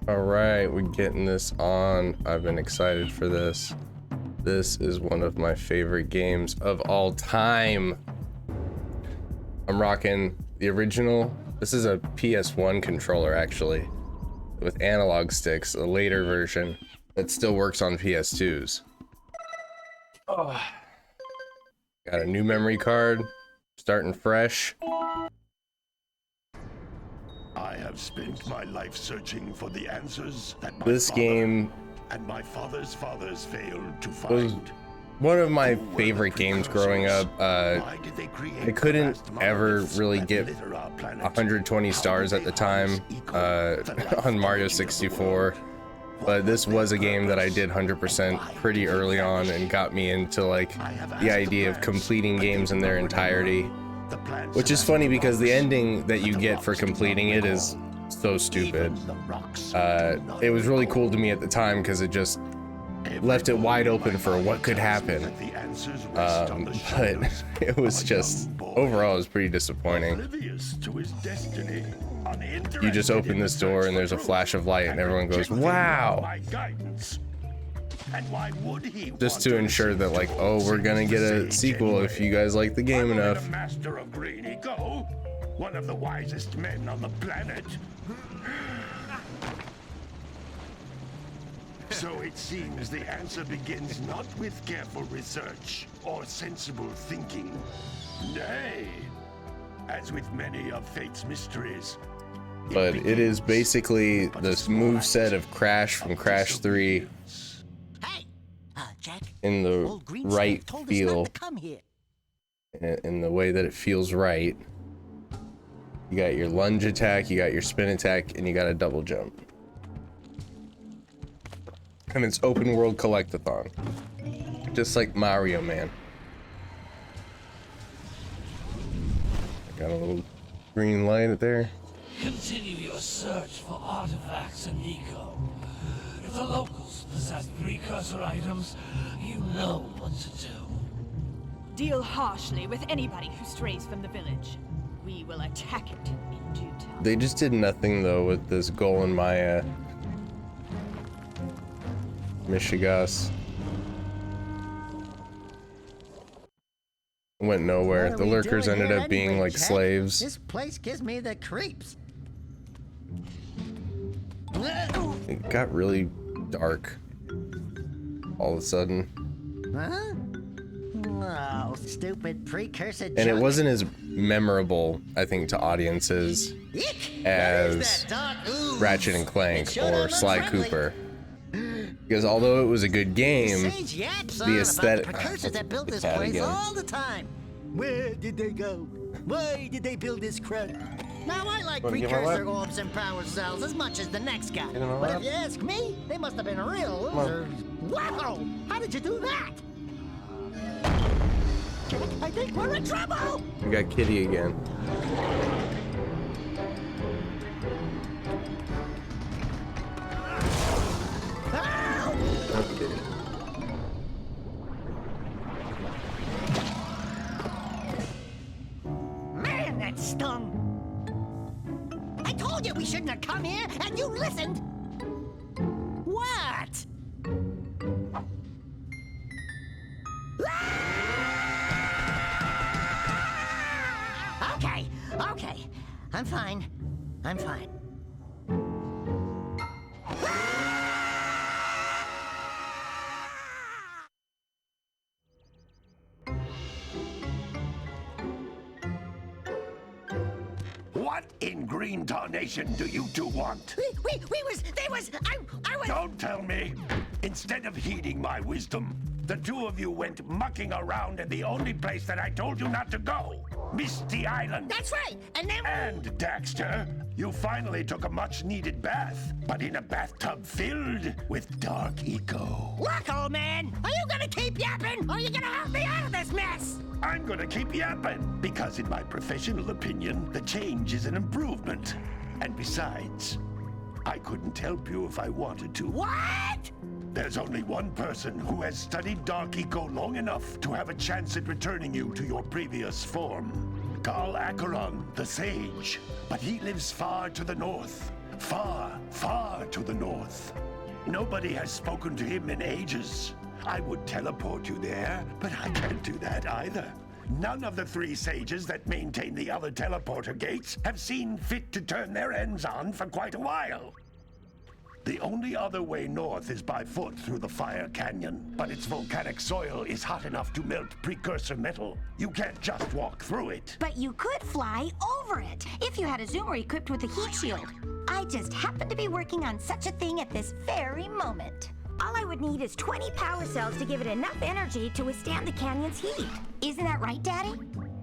All right, we're getting this on. I've been excited for this. This is one of my favorite games of all time. I'm rocking the original. This is a PS1 controller, actually, with analog sticks, a later version that still works on PS2s. Oh. Got a new memory card, starting fresh. I have spent my life searching for the answers that my This game and my father's fathers failed to was find. one of my favorite games growing up. I couldn't ever really get 120 stars at the time on Mario 64, but this was a game that I did 100% pretty early on and got me into like the idea of completing games in their entirety. Which is funny because the ending that you get for completing it is so stupid. It was really cool to me at the time because it just left it wide open for what could happen. But it was just, overall, it was pretty disappointing. You just open this door and there's a flash of light and everyone goes, wow! And why would he just to ensure that, like, oh, we're gonna get a sequel if you guys like the game enough. Master of Green Eco, one of the wisest men on the planet. So it seems the answer begins not with careful research or sensible thinking. Nay, as with many of fate's mysteries. But it is basically this moveset of Crash from Crash 3. In the right feel, in the way that it feels right. You got your lunge attack, you got your spin attack, and you got a double jump. And it's open world collectathon, just like Mario, man. Got a little green light there. Continue your search for artifacts in Eco. If the locals possess precursor items, you know what to do. Deal harshly with anybody who strays from the village. We will attack it in due time. They just did nothing though with this Golem Maya. Michigas. Went nowhere. The lurkers ended up being like slaves. This place gives me the creeps. It got really dark all of a sudden. Huh? Oh, stupid precursor junk. And it wasn't as memorable, I think, to audiences as Ratchet and Clank or Sly Cooper. Because although it was a good game, the aesthetic... Precursors that build this place all the time. Where did they go? Why did they build this crap? Now, I like precursor orbs and power cells as much as the next guy. But if you ask me, they must have been real losers. Wow! How did you do that? I think we're in trouble! We got Kitty again. Okay. Man, that stung! I told you we shouldn't have come here, and you listened! What? Okay. I'm fine. What in green tarnation do you two want? I was... Don't tell me! Instead of heeding my wisdom, the two of you went mucking around in the only place that I told you not to go. Misty Island. That's right, and then... And, Daxter, you finally took a much-needed bath, but in a bathtub filled with dark eco. Look, old man, are you gonna keep yapping, or are you gonna help me out of this mess? I'm gonna keep yapping, because in my professional opinion, the change is an improvement. And besides, I couldn't help you if I wanted to. What? There's only one person who has studied Dark Eco long enough to have a chance at returning you to your previous form. Carl Acheron, the Sage. But he lives far to the north, Far, far to the north. Nobody has spoken to him in ages. I would teleport you there, but I can't do that either. None of the 3 sages that maintain the other teleporter gates have seen fit to turn their ends on for quite a while. The only other way north is by foot through the Fire Canyon, but its volcanic soil is hot enough to melt precursor metal. You can't just walk through it. But you could fly over it if you had a zoomer equipped with a heat shield. I just happen to be working on such a thing at this very moment. All I would need is 20 power cells to give it enough energy to withstand the canyon's heat. Isn't that right, Daddy?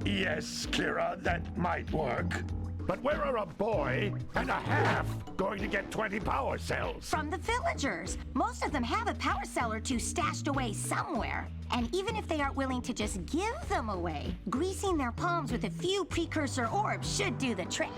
Yes, Kira, that might work. But where are a boy and a half going to get 20 power cells? From the villagers. Most of them have a power cell or 2 stashed away somewhere. And even if they aren't willing to just give them away, greasing their palms with a few precursor orbs should do the trick.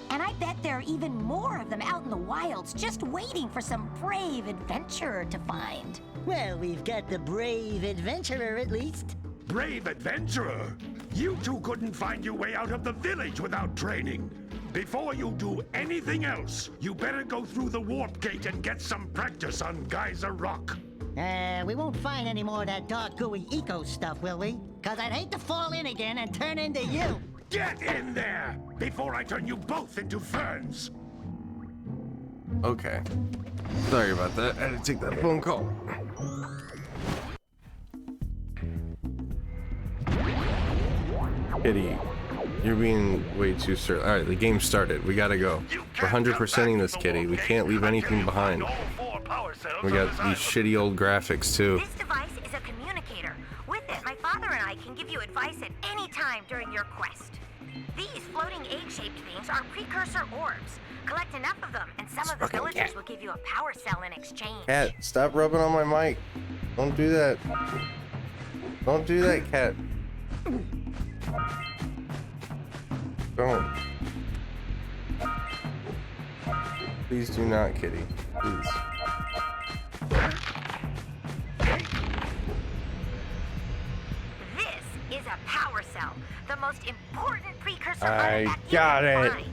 And I bet there are even more of them out in the wilds just waiting for some brave adventurer to find. Well, we've got the brave adventurer at least. Brave adventurer? You two couldn't find your way out of the village without training. Before you do anything else, you better go through the warp gate and get some practice on Geyser Rock. We won't find any more of that dark gooey eco stuff, will we? 'Cause I'd hate to fall in again and turn into you. Get in there before I turn you both into ferns. Okay. Sorry about that. I had to take that phone call. Kitty, you're being way too certain. Alright, the game started. We gotta go. We're 100%ing this, Kitty. We can't leave anything behind. We got these shitty old graphics, too. This device is a communicator. With it, my father and I can give you advice at any time during your quest. These floating egg-shaped things are precursor orbs. Collect enough of them, and some of the villagers will give you a power cell in exchange. Cat, stop rubbing on my mic. Don't do that. Don't do that, Cat. Don't. Please do not, Kitty. Please. This is a power cell, the most important precursor I artifact got you can it. find.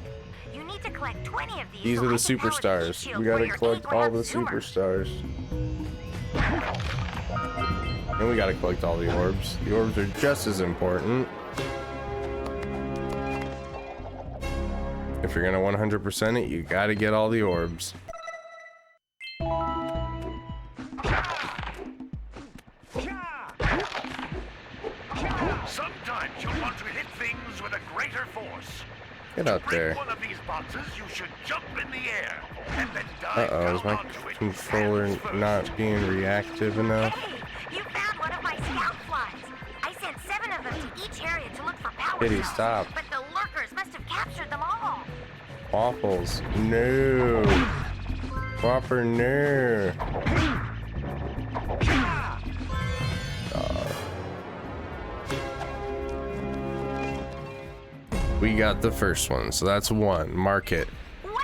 You need to collect 20 of these. These so are the I can power the heat superstars. shield We for gotta your collect egg all lab the zoomer. superstars. And we gotta collect all the orbs. The orbs are just as important. If you're gonna 100% it, you gotta get all the orbs. Sometimes you want to hit things with a greater force. Get out there. One of these boxes, you should jump in the air and then dive Uh-oh, is down my onto it controller face first. not being reactive enough? Hey, you found one of my scout flies. I sent 7 of them to each area to look for power Kitty, cells. stop. But the lurkers must have captured them all. Waffles. No. Whopper, no. We got the first one, so that's 1. Mark it.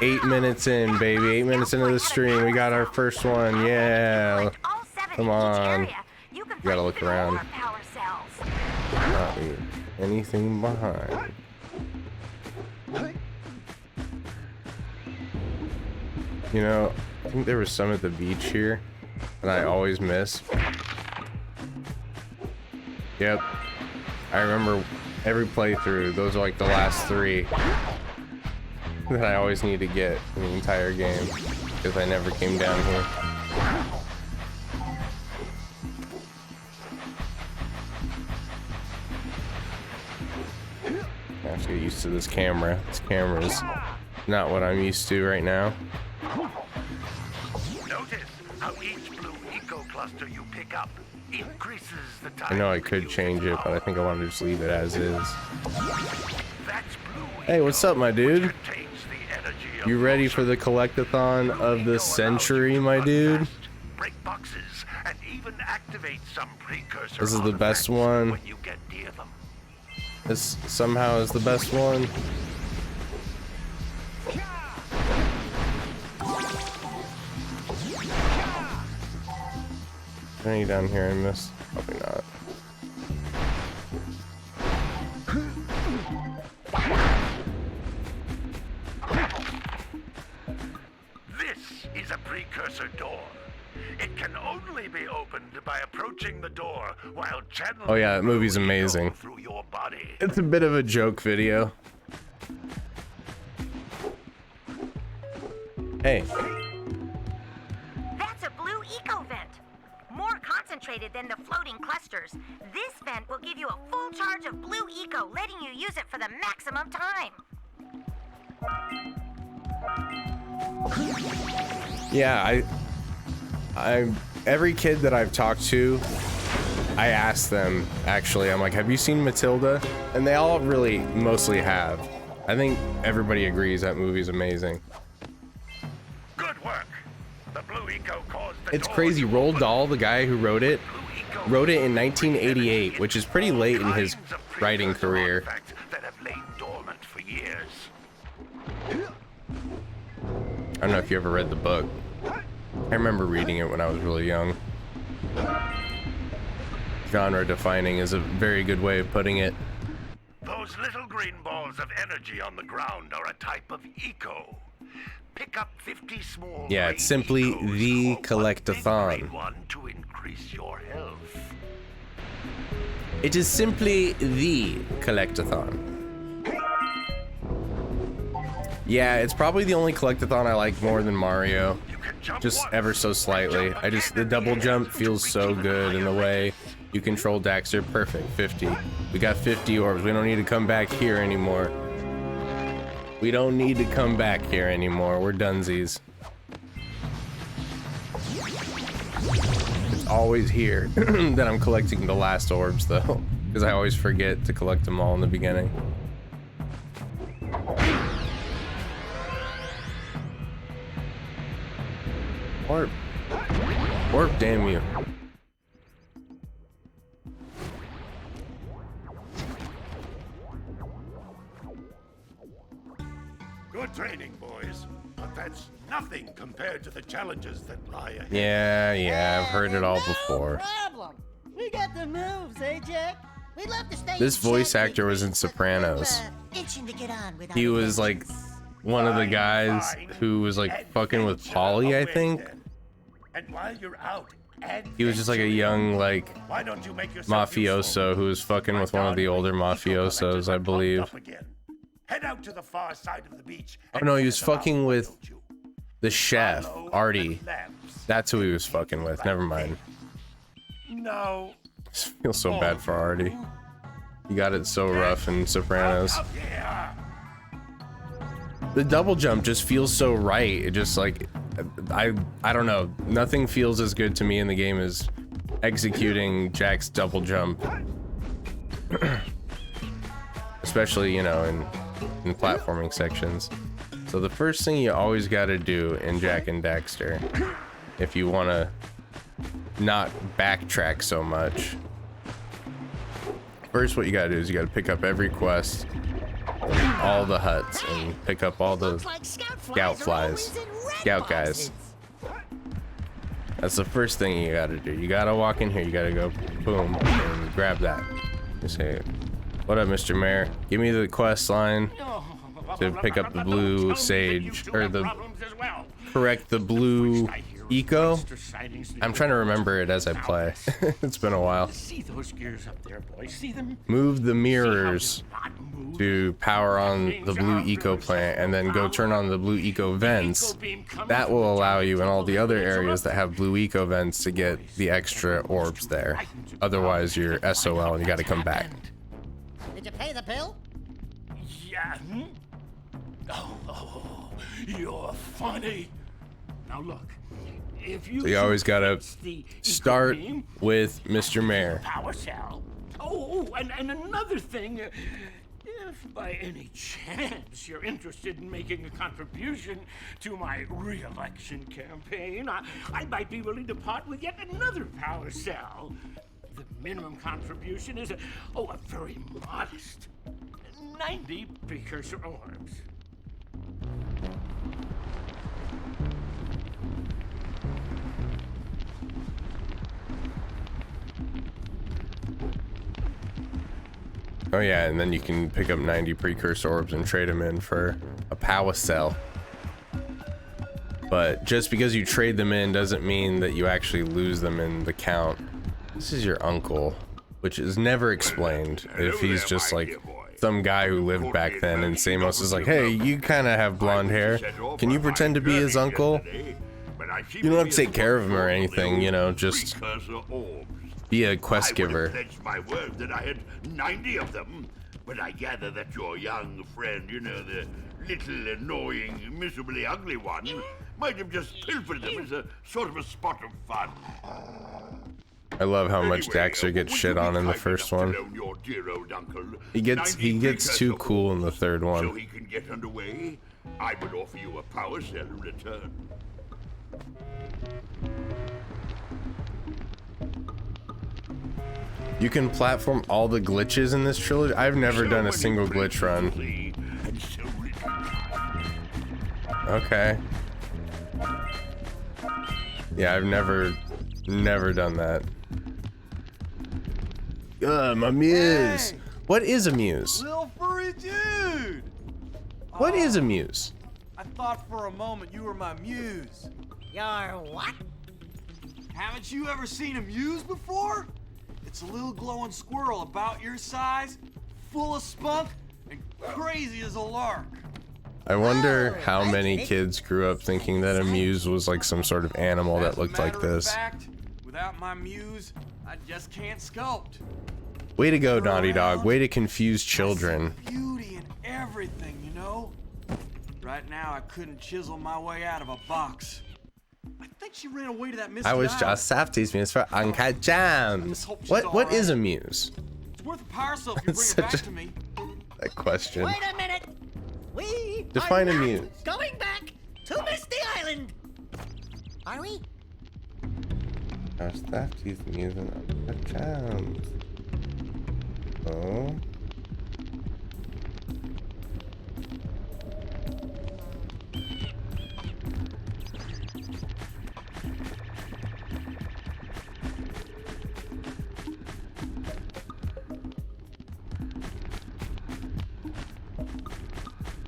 8 minutes in, baby. 8 minutes into the stream. We got our first one. Yeah. Come on. You gotta look around. Not leave anything behind. You know, I think there was some at the beach here that I always miss. Yep. I remember every playthrough, those are like the last 3 that I always need to get in the entire game because I never came down here. I have to get used to this camera. This camera's not what I'm used to right now. Notice how each blue eco cluster you pick up increases the time. I know I could change it, but I think I want to just leave it as is. That's blue Hey, what's up, my dude? contains the energy of You ready for the collectathon of the century, my dude? break boxes and even activate some precursor. This is the best artifacts one. when you get near them. This somehow is the best one. Any down here I missed? Probably not. precursor door. It can only be opened by approaching the door while channeling. Oh yeah, that movie's amazing. Through your body. It's a bit of a joke video. Hey. That's a blue eco vent. More concentrated than the floating clusters. This vent will give you a full charge of blue eco, letting you use it for the maximum time. Yeah, every kid that I've talked to, I asked them, actually, I'm like, have you seen Matilda? And they all really mostly have. I think everybody agrees that movie's amazing. Good work. The blue eco caused the It's door crazy. to Roald open. Dahl, the guy who wrote it in 1988, which is pretty late in his Kinds of writing precursor career. artifacts that have lain dormant for years. I don't know if you ever read the book. I remember reading it when I was really young. Genre defining is a very good way of putting it. Those little green balls of energy on the ground are a type of eco. Pick up 50 small. Yeah, it's simply ecos the or one collectathon. big green one to increase your health. It is simply the collectathon. Yeah, it's probably the only collectathon I like more than Mario. You can jump Just once, ever so slightly. jump I just, again the and double again jump to feels reach so even good in the higher way you control Daxter. Perfect, 50. We got 50 orbs. We don't need to come back here anymore. We don't need to come back here anymore. We're dunsies. It's always here that I'm collecting the last orbs though, because I always forget to collect them all in the beginning. Orb. Orb, damn you. Good training, boys. But that's nothing compared to the challenges that lie ahead. Yeah, I've heard it all before. Problem. We got the moves, eh, Jack? We'd love to stay This in voice chat actor was in but Sopranos. we're, itching to get on with He our was like adventures. one of the guys who was like fucking with Polly, I think. And while you're out, He was just like a young like why don't you make yourself mafioso who was fucking with one of the older mafiosos, I believe. Head out to the far side of the beach. Oh no, he was fucking with the chef, Artie. That's who he was fucking with. Never mind. No. I feel so bad for Artie. He got it so rough in Sopranos. Up here. The double jump just feels so right. It just like I don't know. Nothing feels as good to me in the game as executing Jack's double jump. Especially, you know, in platforming sections. So the first thing you always got to do in Jak and Daxter, if you want to not backtrack so much, first what you got to do is you got to pick up every quest, all the huts, and pick up all the Looks like scout scout flies, flies, are always in red scout guys. boxes. That's the first thing you got to do. You got to walk in here, you got to go boom and grab that. You say, "What up, Mr. Mayor? Give me the quest line to pick up the blue sage, or the correct the blue eco." I'm trying to remember it as I play. It's been a while. See those gears up there, boys? See them? Move the mirrors to power on the blue eco plant, and then go turn on the blue eco vents. That will allow you in all the other areas that have blue eco vents to get the extra orbs there. Otherwise, you're SOL and you got to come back. Did you pay the bill? Yeah. Oh, you're funny. Now look, if you So you always gotta fix the start eco-beam, with Mr. Mayor. power cell. Oh, and another thing, if by any chance you're interested in making a contribution to my re-election campaign, I might be willing to part with yet another power cell. The minimum contribution is a very modest 90 precursor orbs. Oh yeah, and then you can pick up 90 precursor orbs and trade them in for a power cell. but just because you trade them in doesn't mean that you actually lose them in the count. This is your uncle, which is never explained if he's just like some guy who lived back then, and Samos is like, hey, you kind of have blonde hair. Can you pretend to be his uncle? You don't have to take care of him or anything, you know, just be a quest giver. I pledged my word that I had 90 of them, but I gather that your young friend, you know, the little annoying, miserably ugly one, might have just pilfered them as a sort of a spot of fun. I love how much Daxter gets shit on in the first one. He gets too cool in the third one. So he can get underway, I would offer you a power cell in return. You can platform all the glitches in this trilogy. I've never done a single glitch run. Okay. Yeah, I've never done that. My muse. Hey, what is a muse? little furry dude. What is a muse? I thought for a moment you were my muse. Your what? Haven't you ever seen a muse before? It's a little glowing squirrel about your size, full of spunk, and crazy as a lark. I wonder Oh, how I many think kids grew up thinking that a muse was like some sort of animal that As a looked like matter of this. fact, without my muse, I just can't sculpt. Way to go, Naughty Dog. Way to confuse children. I see beauty in everything, you know? Right now, I couldn't chisel my way out of a box. I think she ran away to that misty I was island. just Safety's muse for Uncut Gems. What is a muse? It's worth a power cell if you bring it Such back a- to me. That question. Wait a minute. We Define are a not muse. going back to Misty Island. Are we? Safety's muse and Uncut Gems. Oh.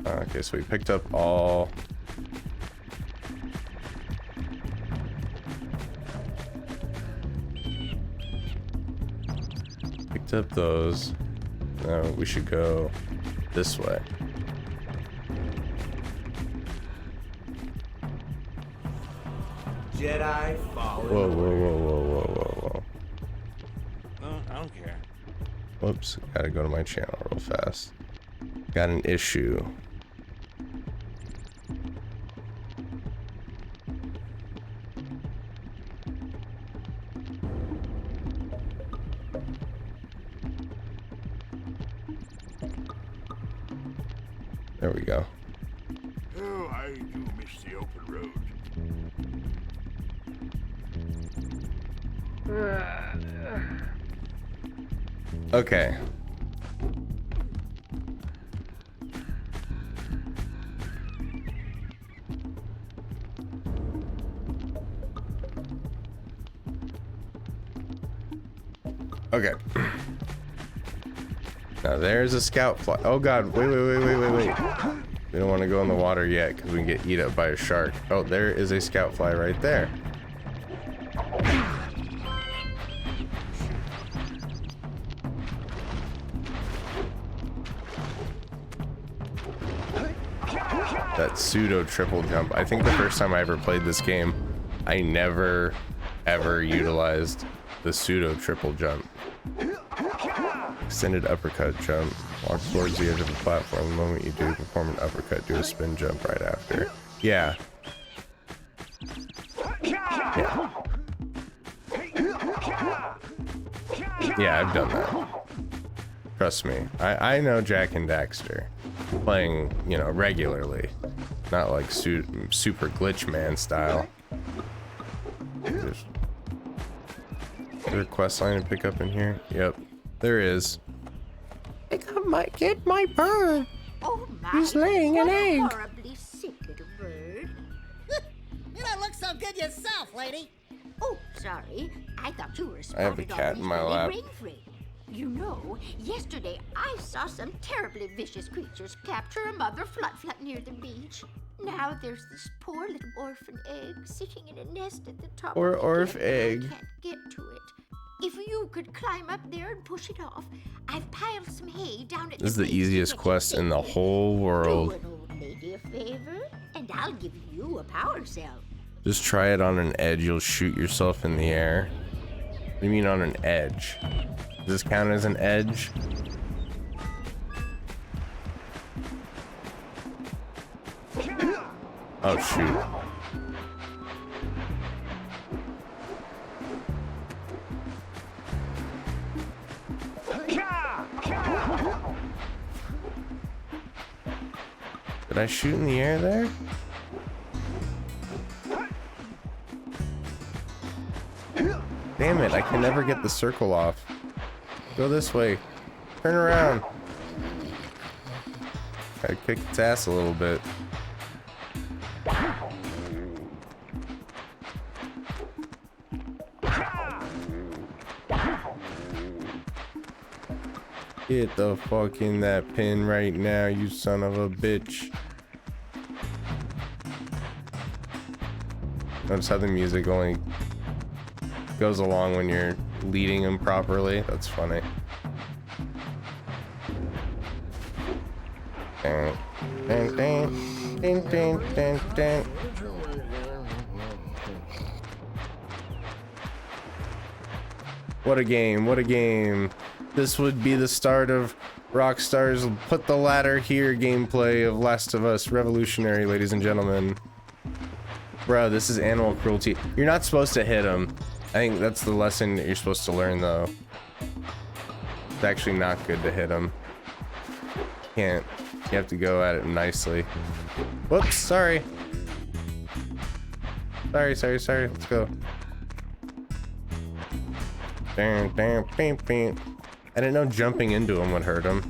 Okay, so we picked up all. Picked up those. Now we should go this way. Jedi fallen. Whoa, whoa, whoa, whoa, whoa, whoa, whoa. I don't care. Whoops, gotta go to my channel real fast. Got an issue. There we go. Oh, I do miss the open road. Okay. Okay. Now there's a scout fly. Oh god, wait. We don't want to go in the water yet because we can get eat up by a shark. Oh, there is a scout fly right there. That pseudo triple jump. I think the first time I ever played this game, I never ever utilized the pseudo triple jump. Extended uppercut jump. Walk towards the edge of the platform. The moment you do, perform an uppercut, do a spin jump right after. Yeah. Yeah, I've done that. Trust me. I know Jak and Daxter. Playing, you know, regularly. Not like super glitch man style. Is there a quest line to pick up in here? Yep, there is. Get my bird. Oh my! He's laying an what a egg. horribly sick little bird. You don't look so good yourself, lady. Oh, sorry. I thought you were I have a spotted cat on in my Easterly lap. Rainfree. You know, yesterday I saw some terribly vicious creatures capture a mother flut-flut near the beach. Now there's this poor little orphan egg sitting in a nest at the top Poor of the orph cliff. egg. I can't get to it. If you could climb up there and push it off, I've piled some hay down at This is the the base to easiest get it quest in the safe. whole world. Do an old lady a favor, and I'll give you a power cell. Just try it on an edge, you'll shoot yourself in the air. What do you mean on an edge? Does this count as an edge? Oh shoot. Did I shoot in the air there? Damn it, I can never get the circle off. Go this way. Turn around. Gotta kick its ass a little bit. Get the fuck in that pin right now, you son of a bitch. Notice how the music only goes along when you're leading him properly. That's funny. Dun, dun, dun, dun, dun, dun, dun. What a game, what a game. This would be the start of Rockstar's Put the Ladder Here gameplay of Last of Us. Revolutionary, ladies and gentlemen. Bro, this is animal cruelty. You're not supposed to hit him. I think that's the lesson that you're supposed to learn, though. It's actually not good to hit him. Can't. You have to go at it nicely. Whoops, sorry. Sorry. Let's go. Damn, bing. I didn't know jumping into him would hurt him.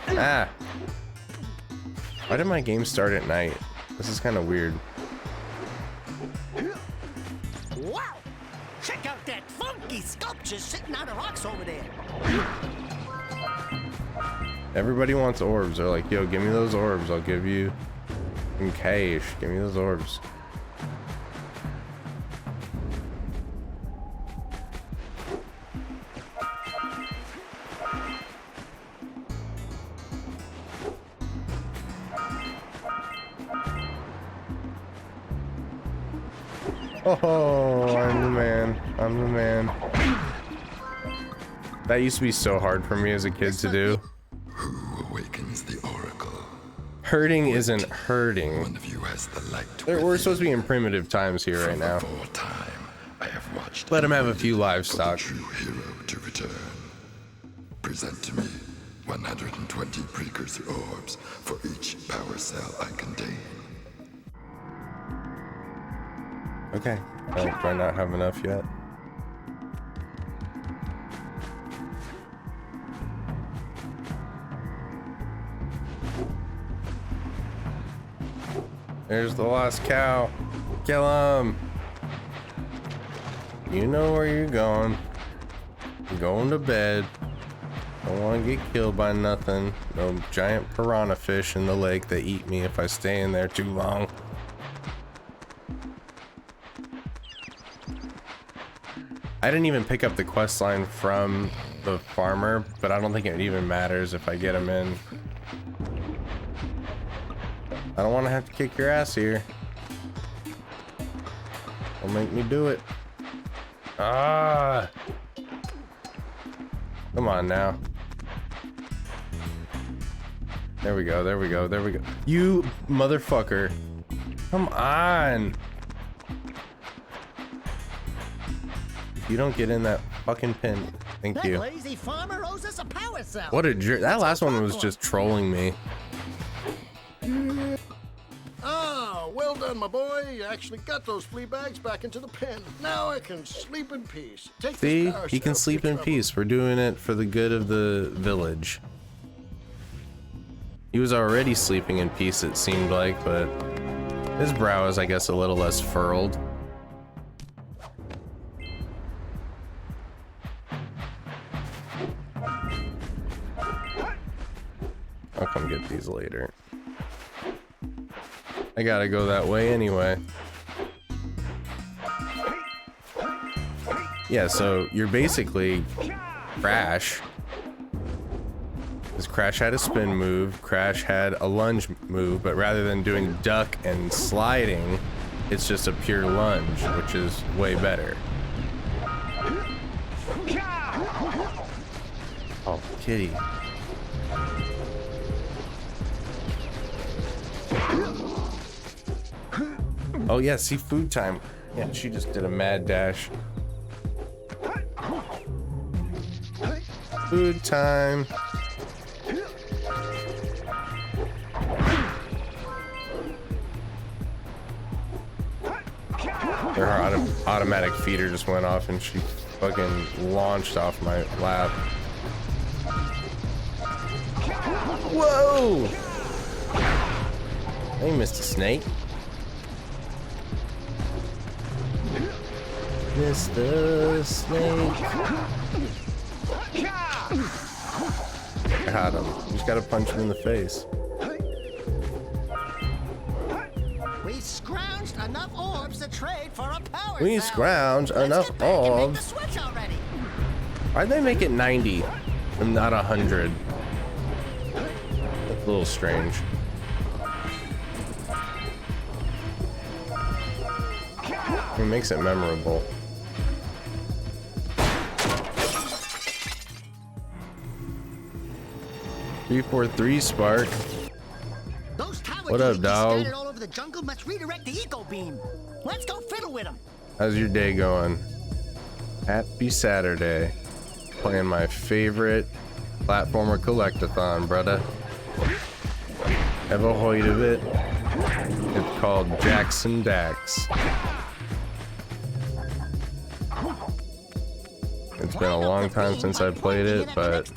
Ah! Why did my game start at night? This is kind of weird. Wow! Check out that funky sculpture sitting on the rocks over there. Everybody wants orbs. They're like, yo, give me those orbs. I'll give you some cash. Give me those orbs. Oh, I'm the man. I'm the man. That used to be so hard for me as a kid to do. Who awakens the oracle? Hurting isn't hurting. One of you has the light. We're supposed to be in primitive times here right now. From all time, I have watched. Let him have a few livestock. For the true hero to return. Present to me 120 precursor orbs for each power cell I contain. Okay. Do I not have enough yet? There's the lost cow. Kill him. You know where you're going. You're going to bed. Don't want to get killed by nothing. No giant piranha fish in the lake that eat me if I stay in there too long. I didn't even pick up the quest line from the farmer, but I don't think it even matters if I get him in. I don't want to have to kick your ass here. Don't make me do it. Ah! Come on now. There we go, there we go, there we go. You motherfucker. Come on. You don't get in that fucking pin. Thank That you. lazy farmer owes us a power cell. What a jerk. That last one was just trolling me. Ah, well done, my boy. You actually got those flea bags back into the pen. Now I can sleep in peace. Take See, this power he can cell, sleep get in trouble. peace. We're doing it for the good of the village. He was already sleeping in peace, it seemed like, but his brow is, I guess, a little less furrowed. I'll come get these later. I gotta go that way anyway. Yeah, so you're basically Crash. Because Crash had a spin move, Crash had a lunge move, but rather than doing duck and sliding, it's just a pure lunge, which is way better. Oh, kitty. Oh yeah, see, food time. Yeah, she just did a mad dash. Food time. Her automatic feeder just went off and she fucking launched off my lap. Whoa! Hey, Mr. Snake. Mr. Snake. Got him. You just gotta punch him in the face. We scrounged enough orbs to trade for a power We cell. scrounged Let's enough get back and make the orbs. switch already. Why'd they make it 90 and not 100? That's a little strange. It makes it memorable. $343 Spark. Those tower What up, cages dog? scattered all over the jungle must redirect the eco beam. Let's go fiddle with them. How's your day going? Happy Saturday. Playing my favorite platformer collectathon, brother. Ever heard of it? It's called Jackson Dax. It's been a long time since I played it, but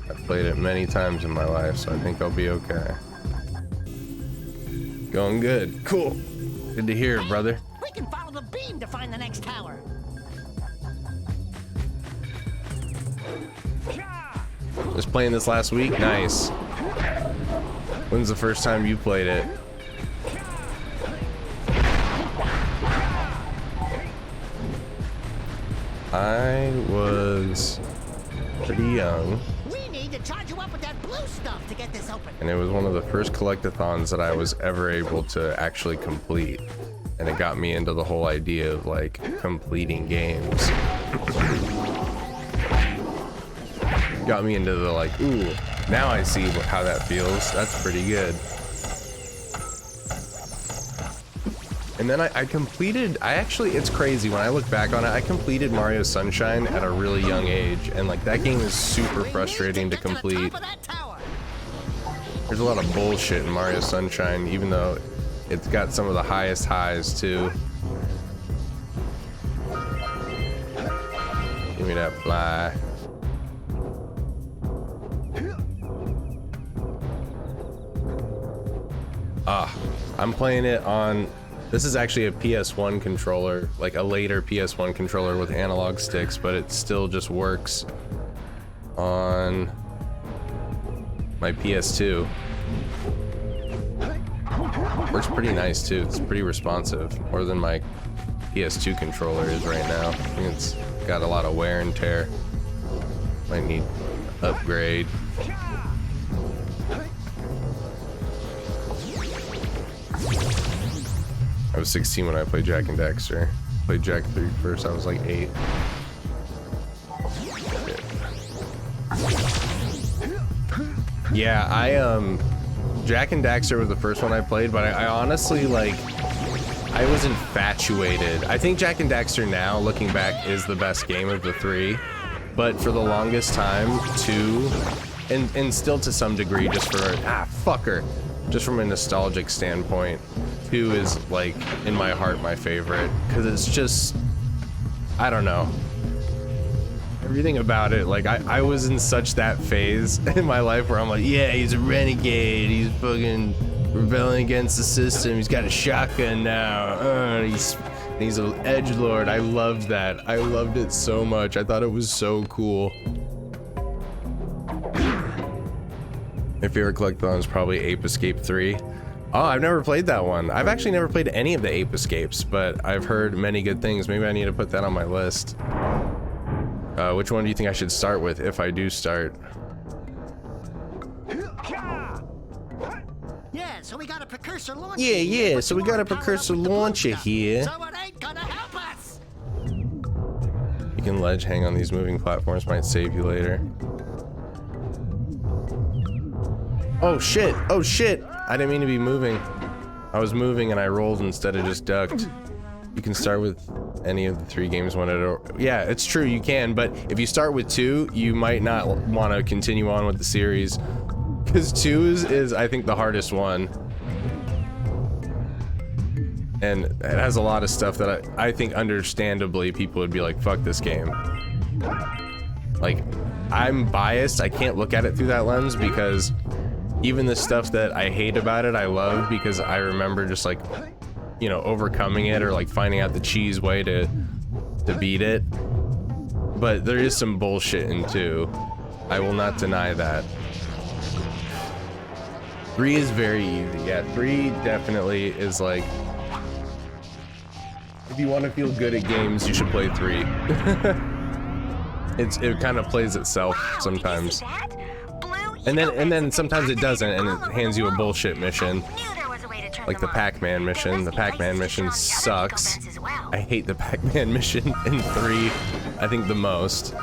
I've played it many times in my life, so I think I'll be okay. Going good. Cool. Good to hear, brother. We can follow the beam to find the next tower. Just playing this last week? Nice. When's the first time you played it? I was pretty young. We need to charge you up with that blue stuff to get this open. And it was one of the first collectathons that I was ever able to actually complete. And it got me into the whole idea of like completing games. Got me into the like, ooh, now I see how that feels. That's pretty good. And then I completed, it's crazy when I look back on it, I completed Mario Sunshine at a really young age, and like that game is super frustrating to complete. There's a lot of bullshit in Mario Sunshine, even though it's got some of the highest highs too. Give me that fly. I'm playing it on, this is actually a PS1 controller, like a later PS1 controller with analog sticks, but it still just works on my PS2. Works pretty nice too, it's pretty responsive, more than my PS2 controller is right now. I think it's got a lot of wear and tear. Might need to upgrade. I was 16 when I played Jak and Daxter. Played Jak 3 first, I was like 8. Yeah, Jak and Daxter was the first one I played, but I honestly, like, I was infatuated. I think Jak and Daxter now, looking back, is the best game of the 3. But for the longest time, 2, and still to some degree, just from a nostalgic standpoint, 2 is, like, in my heart, my favorite. Because it's just, I don't know. Everything about it, like, I was in such that phase in my life where I'm like, yeah, he's a renegade, he's fucking rebelling against the system, he's got a shotgun now, he's an edgelord. I loved that. I loved it so much. I thought it was so cool. My favorite collectathon is probably Ape Escape 3. Oh, I've never played that one. I've actually never played any of the Ape Escapes, but I've heard many good things. Maybe I need to put that on my list. Which one do you think I should start with if I do start? Yeah, so we got a precursor launcher. Yeah, so we got a precursor launcher here. So it ain't gonna help us. You can ledge hang on these moving platforms, might save you later. Oh shit, oh shit! I didn't mean to be moving. I was moving and I rolled instead of just ducked. You can start with any of the 3 games when it... Yeah, it's true, you can, but if you start with 2, you might not want to continue on with the series. Because 2 is, I think, the hardest one. And it has a lot of stuff that I think, understandably, people would be like, fuck this game. Like, I'm biased, I can't look at it through that lens, because even the stuff that I hate about it, I love, because I remember just like, you know, overcoming it, or like finding out the cheese way to beat it. But there is some bullshit in 2. I will not deny that. 3 is very easy. Yeah, 3 definitely is like, if you want to feel good at games, you should play 3. It kind of plays itself sometimes. And then sometimes it doesn't, and it hands you a bullshit mission. Like the Pac-Man mission. The Pac-Man mission sucks. I hate the Pac-Man mission in 3, I think, the most.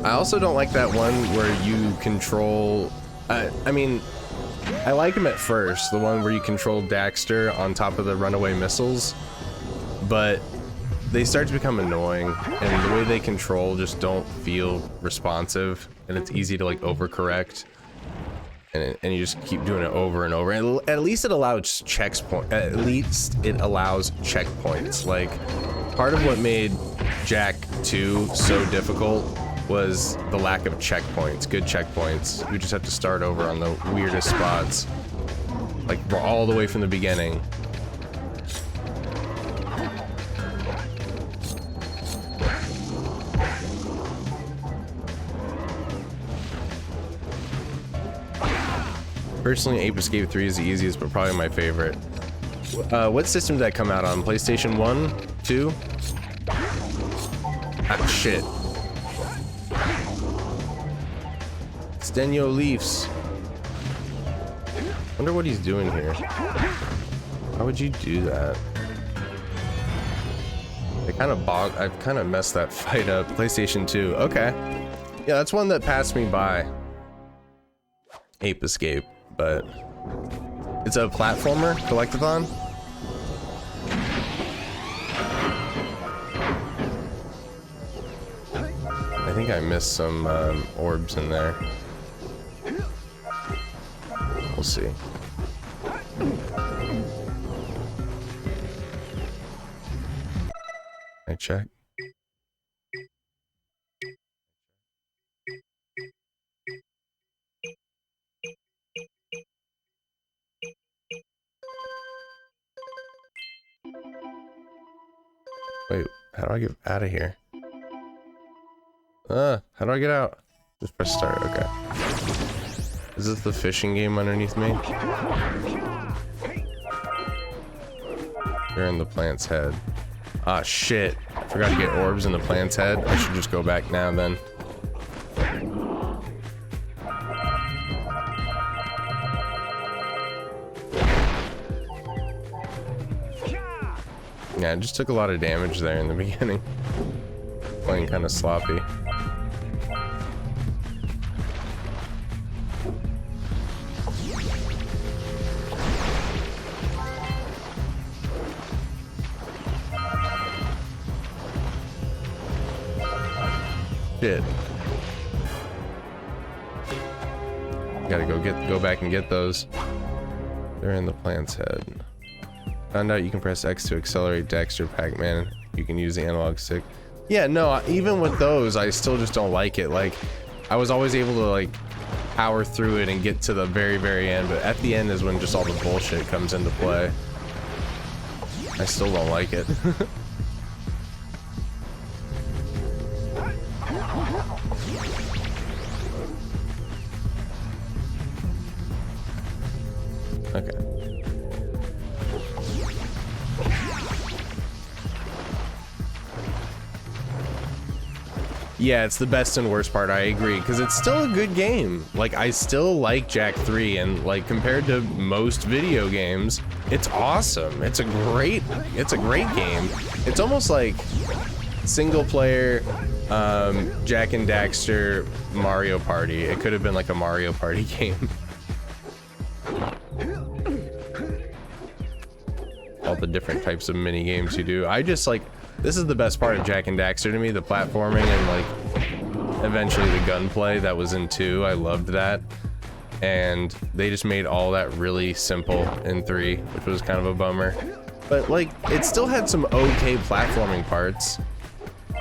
I also don't like that one where you control... I mean, I like him at first, the one where you control Daxter on top of the runaway missiles, but they start to become annoying, and the way they control just don't feel responsive, and it's easy to like overcorrect. And you just keep doing it over and over. And at least it allows checkpoints. At least it allows checkpoints. Like, part of what made Jak 2 so difficult was the lack of checkpoints, good checkpoints. You just have to start over on the weirdest spots. Like, we're all the way from the beginning. Personally, Ape Escape 3 is the easiest, but probably my favorite. What system did that come out on? PlayStation 1? 2? Ah, shit. Stenio Leafs. Wonder what he's doing here. How would you do that? I've kind of messed that fight up. PlayStation 2. Okay. Yeah, that's one that passed me by. Ape Escape. But it's a platformer, collectathon. I think I missed some orbs in there. We'll see. I check. Wait, how do I get out of here? How do I get out? Just press start, okay. Is this the fishing game underneath me? You're in the plant's head. Ah, shit. Forgot to get orbs in the plant's head. I should just go back now then. Yeah, I just took a lot of damage there in the beginning. Playing kind of sloppy. Shit. Gotta go back and get those. They're in the plant's head. Found out you can press X to accelerate Daxter Pac-Man. You can use the analog stick. Yeah, no, even with those, I still just don't like it. Like, I was always able to, like, power through it and get to the very, very end, but at the end is when just all the bullshit comes into play. I still don't like it. Yeah, it's the best and worst part, I agree, because it's still a good game. Like, I still like Jak 3, and like, compared to most video games, it's awesome. It's a great game. It's almost like single player Jak and Daxter Mario Party. It could have been like a Mario Party game. All the different types of mini games you do. I just like, this is the best part of Jak and Daxter to me, the platforming and like eventually the gunplay that was in 2. I loved that. And they just made all that really simple in 3, which was kind of a bummer. But like, it still had some okay platforming parts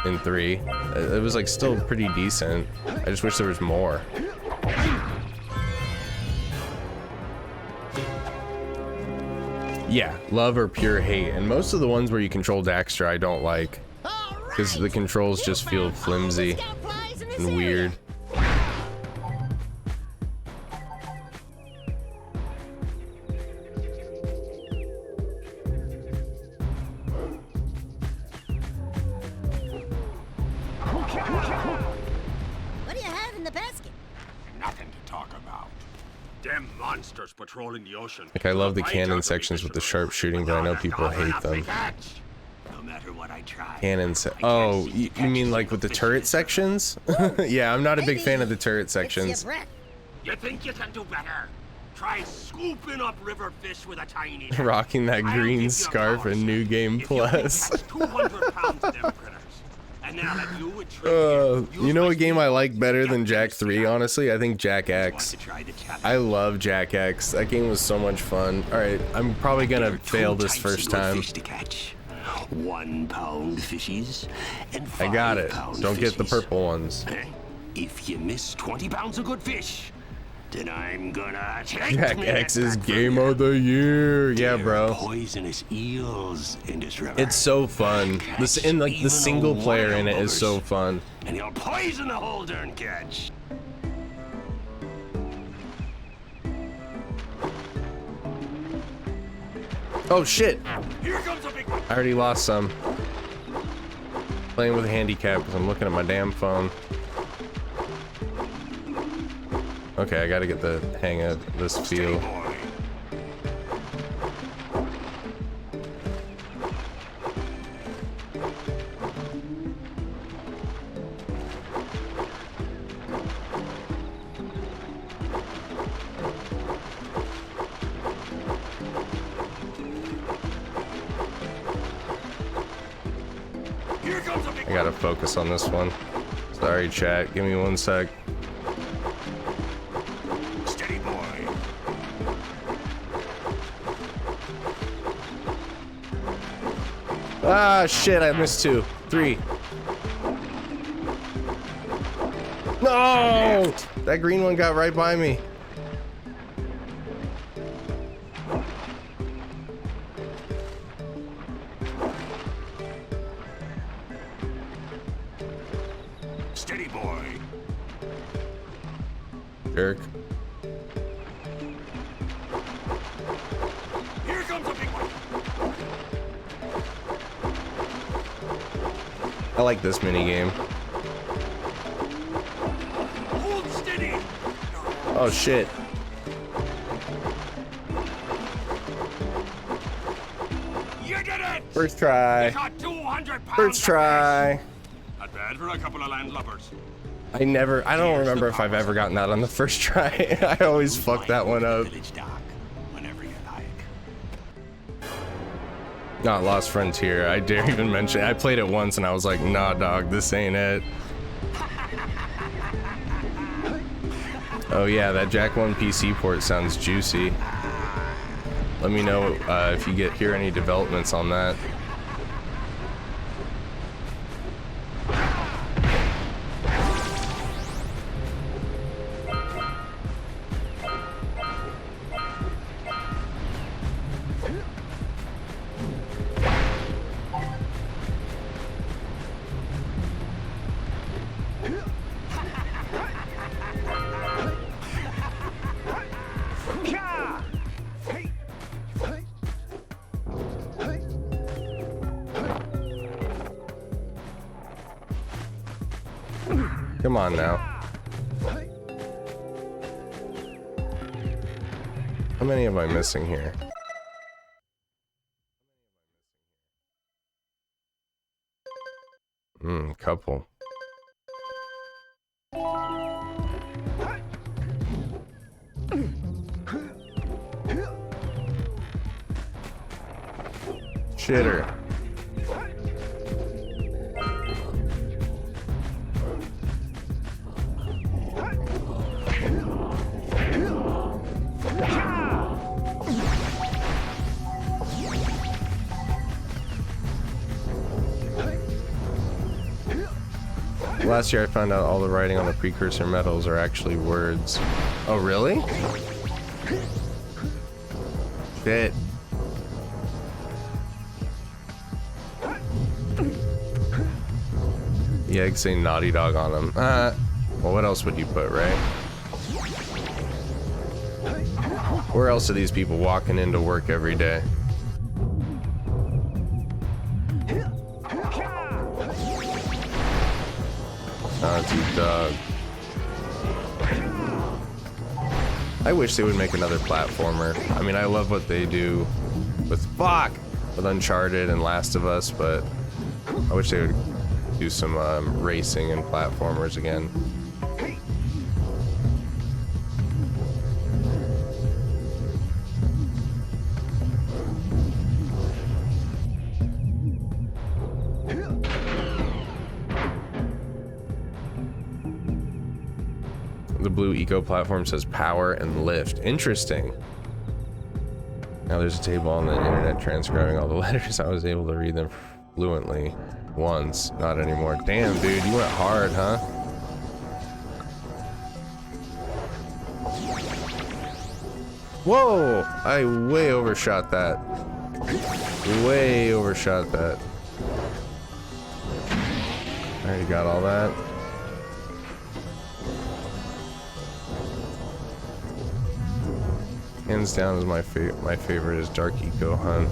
in 3. It was like still pretty decent. I just wish there was more. Yeah, love or pure hate. And most of the ones where you control Daxter I don't like, because the controls just feel flimsy and weird. What do you have in the basket? Nothing to talk about. Them monsters patrolling the ocean. Like, I love the cannon sections with the sharp shooting, but I know people hate them. No matter what I try. Cannon oh, you mean like with the turret sections? Yeah, I'm not a big fan of the turret sections. You think you can do better? Try scooping up river fish with a tiny net. Rocking that green scarf in New Game Plus. 200 pounds of them critters. And then I'll let you with trivia. You know a game I like better than Jak 3, honestly? I think Jak X. I love Jak X. That game was so much fun. Alright, I'm probably gonna fail this first time. 1 pound fishies and 5 I got it. pound Don't get the fishies. purple ones. If you miss 20 pounds of good fish, then I'm gonna take Jak me X that is back from game you. of the year. Yeah, There are bro. poisonous eels in this river. It's so fun. This in like the single player in it is so fun. And he'll poison the whole darn catch. Oh shit! Here comes a big one. I already lost some. Playing with a handicap because I'm looking at my damn phone. Okay, I gotta get the hang of this feel. Here comes a big I gotta focus on this one. Sorry, chat. Give me 1 sec. steady boy. Ah, shit! I missed 2, 3. No! That green one got right by me. Steady boy. Jerk. Here comes a big one. I like this mini game. Hold steady. Oh shit! You did it. First try. You got 200 pounds. First try. Not bad for a couple of landlubbers. I don't remember if I've ever gotten that on the first try. I always fuck that one up. Village dock, whenever you like. Not Lost Frontier. I dare even mention it. I played it once and I was like, nah, dog, this ain't it. Oh yeah, that Jak 1 PC port sounds juicy. Let me know if you hear any developments on that. Come on now. How many am I missing here? Couple. Shitter. Last year I found out all the writing on the precursor metals are actually words. Oh, really? Shit. The eggs say Naughty Dog on them. Well, what else would you put, right? Where else are these people walking into work every day? Naughty Dog. I wish they would make another platformer. I mean, I love what they do with Uncharted and Last of Us, but I wish they would do some racing and platformers again. The blue eco platform says power and lift. Interesting. Now there's a table on the internet transcribing all the letters. I was able to read them fluently once, not anymore. Damn, dude, you went hard, huh? Whoa! I way overshot that. Way overshot that. I already got all that. Hands down is my favorite is Dark Eco Hunt.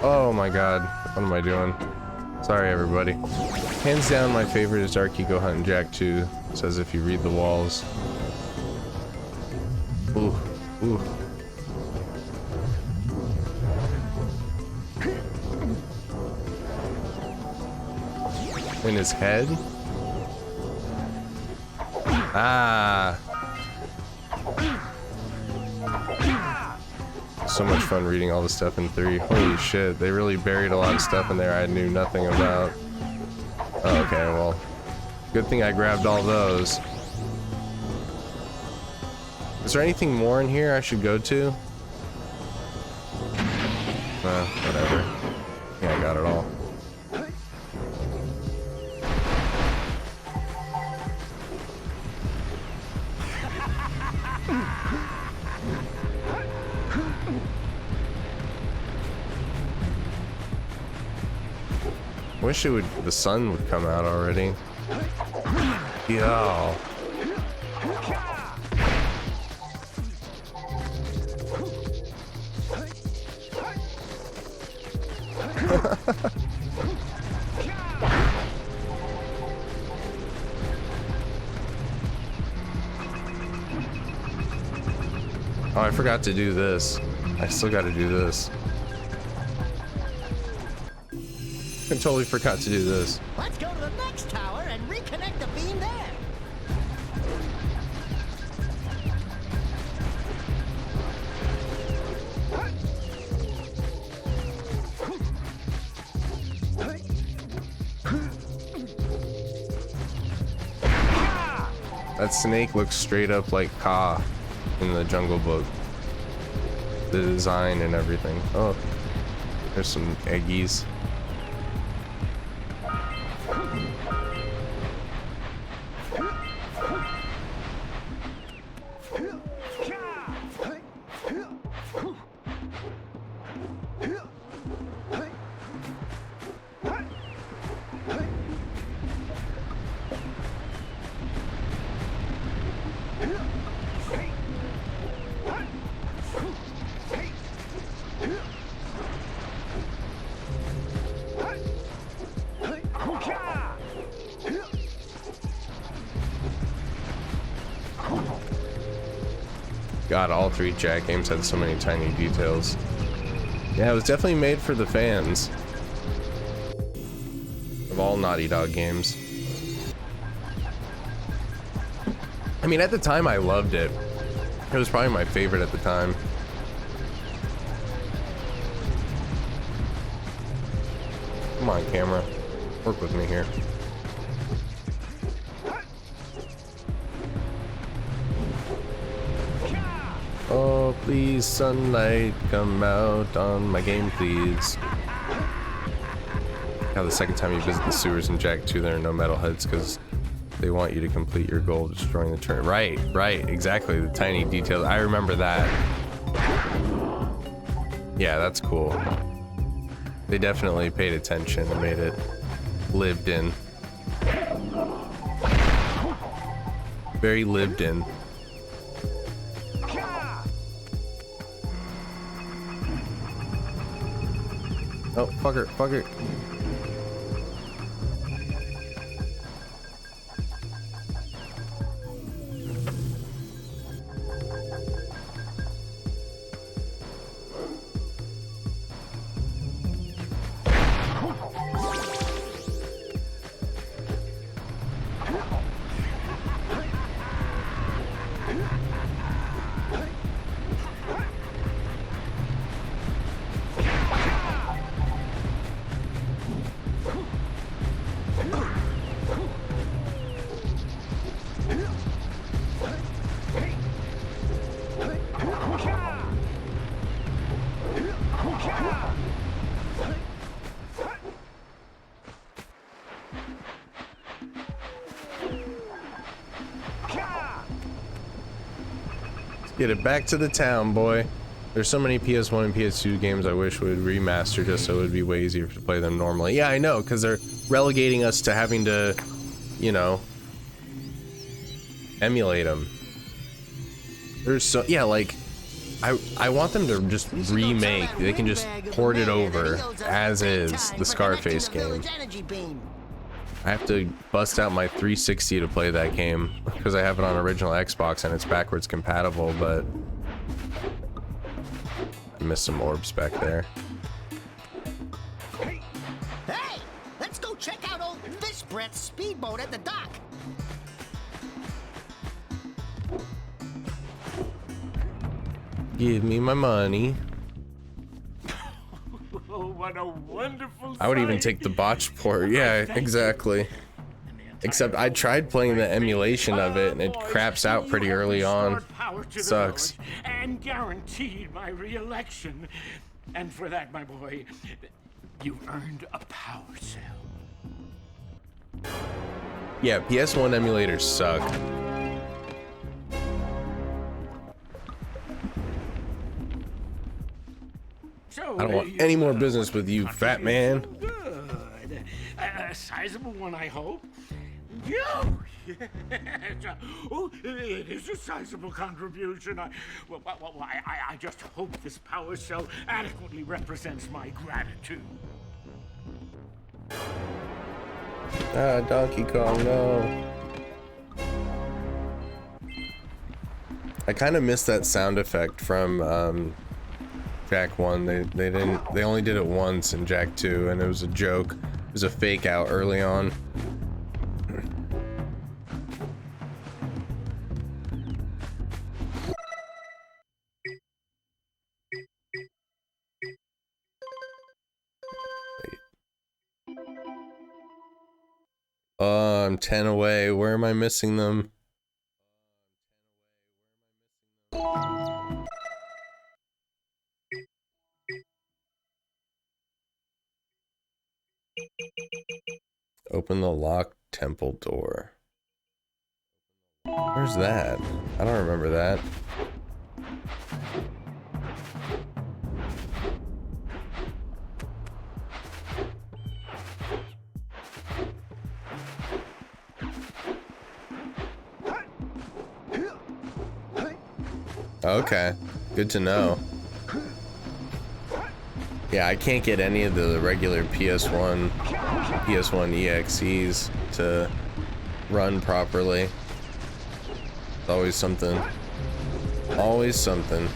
Oh my god, what am I doing? Sorry everybody. Hands down my favorite is Dark Eco Hunt and Jack 2. Says if you read the walls. Ooh, ooh. In his head? Ah. So much fun reading all the stuff in 3. Holy shit, they really buried a lot of stuff in there I knew nothing about. Oh, okay, well, good thing I grabbed all those. Is there anything more in here I should go to? Whatever. Yeah, I got it all. Wish the sun would come out already. Yo. Oh, I forgot to do this. I still got to do this. I totally forgot to do this. Let's go to the next tower and reconnect the beam there. That snake looks straight up like Ka in the Jungle Book. The design and everything. Oh, there's some eggies. God, all 3 Jack games had so many tiny details. Yeah, it was definitely made for the fans of all Naughty Dog games. I mean, at the time, I loved it. It was probably my favorite at the time. Come on, camera. Work with me here. Oh, please, sunlight, come out on my game, please. Now, the second time you visit the sewers in Jak 2, there are no metalheads because they want you to complete your goal of destroying the turret. Right, exactly. The tiny details. I remember that. Yeah, that's cool. They definitely paid attention and made it lived in. Very lived in. Oh, fucker, fucker. Get it back to the town, boy. There's so many PS1 and PS2 games I wish would remaster just so it would be way easier to play them normally. Yeah, I know, because they're relegating us to having to, you know, emulate them. There's so, yeah, like, I want them to just remake. They can just port it over as is, the Scarface game. I have to bust out my 360 to play that game because I have it on original Xbox and it's backwards compatible, but I missed some orbs back there. Hey, let's go check out old Fish Brett's speedboat at the dock. Give me my money. Oh, what a wonderful I would even sight. take the botch port. Yeah, exactly. Except I tried playing the emulation of it and it craps out pretty early on. Sucks. And guaranteed my re-election. And for that, my boy, you've earned a power cell. Yeah, PS1 emulators suck. So, I don't want any more business with you, fat man. Good. A sizable one, I hope. Yes. Oh, it is a sizable contribution. I just hope this power cell adequately represents my gratitude. Ah, Donkey Kong, no. I kind of missed that sound effect from Jak 1. They only did it once in Jak 2 and it was a joke. It was a fake out early on. Oh, I'm 10 away. Where am I missing them? Open the locked temple door. Where's that? I don't remember that. Okay, good to know. Yeah, I can't get any of the regular PS1 EXEs to run properly. It's always something. Always something.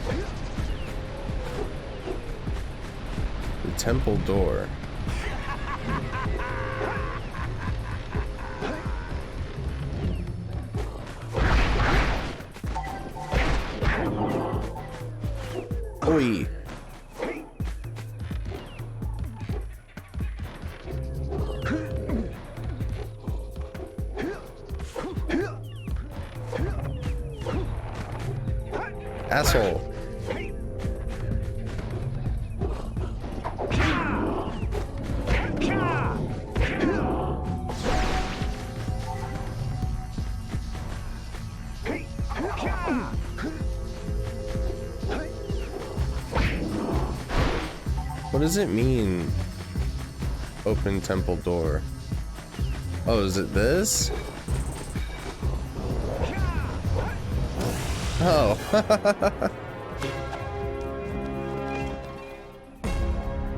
The temple door. Oi. Asshole. What does it mean? Open temple door. Oh, is it this? Oh.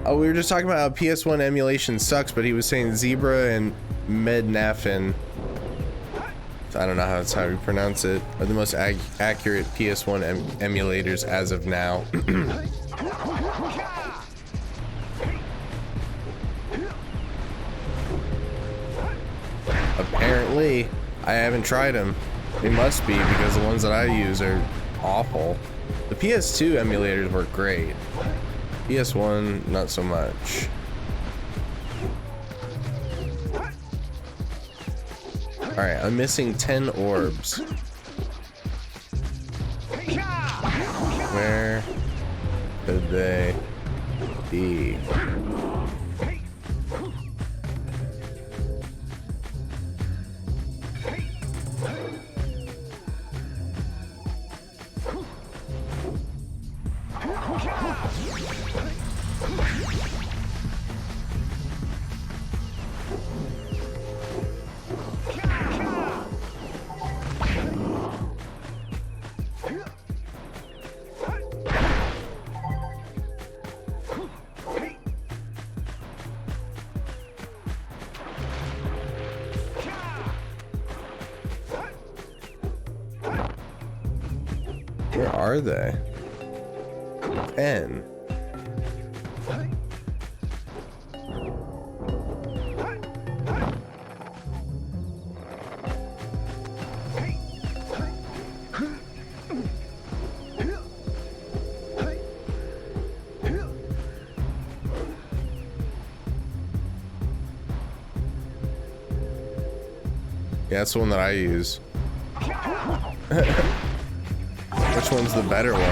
Oh, we were just talking about how PS1 emulation sucks, but he was saying Zebra and Mednafin, I don't know how that's how you pronounce it, are the most accurate PS1 emulators as of now. Apparently, I haven't tried them. They must be, because the ones that I use are awful. The PS2 emulators work great. PS1, not so much. Alright, I'm missing 10 orbs. Where could they be? Where are they? 10. Yeah, that's the one that I use. Which one's the better one?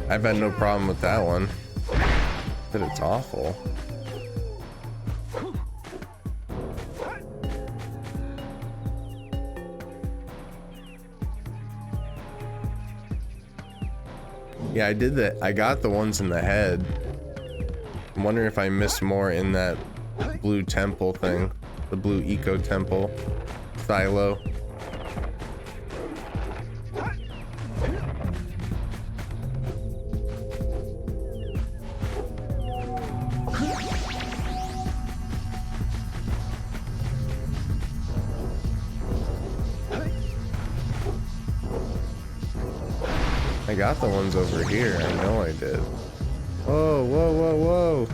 I've had no problem with that one, but it's awful. Yeah, I did that. I got the ones in the head. I'm wondering if I missed more in that blue temple thing, the blue eco temple, Thilo. I got the ones over here. I know I did. Whoa, whoa, whoa, whoa.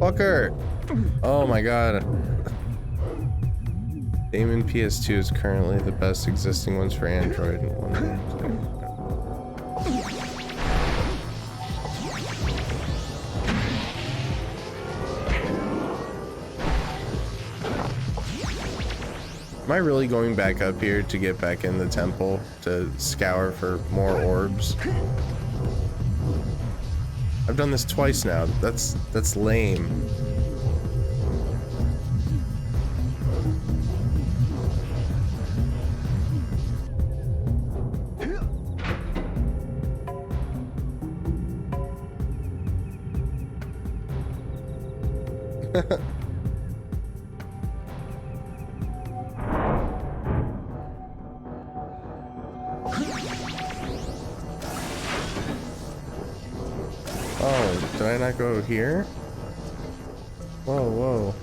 Fucker! Oh my god. Damon PS2 is currently the best existing ones for Android. Am I really going back up here to get back in the temple to scour for more orbs? I've done this twice now. That's lame. Oh, did I not go here? Whoa, whoa.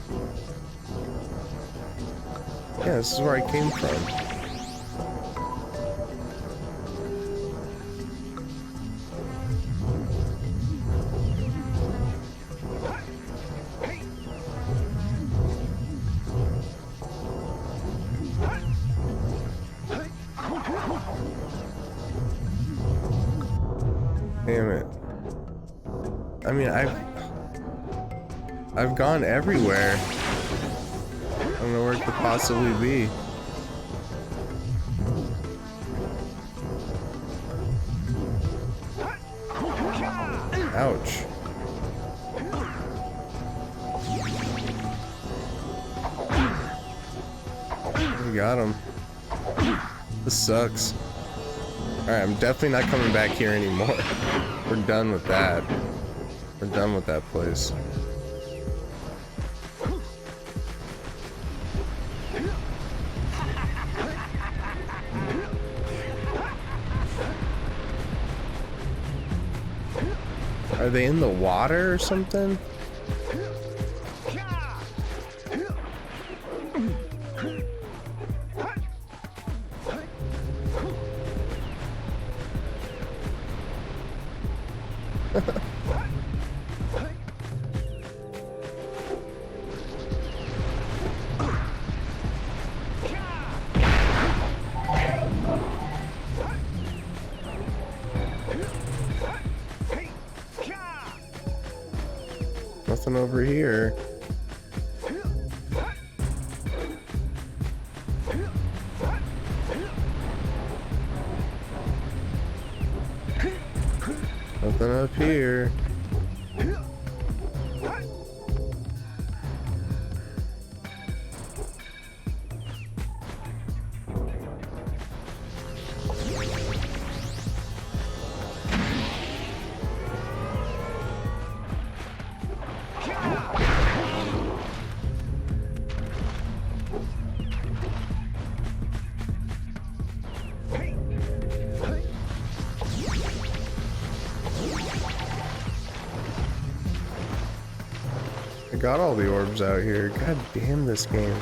Yeah, this is where I came from. Damn it. I mean, I've gone everywhere. I don't know where it could possibly be. Ouch. We got him. This sucks. Alright, I'm definitely not coming back here anymore. We're done with that. We're done with that place. Are they in the water or something? Nothing over here. Nothing up here. Got all the orbs out here. God damn this game.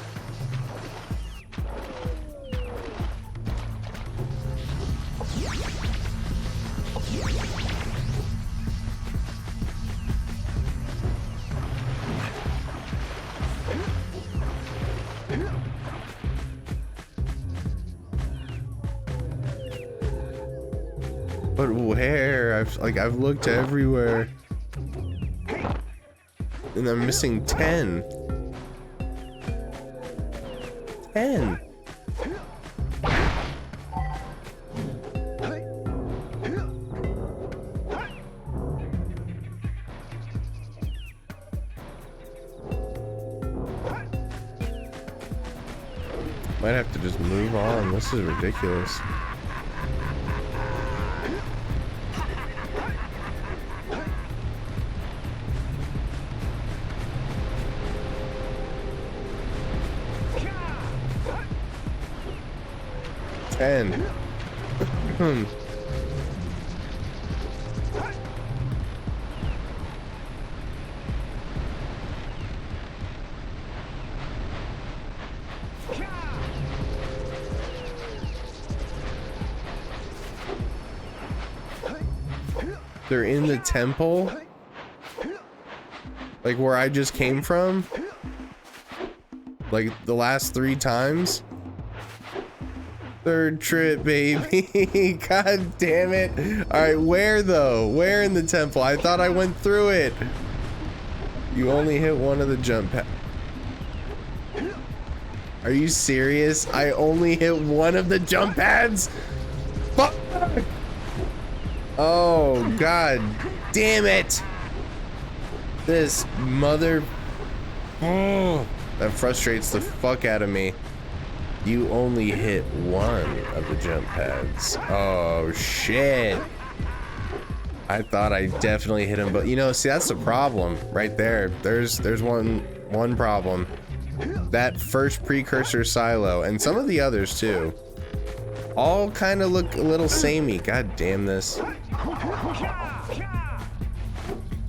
But where? I've looked everywhere. And I'm missing 10. 10. Might have to just move on. This is ridiculous. They're in the temple? Like where I just came from? Like the last 3 times? Third trip, baby. God damn it. Alright, where though? Where in the temple? I thought I went through it. You only hit one of the jump pads. Are you serious? I only hit one of the jump pads? Fuck! Oh, god damn it. This mother... Oh, that frustrates the fuck out of me. You only hit one of the jump pads. Oh, shit. I thought I definitely hit him, but you know, see, that's the problem right there. There's one problem. That first precursor silo, and some of the others too, all kind of look a little samey. God damn this.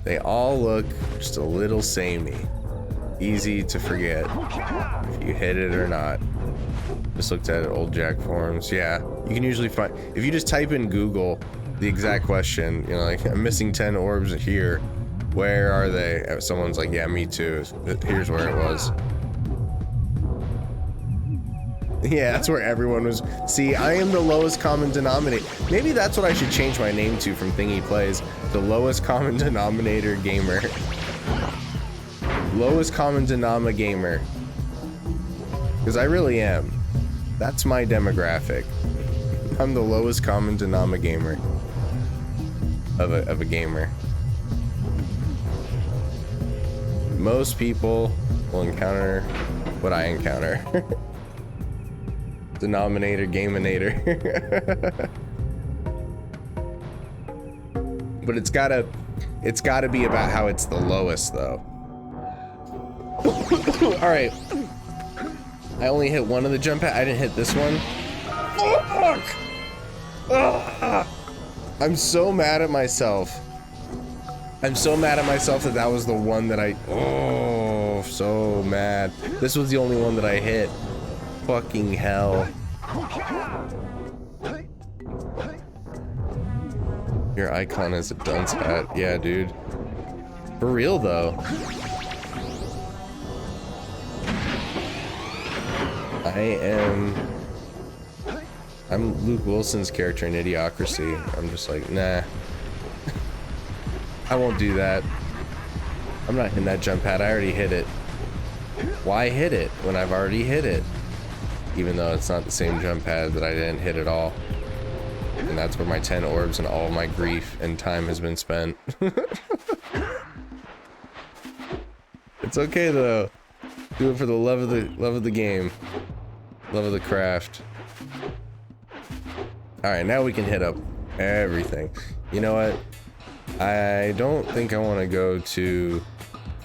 They all look just a little samey. Easy to forget if you hit it or not. Just looked at old Jack forums. Yeah, you can usually find, if you just type in Google the exact question, you know, like, I'm missing 10 orbs here. Where are they? Someone's like, yeah, me too. Here's where it was. Yeah, that's where everyone was. See, I am the lowest common denominator. Maybe that's what I should change my name to from Thingy Plays. The lowest common denominator gamer. Lowest common denom gamer. Because I really am. That's my demographic. I'm the lowest common denom gamer. Of a gamer. Most people will encounter what I encounter. Denominator, gaminator. But it's gotta be about how it's the lowest though. All right. I only hit one of the jump pads. I didn't hit this one. Fuck! Ugh. I'm so mad at myself. I'm so mad at myself that that was the one that oh, so mad. This was the only one that I hit. Fucking hell. Your icon is a dunce hat. Yeah, dude. For real, though. I'm Luke Wilson's character in Idiocracy. I'm just like, nah. I won't do that. I'm not hitting that jump pad. I already hit it. Why hit it when I've already hit it? Even though it's not the same jump pad that I didn't hit at all. And that's where my 10 orbs and all my grief and time has been spent. It's okay though. Do it for the love of the game. Love of the craft. Alright, now we can hit up everything. You know what? I don't think I want to go to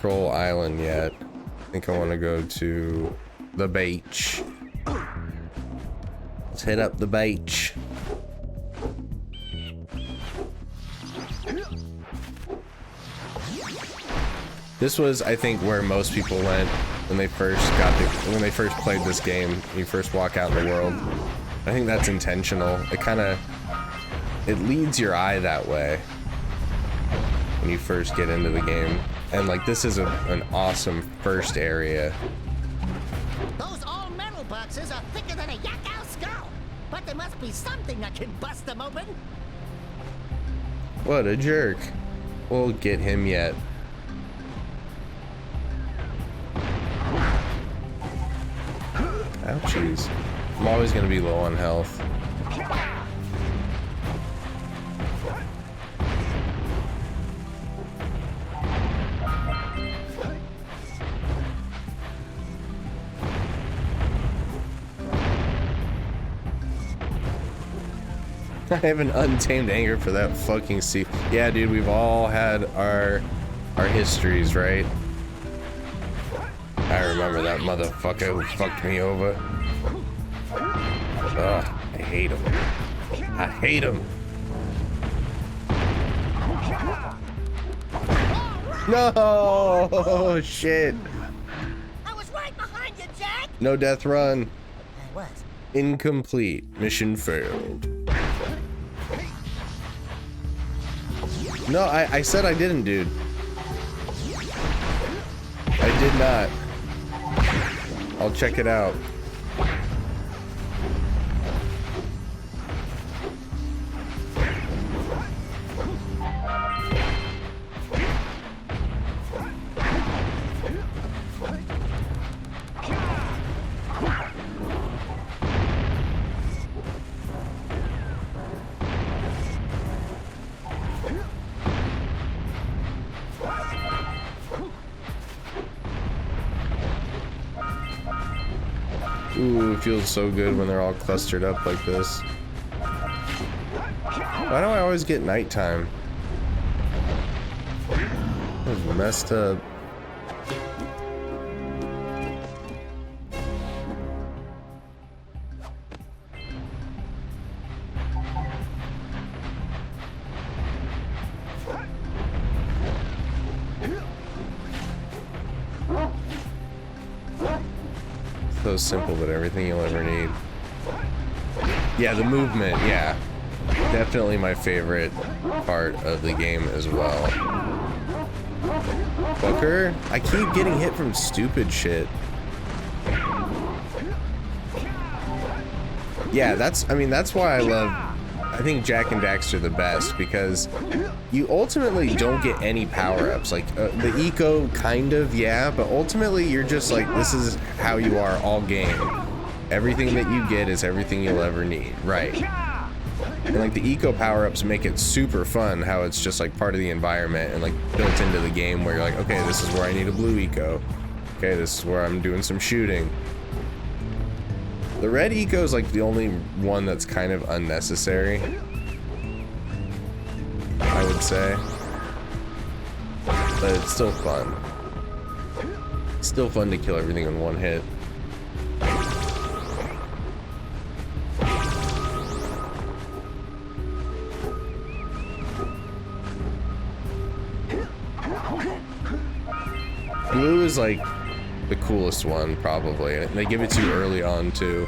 Troll Island yet. I think I want to go to the beach. Let's hit up the beach. This was, I think, where most people went when they first played this game. When you first walk out in the world. I think that's intentional. It leads your eye that way when you first get into the game. And like, this is an awesome first area. Those all metal boxes are thicker than a yak-owl skull, but there must be something that can bust them open. What a jerk. We'll get him yet. Ouchies. I'm always gonna be low on health. I have an untamed anger for that fucking sea. Yeah, dude, we've all had our histories, right? I remember that motherfucker who fucked me over. Ugh, I hate him. I hate him. No, shit. I was right behind you, Jack. No death run. I was. Incomplete. Mission failed. No, I said I didn't, dude. I did not. I'll check it out. Ooh, it feels so good when they're all clustered up like this. Why do I always get nighttime? That was messed up. So simple, but everything you'll ever need. Yeah, the movement, yeah. Definitely my favorite part of the game as well. Fucker, I keep getting hit from stupid shit. Yeah, that's why I think Jak and Daxter the best, because you ultimately don't get any power-ups. Like, the eco, kind of, yeah, but ultimately you're just like, this is how you are all game. Everything that you get is everything you'll ever need, right? And like the eco power-ups make it super fun, how it's just like part of the environment and like built into the game where you're like, okay, this is where I need a blue eco. Okay, this is where I'm doing some shooting. The red eco is like the only one that's kind of unnecessary, I would say. But it's still fun. It's still fun to kill everything in one hit. Blue is like the coolest one, probably. And they give it to you early on too.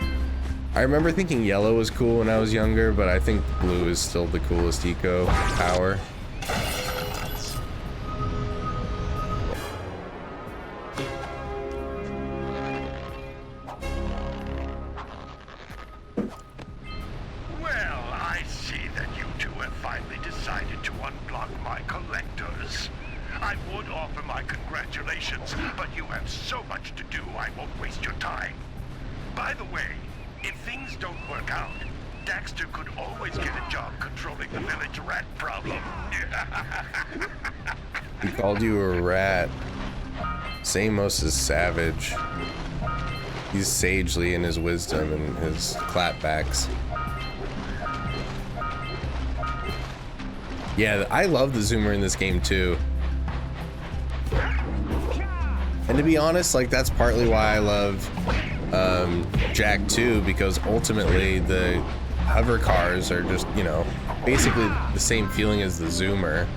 I remember thinking yellow was cool when I was younger, but I think blue is still the coolest eco power. Well, I see that you two have finally decided to unblock my collectors. I would offer my congratulations, but you have so much to do, I won't waste your time. By the way, if things don't work out, Daxter could always get a job controlling the village rat problem. He called you a rat. Samos is savage. He's sagely in his wisdom and his clapbacks. Yeah, I love the zoomer in this game too. And to be honest, like that's partly why I love Jak 2, because ultimately the hover cars are just, you know, basically the same feeling as the zoomer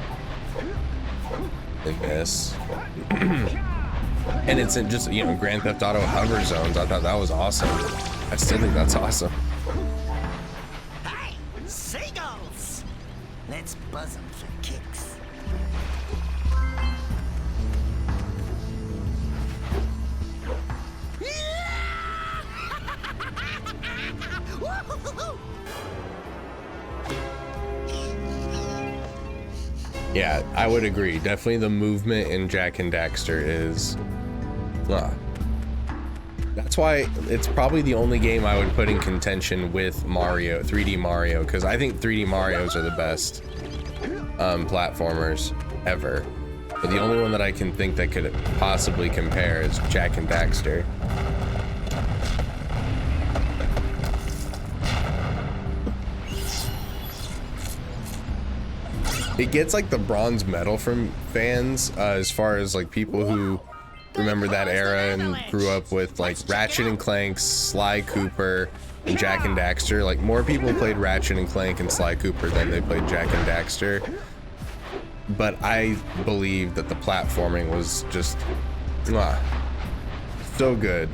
in this. And it's in just, you know, Grand Theft Auto hover zones. I thought that was awesome. I still think that's awesome. Hey, seagulls! Let's buzz them for kicks. Yeah, I would agree. Definitely the movement in Jak and Daxter is... That's why it's probably the only game I would put in contention with Mario, 3D Mario, because I think 3D Marios are the best platformers ever. But the only one that I can think that could possibly compare is Jak and Daxter. It gets like the bronze medal from fans as far as like people who remember that era and grew up with like Ratchet and Clank, Sly Cooper, and Jak and Daxter. Like more people played Ratchet and Clank and Sly Cooper than they played Jak and Daxter. But I believe that the platforming was just so good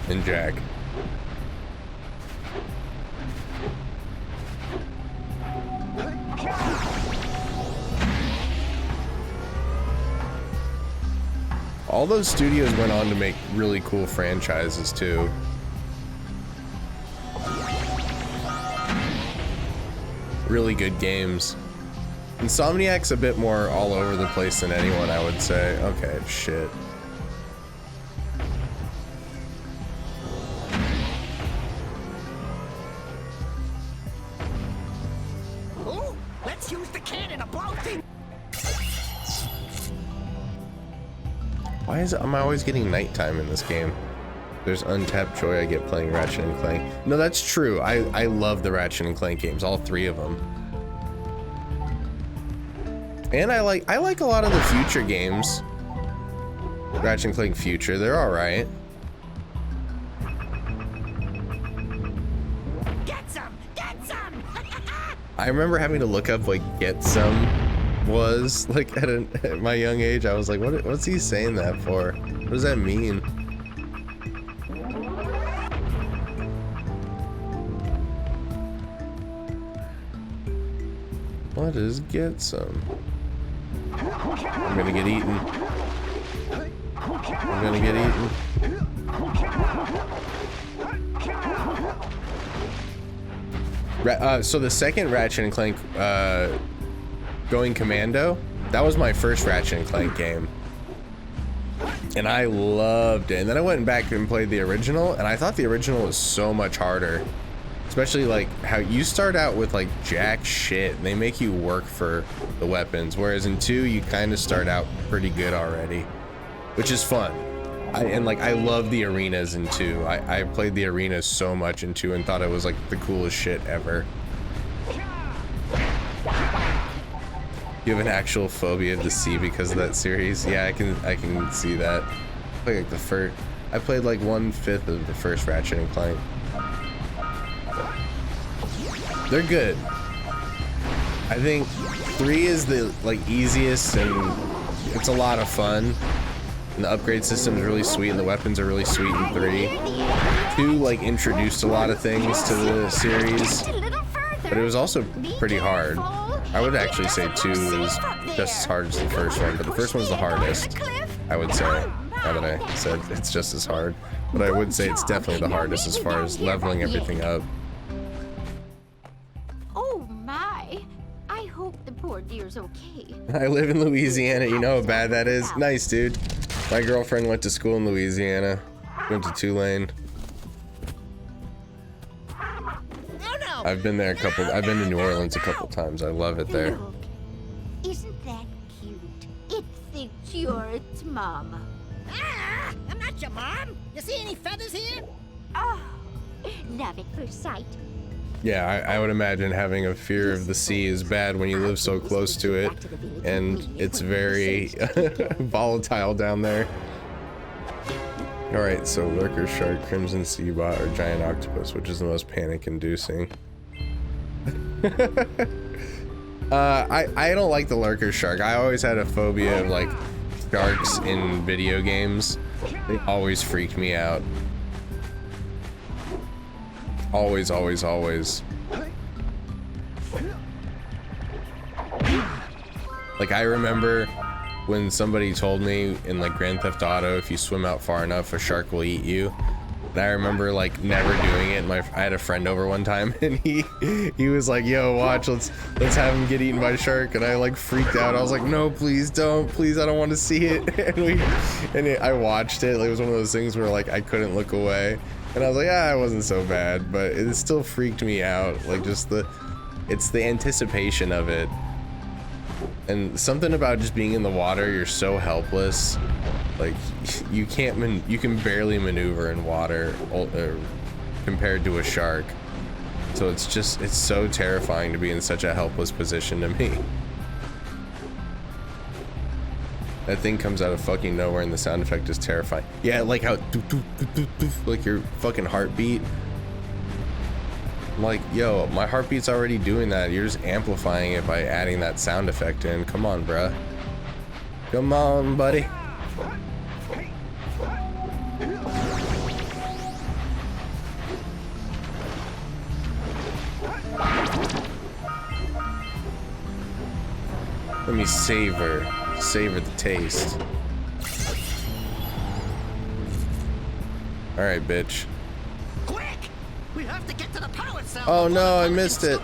in Jak. All those studios went on to make really cool franchises too. Really good games. Insomniac's a bit more all over the place than anyone, I would say. Okay, shit. Ooh, let's use the cannon to blow things. Why am I always getting nighttime in this game? There's untapped joy I get playing Ratchet and Clank. No, that's true. I love the Ratchet and Clank games, all three of them. And I like a lot of the Future games. Ratchet and Clank Future, they're all right. Get some! Get some! I remember having to look up like "get some" was like at my young age. I was like, what's he saying that for? What does that mean? What is get some? I'm gonna get eaten. I'm gonna get eaten. So the second Ratchet and Clank, Going Commando, that was my first Ratchet and Clank game. And I loved it. And then I went back and played the original, and I thought the original was so much harder. Especially like how you start out with like jack shit, and they make you work for the weapons. Whereas in 2, you kind of start out pretty good already, which is fun. I love the arenas in 2. I played the arenas so much in 2 and thought it was like the coolest shit ever. You have an actual phobia of the sea because of that series? Yeah, I can see that. I played like 1/5 of the first Ratchet and Clank. They're good. I think 3 is the like easiest, and it's a lot of fun. And the upgrade system is really sweet, and the weapons are really sweet in 3. 2 like introduced a lot of things to the series, but it was also pretty hard. I would actually say 2 is just as hard as the first one, but the first one's the hardest, I would say. Now that I said it's just as hard, but I would say it's definitely the hardest as far as leveling everything up. Oh my! I hope the poor dear's okay. I live in Louisiana. You know how bad that is? Nice, dude. My girlfriend went to school in Louisiana. Went to Tulane. I've been there I've been to New Orleans a couple times. I love it there. Look, isn't that cute? It thinks you're its mama. Ah, I'm not your mom. You see any feathers here? Oh, love at first sight. Yeah, I would imagine having a fear of the sea is bad when you live so close to it, and it's very volatile down there. Alright, so Lurker Shark, Crimson Sea Bot, or Giant Octopus, which is the most panic-inducing? I don't like the Lurker Shark. I always had a phobia of like sharks in video games. They always freaked me out. Always, always, always. Like I remember when somebody told me in like Grand Theft Auto, if you swim out far enough, a shark will eat you. And I remember like never doing it. I had a friend over one time, and he was like, "Yo, watch, let's have him get eaten by a shark." And I like freaked out. I was like, "No, please don't, please, I don't want to see it." I watched it. It was one of those things where like I couldn't look away, and I was like, "Ah, it wasn't so bad," but it still freaked me out. Like just it's the anticipation of it. And something about just being in the water, you're so helpless. Like you can barely maneuver in water compared to a shark. So it's so terrifying to be in such a helpless position to me. That thing comes out of fucking nowhere, and the sound effect is terrifying. Yeah, like how like your fucking heartbeat. I'm like, yo, my heartbeat's already doing that. You're just amplifying it by adding that sound effect in. Come on, bruh. Come on, buddy. Let me savor the taste. All right, bitch. Quick! We have to get to the power cell. Oh no, I missed it.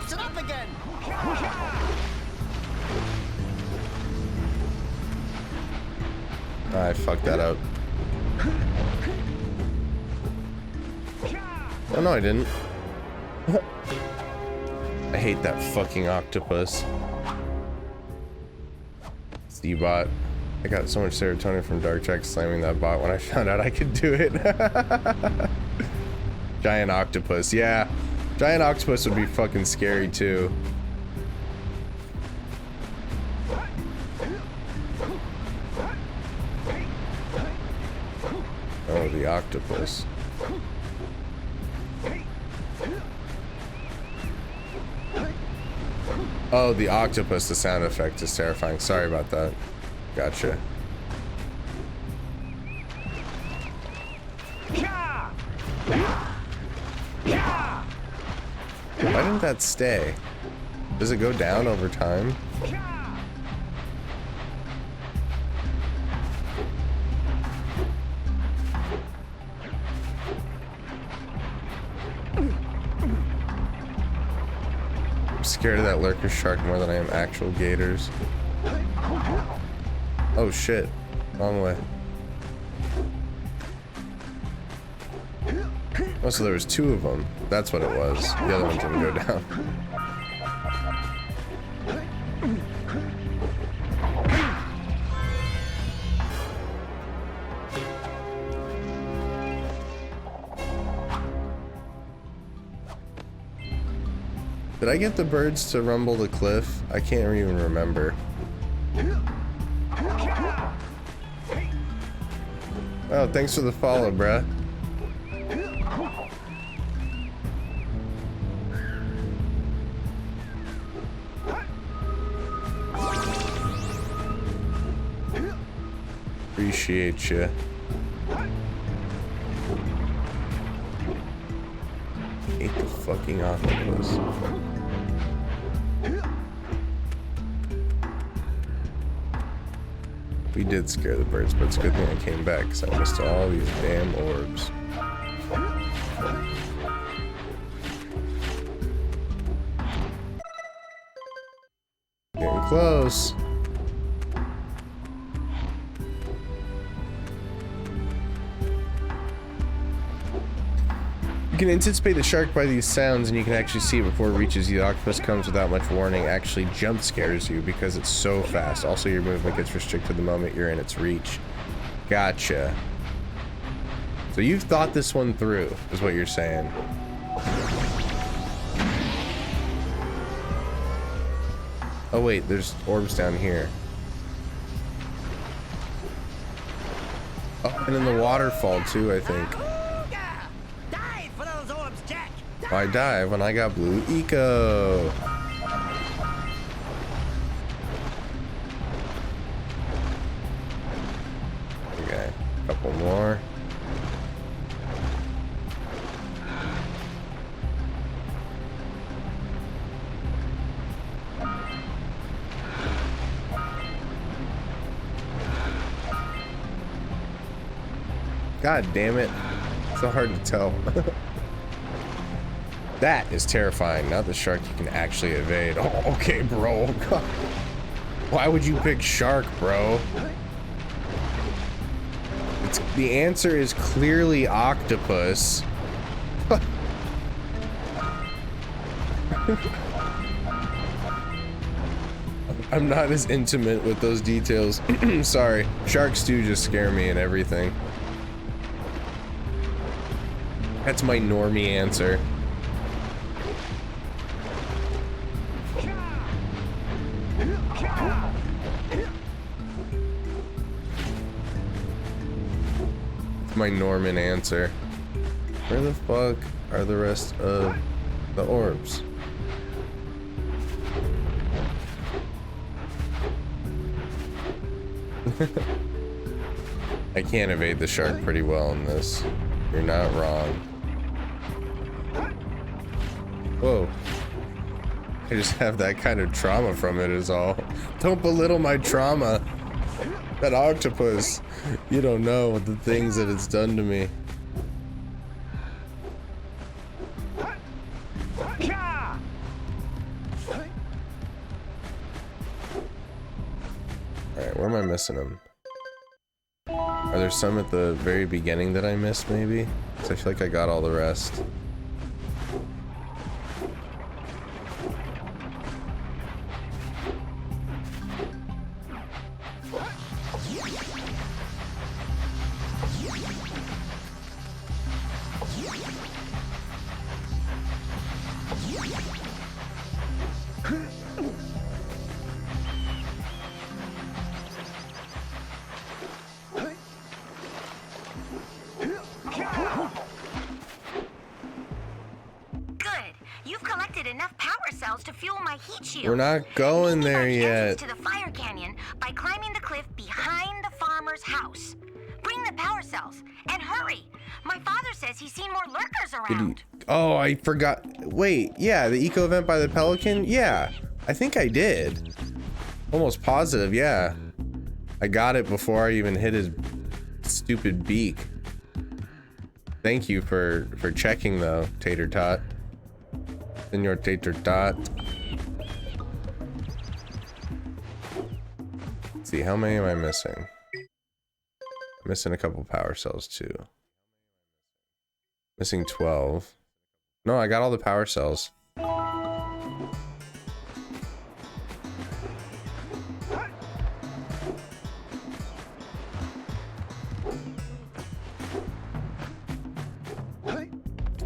I fucked that up. Oh no, I didn't. I hate that fucking octopus. Sea-bot. I got so much serotonin from Dark Jack slamming that bot when I found out I could do it. Giant octopus, yeah. Giant octopus would be fucking scary too. the octopus. Oh, the octopus, the sound effect is terrifying. Sorry about that. Gotcha. Why didn't that stay? Does it go down over time? I'm scared of that lurker shark more than I am actual gators. Oh shit. Wrong way. Oh, so there was two of them. That's what it was. The other one didn't go down. Did I get the birds to rumble the cliff? I can't even remember. Oh, thanks for the follow, bruh. Appreciate you. Hate the fucking octopus. We did scare the birds, but it's a good thing I came back because I missed all these damn orbs. Getting close. You can anticipate the shark by these sounds, and you can actually see it before it reaches you. The octopus comes without much warning, actually jump scares you because it's so fast. Also, your movement gets restricted the moment you're in its reach. Gotcha. So you've thought this one through, is what you're saying. Oh wait, there's orbs down here. Oh, and in the waterfall too, I think. I dive when I got blue eco. Okay, couple more. God damn it. It's so hard to tell. That is terrifying. Not the shark you can actually evade. Oh, okay, bro. God. Why would you pick shark, bro? The answer is clearly octopus. I'm not as intimate with those details. Sorry. Sharks do just scare me and everything. That's my normie answer. My Norman answer. Where the fuck are the rest of the orbs? I can't evade the shark pretty well in this. You're not wrong. Whoa. I just have that kind of trauma from it is all. Don't belittle my trauma. That octopus. You don't know the things that it's done to me. Alright, where am I missing them? Are there some at the very beginning that I missed, maybe? Because I feel like I got all the rest. materials. We're not going there yet. To the fire canyon by climbing the cliff behind the farmer's house. Bring the power cells and hurry. My father says he's seen more lurkers around. Oh, I forgot. Wait, yeah, the eco event by the Pelican? Yeah, I think I did. Almost positive, yeah. I got it before I even hit his stupid beak. Thank you for checking though, Tater Tot. Senor Tater Tot. Let's see, how many am I missing? I'm missing a couple power cells too. Missing 12. No, I got all the power cells.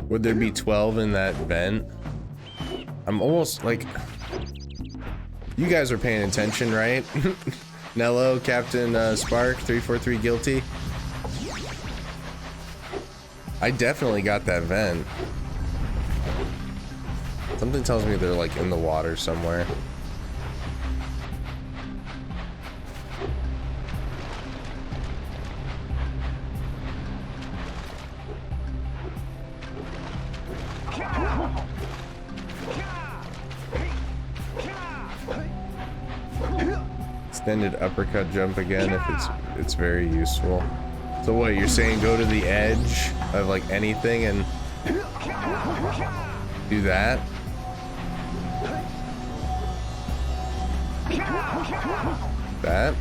Would there be 12 in that vent? I'm almost like... You guys are paying attention, right? Nello, Captain Spark, 343 Guilty. I definitely got that vent. Something tells me they're like in the water somewhere. Extended uppercut jump again if it's very useful. So what, you're saying go to the edge of like anything and do that? That?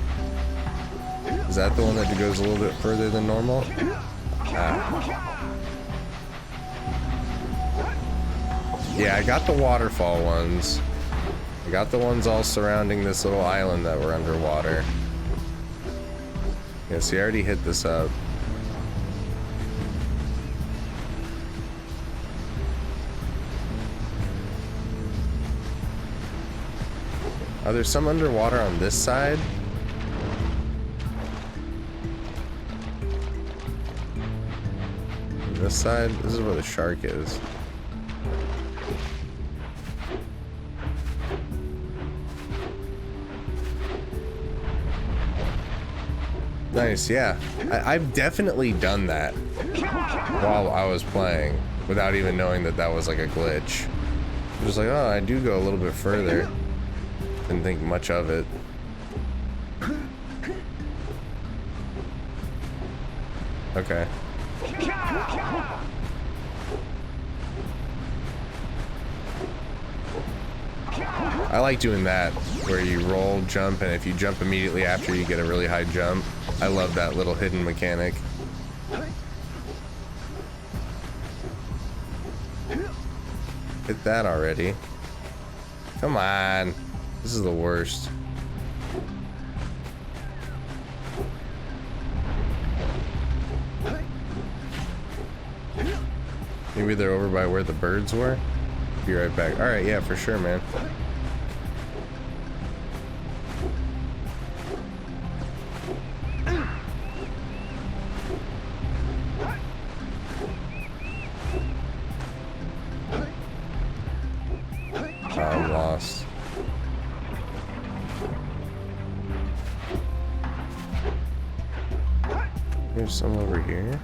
Is that the one that goes a little bit further than normal? Ah. Yeah, I got the waterfall ones. I got the ones all surrounding this little island that were underwater. Yeah, see, I already hit this up. Oh, there's some underwater on this side. On this side, this is where the shark is. Nice, yeah. I've definitely done that while I was playing without even knowing that that was like a glitch. I'm just like, oh, I do go a little bit further. Didn't think much of it. Okay. I like doing that, where you roll, jump, and if you jump immediately after, you get a really high jump. I love that little hidden mechanic. Hit that already. Come on. This is the worst. Maybe they're over by where the birds were? Be right back. Alright, yeah, for sure, man. I'm lost. There's some over here.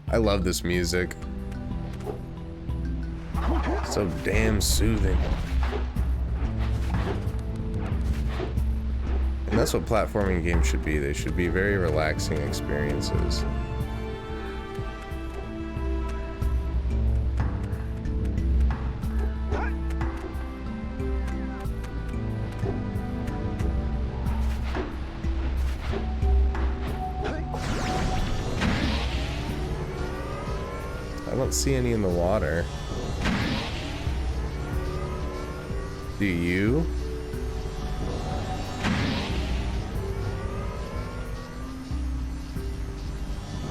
I love this music. So damn soothing. And that's what platforming games should be. They should be very relaxing experiences. I don't see any in the water. Do you?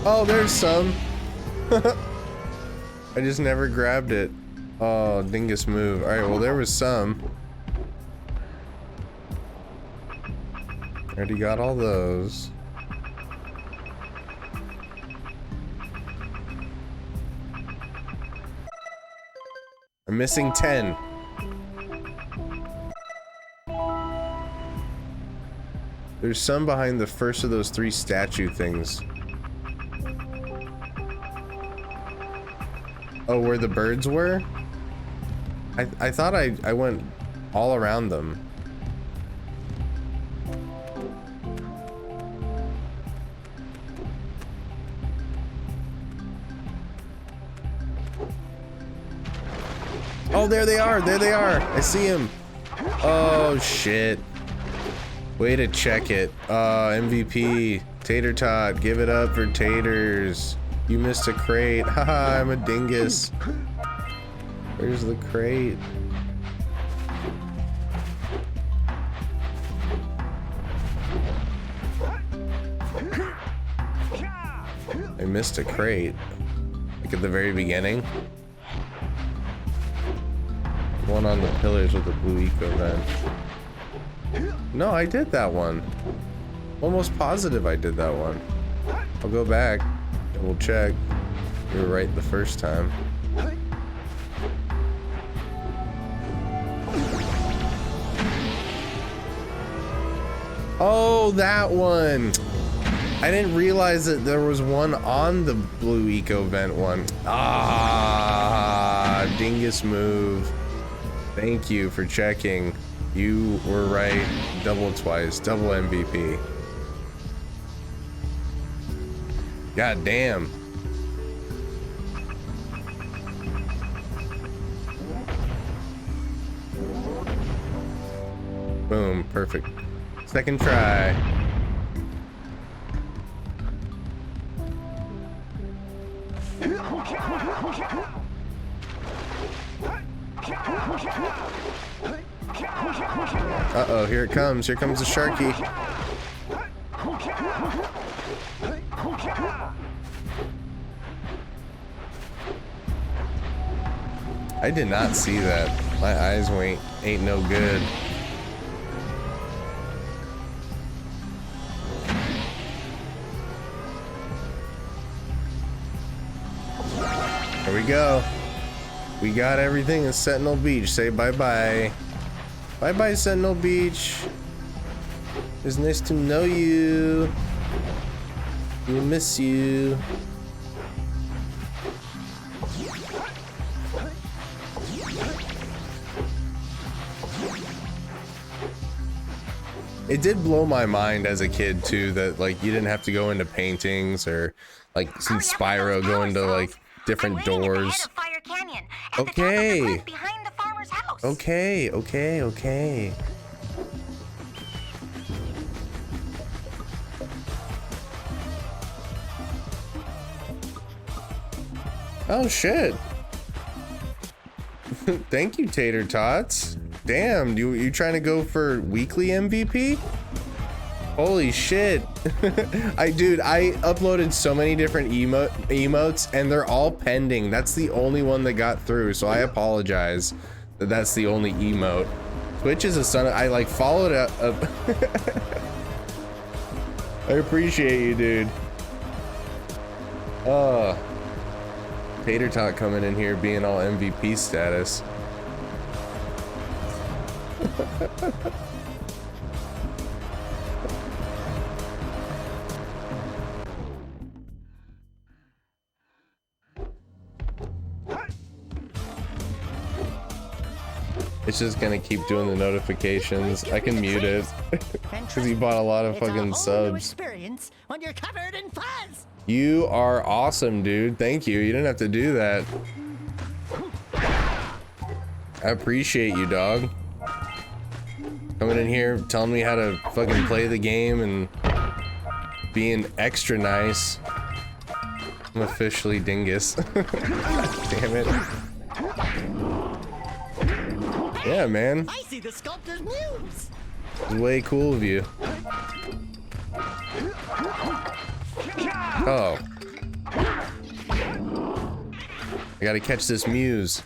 Oh, there's some. I just never grabbed it. Oh, dingus move. Alright, well there was some. Already got all those. I'm missing 10. There's some behind the first of those 3 statue things. Oh, where the birds were? I thought I went all around them. Oh, there they are. There they are. I see them. Oh, shit. Way to check it. MVP. Tater Tot. Give it up for taters. You missed a crate. Haha, I'm a dingus. Where's the crate? I missed a crate. Like at the very beginning. One on the pillars with the blue eco vent. No, I did that one. Almost positive I did that one. I'll go back and we'll check. You were right the first time. Oh, that one. I didn't realize that there was one on the blue eco vent one. Ah, dingus move. Thank you for checking. You were right. Double twice. Double MVP. God damn. Boom. Perfect. Second try. Uh-oh, here it comes. Here comes the Sharky. I did not see that. My eyes ain't no good. Here we go. We got everything in Sentinel Beach. Say bye-bye. Bye-bye, Sentinel Beach. It's nice to know you. We miss you. It did blow my mind as a kid too that like you didn't have to go into paintings or like since Spyro go into like different doors. Okay. Okay, okay, okay. Oh shit. Thank you, Tater Tots. Damn, you trying to go for weekly MVP? Holy shit. I uploaded so many different emotes and they're all pending. That's the only one that got through, so I apologize that that's the only emote. Twitch is a son of, I like followed up. I appreciate you, dude. Tater Tot coming in here being all MVP status. It's just gonna keep doing the notifications. I can mute it because he bought a lot of fucking subs. Experience when you're covered in fuzz. You are awesome, dude. Thank you. You didn't have to do that. I appreciate you, dog. Coming in here, telling me how to fucking play the game and being extra nice. I'm officially dingus. Damn it. Yeah, man. I see the sculptor's muse. It's way cool of you. Oh. I gotta catch this muse.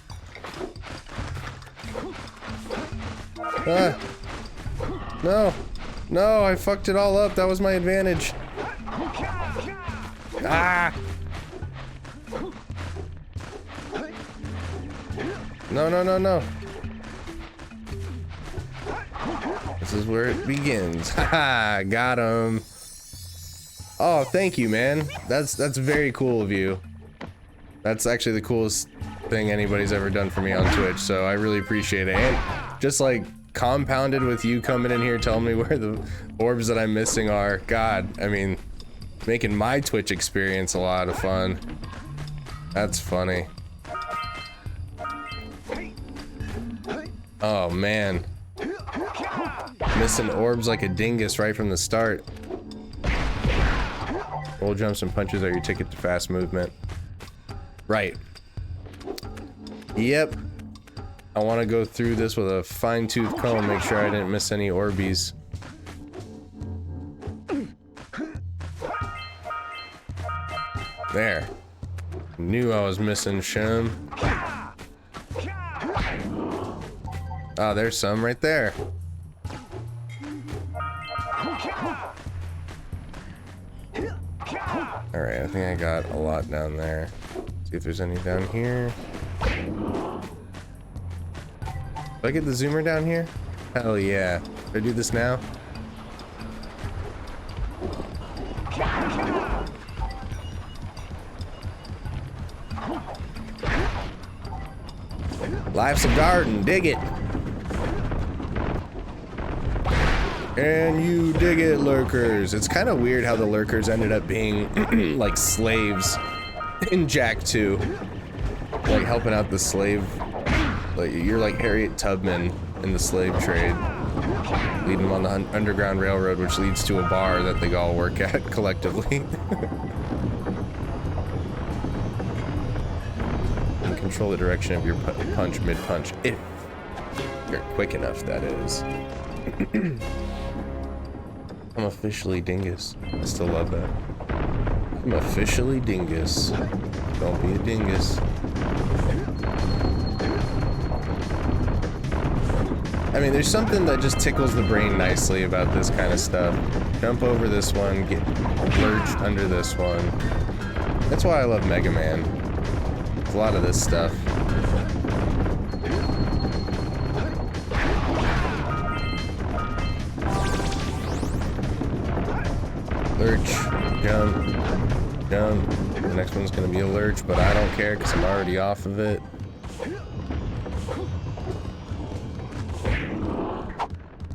Ah. No. No, I fucked it all up. That was my advantage. Ah! No, no, no, no. This is where it begins. Haha, got him. Oh, thank you, man. That's very cool of you. That's actually the coolest thing anybody's ever done for me on Twitch, so I really appreciate it. And just like compounded with you coming in here telling me where the orbs that I'm missing are. God, I mean, making my Twitch experience a lot of fun. That's funny. Oh man. Missing orbs like a dingus right from the start. Roll jumps and punches are your ticket to fast movement. Right. Yep. I want to go through this with a fine-tooth comb, make sure I didn't miss any Orbeez. There. Knew I was missing Shum. Oh, there's some right there. Alright, I think I got a lot down there. See if there's any down here. Do I get the zoomer down here? Hell yeah. Should I do this now? Life's a garden, dig it. And you dig it, lurkers. It's kind of weird how the lurkers ended up being like slaves in Jak 2. Like helping out the slave. Like you're like Harriet Tubman in the slave trade. Leading them on the Underground Railroad, which leads to a bar that they all work at collectively. And control the direction of your punch mid-punch, if you're quick enough, that is. I'm officially dingus. I still love that. I'm officially dingus. Don't be a dingus. I mean, there's something that just tickles the brain nicely about this kind of stuff. Jump over this one, get lurched under this one. That's why I love Mega Man. There's a lot of this stuff. Lurch, jump, jump. The next one's gonna be a lurch, but I don't care because I'm already off of it.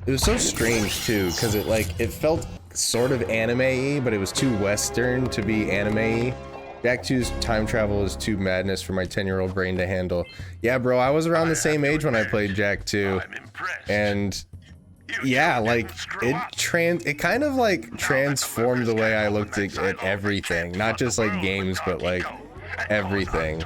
It was so strange too, because it felt sort of anime-y, but it was too Western to be anime-y. Jak 2's time travel is too madness for my 10-year-old brain to handle. Yeah, bro, I was around the same age when I played Jak 2, and yeah, like it kind of like transformed the way I looked at everything, not just like games, but like everything.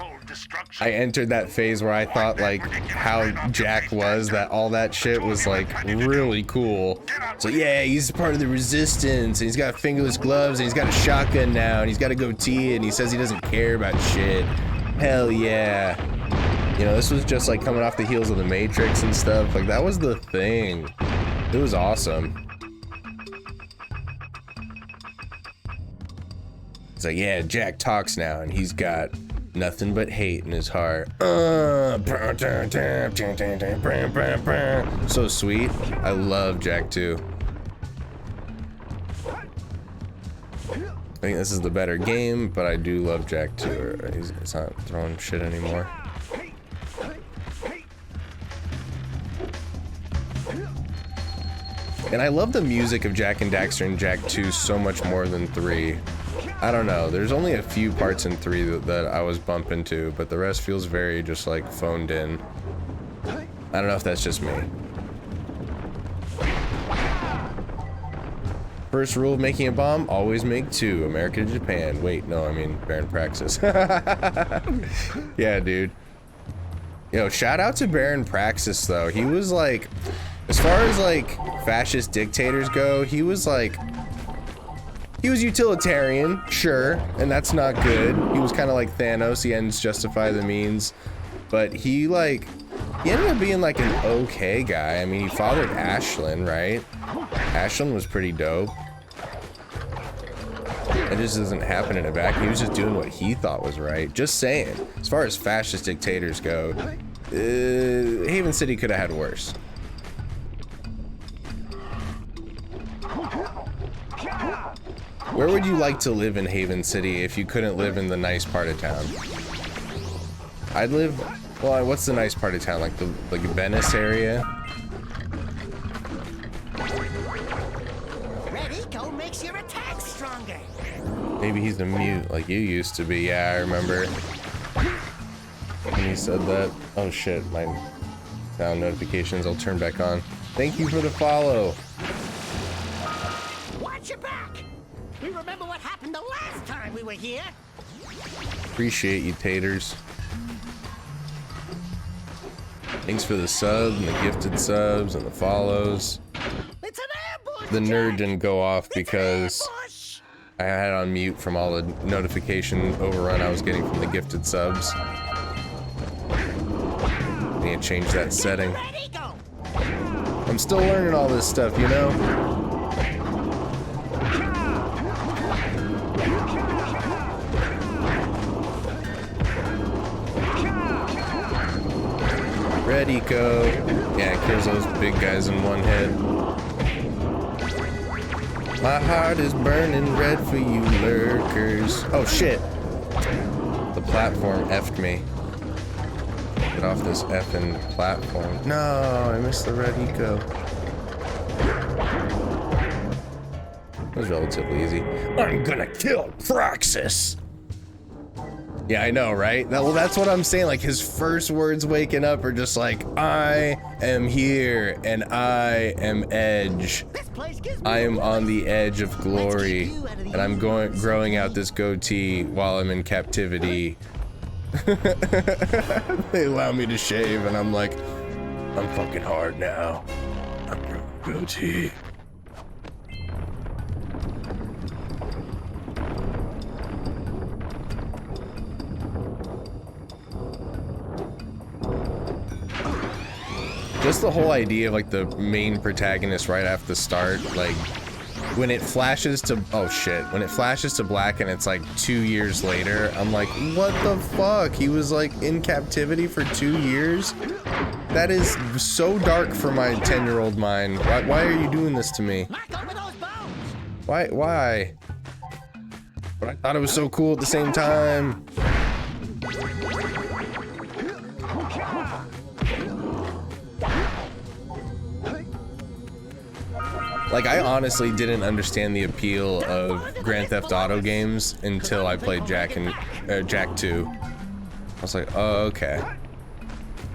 I entered that phase where I thought like how Jak was, that all that shit was like really cool. So yeah, he's part of the resistance, and he's got fingerless gloves, and he's got a shotgun now, and he's got a goatee, and he says he doesn't care about shit. Hell yeah. You know, this was just like coming off the heels of the Matrix and stuff. Like that was the thing. It was awesome. It's like, yeah, Jak talks now, and he's got nothing but hate in his heart. So sweet. I love Jak 2. I think this is the better game, but I do love Jak 2. He's not throwing shit anymore. And I love the music of Jak and Daxter in Jak 2 so much more than 3. I don't know, there's only a few parts in 3 that I was bumping to, but the rest feels very just like phoned in. I don't know if that's just me. First rule of making a bomb, always make 2. America to Japan. Wait, no, I mean Baron Praxis. Yeah, dude. Yo, shout out to Baron Praxis though. He was like, as far as like fascist dictators go, he was utilitarian, sure, and that's not good. He was kind of like Thanos, the ends justify the means, but he He ended up being like an okay guy. I mean, he fathered Ashlyn, right? Ashlyn was pretty dope. It just doesn't happen in a vacuum. He was just doing what he thought was right. Just saying. As far as fascist dictators go, Haven City could have had worse. Where would you like to live in Haven City if you couldn't live in the nice part of town? I'd live, well, what's the nice part of town? Like the Venice area? Red Eco makes your attack stronger. Maybe he's a mute like you used to be. Yeah, I remember when he said that. Oh shit, my sound notifications, I'll turn back on. Thank you for the follow. Watch your back. We remember what happened the last time we were here. Appreciate you, taters. Thanks for the sub and the gifted subs and the follows. It's an ambush. The nerd didn't go off because I had it on mute from all the notification overrun I was getting from the gifted subs. I need to change that setting. I'm still learning all this stuff, you know? Red Eco. Yeah, it kills those big guys in one hit. My heart is burning red for you lurkers. Oh shit. The platform effed me. Get off this effing platform. No, I missed the Red Eco. That was relatively easy. I'm gonna kill Praxis. Yeah, I know, right? Well, that's what I'm saying. Like, his first words waking up are just like, I am here and I am Edge. I am on the edge of glory and I'm growing out this goatee while I'm in captivity. They allow me to shave and I'm like, I'm fucking hard now. I'm growing a goatee. Just the whole idea of like the main protagonist right after the start, like when it flashes to, oh shit, when it flashes to black and it's like 2 years later, I'm like, what the fuck? He was like in captivity for 2 years? That is so dark for my 10-year-old mind. Why are you doing this to me? Why? But I thought it was so cool at the same time. Like, I honestly didn't understand the appeal of Grand Theft Auto games until I played Jak 2. I was like, oh, okay.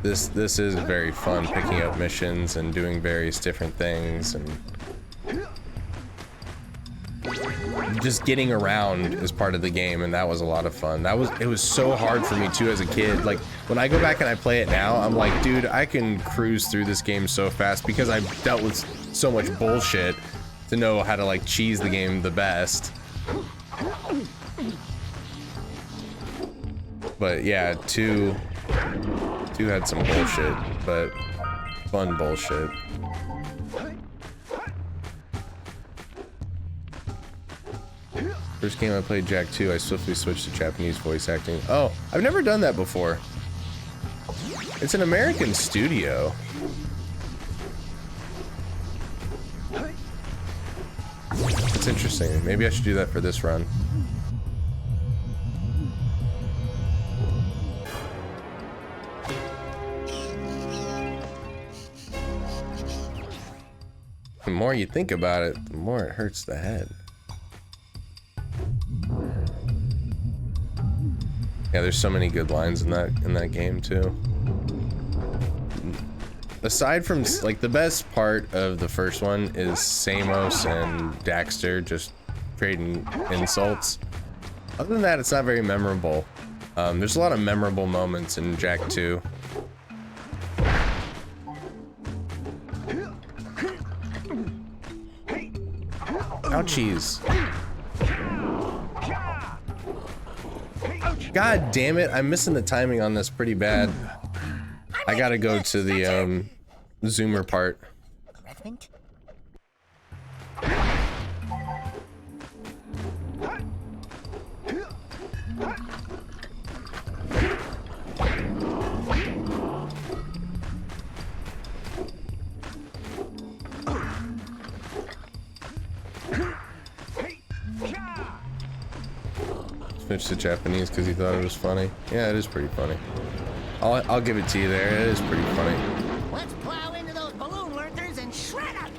This is very fun, picking up missions and doing various different things and just getting around is part of the game, and that was a lot of fun. It was so hard for me too as a kid. Like, when I go back and I play it now, I'm like, dude, I can cruise through this game so fast because I've dealt with so much bullshit to know how to like cheese the game the best. But yeah, 2 had some bullshit, but fun bullshit. First game I played Jak 2, I swiftly switched to Japanese voice acting. Oh, I've never done that before. It's an American studio. It's interesting. Maybe I should do that for this run. The more you think about it, the more it hurts the head. Yeah, there's so many good lines in that game too. Aside from, like, the best part of the first one is Samos and Daxter just trading insults. Other than that, it's not very memorable. There's a lot of memorable moments in Jak 2. Ouchies. God damn it, I'm missing the timing on this pretty bad. I gotta go to the zoomer part. Redmond? Switched to Japanese because he thought it was funny. Yeah, it is pretty funny. I'll give it to you there. It is pretty funny. Let's plow into those balloon lurkers and shred them!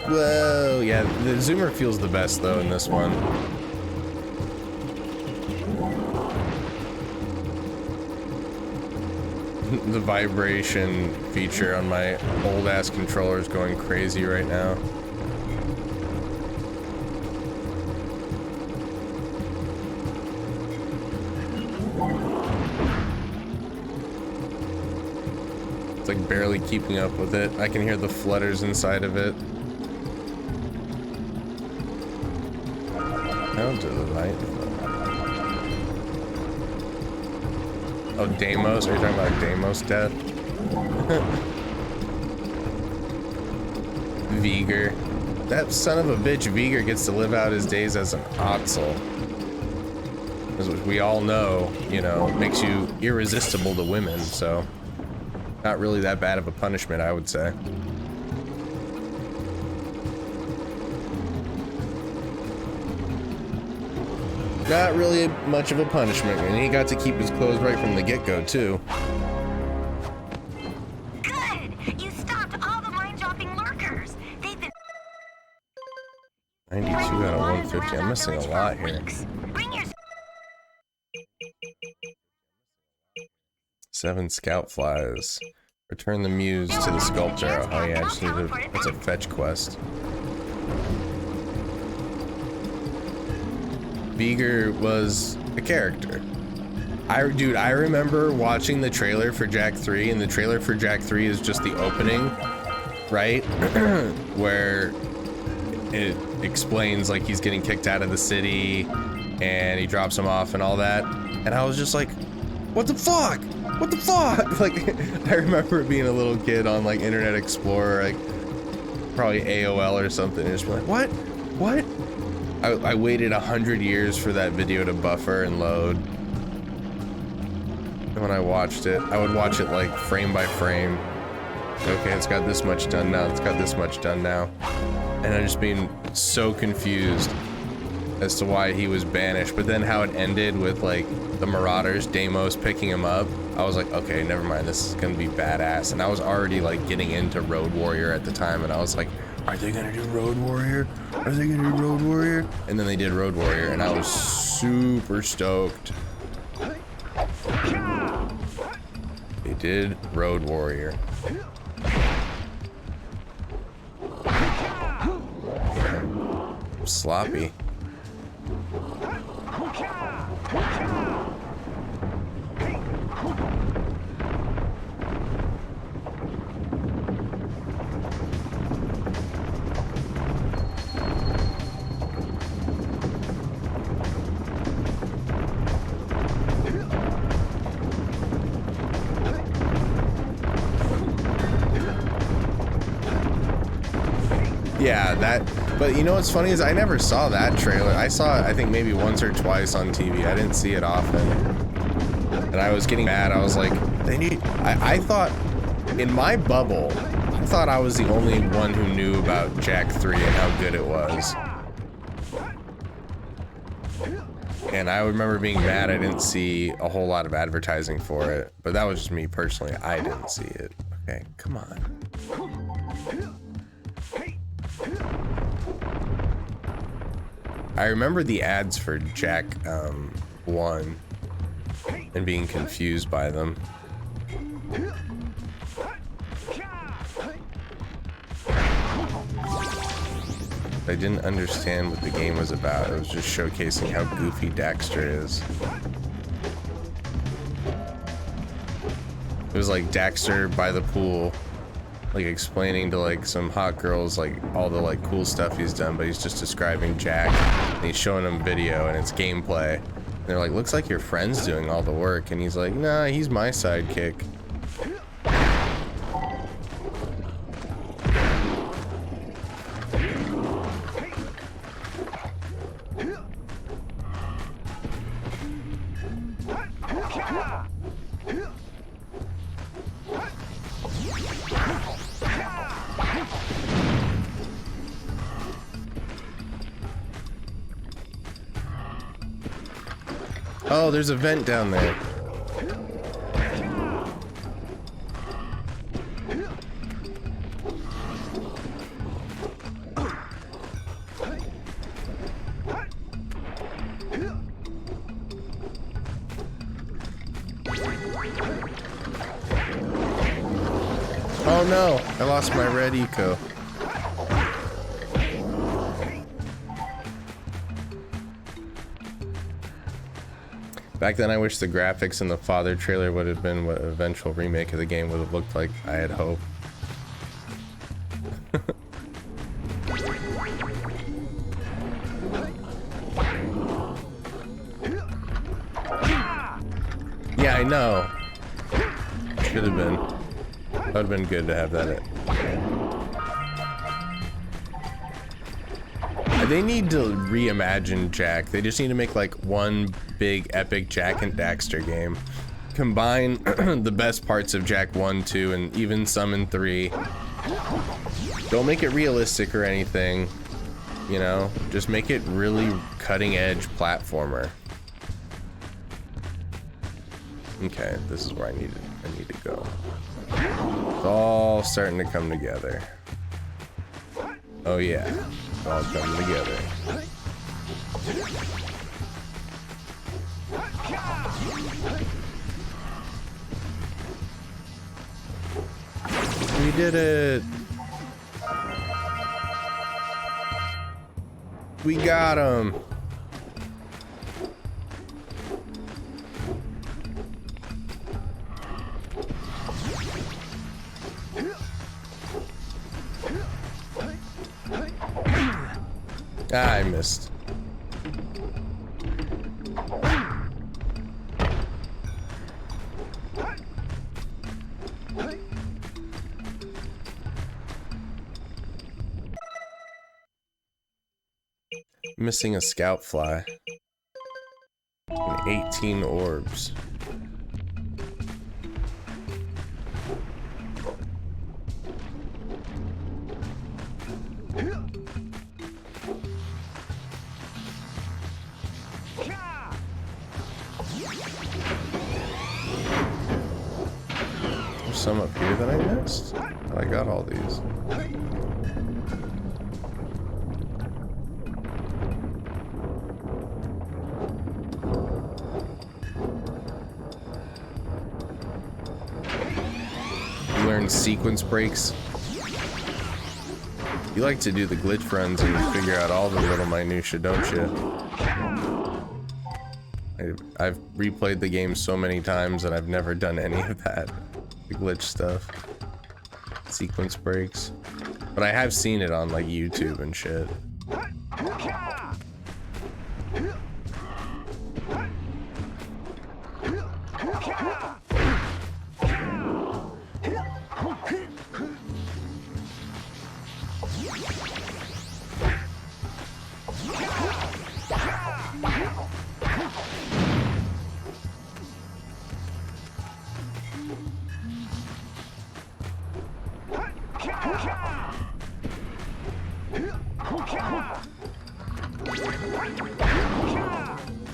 Whoa, yeah, the zoomer feels the best though in this one. The vibration feature on my old ass controller is going crazy right now. It's like barely keeping up with it. I can hear the flutters inside of it. How to the right? Oh, Deimos? Are you talking about Deimos death? Viger. That son of a bitch, Viger, gets to live out his days as an Otzel. As we all know, you know, makes you irresistible to women, so not really that bad of a punishment, I would say. Not really much of a punishment, and he got to keep his clothes right from the get-go, too. Good! You stopped all the mind-dropping lurkers. They've been 92 out of 150. I'm missing a lot here. Bring your 7 scout flies. Return the muse to the sculptor. Oh yeah, I just need to. That's a fetch quest. Viger was a character. Dude, I remember watching the trailer for Jak 3, and the trailer for Jak 3 is just the opening, right? Where it explains like he's getting kicked out of the city and he drops him off and all that. And I was just like, what the fuck? What the fuck? Like, I remember being a little kid on like Internet Explorer, like probably AOL or something, and just be like, what? What? I waited 100 years for that video to buffer and load. And when I watched it, I would watch it like frame by frame. Okay, it's got this much done now. It's got this much done now. And I'm just being so confused as to why he was banished. But then how it ended with like the Marauders, Deimos picking him up. I was like, okay, never mind. This is gonna be badass. And I was already like getting into Road Warrior at the time, and I was like, are they gonna do Road Warrior? Are they gonna do Road Warrior? And then they did Road Warrior, and I was super stoked. They did Road Warrior. Sloppy. Yeah, but you know what's funny is I never saw that trailer. I saw it, I think maybe once or twice on TV. I didn't see it often. And I was getting mad. I was like, I thought, in my bubble, I thought I was the only one who knew about Jak 3 and how good it was. And I remember being mad I didn't see a whole lot of advertising for it. But that was just me personally. I didn't see it. Okay, come on. I remember the ads for Jak 1 and being confused by them. I didn't understand what the game was about. It was just showcasing how goofy Daxter is. It was like Daxter by the pool, like explaining to like some hot girls like all the like cool stuff he's done, but he's just describing Jak and he's showing them video and it's gameplay, They're like, looks like your friend's doing all the work. And he's like, nah, he's my sidekick. Oh, there's a vent down there. Oh no, I lost my red eco. Back then, I wish the graphics in the Father trailer would have been what an eventual remake of the game would have looked like. I had hope. Yeah, I know. Should have been. That would have been good to have that. They need to reimagine Jak. They just need to make like one big epic Jak and Daxter game. Combine the best parts of Jak 1, 2, and even some in 3. Don't make it realistic or anything, you know? Just make it really cutting edge platformer. Okay, this is where I need to go. It's all starting to come together. Oh yeah, it's all coming together. We did it! We got him! Ah, I missed. Missing a scout fly. And 18 orbs. There's some up here that I missed. I got all these. Learn sequence breaks. You like to do the glitch runs and figure out all the little minutia, don't you? I've replayed the game so many times and I've never done any of that. The glitch stuff. Sequence breaks. But I have seen it on like YouTube and shit.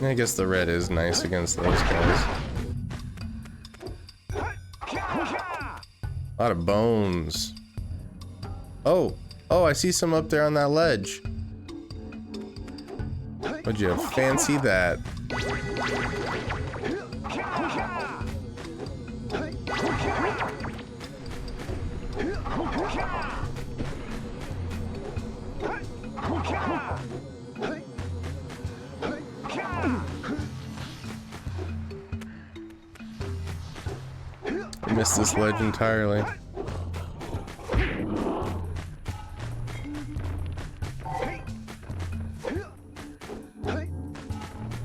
I guess the red is nice against those guys. A lot of bones. Oh, I see some up there on that ledge. Would you fancy that? I missed this ledge entirely.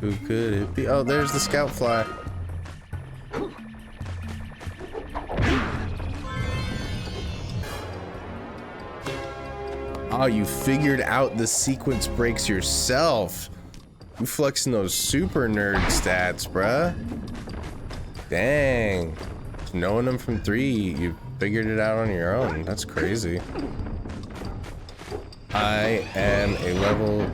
Who could it be? Oh, there's the scout fly. Oh, you figured out the sequence breaks yourself. You flexing those super nerd stats, bruh. Dang. Knowing them from 3, you figured it out on your own. That's crazy. I am a level...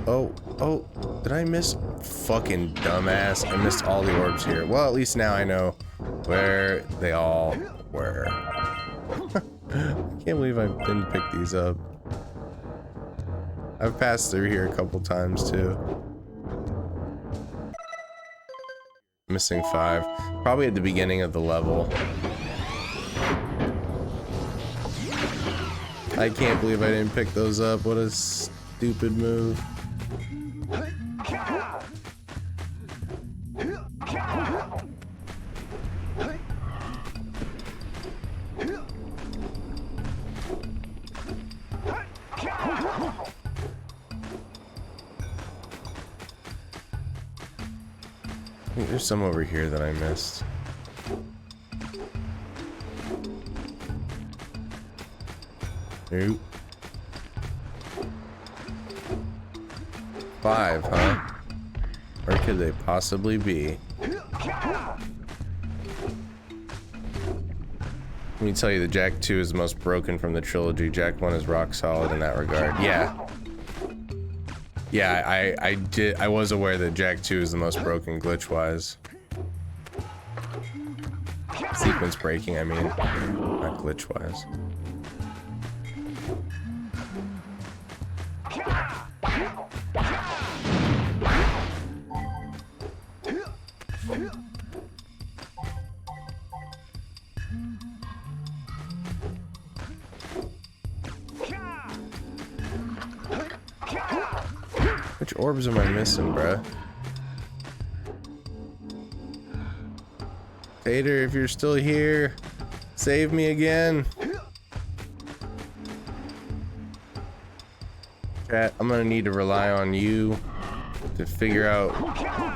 Oh, did I miss? Fucking dumbass. I missed all the orbs here. Well, at least now I know where they all were. Can't believe I didn't pick these up. I've passed through here a couple times too. Missing 5. Probably at the beginning of the level. I can't believe I didn't pick those up. What a stupid move. I think there's some over here that I missed. Nope. 5, huh? Where could they possibly be? Let me tell you, the Jak 2 is the most broken from the trilogy. Jak 1 is rock solid in that regard. Yeah, I was aware that Jak 2 is the most broken glitch-wise. Sequence breaking, I mean, not glitch-wise. Which orbs am I missing, bruh? Tater, if you're still here, save me again. Chat, I'm gonna need to rely on you to figure out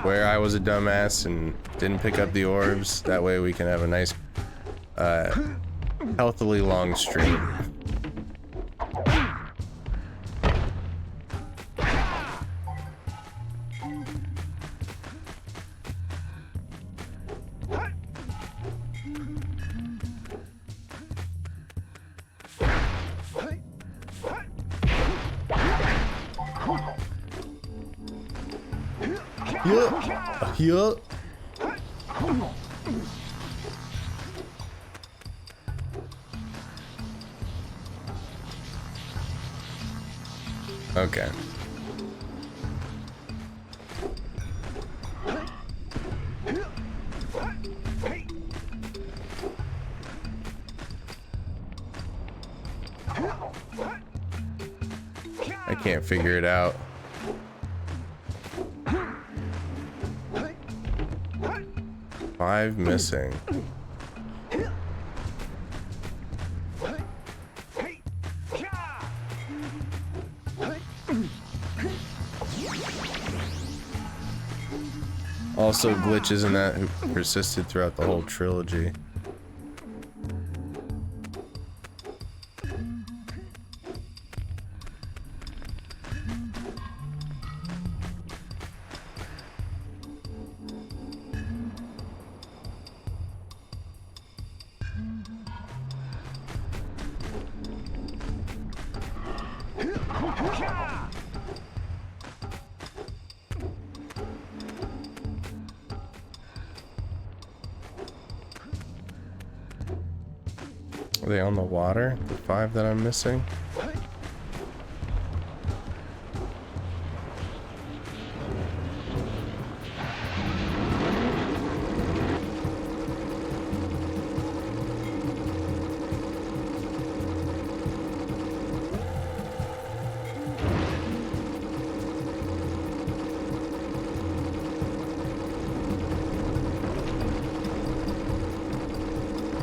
where I was a dumbass and didn't pick up the orbs. That way we can have a nice, healthily long stream. Yup. Okay. I can't figure it out. Five missing. Also glitches in that who persisted throughout the whole trilogy. Are they on the water? The 5 that I'm missing?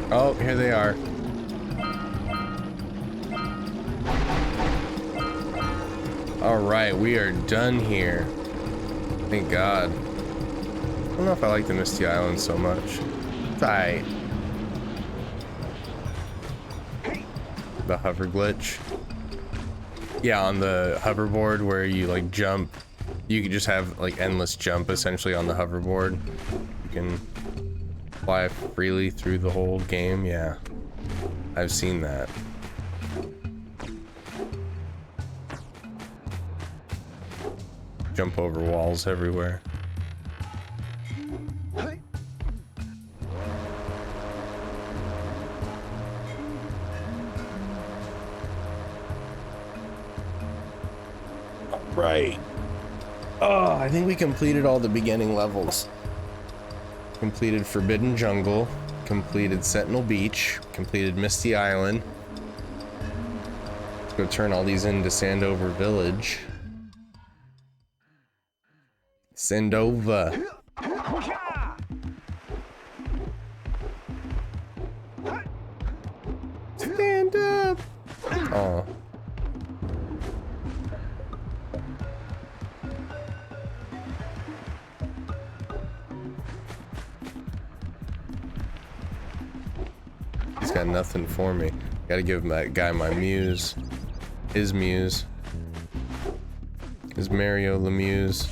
Oh, here they are. All right, we are done here. Thank God. don't know if I like the Misty Island so much. It's alright. The hover glitch. Yeah, on the hoverboard where you like jump, you can just have like endless jump essentially on the hoverboard. You can fly freely through the whole game. Yeah, I've seen that. Jump over walls everywhere. Right. Oh, I think we completed all the beginning levels. Completed Forbidden Jungle, completed Sentinel Beach, completed Misty Island. Let's go turn all these into Sandover Village. Sandova. Stand up. Oh. He's got nothing for me. Gotta give that guy my muse. His muse. His Mario Lemuse.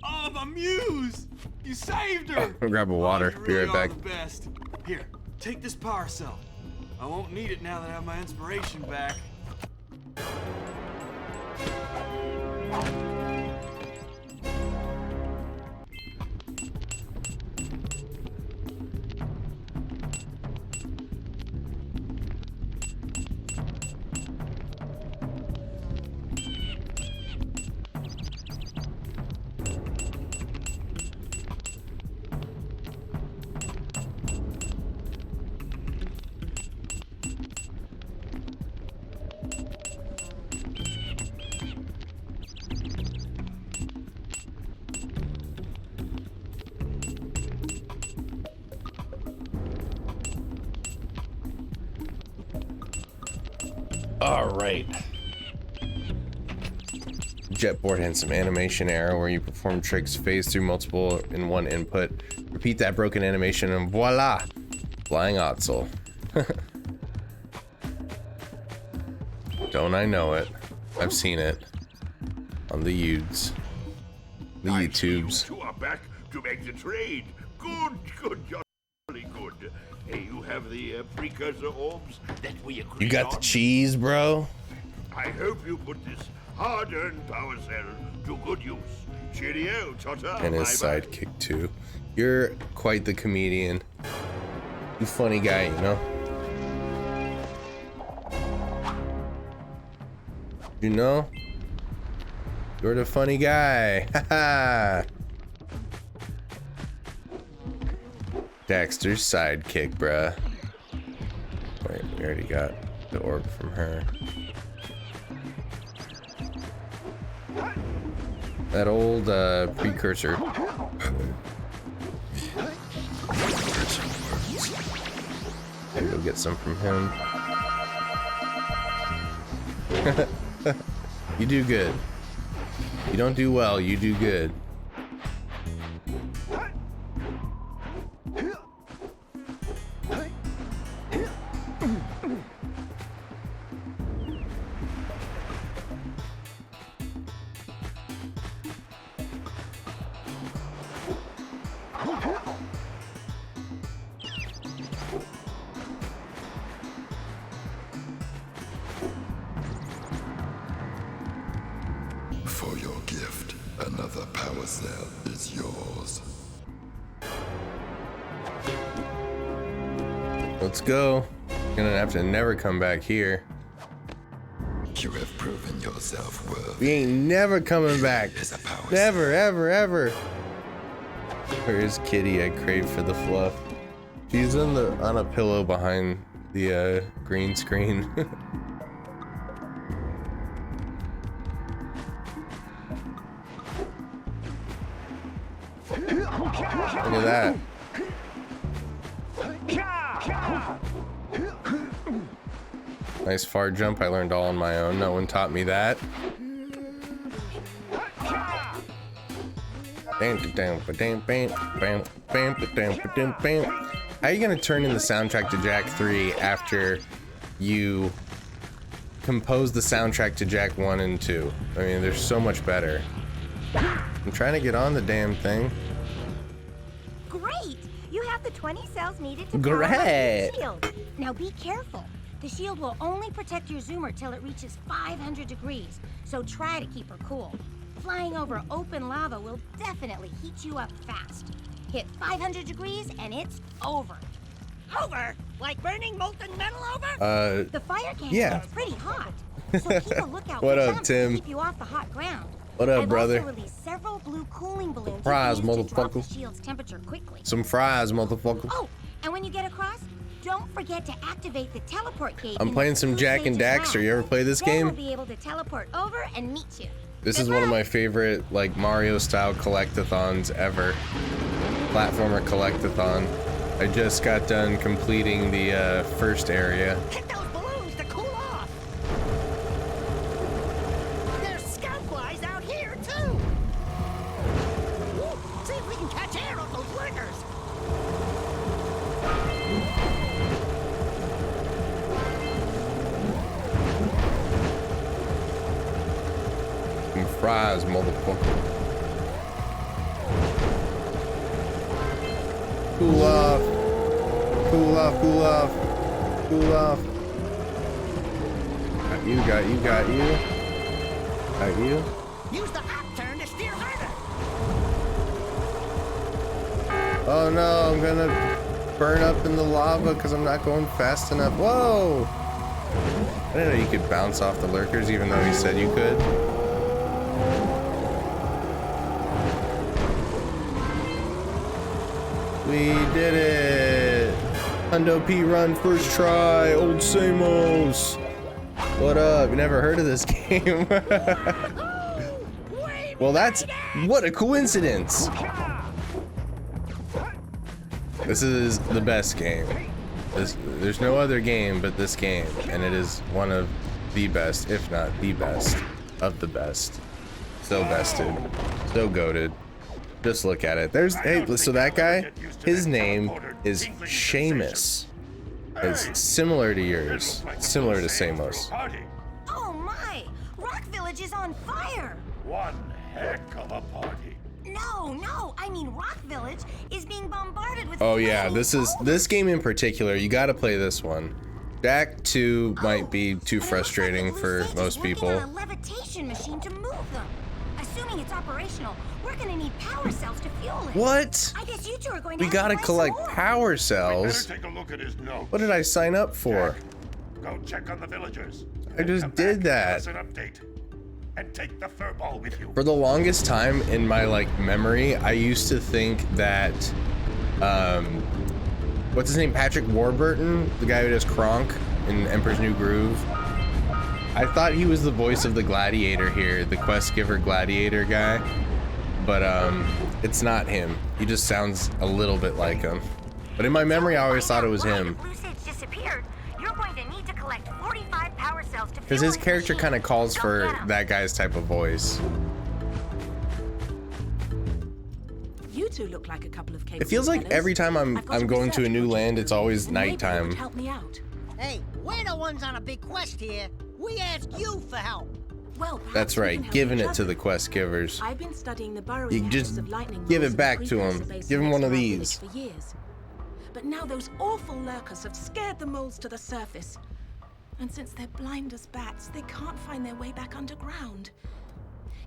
Oh, my muse! You saved her! I'll grab a water. You Be really right back. are the best. Here, take this power cell. I won't need it now that I have my inspiration back. All right. Jetboard had some animation error where you perform tricks phase through multiple in one input. Repeat that broken animation and voila! Flying Otzel. Don't I know it? I've seen it. On the YouTubes. The YouTubes. You two are back to make the trade. Good, jolly good. Hey, you have the precursor orbs that we agreed on. You got the cheese, bro? I hope you put this hard-earned power cell to good use. Cheerio, Tota. And his sidekick too. You're quite the comedian. You funny guy, you know? You know? You're the funny guy. Haha. Daxter's sidekick, bruh. Wait, we already got the orb from her. That old precursor. Maybe we'll get some from him. You do good. You don't do well, you do good. For your gift, another power cell is yours. Let's go. Gonna have to never come back here. You have proven yourself worthy. We ain't never coming back. Never, ever, ever. Where is Kitty? I crave for the fluff. She's on a pillow behind the green screen. Look at that. Nice far jump. I learned all on my own. No one taught me that. How are you gonna turn in the soundtrack to Jak 3 after you compose the soundtrack to Jak 1 and 2? I mean, they're so much better. I'm trying to get on the damn thing. Great! You have the 20 cells needed to Great. power up your shield. Now be careful. The shield will only protect your zoomer till it reaches 500 degrees, so try to keep her cool. Flying over open lava will definitely heat you up fast. Hit 500 degrees and it's over. Over? Like burning molten metal over? The fire can yeah. is pretty hot, so keep a lookout What for up, jumps Tim? to keep you off the hot ground. What up, I've brother? also released several blue cooling balloons Fries, you can use to drop the motherfucker. shield's temperature quickly. Some fries, motherfucker. Oh, and when you get across, don't forget to activate the teleport gate. I'm playing some Jak and Daxter. You ever play this game? We'll be able to teleport over and meet you. This is one of my favorite, like, Mario-style collectathons ever. Platformer collectathon. I just got done completing the first area. Hit those balloons to cool off. There's scout-flies out here, too. Woo, see if we can catch air on those lurkers. Some fries, motherfucker. Cool off. Cool off, cool off. Cool off. Got you, got you, got you. Got you. Use the hop turn to steer harder. Oh no, I'm gonna burn up in the lava because I'm not going fast enough. Whoa! I didn't know you could bounce off the lurkers even though he said you could. We did it! Hundo P run first try, old Samos. What up? You never heard of this game? Well, what a coincidence. This is the best game. There's no other game but this game, and it is one of the best, if not the best, of the best. So bested, so goated. Just look at it. Hey, so that guy, his name is Seamus. It's similar to yours, similar to Samos. Oh my! Rock Village is on fire! One heck of a party. No, I mean Rock Village is being bombarded with. Oh yeah, flaming this game in particular, you gotta play this one. Jak 2 might be too frustrating for most people. On a levitation machine to move them. Assuming it's operational, we're gonna need power cells to fuel it. What? I guess you two are going to We have gotta to play collect some more. power cells. Better take a look at his notes. What did I sign up for? Go check on the villagers. I just did that. Give us an update. And take the furball with you. For the longest time in my memory, I used to think that what's his name? Patrick Warburton, the guy who does Kronk in Emperor's New Groove. I thought he was the voice of the gladiator here, the quest giver gladiator guy. But it's not him. He just sounds a little bit like him. But in my memory, I always thought it was him. Disappeared. You're going to need to collect 45 power cells to Because fuel his the character machine. kind of calls Go for get 'em. that guy's type of voice. You two look like a couple of It feels like every time I'm going to a new land, it's always nighttime. Help me out. Hey, we're the ones on a big quest here. We ask you for help. Well, That's right, giving it to the quest givers. I've been studying the burrowing You habits just of lightning give bolts it back and to precursor 'em. bases Give 'em one of around these. village for years. But now those awful lurkers have scared the moles to the surface. And since they're blind as bats, they can't find their way back underground.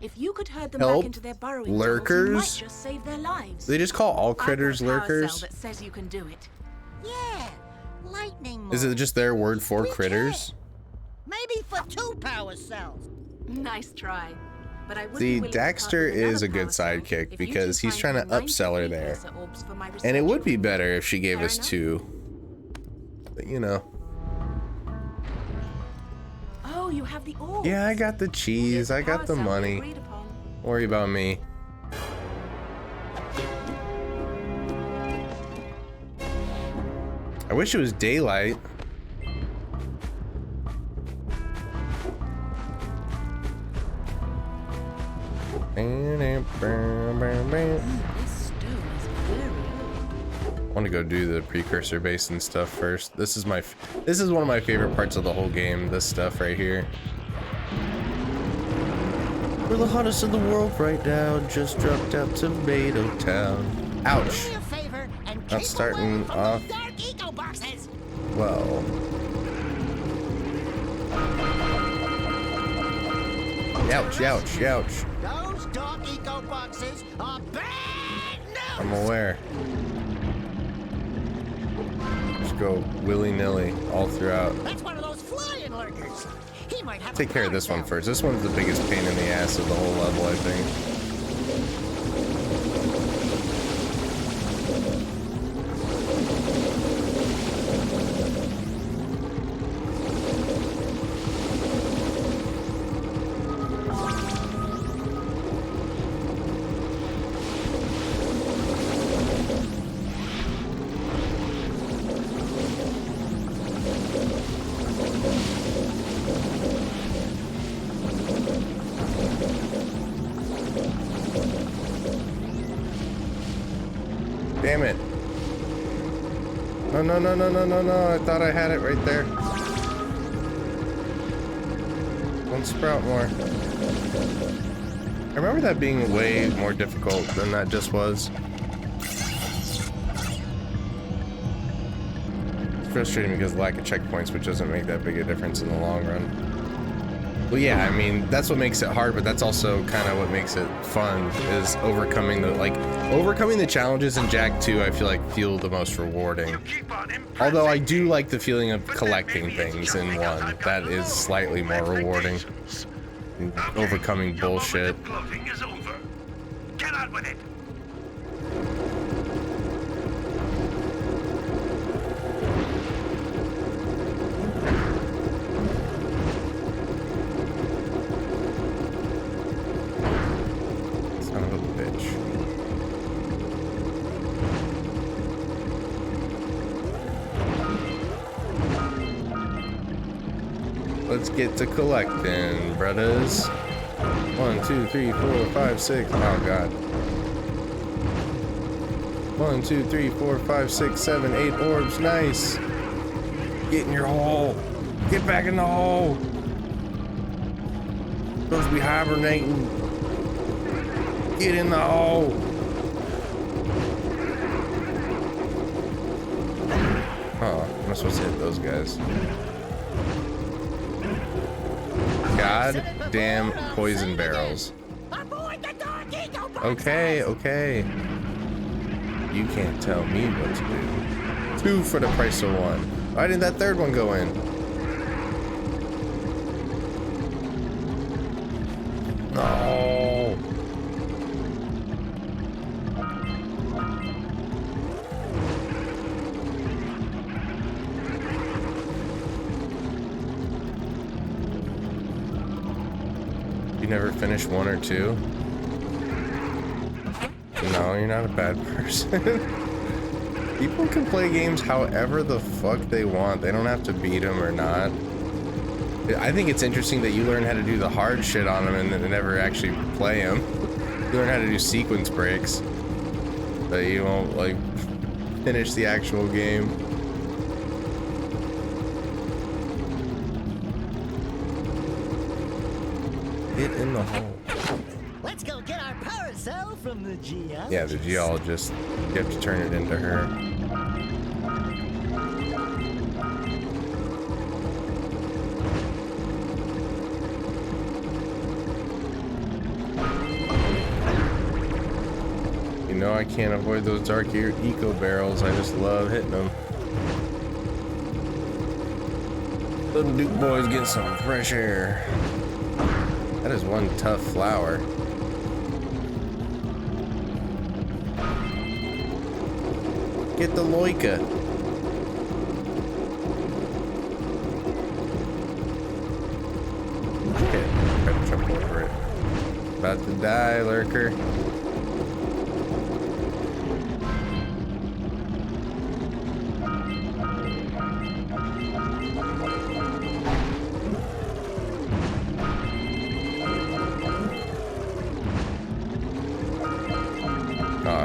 If you could herd them Help back into their burrowing lurkers? tunnels, you might just save their lives. Do they just call all I've got a critters power lurkers? cell that says you can do it. Yeah, lightning Is it just their word for We critters? Maybe for 2 power cells. Nice try. But I would See, be willing to part Daxter with is another a good power cell sidekick if you because two he's trying find to me 90 upsell her there. precursor orbs for my And it would research. be better if she gave Fair us enough. 2. But you know. Oh, you have the orbs. Yeah, I got the cheese. I got the Power cell we money. agreed upon. Don't worry about me. I wish it was daylight. I want to go do the precursor base and stuff first. This is one of my favorite parts of the whole game. This stuff right here. We're the hottest in the world right now. Just dropped out Tomato Town. Ouch. Not starting off well. Ouch, ouch, ouch. Those dark eco boxes are bad news. I'm aware. Just go willy-nilly all throughout. That's one of those flying lurkers. He might have Take care of this one first. This one's the biggest pain in the ass of the whole level, I think. Damn it. No, no, no, no, no, no, no. I thought I had it right there. Don't sprout more. I remember that being way more difficult than that just was. It's frustrating because of lack of checkpoints, which doesn't make that big a difference in the long run. Well, yeah, I mean, that's what makes it hard, but that's also kind of what makes it fun, is overcoming the challenges in Jak 2, I feel the most rewarding. Although I do like the feeling of collecting things in 1. That is slightly more rewarding. Overcoming bullshit. Get on with it. Let's get to collecting, brothers. 1, 2, 3, 4, 5, 6. Oh god. 1, 2, 3, 4, 5, 6, 7, 8 orbs. Nice. Get in your hole. Get back in the hole. Supposed to be hibernating. Get in the hole. Oh, I'm supposed to hit those guys. God damn poison barrels. Okay, okay. You can't tell me what to do. 2 for the price of 1. Why didn't that third one go in? No. Never finish 1 or 2? No, you're not a bad person. People can play games however the fuck they want. They don't have to beat them or not. I think it's interesting that you learn how to do the hard shit on them and then never actually play them. You learn how to do sequence breaks, but you won't like finish the actual game. Get in the hole. Let's go get our power cell from the geologist. Yeah, the geologist. You have to turn it into her. You know I can't avoid those dark eco barrels. I just love hitting them. Little Duke boys get some fresh air. That is one tough flower. Get the Loika. Okay, try to jump over it. About to die, lurker.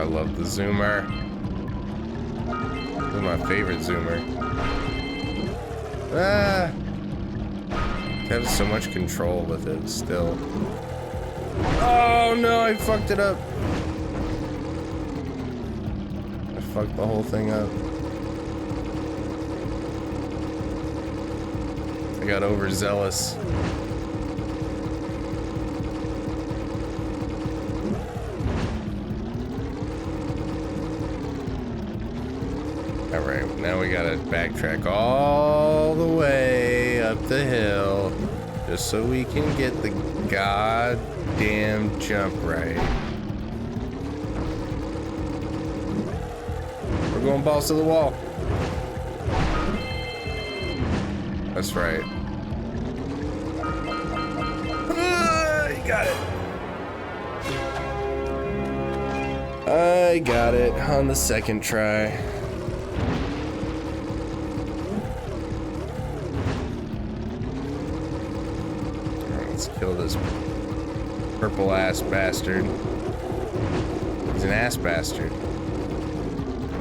I love the zoomer. This is my favorite zoomer. Ah! I have so much control with it still. Oh no, I fucked it up. I fucked the whole thing up. I got overzealous. Alright, now we gotta backtrack all the way up the hill just so we can get the goddamn jump right. We're going balls to the wall. That's right. You got it. I got it on the second try. Let's kill this purple ass bastard. He's an ass bastard.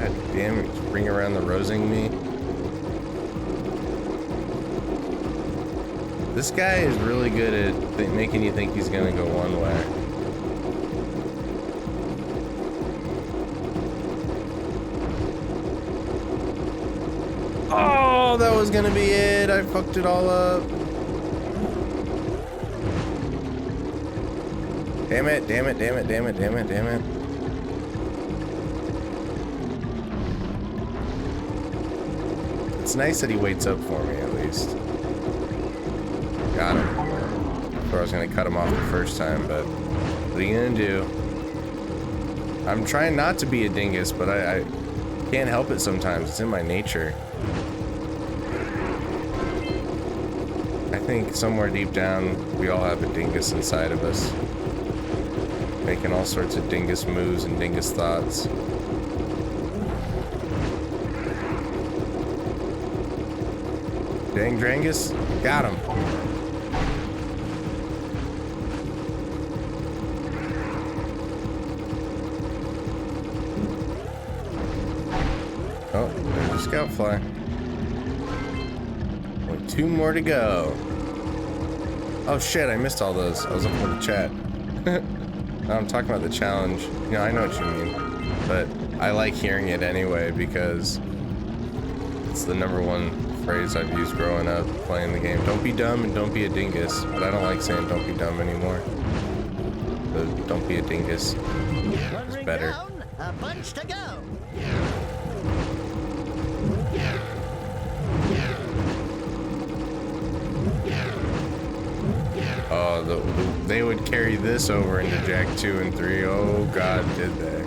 God damn it, bring around the rosing me. This guy is really good at making you think he's gonna go one way. Oh, that was gonna be it. I fucked it all up. Damn it, damn it, damn it, damn it, damn it, damn it. It's nice that he waits up for me at least. Got him. I was gonna cut him off the first time, but what are you gonna do? I'm trying not to be a dingus, but I can't help it sometimes. It's in my nature. I think somewhere deep down, we all have a dingus inside of us. Making all sorts of dingus moves and dingus thoughts. Dang Drangus, got him. Oh, there's a scout fly. Only 2 more to go. Oh shit, I missed all those. I was looking at the chat. I'm talking about the challenge. You know, I know what you mean. But I like hearing it anyway because it's the #1 phrase I've used growing up playing the game. Don't be dumb and don't be a dingus. But I don't like saying don't be dumb anymore. But don't be a dingus. It's better. Down, a bunch to go. Oh, they would carry this over into Jack 2 and 3. Oh God, did they?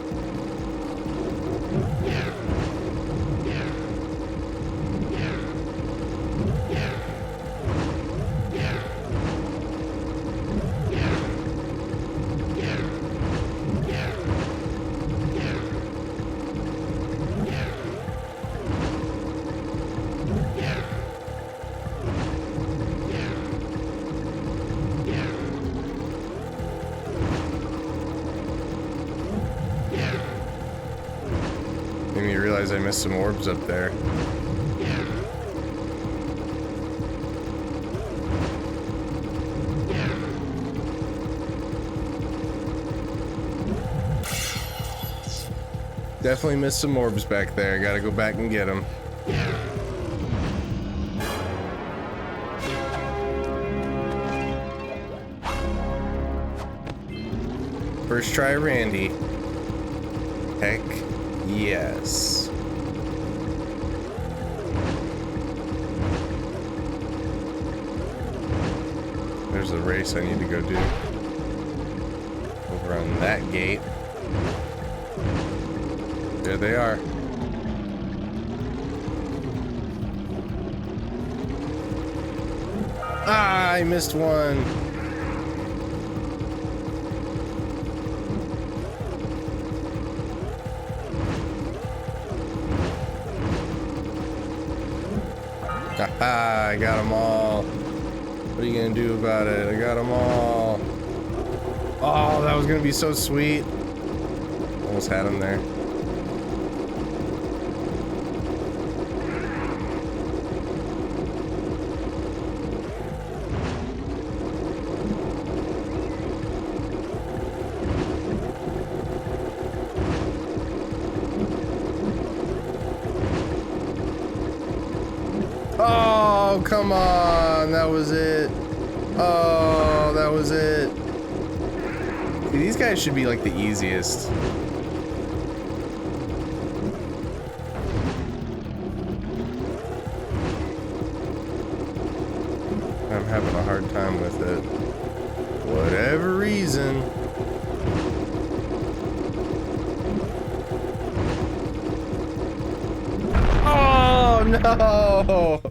Made me realize I missed some orbs up there. Definitely missed some orbs back there. Gotta go back and get them. First try, Randy. Heck yes. There's the race I need to go do. Over on that gate. There they are. Ah, I missed one. Haha, I got them all. What are you gonna do about it? I got them all. Oh, that was gonna be so sweet. Almost had him there. Oh, come on. That was it. Oh, that was it. See, these guys should be like the easiest. I'm having a hard time with it. Whatever reason. Oh no!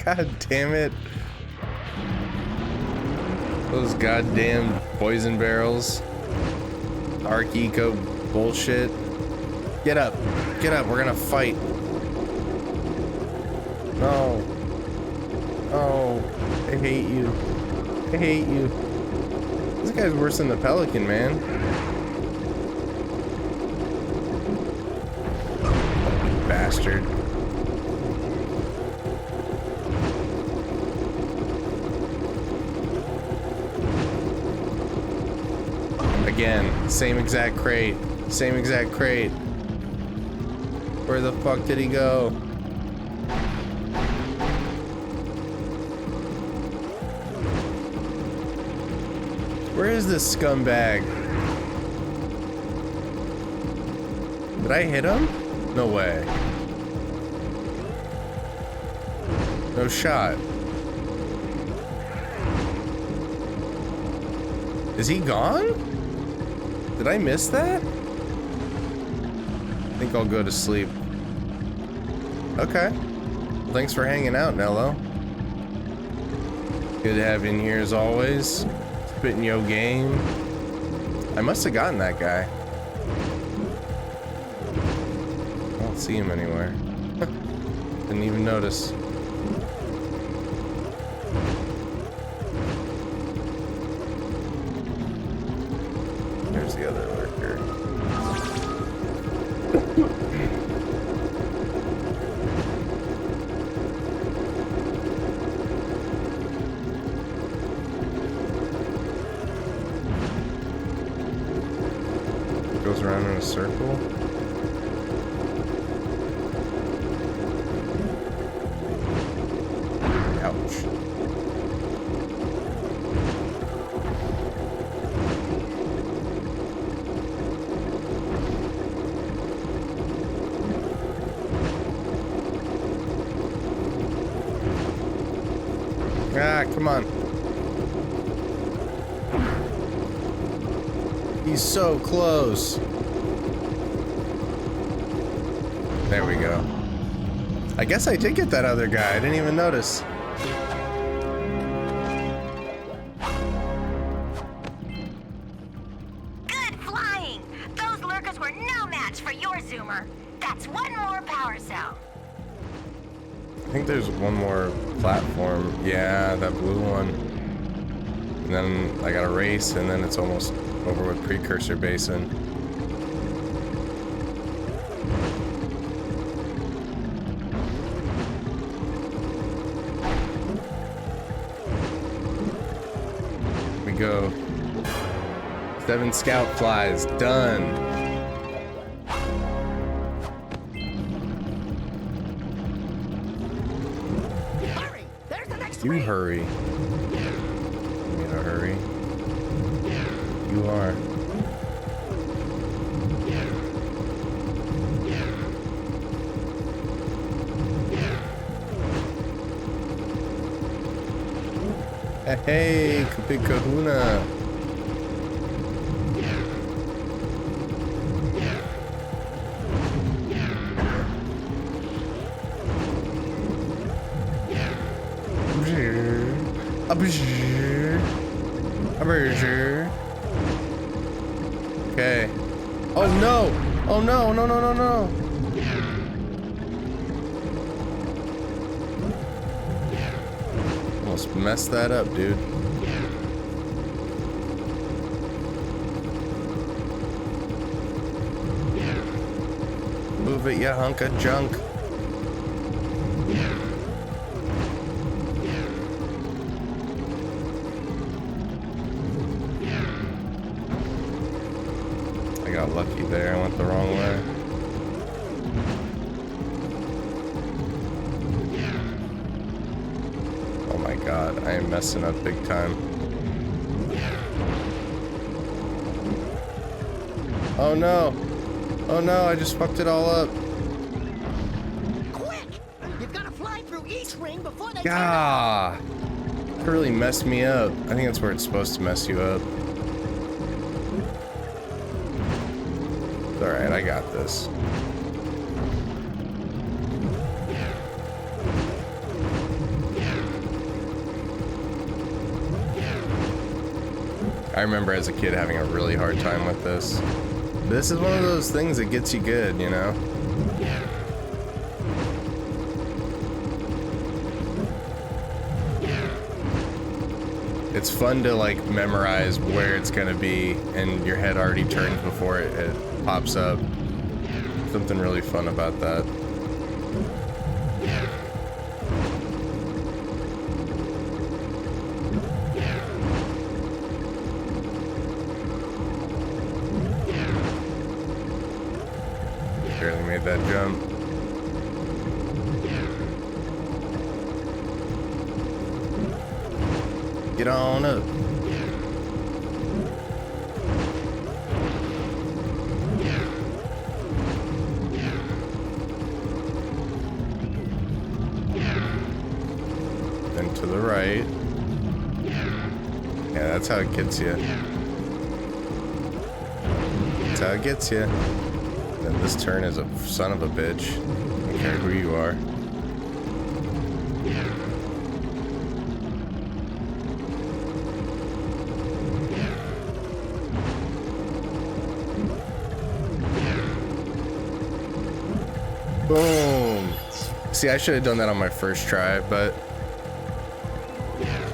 God damn it. Those goddamn poison barrels. Arc eco bullshit. Get up. Get up. We're gonna fight. No. Oh. I hate you. I hate you. This guy's worse than the Pelican, man. Bastard. Again, same exact crate. Same exact crate. Where the fuck did he go? Where is this scumbag? Did I hit him? No way. No shot. Is he gone? Did I miss that? I think I'll go to sleep. Okay. Well, thanks for hanging out, Nello. Good to have you in here as always. Spitting yo game. I must have gotten that guy. I don't see him anywhere. Didn't even notice. There's the other lurker. Goes around in a circle. Ouch. Ah, come on. He's so close. There we go. I guess I did get that other guy. I didn't even notice. Good flying! Those lurkers were no match for your zoomer. That's one more power cell. I think there's one more platform. Yeah, that blue one. And then I got a race, and then it's almost over with Precursor Basin. We go. 7 scout flies, done. Hurry! There's the next You ring. hurry. You need to hurry. You are. Hey, Big Kahuna. Okay. Oh no! Oh no, no, no, no, no! Almost messed that up, dude. move it, you hunk of junk. I got lucky there, I went the wrong way. Oh my god, I am messing up big time. Oh no! Oh no, I just fucked it all up. Quick! You've got to fly through each ring before they Ah! It really messed me up. I think that's where it's supposed to mess you up. It's alright, I got this. I remember as a kid having a really hard time with this. This is one of those things that gets you good, you know? It's fun to like memorize where it's gonna be and your head already turns before it pops up. Something really fun about that. Barely made that jump. Get on up. Then to the right. Yeah, that's how it gets you. That's how it gets you. And this turn is a son of a bitch. I don't care who you are. Boom. See, I should have done that on my first try, but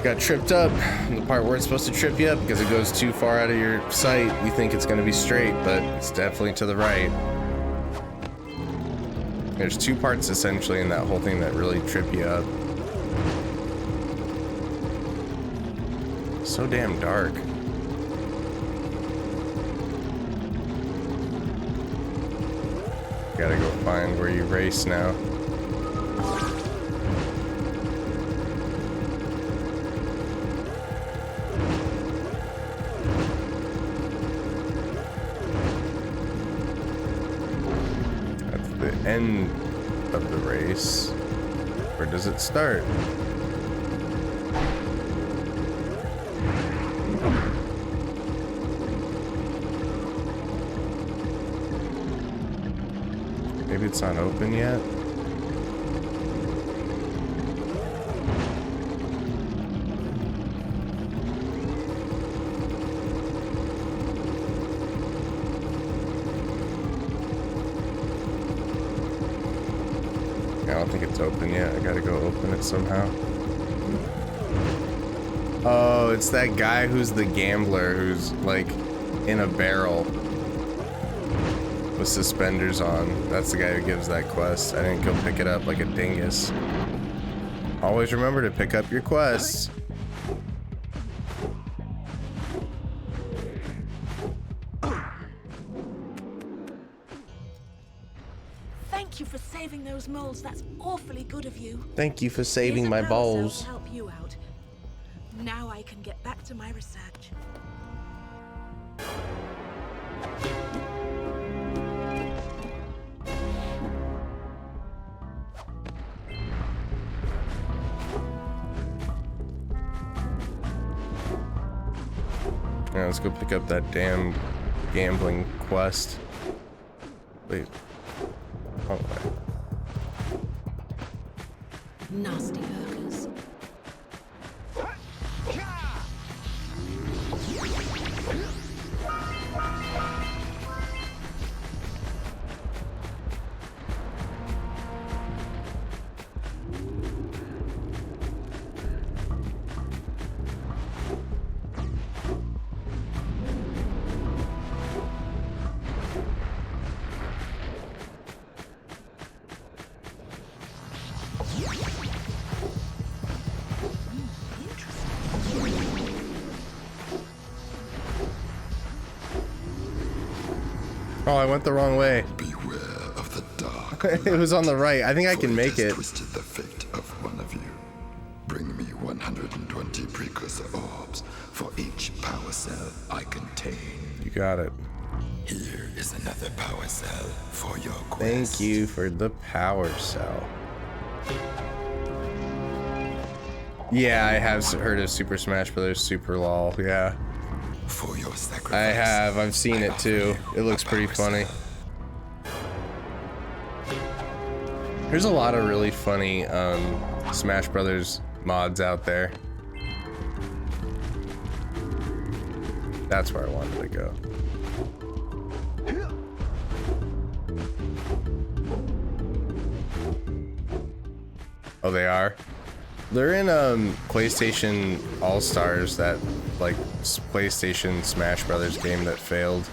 got tripped up in the part where it's supposed to trip you up because it goes too far out of your sight. You think it's going to be straight, but it's definitely to the right. There's two parts essentially in that whole thing that really trip you up. So damn dark. Gotta go find where you race now. That's the end of the race. Where does it start? Maybe it's not open yet. I don't think it's open yet. I gotta go open it somehow. Oh, it's that guy who's the gambler who's like in a barrel with suspenders on. That's the guy who gives that quest. I didn't go pick it up like a dingus. Always remember to pick up your quests. Thank you for saving those moles. That's awfully good of you. Thank you for saving my balls. Help you out. Now I can get back to my research. Yeah, let's go pick up that damn gambling quest. Wait. Oh, wait. Nasty lurkers. Oh, I went the wrong way. Beware of the dark. It was on the right. I think I can make it. Twisted the fate of one of you. Bring me 120 precursor orbs for each power cell I contain. You got it. Here is another power cell for your quest. Thank you for the power cell. Yeah, I have heard of Super Smash Bros. Super LOL. Yeah. For your sacrifice, I have. I've seen it too. It looks pretty funny. There's a lot of really funny Smash Brothers mods out there. That's where I wanted to go. Oh, they are? They're in PlayStation All-Stars, that like PlayStation Smash Brothers game that failed.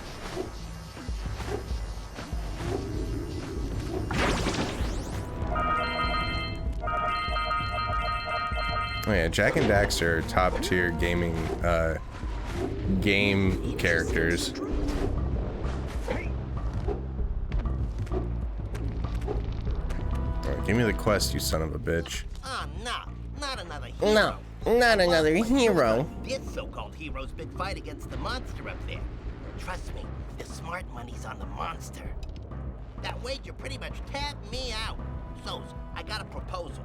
Oh yeah, Jack and Daxter are top tier gaming game characters. Alright, give me the quest, you son of a bitch. Oh, no. Not another hero. No, not another hero. This so-called hero's big fight against the monster up there. Trust me, the smart money's on the monster. That wager pretty much tapped me out. So, I got a proposal.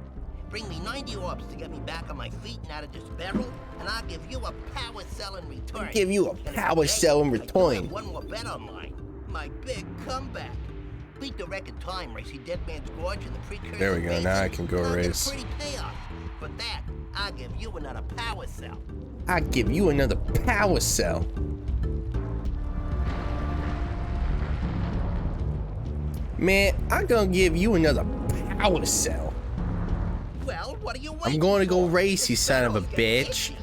Bring me 90 orbs to get me back on my feet and out of this barrel, and I'll give you a power cell in return. Give you a power cell in return. One more bet online. My big comeback. Beat the record time racing Dead Man's Gorge and the precursor. There we go, races, now I can go and I'll get a race. pretty payoff. For that, I'll give you another power cell. I give you another power cell. Man, I'm gonna give you another power cell. Well, what are you waiting I'm going to go for? race, you This son of a battle's getting bitch. itchy.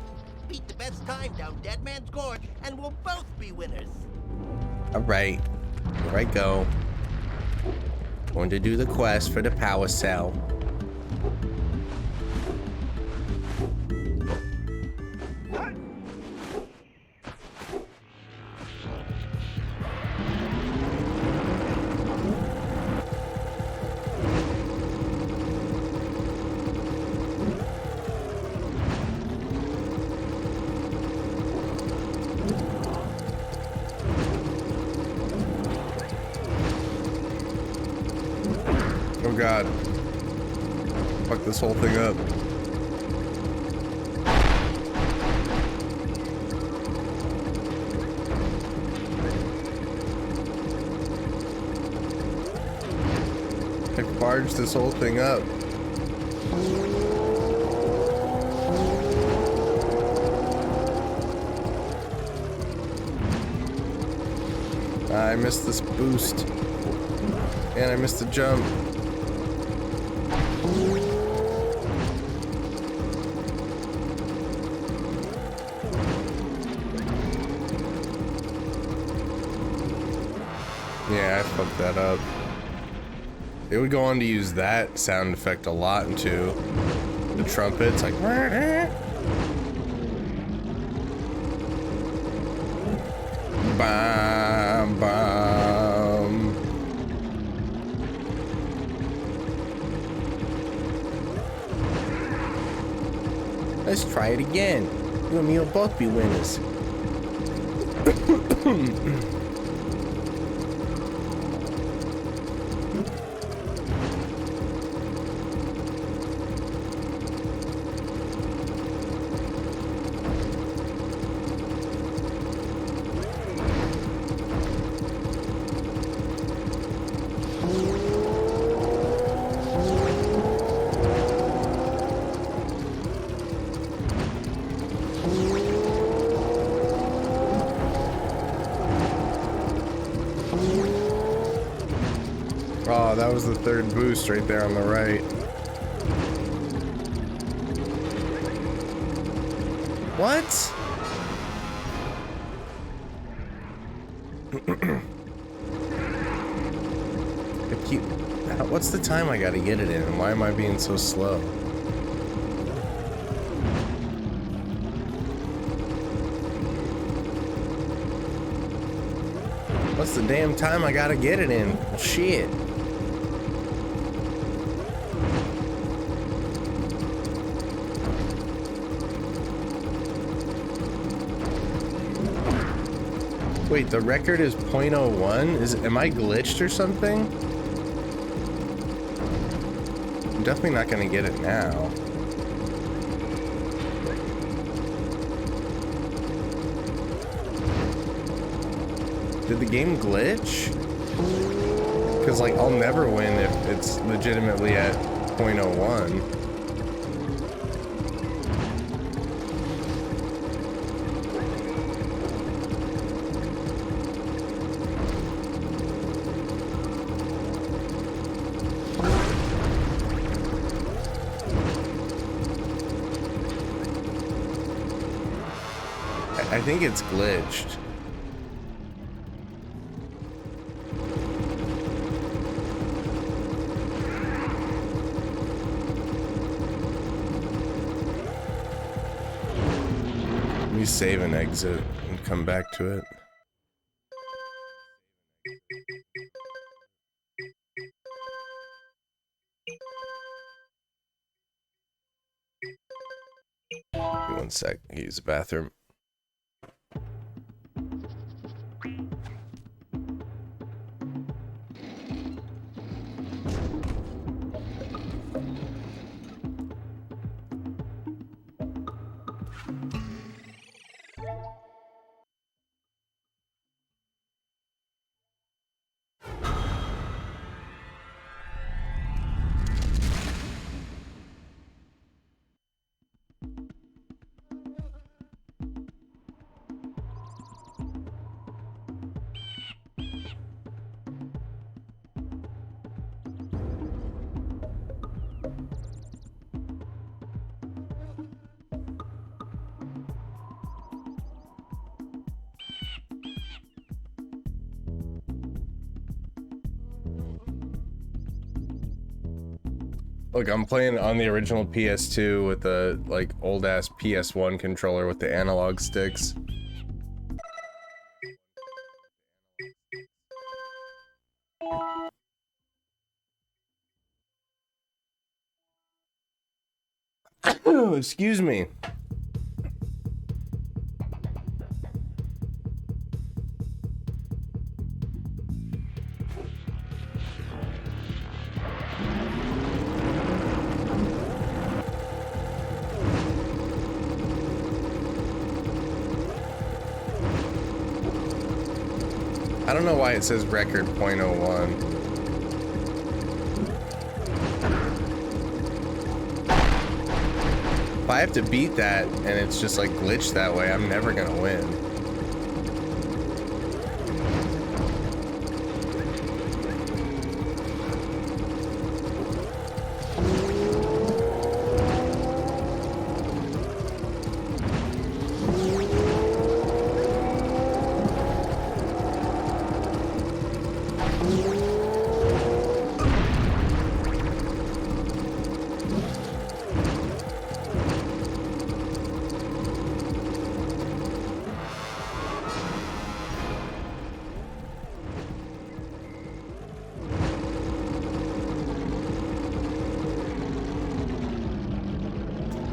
Beat the best time down Dead Man's Gorge, and we'll both be winners. Alright, here I go. Going to do the quest for the power cell. Oh god. Fuck this whole thing up. I barged this whole thing up. I missed this boost. And I missed the jump. Yeah, I fucked that up. It would go on to use that sound effect a lot into the trumpets, like bam bam. Let's try it again. You and me will both be winners. Oh, that was the third boost right there on the right. What? What's the time I gotta get it in, and why am I being so slow? What's the damn time I gotta get it in? Well, shit. Wait, the record is .01? Am I glitched or something? I'm definitely not gonna get it now. Did the game glitch? Because, like, I'll never win if it's legitimately at .01. I think it's glitched. Let me save and exit and come back to it. Give me 1 sec. I use the bathroom. Look, I'm playing on the original PS2 with the, like, old-ass PS1 controller with the analog sticks. Excuse me. I don't know why it says record .01. If I have to beat that and it's just like glitched that way, I'm never gonna win.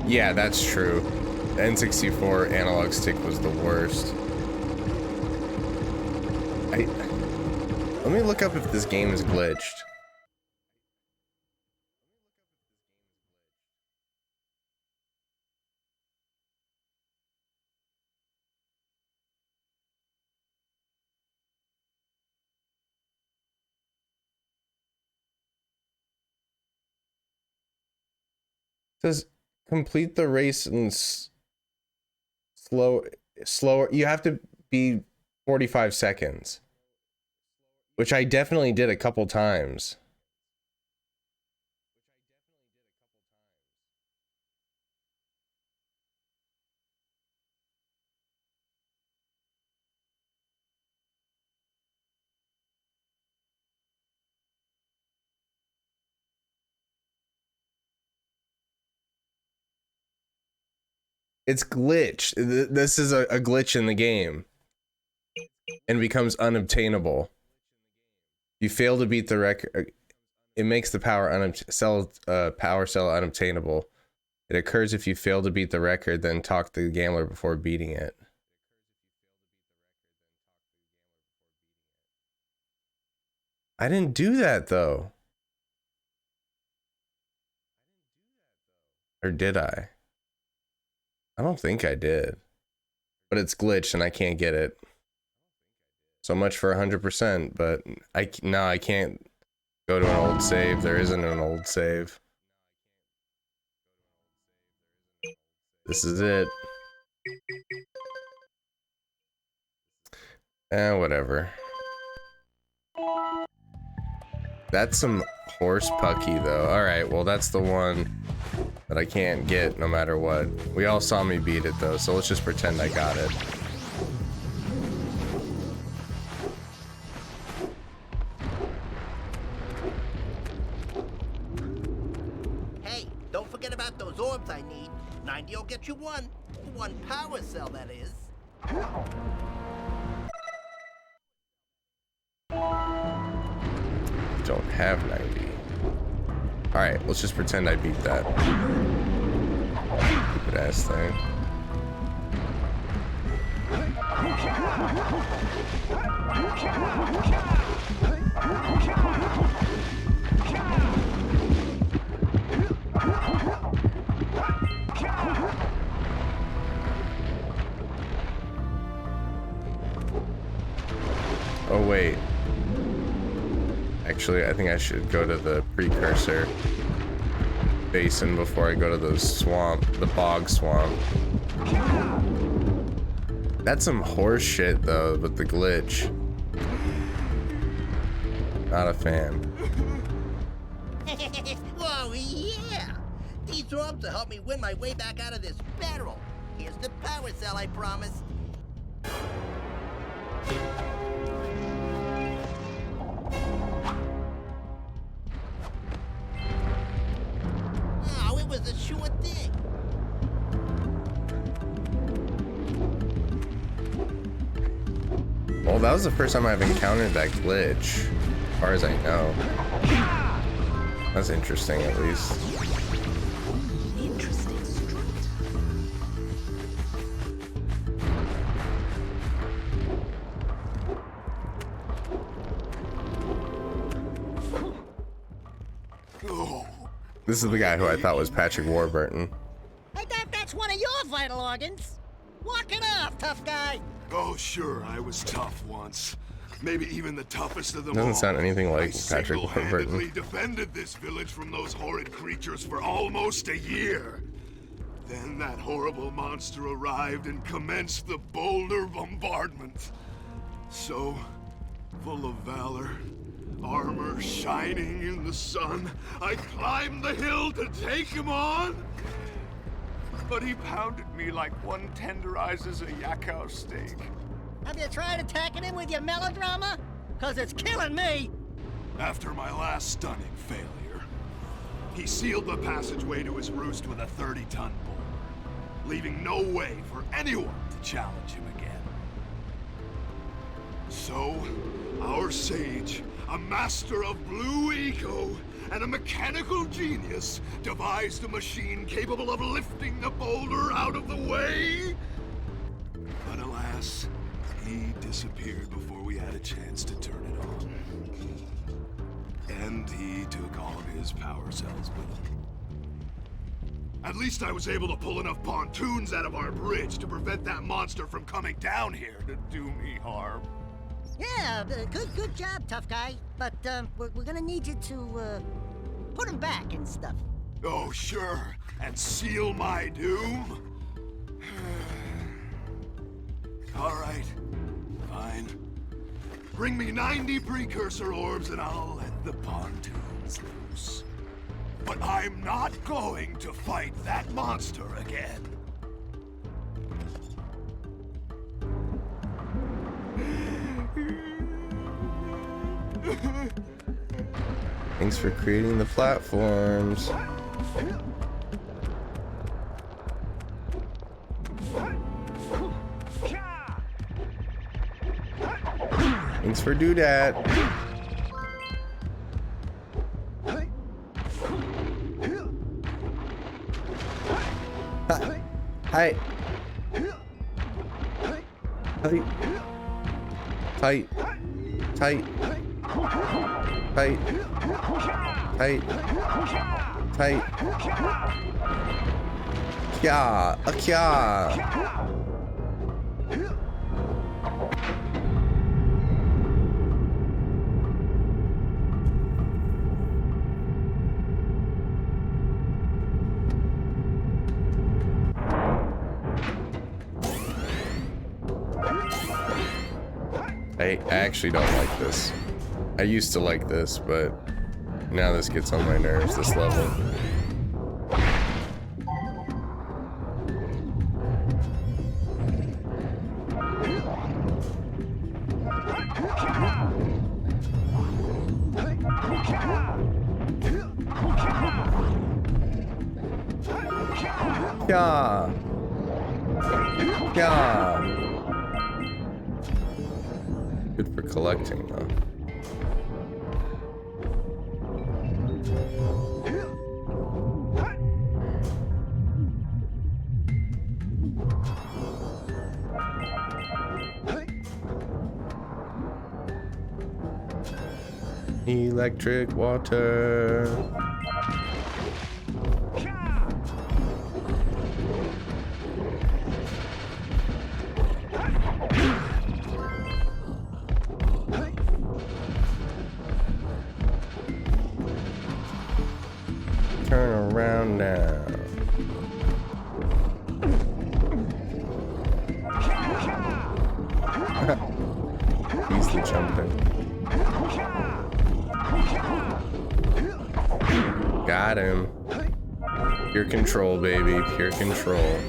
Yeah, that's true. The N64 analog stick was the worst. Let me look up if this game is glitched. It says complete the race and slower. You have to be 45 seconds, which I definitely did a couple times. It's glitched. This is a glitch in the game. and becomes unobtainable. You fail to beat the record. It makes the power cell unobtainable. It occurs if you fail to beat the record, then talk to the gambler before beating it. I didn't do that though. Or did I? I don't think I did. But it's glitched and I can't get it. So much for 100%, but I can't go to an old save. There isn't an old save. This is it. Whatever. That's some horse pucky though. Alright, well that's the one that I can't get no matter what. We all saw me beat it though, so let's just pretend I got it. Hey, don't forget about those orbs I need. 90 will get you one. One power cell, that is. Don't have 90. Alright, let's just pretend I beat that. Stupid ass thing. Oh wait. Actually, I think I should go to the precursor basin before I go to the swamp, the bog swamp. That's some horse shit though, with the glitch. Not a fan. Whoa, yeah! These orbs will help me win my way back out of this barrel. Here's the power cell I promised. Oh, it was a sure thing. Well, that was the first time I've encountered that glitch, as far as I know. That's interesting, at least. Interesting strut. This is the guy who I thought was Patrick Warburton. I thought that's one of your vital organs. Walk it off, tough guy. Oh, sure, I was tough once. Maybe even the toughest of them Doesn't all. sound anything like Patrick Single-handedly Warburton. defended this village from those horrid creatures for almost a year. Then that horrible monster arrived and commenced the boulder bombardment. So, full of valor, armor shining in the sun, I climbed the hill to take him on. But he pounded me like one tenderizes a yakao steak. Have you tried attacking him with your melodrama? Cause it's killing me. After my last stunning failure, he sealed the passageway to his roost with a 30-ton boulder, leaving no way for anyone to challenge him again. So, our sage, a master of blue eco and a mechanical genius, devised a machine capable of lifting the boulder out of the way. But alas, he disappeared before we had a chance to turn it on. And he took all of his power cells with him. At least I was able to pull enough pontoons out of our bridge to prevent that monster from coming down here to do me harm. Yeah, good job, tough guy. But we're gonna need you to put him back and stuff. Oh, sure. And seal my doom? All right. Fine. Bring me 90 precursor orbs and I'll let the pontoons loose. But I'm not going to fight that monster again. Thanks for creating the platforms. Thanks for do that. Hi. Tight. Tight. Tight. Tight. Tight. Tight. Kya. A kya. I actually don't like this. I used to like this, but now this gets on my nerves, this level. Yeah. Yeah. Good for collecting, though. Electric water. Turn around now. He's the jumping. Got him. Pure control, baby. Pure control.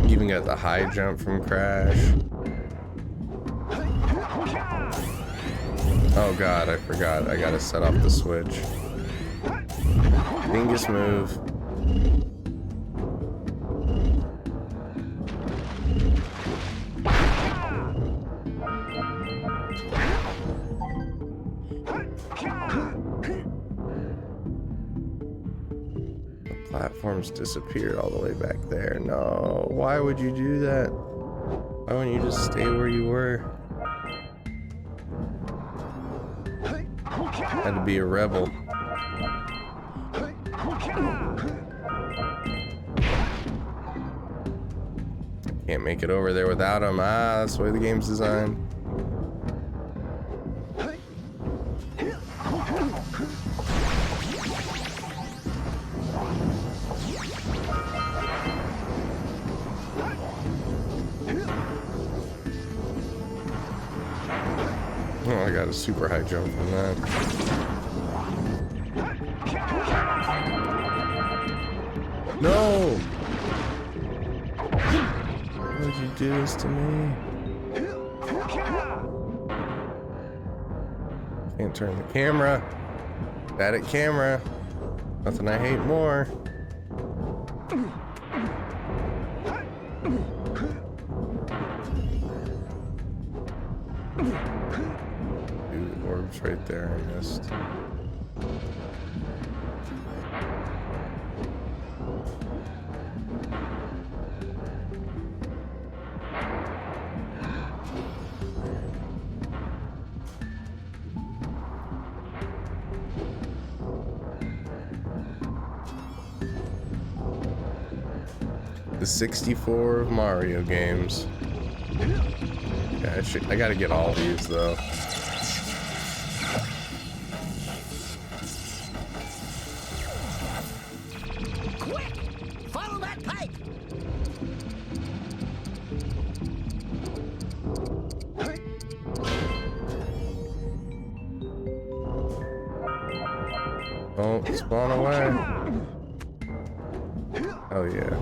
Even got the high jump from Crash. Oh god, I forgot. I gotta set off the switch. Dingus move. Platforms disappeared all the way back there. No, why would you do that? Why wouldn't you just stay where you were? Had to be a rebel. Can't make it over there without him. Ah, that's the way the game's designed. Oh, I got a super high jump from that. No! Why would you do this to me? Can't turn the camera. Bad at camera. Nothing I hate more. Orbs right there, I missed. The 64 of Mario games. Yeah, I gotta get all these though. Don't spawn away. Oh yeah.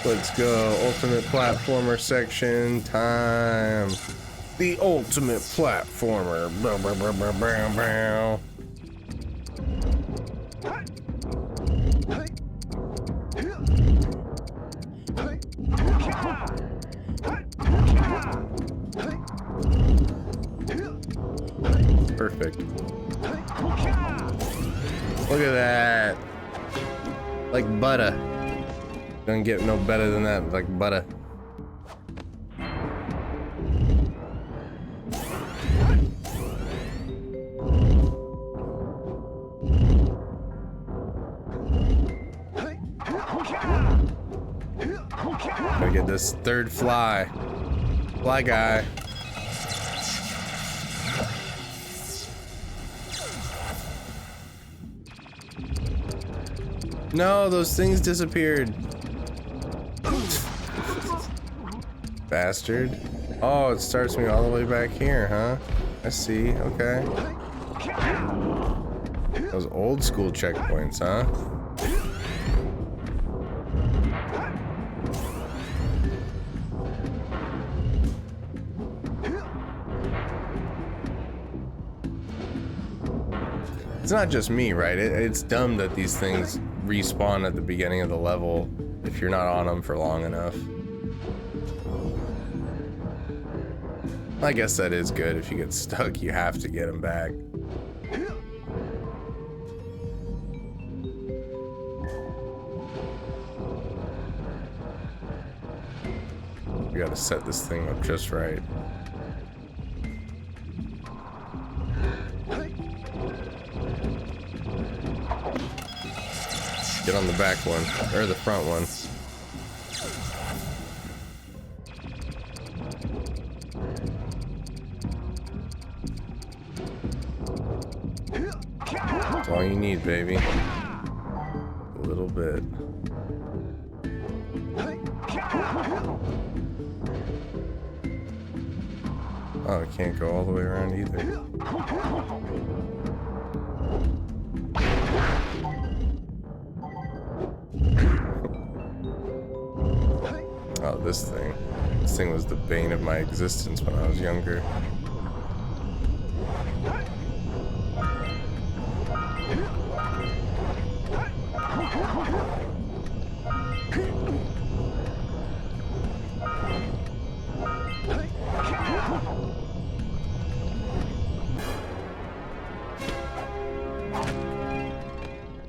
Let's go. Ultimate platformer section time. The ultimate platformer. Bow, bow, bow, bow, bow, bow. Perfect. Look at that. Like butter. Don't get no better than that. Like butter. Gotta get this third fly. Fly guy. No, those things disappeared. Bastard. Oh, it starts me all the way back here, huh? I see, okay. Those old school checkpoints, huh? It's not just me, right? It's dumb that these things respawn at the beginning of the level if you're not on them for long enough. I guess that is good. If you get stuck, you have to get them back. We gotta set this thing up just right. Get on the back one, or the front one. That's all you need, baby. A little bit. Oh, I can't go all the way around either. Oh, this thing. This thing was the bane of my existence when I was younger.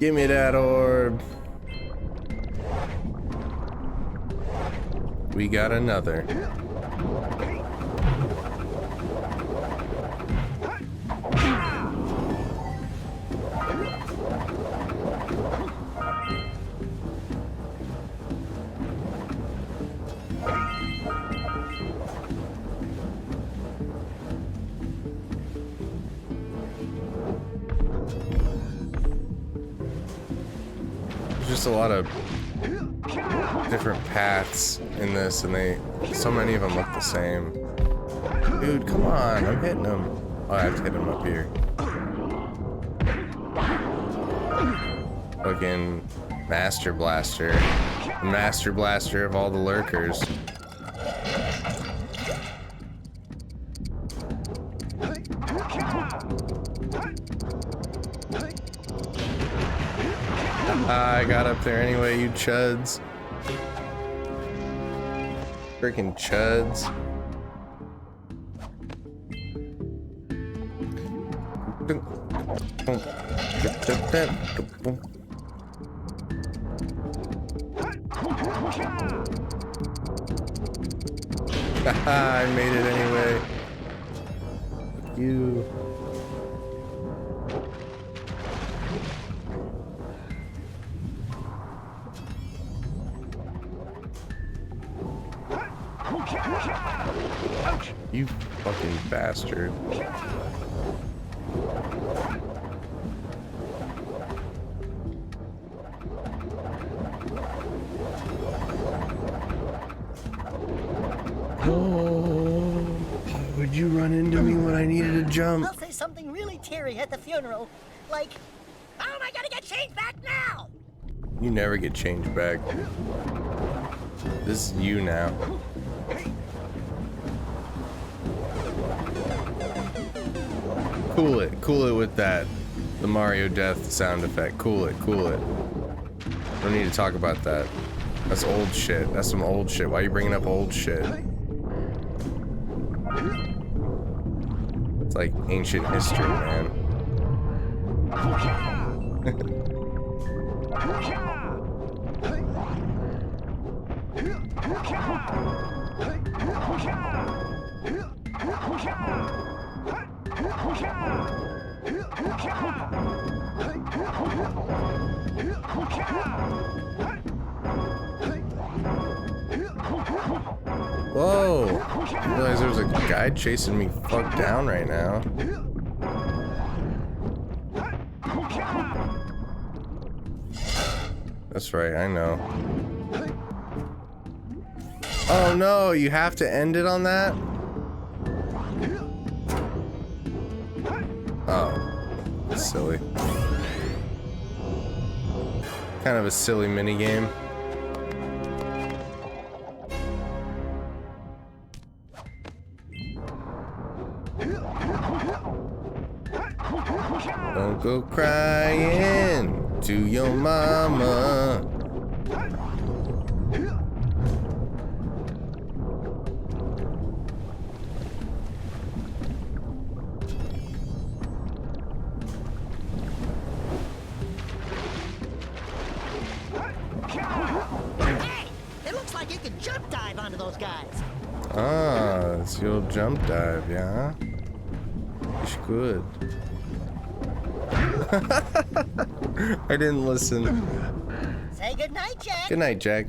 Give me that orb. We got another. There's just a lot of different paths in this, and so many of them look the same. Dude, come on, I'm hitting them. Oh, I have to hit them up here. Fucking Master Blaster. The Master Blaster of all the lurkers. I got up there anyway, you chuds. Freaking chuds. I made it anyway. Fuck you. You fucking bastard. Oh, would you run into me when I needed to jump? I'll say something teary at the funeral. Like, how am I gonna get change back now? You never get change back. This is you now. Cool it with that. The Mario death sound effect. Cool it. Don't need to talk about that. That's old shit. That's some old shit. Why are you bringing up old shit? It's like ancient history, man. Whoa! I realized there was a guy chasing me fuck down right now. That's right, I know. Oh no, you have to end it on that? Oh, that's silly. Kind of a silly minigame. Don't go crying to your mama. Hey, it looks like you can jump dive onto those guys. Ah, it's your jump dive, yeah? It's good. I didn't listen. Say goodnight, Jack. Good night, Jack.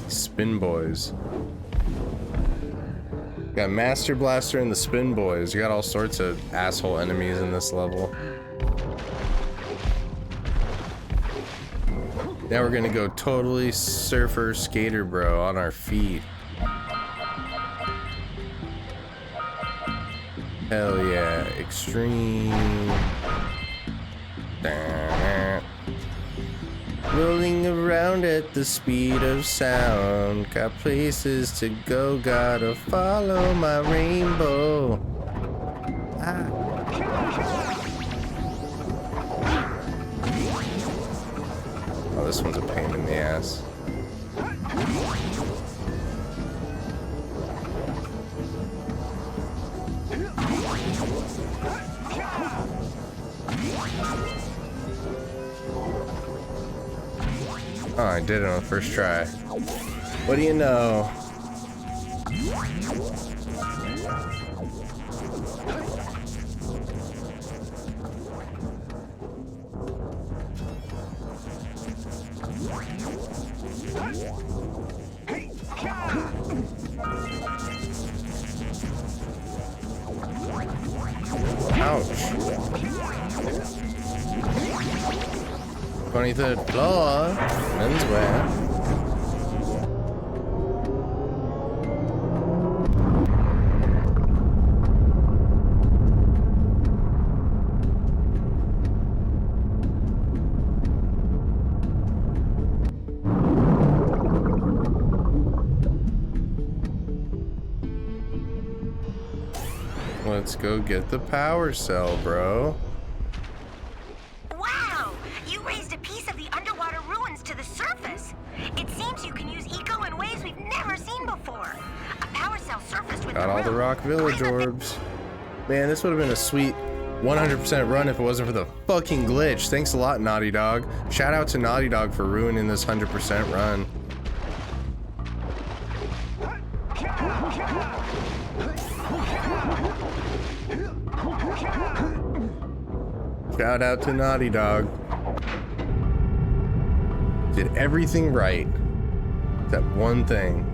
Spin Boys. Got Master Blaster and the Spin Boys. You got all sorts of asshole enemies in this level. Now we're gonna go totally surfer skater bro on our feet. Hell yeah, extreme. Rolling around at the speed of sound. Got places to go, gotta follow my rainbow. Ah. Oh, this one's a pain in the ass. Oh, I did it on the first try. What do you know? Ouch. 23rd floor, menswear. Let's go get the power cell, bro. Wow! You raised a piece of the underwater ruins to the surface. It seems you can use eco in ways we've never seen before. A power cell surfaced with Got all the Rock Village orbs. Man, this would have been a sweet 100% run if it wasn't for the fucking glitch. Thanks a lot, Naughty Dog. Shout out to Naughty Dog for ruining this 100% run. Shout out to Naughty Dog. Did everything right. That one thing.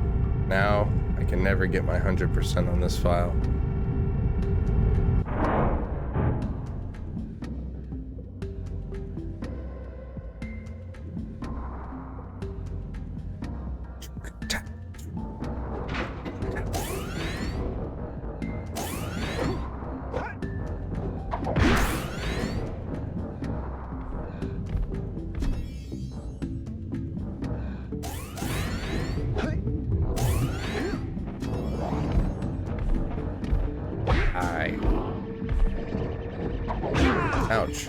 Now I can never get my 100% on this file. Ouch.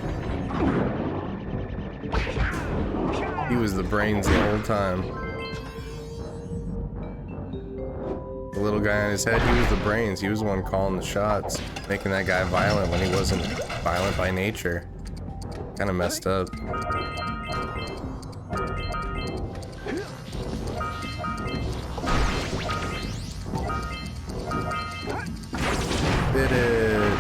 He was the brains the whole time. The little guy on his head, he was the brains. He was the one calling the shots, making that guy violent when he wasn't violent by nature. Kind of messed up. Did it.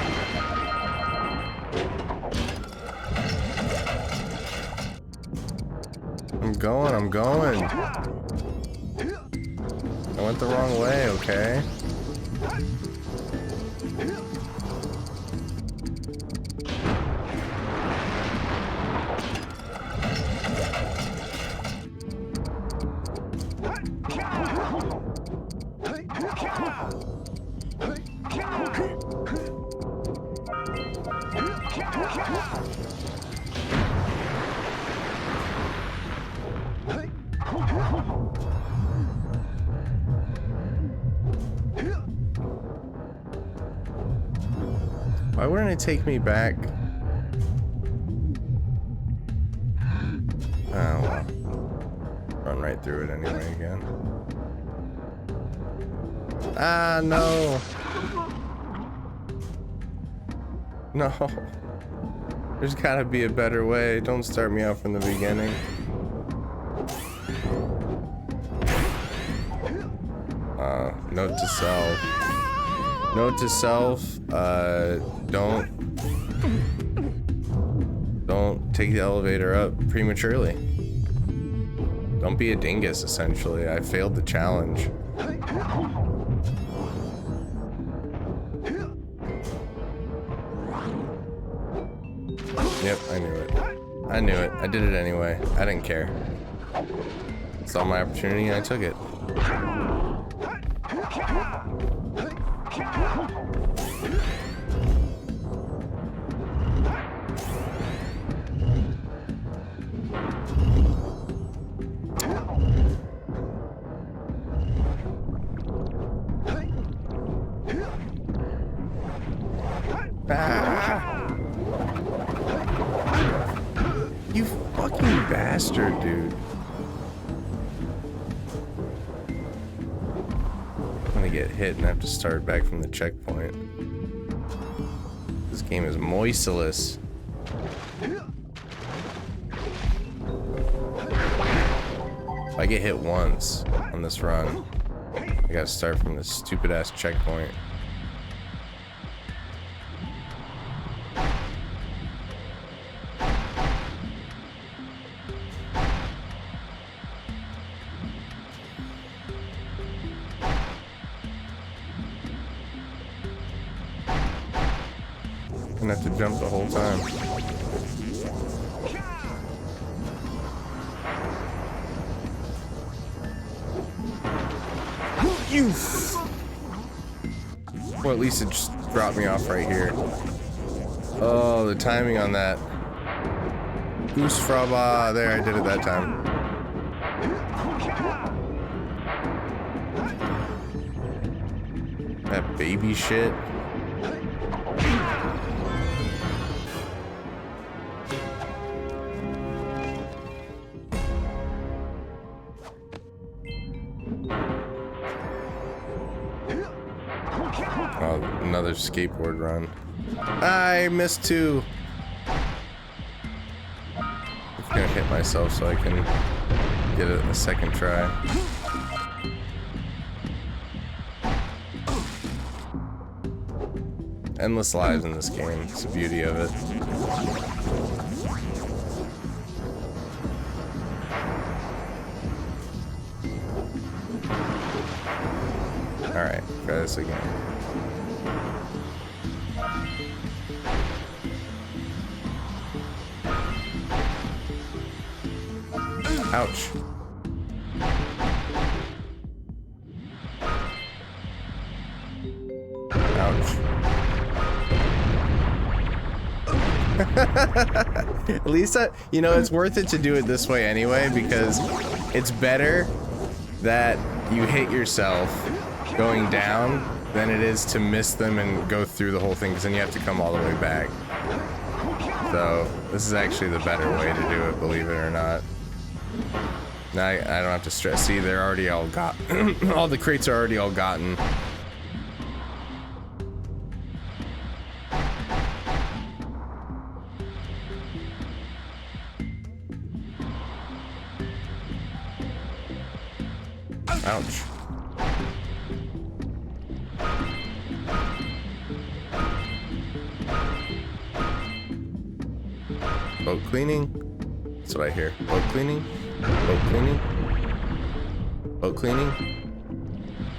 I'm going. I went the wrong way, okay? Why wouldn't it take me back? Oh well. Run right through it anyway again. Ah, no. No. There's gotta be a better way. Don't start me out from the beginning. Note to self. Note to self, don't take the elevator up prematurely. Don't be a dingus, essentially. I failed the challenge. Yep, I knew it. I knew it. I did it anyway. I didn't care. Saw my opportunity and I took it. You fucking bastard, dude. I'm gonna get hit and have to start back from the checkpoint. This game is moistless. If I get hit once on this run, I gotta start from this stupid ass checkpoint. I'm gonna have to jump the whole time. You. Well, at least it just dropped me off right here. Oh, the timing on that. Goose fraba. There, I did it that time. That baby shit. Oh, another skateboard run. I missed two. I'm gonna hit myself so I can get it a second try. Endless lives in this game. It's the beauty of it. Alright, try this again. Ouch. Ouch. At least you know, it's worth it to do it this way anyway, because it's better that you hit yourself going down than it is to miss them and go through the whole thing, because then you have to come all the way back. though. This is actually the better way to do it, believe it or not. Now I don't have to stress. See, they're already all got. All the crates are already all gotten. Ouch. Boat cleaning? That's what I hear. Boat cleaning? Boat cleaning? Boat cleaning?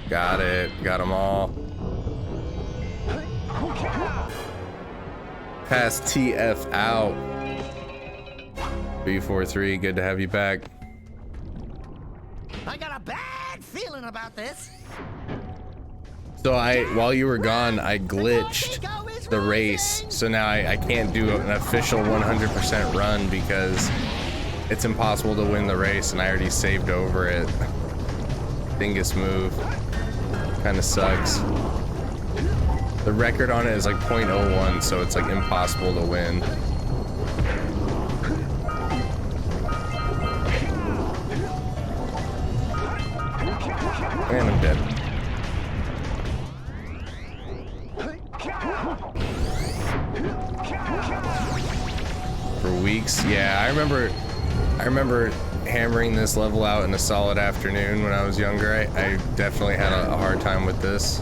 Got it. Got them all. Pass TF out. 343, good to have you back. I got a bad feeling about this. So while you were gone, I glitched the race. So now I can't do an official 100% run because it's impossible to win the race and I already saved over it. Dingus move. Kinda sucks. The record on it is like 0.01, so it's like impossible to win. And I'm dead. For weeks, yeah, I remember hammering this level out in a solid afternoon when I was younger. I definitely had a hard time with this.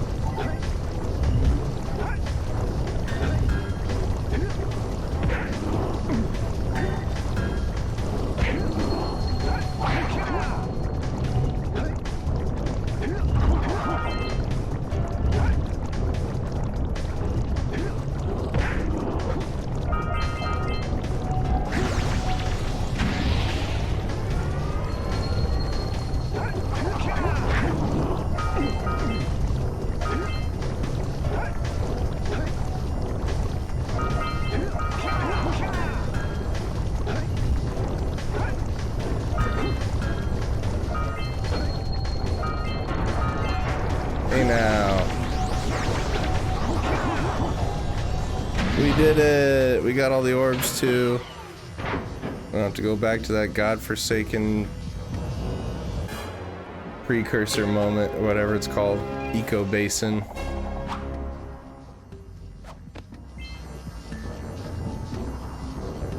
We got all the orbs too. I don't have to go back to that godforsaken precursor moment, or whatever it's called, eco basin.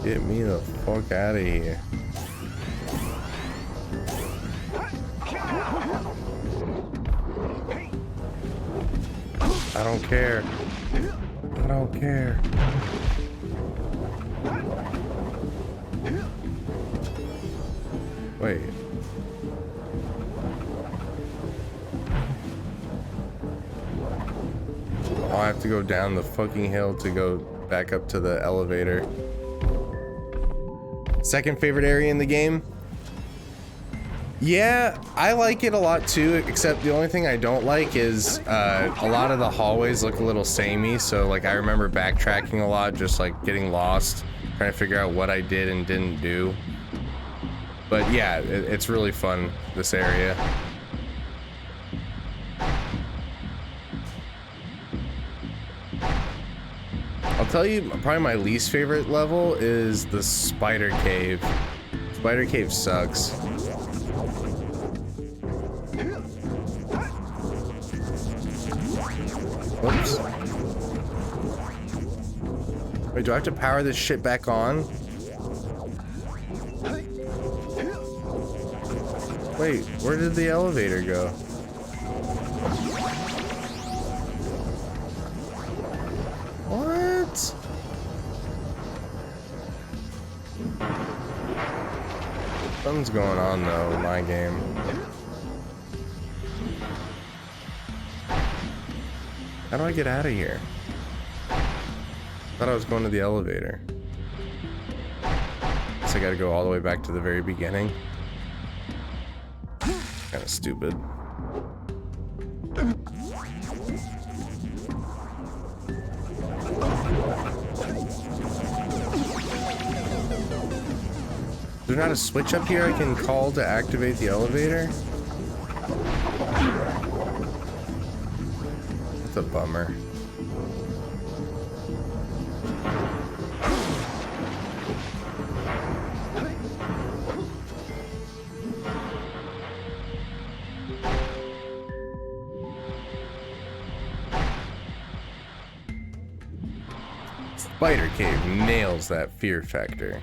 Get me the fuck out of here. I don't care. I don't care. Wait. Oh, I have to go down the fucking hill to go back up to the elevator. Second favorite area in the game? Yeah, I like it a lot too, except the only thing I don't like is a lot of the hallways look a little samey, so like I remember backtracking a lot, just like getting lost, trying to figure out what I did and didn't do. But yeah, it's really fun, this area. I'll tell you, probably my least favorite level is the spider cave. Spider cave sucks. Whoops. Wait, do I have to power this shit back on? Wait, where did the elevator go? What? Something's going on though in my game. How do I get out of here? Thought I was going to the elevator. Guess I gotta go all the way back to the very beginning. Kind of stupid. Is there not a switch up here I can call to activate the elevator? That's a bummer. Spider Cave nails that fear factor.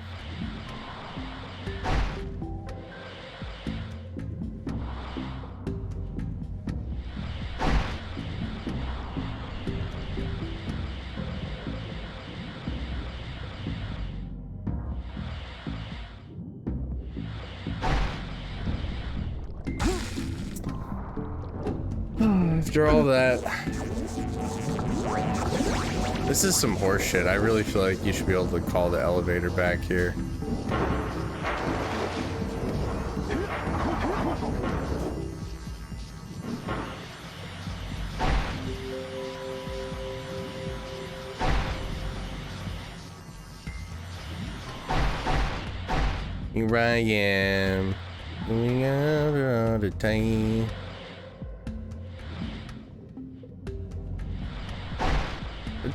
After all that, this is some horse shit. I really feel like you should be able to call the elevator back here. Here I am, going out all the time.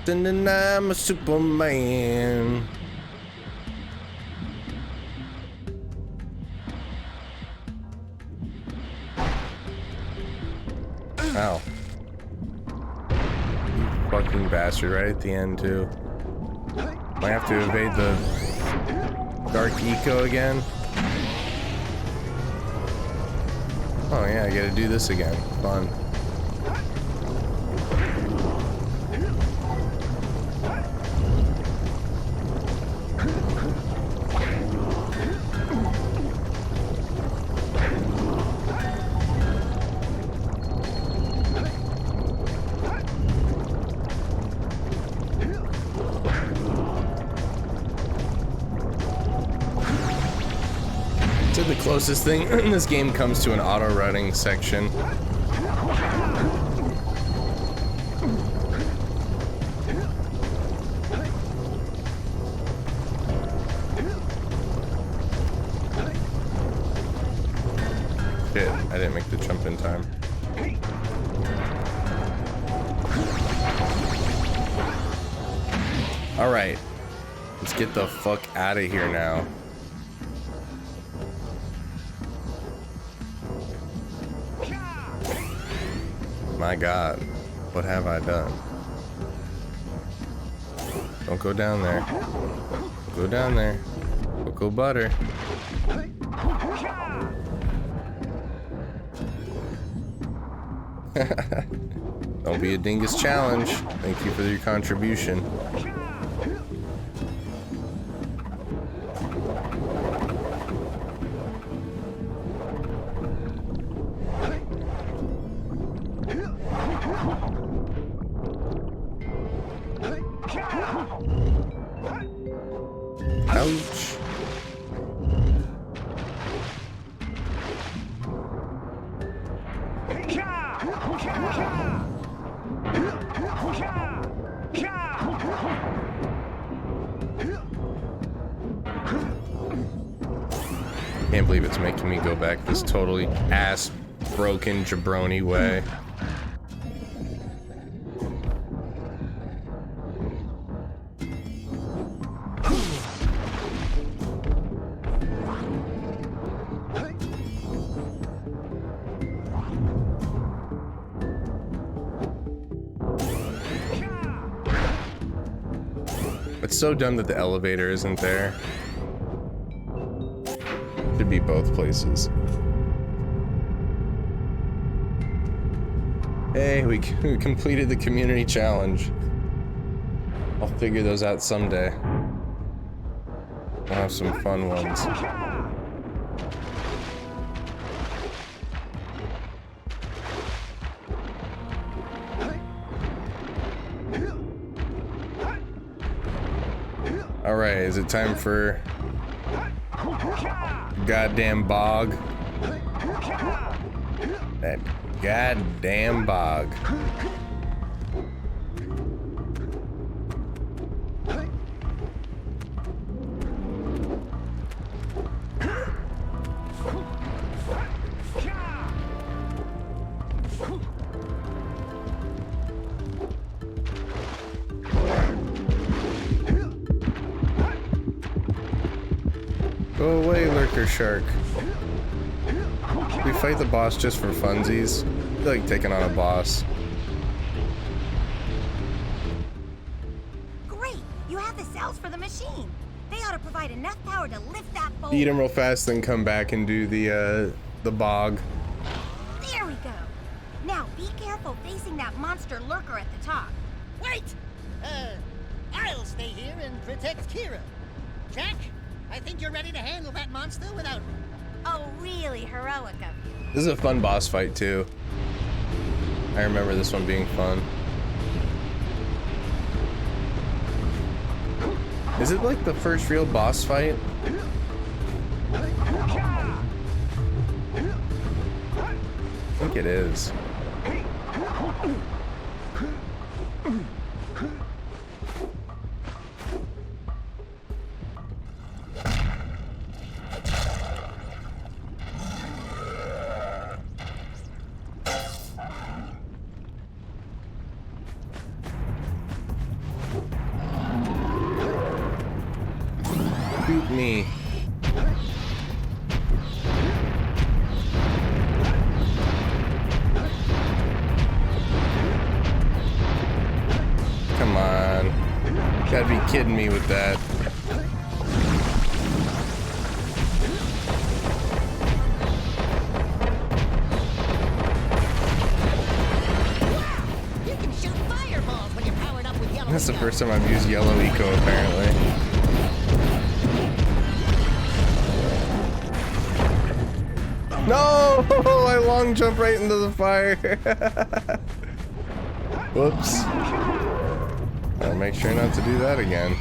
Then I'm a Superman. Ow. You fucking bastard, right at the end too. Might have to evade the dark eco again. Oh yeah, I gotta do this again. Fun. The closest thing in this game comes to an auto running section. Shit, I didn't make the jump in time. All right, let's get the fuck out of here now. My God, what have I done? Don't go down there. Go down there. Cocoa butter. Don't be a dingus challenge. Thank you for your contribution. Ouch. Can't believe it's making me go back this totally ass-broken jabroni way. It's so dumb that the elevator isn't there. Should be both places. Hey, we completed the community challenge. I'll figure those out someday. We'll have some fun ones. Alright, is it time for goddamn bog? That goddamn bog. Go away, lurker shark. We fight the boss just for funsies. I feel like taking on a boss. Great! You have machine. They ought to provide enough power to lift that boulder. Eat him real fast, then come back and do the bog. There we go. Now be careful facing that monster lurker at the top. Wait! I'll stay here and protect Kira. Jack, I think you're ready to handle that monster without me. Oh, really heroic of you. This is a fun boss fight too. I remember this one being fun. Is it like the first real boss fight? I think it is. Shoot me. Come on. Gotta be kidding me with that. You can shoot fireballs when you're powered up with yellow. That's the first time I've used yellow eco, apparently. No! I long jump right into the fire. Whoops. I'll make sure not to do that again.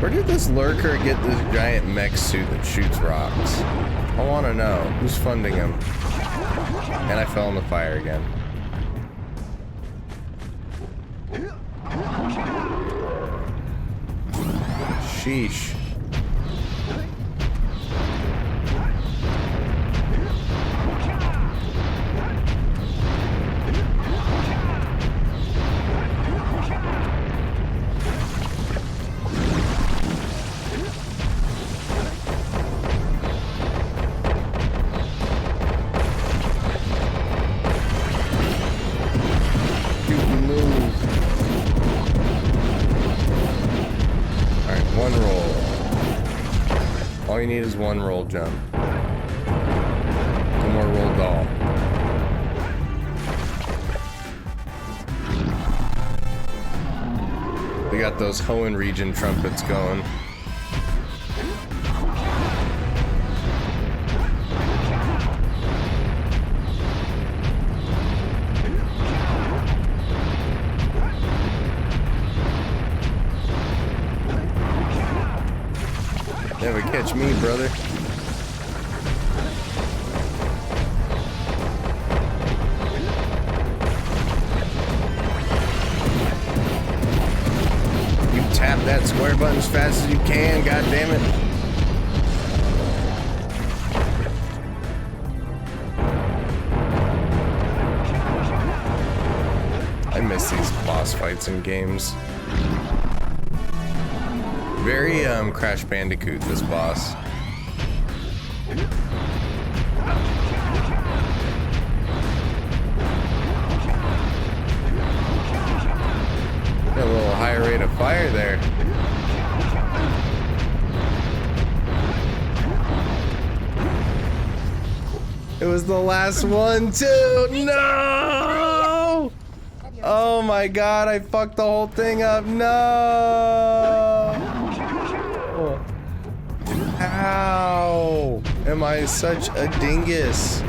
Where did this lurker get this giant mech suit that shoots rocks? I want to know. Who's funding him? And I fell in the fire again. Sheesh. All you need is one roll jump. One more roll doll. They got those Hoenn region trumpets going. Never catch me, brother. You tap that square button as fast as you can, god damn it. I miss these boss fights in games. Very Crash Bandicoot, this boss. Got a little higher rate of fire there. It was the last one too. No! Oh my god, I fucked the whole thing up. No! How am I such a dingus?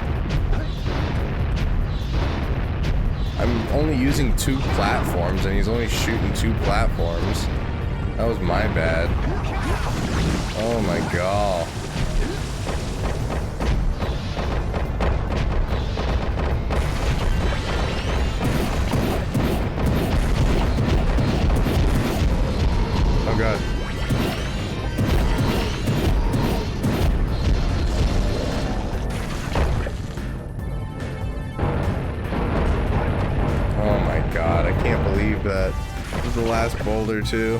I'm only using 2 platforms and he's only shooting 2 platforms. That was my bad. Oh my god. Oh god. Oh my god, I can't believe that. This is the last boulder too.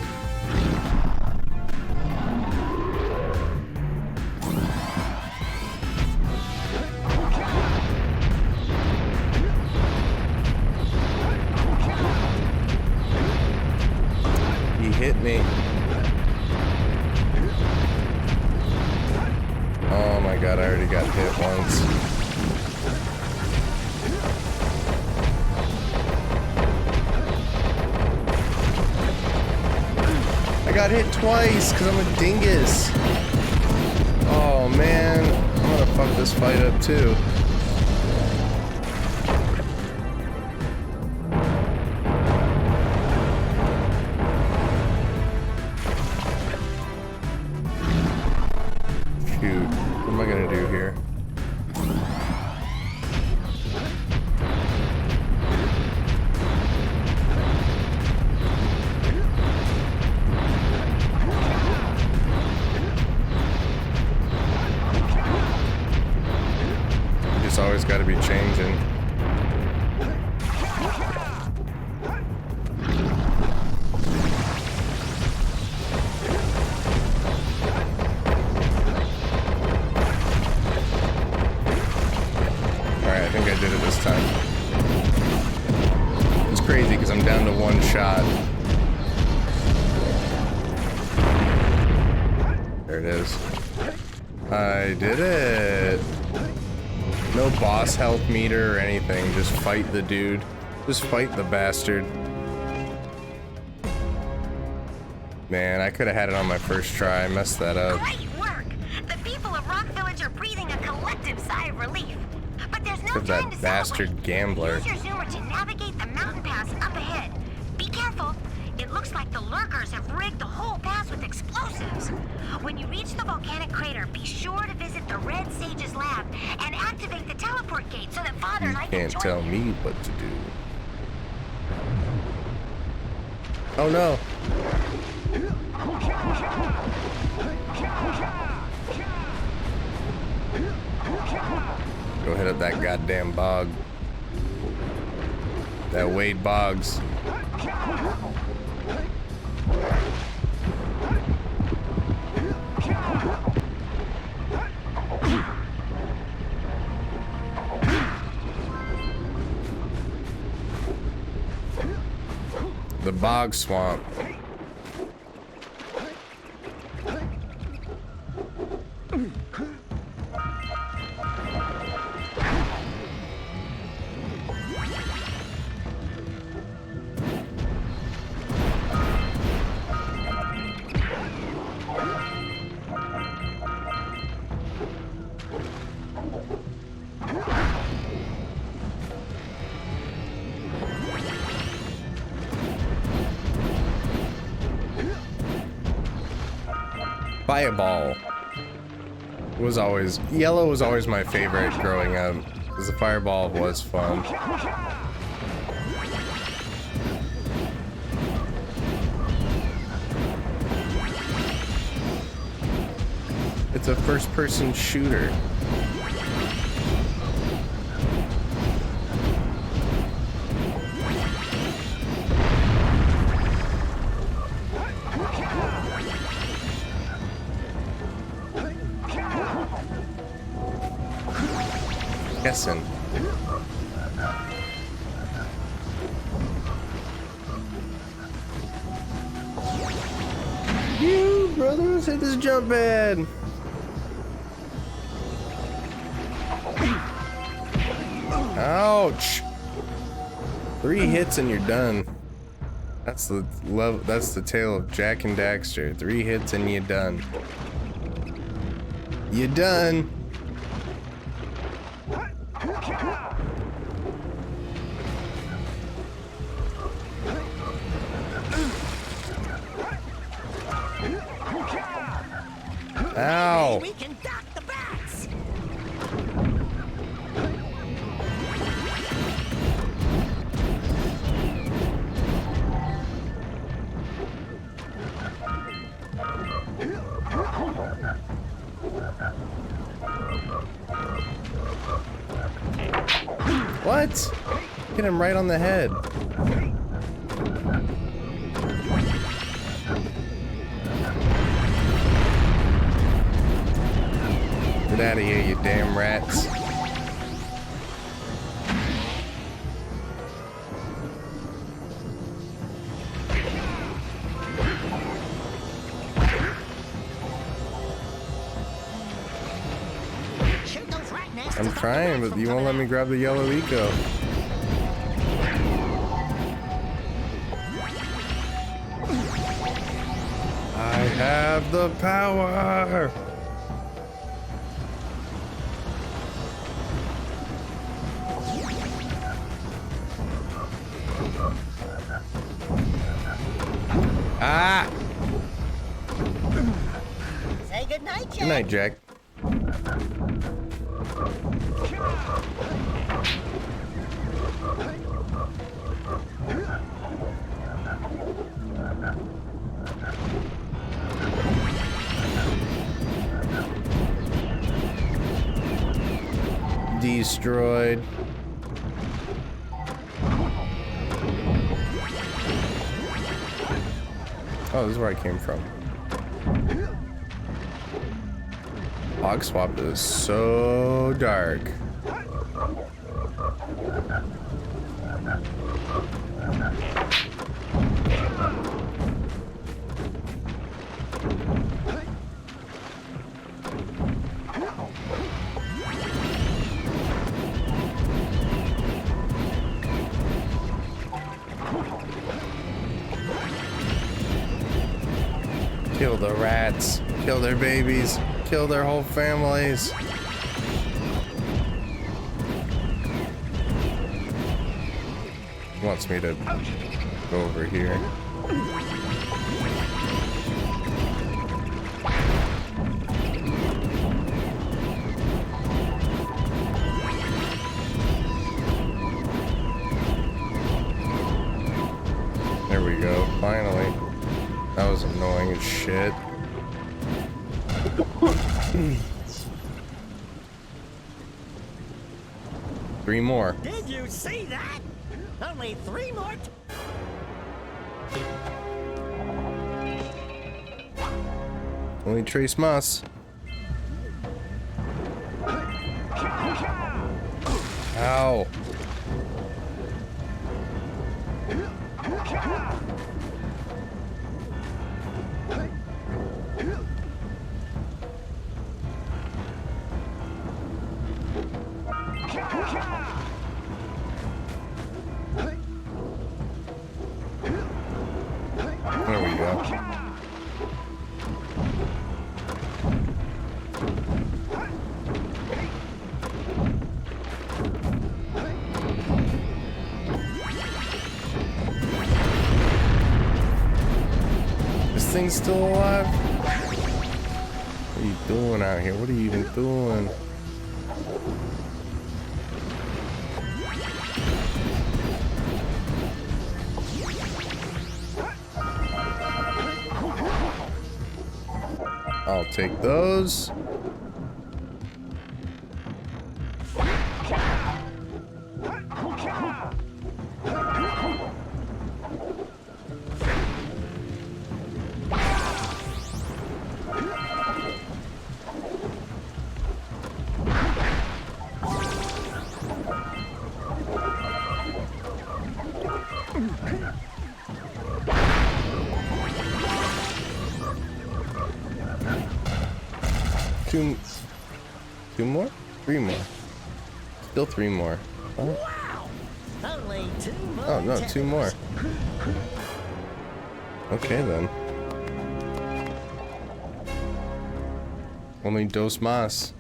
got hit once. I got hit twice because I'm a dingus. Oh man, I'm gonna fuck this fight up too. Shoot, what am I gonna do here? It's always got to be changing. Alright, I think I did it this time. It's crazy because I'm down to one shot. There it is. I did it. No boss health meter or anything, just fight the dude. Just fight the bastard. Man, I could have had it on my first try. I messed that up. Great work! The people of Rock Village are breathing a collective sigh of relief. But there's no time to bastard celebrate. gambler. Use your zoomer to navigate the mountain pass up ahead. Be careful. It looks like the lurkers have rigged the whole pass with explosives. When you reach the volcanic crater, be sure to visit the Red Sage's lab and activate the teleport gate so that Father and I can Can't join tell you. me what to do. Oh no. Go hit up that goddamn bog. That Wade Boggs. The bog swamp. Fireball was always, yellow was always my favorite growing up, because the fireball was fun. It's a first-person shooter. Guessing. You brothers, hit this jump pad. Ouch! 3 hits and you're done. That's the love. That's the tale of Jack and Daxter. 3 hits and you're done. You done. Ow! We can dock the bats. What? Hit him right on the head. Get out of here, you damn rats. Shoot those nest I'm is up the trying, road but from you won't let coming me out. grab the yellow eco. I have the power. Ah! Say goodnight, Jack. Good night, Jack. Destroyed. Oh, this is where I came from. Hog Swap is so dark. Kill the rats, kill their babies, kill their whole families. He wants me to go over here. There we go, finally. That was annoying as shit. Three more. Did you see that? Only 3 more. Only Trace Moss. Ow. There we go. This thing's still alive? What are you doing out here? What are you even doing? I'll take those. Two more? 3 more. Still 3 more. Oh. Wow! Only 2 more. Oh no, 2 more. Okay then. Only dos más.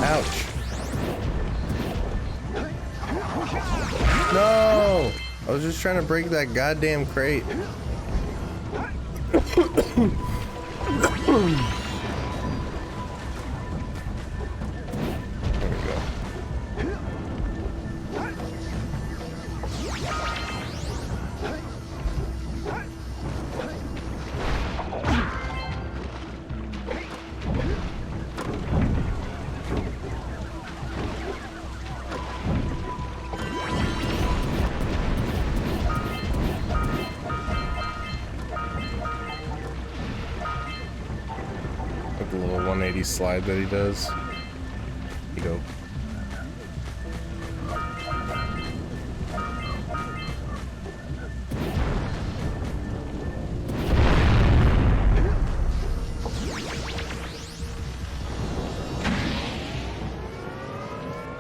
Ouch. No! I was just trying to break that goddamn crate. There we go. With the little 180 slide that he does. Here you go.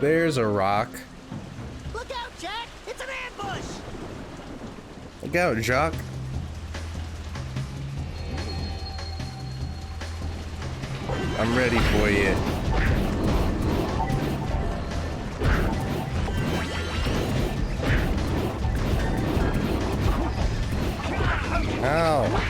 There's a rock. Look out, Jack! It's an ambush! Look out, Jock. I'm ready for you. Ow.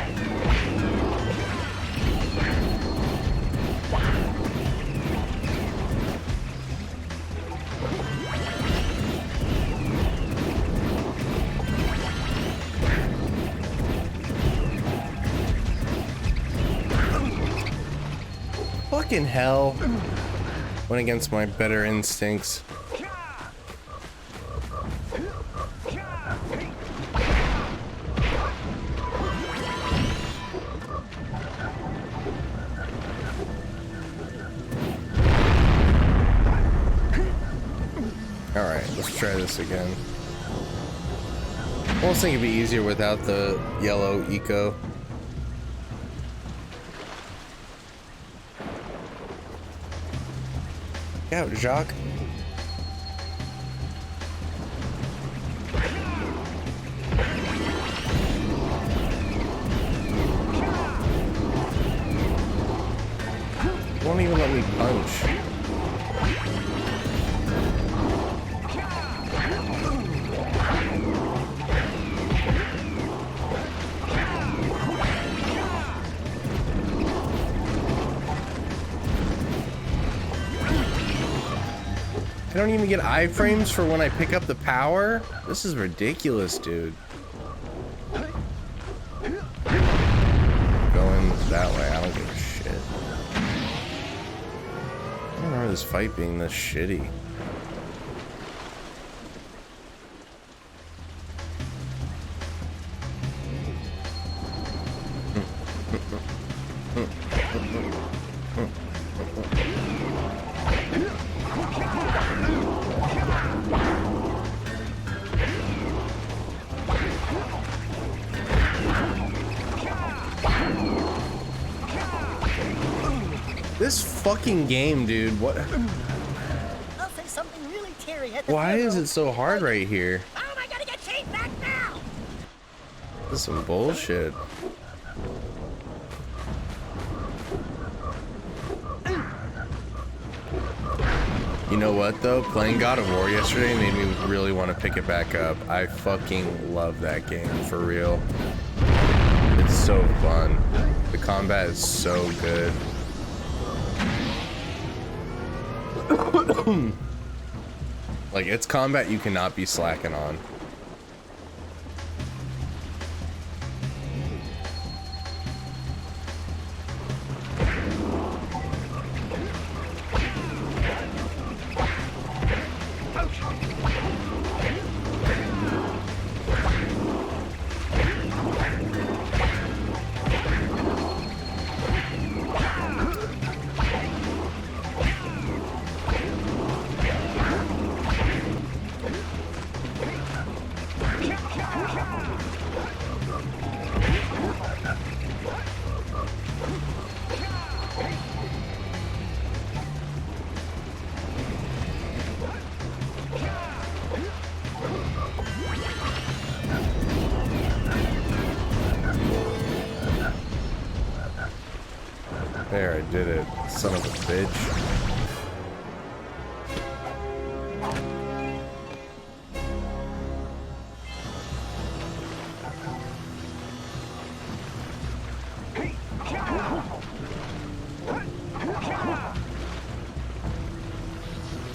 Fucking hell. Went against my better instincts. Alright, let's try this again. I almost think it'd be easier without the yellow eco. Out, Jacques. Won't even let me punch. I don't even get iframes for when I pick up the power? This is ridiculous, dude. Going that way, I don't give a shit. I don't remember this fight being this shitty. This fucking game, dude. What? I'll say something really teary at the Why is funeral. it so hard right here? How am I gonna get Kate back now? This is some bullshit. You know what though? Playing God of War yesterday made me really want to pick it back up. I fucking love that game, for real. It's so fun. The combat is so good. Like, it's combat you cannot be slacking on. There, I did it. Son of a bitch.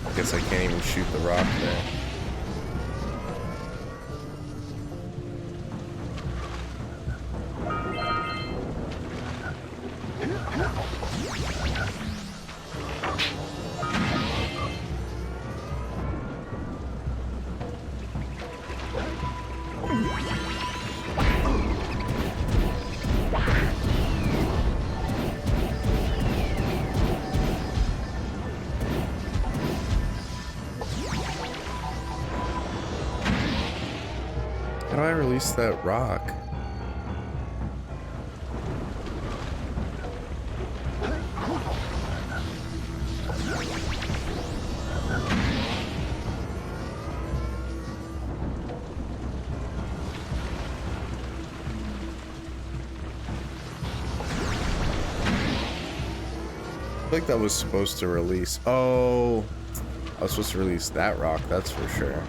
I guess I can't even shoot the rock there. How do I release that rock? like that was supposed to release. Oh, I was supposed to release that rock, that's for sure.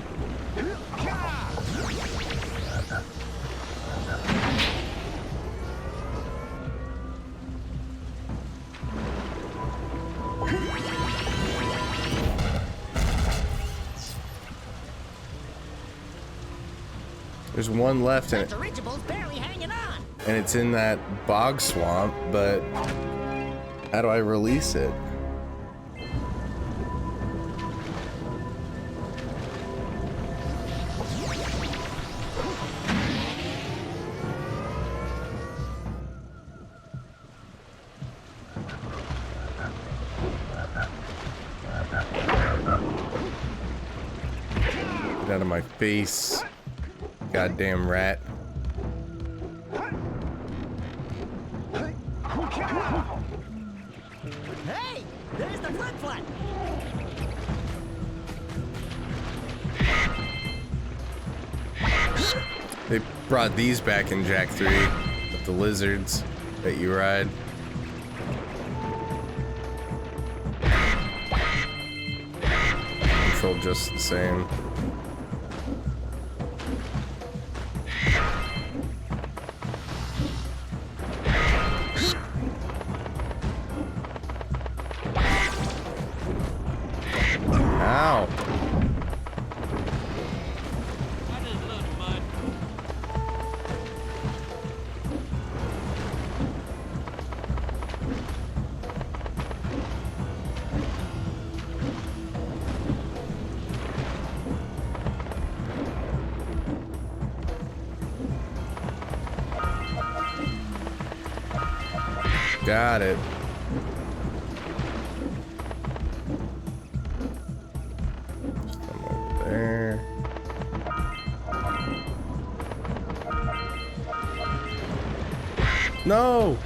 There's one left in it, and it's in that bog swamp, but how do I release it? Get out of my face. Goddamn rat. Hey, there's the flip-flop. They brought these back in Jack 3 with the lizards that you ride. Control just the same. Ow. Got it. Come over there. No!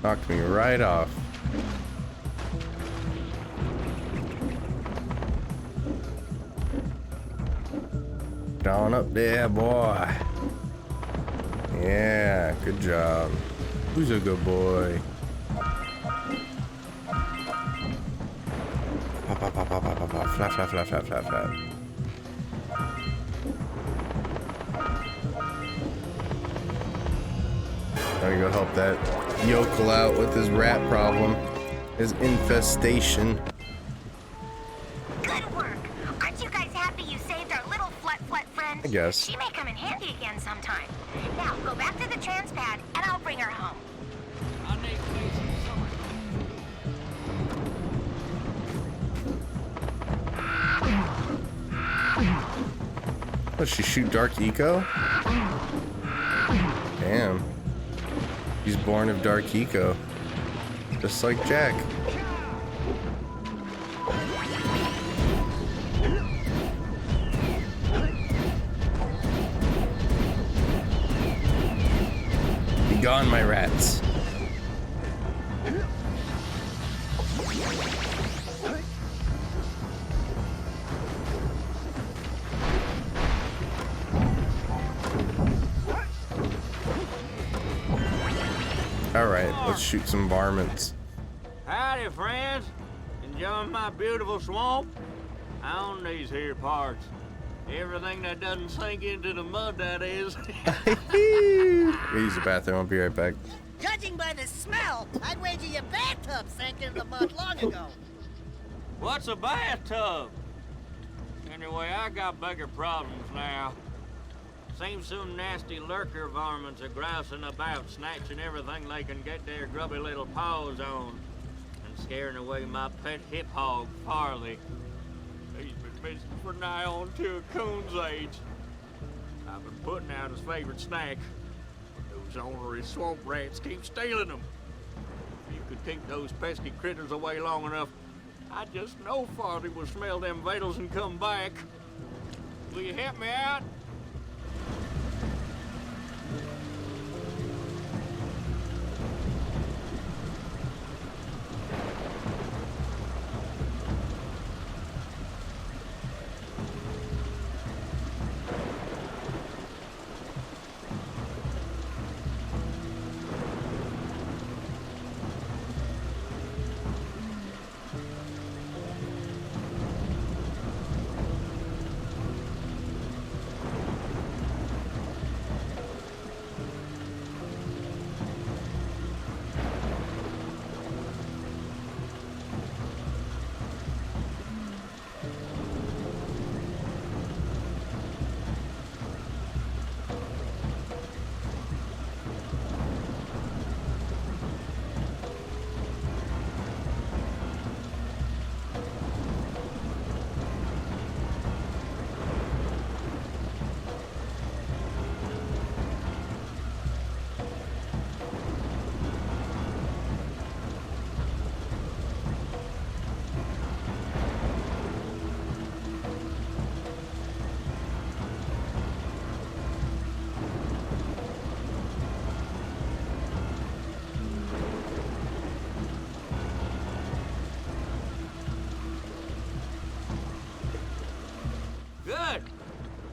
Knocked me right off. Down up there, boy. Yeah, good job. Who's a good boy? Pop, pop, pop, pop, pop, pop, pop. Flap, flap, flap, flap, flap, flap. Gotta go help that yokel out with his rat problem. His infestation. Good work. Aren't you guys happy you saved our little flut friend? I guess. She may come in handy again sometime. Now, go back to the trans pad, and I'll bring her home. Does she shoot dark eco? Damn. He's born of dark eco. Just like Jack. Be gone, my rats. Alright, let's shoot some varmints. Howdy, friends. Enjoying my beautiful swamp? I own these here parts. Everything that doesn't sink into the mud, that is. Use the bathroom, I'll be right back. Judging by the smell, I'd wager your bathtub sank into the mud long ago. What's a bathtub? Anyway, I got bigger problems now. Seems some nasty lurker varmints are grousing about, snatching everything they can get their grubby little paws on, and scaring away my pet hip hog, Farley. He's been missing for nigh on to a coon's age. I've been putting out his favorite snack. Those ornery swamp rats keep stealing them. If you could keep those pesky critters away long enough, I just know Farley will smell them vitals and come back. Will you help me out?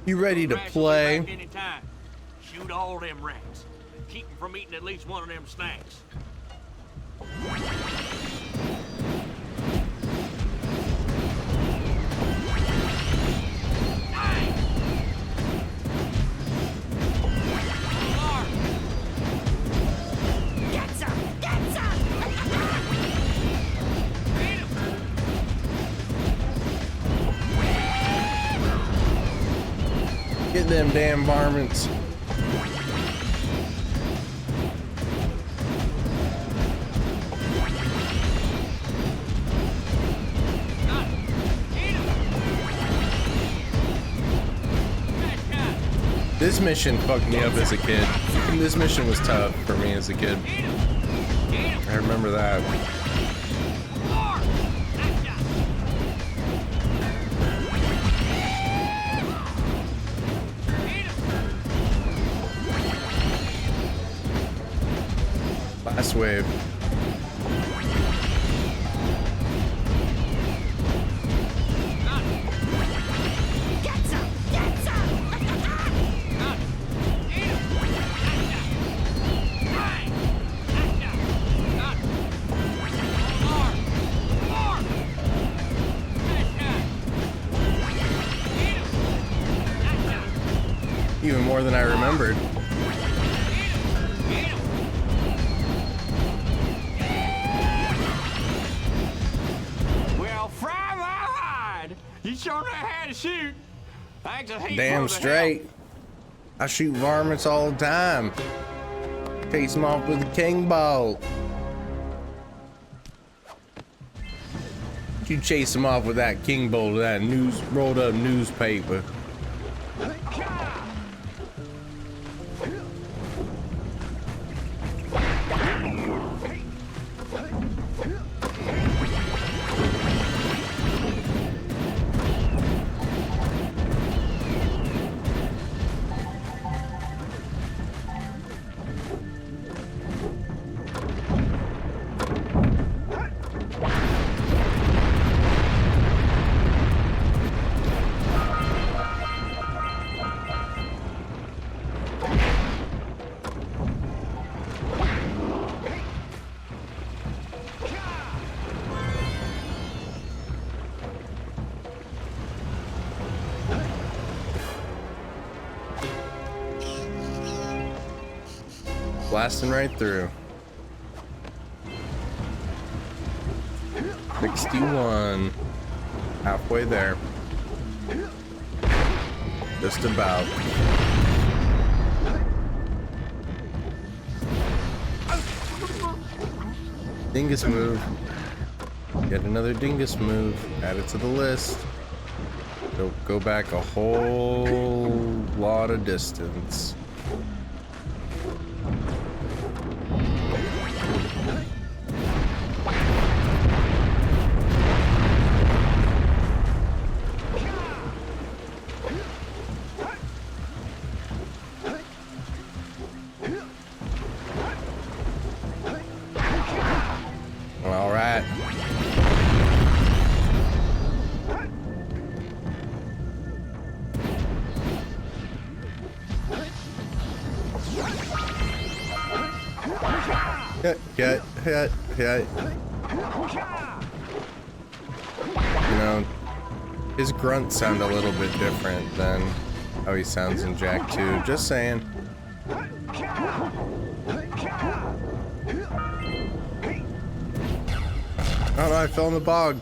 You ready to play? Anytime. Shoot all them rats. Keep them from eating at least one of them snacks. Get some! Get some! Get them damn varmints. This mission fucked me up as a kid. This mission was tough for me as a kid. I remember that. Last wave. Get some! Get some! Even more than I remembered. Well, fry my hide! You sure know how to shoot. Thanks a heap Damn for the straight. I shoot varmints all the time. Chase them off with a king bolt. You chase them off with that king bolt, that rolled up newspaper. Blasting right through. 61. Halfway there. Just about. Dingus move. Get another dingus move. Add it to the list. Go back a whole lot of distance. All right. Hit. You know, his grunts sound a little bit different than how he sounds in Jak 2. Just saying. Oh no, I fell in the bog.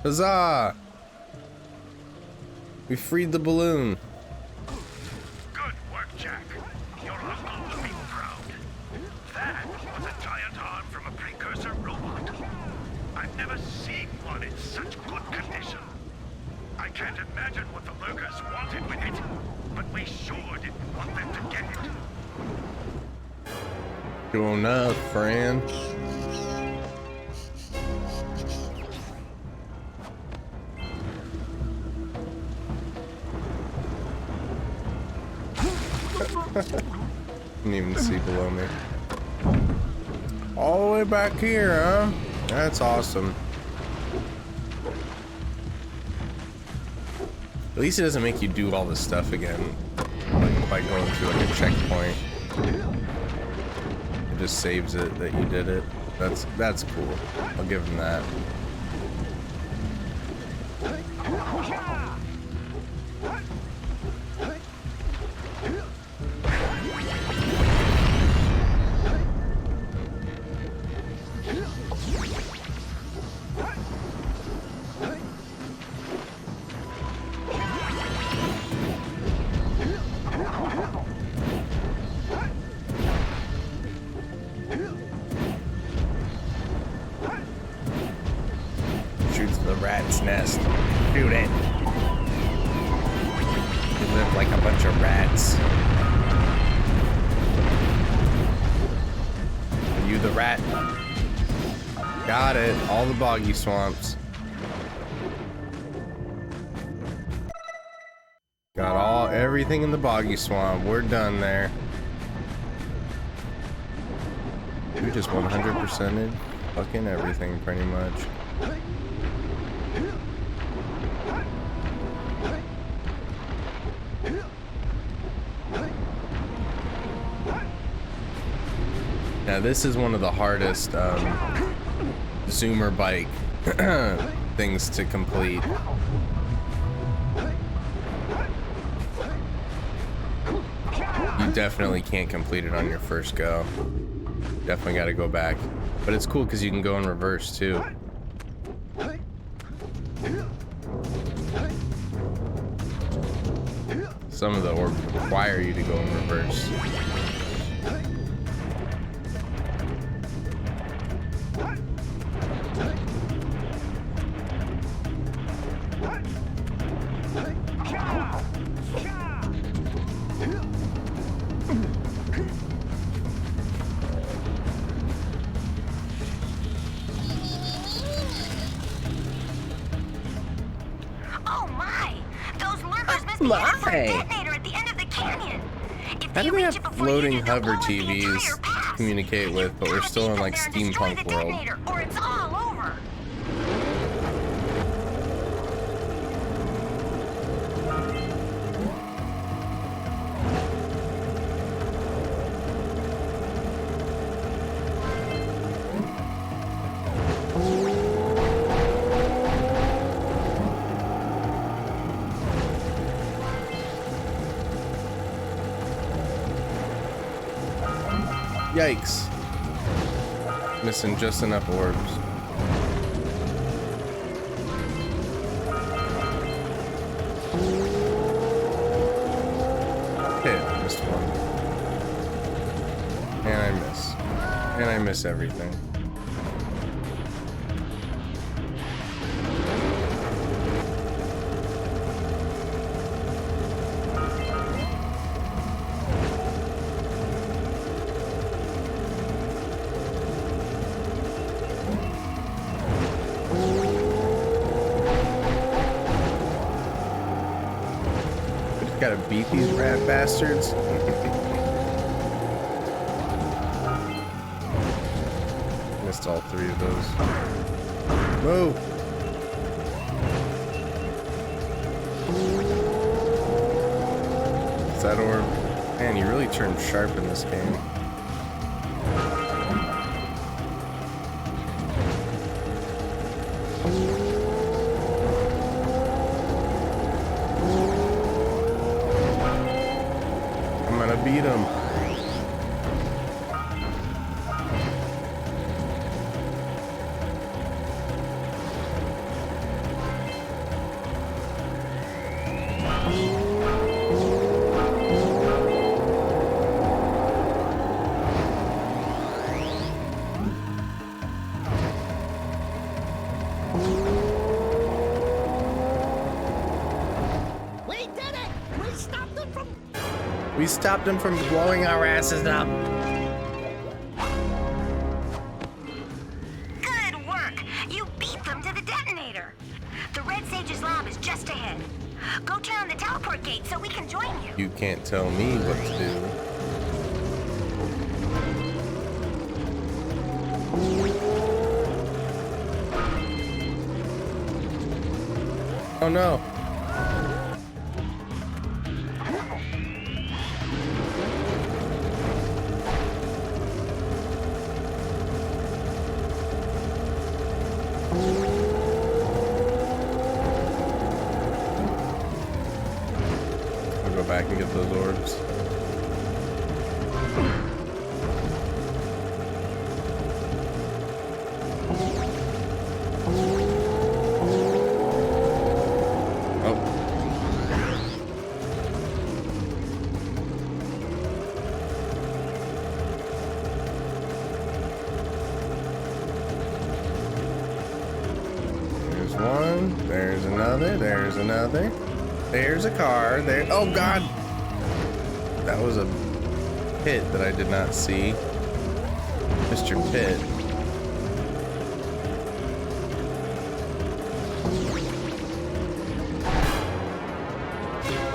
Huzzah! We freed the balloon. Good work, Jak. Your uncle will be proud. That was a giant arm from a precursor robot. I've never seen one in such good condition. I can't imagine what the lurkers wanted with it, but we sure didn't want them to get it. Good enough, friend. Didn't even see below me. All the way back here, huh? That's awesome. At least it doesn't make you do all this stuff again, like by going through like a checkpoint. It just saves it that you did it. That's cool. I'll give him that. Shoots the rat's nest. Shoot it. You live like a bunch of rats. Are you the rat? Got it. All the boggy swamps. Got everything in the boggy swamp. We're done there. We just 100%ed fucking everything pretty much. Now this is one of the hardest zoomer bike things to complete. You definitely can't complete it on your first go. Definitely got to go back. But it's cool because you can go in reverse too. Some of the orbs require you to go in reverse. How do we have floating hover TVs to communicate with, but we're still in like steampunk world? Or it's all over. Yikes. Missing just enough orbs. Hit, missed one. And I miss. And I miss everything. Gotta beat these rat bastards. Missed all three of those. Move! Is that orb? Man, you really turned sharp in this game. Beat him. We stopped them from blowing our asses up. Good work! You beat them to the detonator. The Red Sage's lab is just ahead. Go turn on the teleport gate so we can join you. You can't tell me what to do. Oh no. I'll go back and get those orbs. There's another. There's a car. There. Oh God. That was a pit that I did not see. Mr. Pit.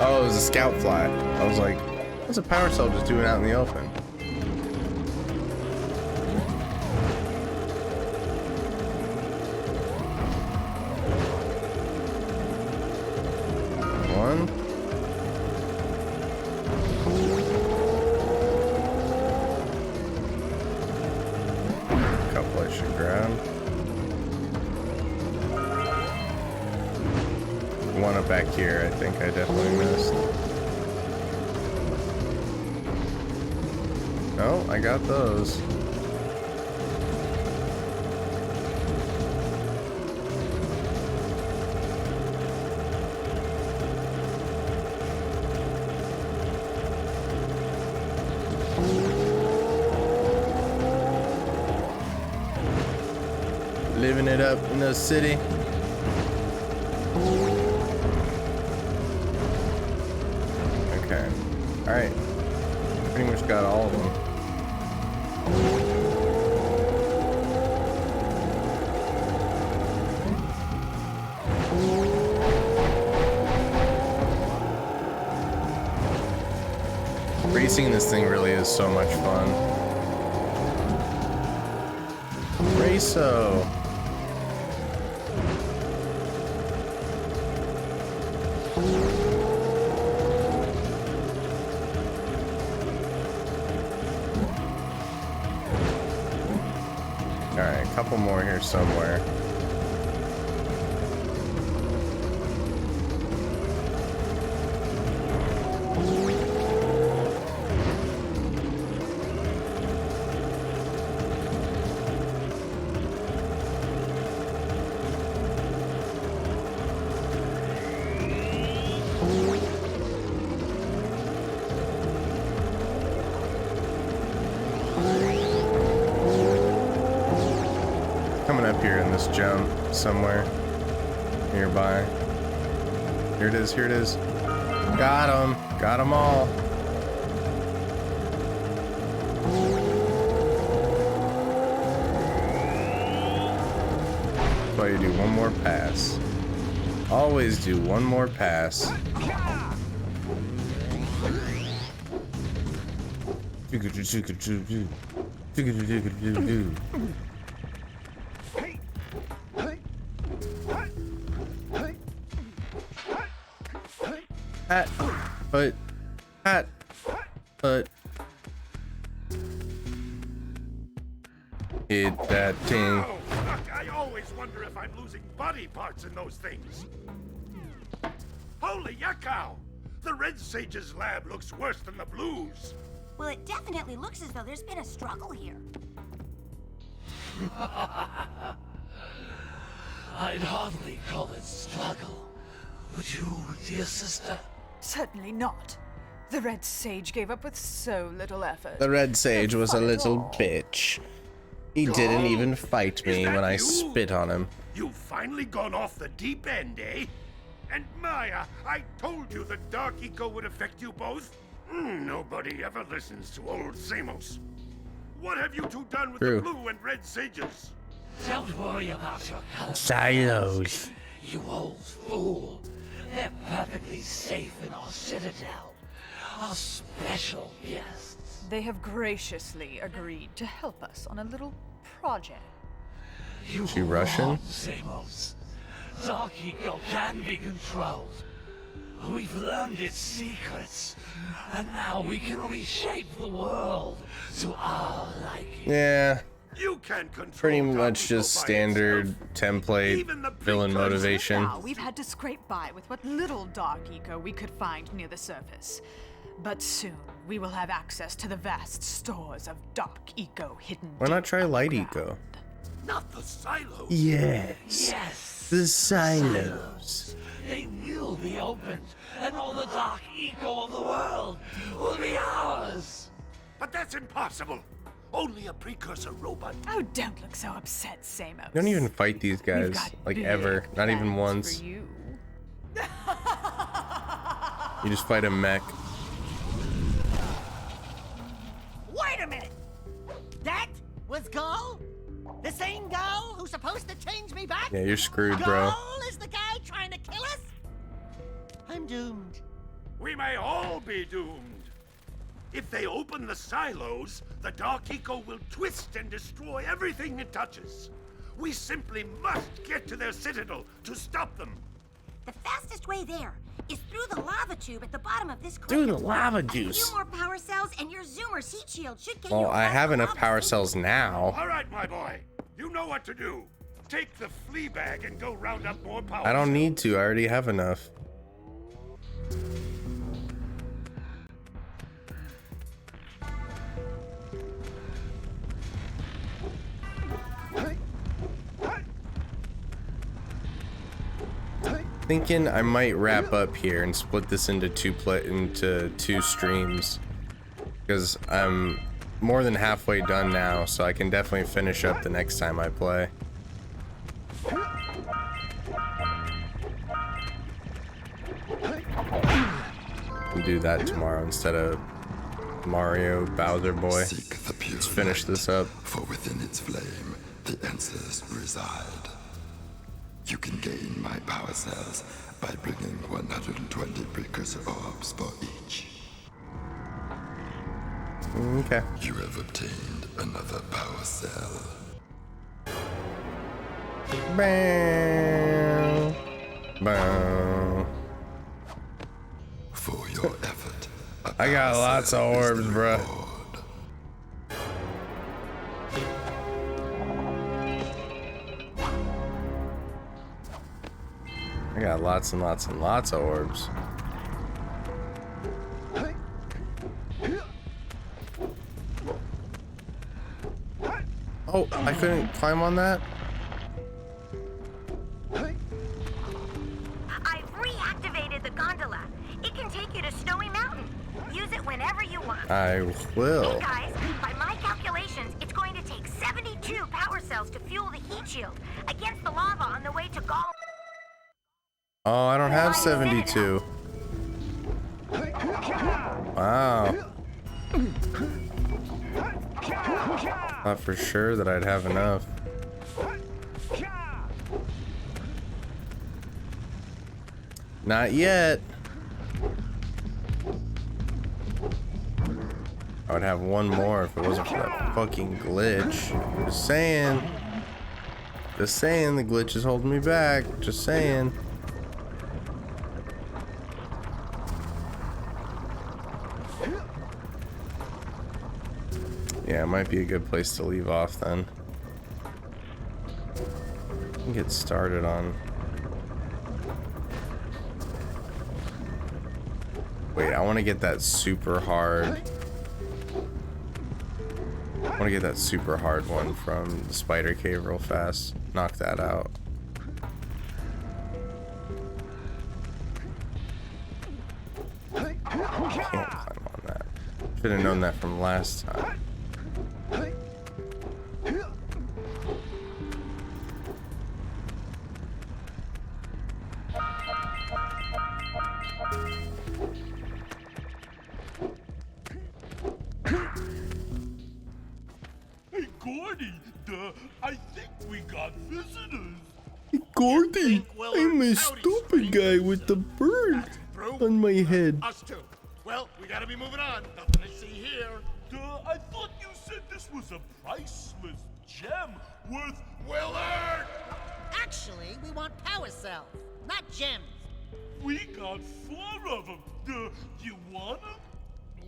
Oh, it was a scout fly. I was like, what's a power cell just doing out in the open? Back here, I think I definitely missed. Oh, I got those. Living it up in the city. Alright, pretty much got all of them. Racing this thing really is so much fun. Race-o! Couple more here somewhere. Here in this jump somewhere nearby. Here it is, here it is. Got them all. That's why you do one more pass. Always do one more pass. Hat, put, hit that thing. Oh, look, I always wonder if I'm losing body parts in those things. Holy yakkow! The Red Sage's lab looks worse than the Blues. Well, it definitely looks as though there's been a struggle here. I'd hardly call it struggle. Would you, dear sister? Certainly not. The Red Sage gave up with so little effort. The Red Sage was a little bitch. He didn't even fight me when I spit on him. You've finally gone off the deep end, eh? And Maya, I told you the Dark Eco would affect you both. Nobody ever listens to old Samos. What have you two done with the Blue and Red Sages? Don't worry about your color. Silos. You old fool. They're perfectly safe in our citadel. Our special guests. They have graciously agreed to help us on a little project. Is she Russian? Samos. Dark Eco can be controlled. We've learned its secrets, and now we can reshape the world to our liking. Yeah. You can control Pretty much just standard template villain motivation. Now we've had to scrape by with what little Dark Eco we could find near the surface. But soon we will have access to the vast stores of Dark Eco hidden. Why not try Light Eco? Not the silos. Yes. The silos. They will be opened, and all the Dark Eco of the world will be ours. But that's impossible. Only a precursor robot. Oh, don't look so upset, Samos. You don't even fight these guys, like ever. Not even once. You. You just fight a mech. Wait a minute! That was Gull? The same Gull who's supposed to change me back? Yeah, you're screwed, bro. Gull is the guy trying to kill us? I'm doomed. We may all be doomed. If they open the silos, the Dark Eco will twist and destroy everything it touches. We simply must get to their citadel to stop them. The fastest way there is through the lava tube at the bottom of this crater. Through the lava A juice. few more power cells and your Zoomer's heat shield should get Well, you I across have the enough lava power tube. cells now. All right, my boy. You know what to do. Take the flea bag and go round up more power. I don't need to. I already have enough. Thinking I might wrap up here and split this into two streams, because I'm more than halfway done now, so I can definitely finish up the next time I play. We'll do that tomorrow instead of Mario Bowser Boy. Let's finish this up. For within its flame, the answers reside. You can gain my power cells by bringing 120 precursor orbs for each. Okay. You have obtained another power cell. Bam. Bam. For your effort, I got lots of orbs, bruh. I got lots and lots and lots of orbs. Oh, I couldn't climb on that? I've reactivated the gondola. It can take you to Snowy Mountain. Use it whenever you want. I will. Hey guys, by my calculations, it's going to take 72 power cells to fuel the heat shield against the lava on the way to Gall. Oh, I don't have 72. Wow. Thought for sure that I'd have enough. Not yet. I would have one more if it wasn't for that fucking glitch. Just saying. Just saying, the glitch is holding me back. Just saying. Yeah, it might be a good place to leave off then. Get started on. Wait, I want to get that super hard. I want to get that super hard one from the spider cave real fast. Knock that out. I can't climb on that. Should have known that from last time. Hey, Gordy, I think we got visitors. Gordy, I'm a stupid guy with the bird on my head. Us too. Well, we gotta be moving on. Nothing to see here. I thought you said this was a priceless gem worth well earned. Actually, we want power cells, not gems. We got 4 of them. You want them?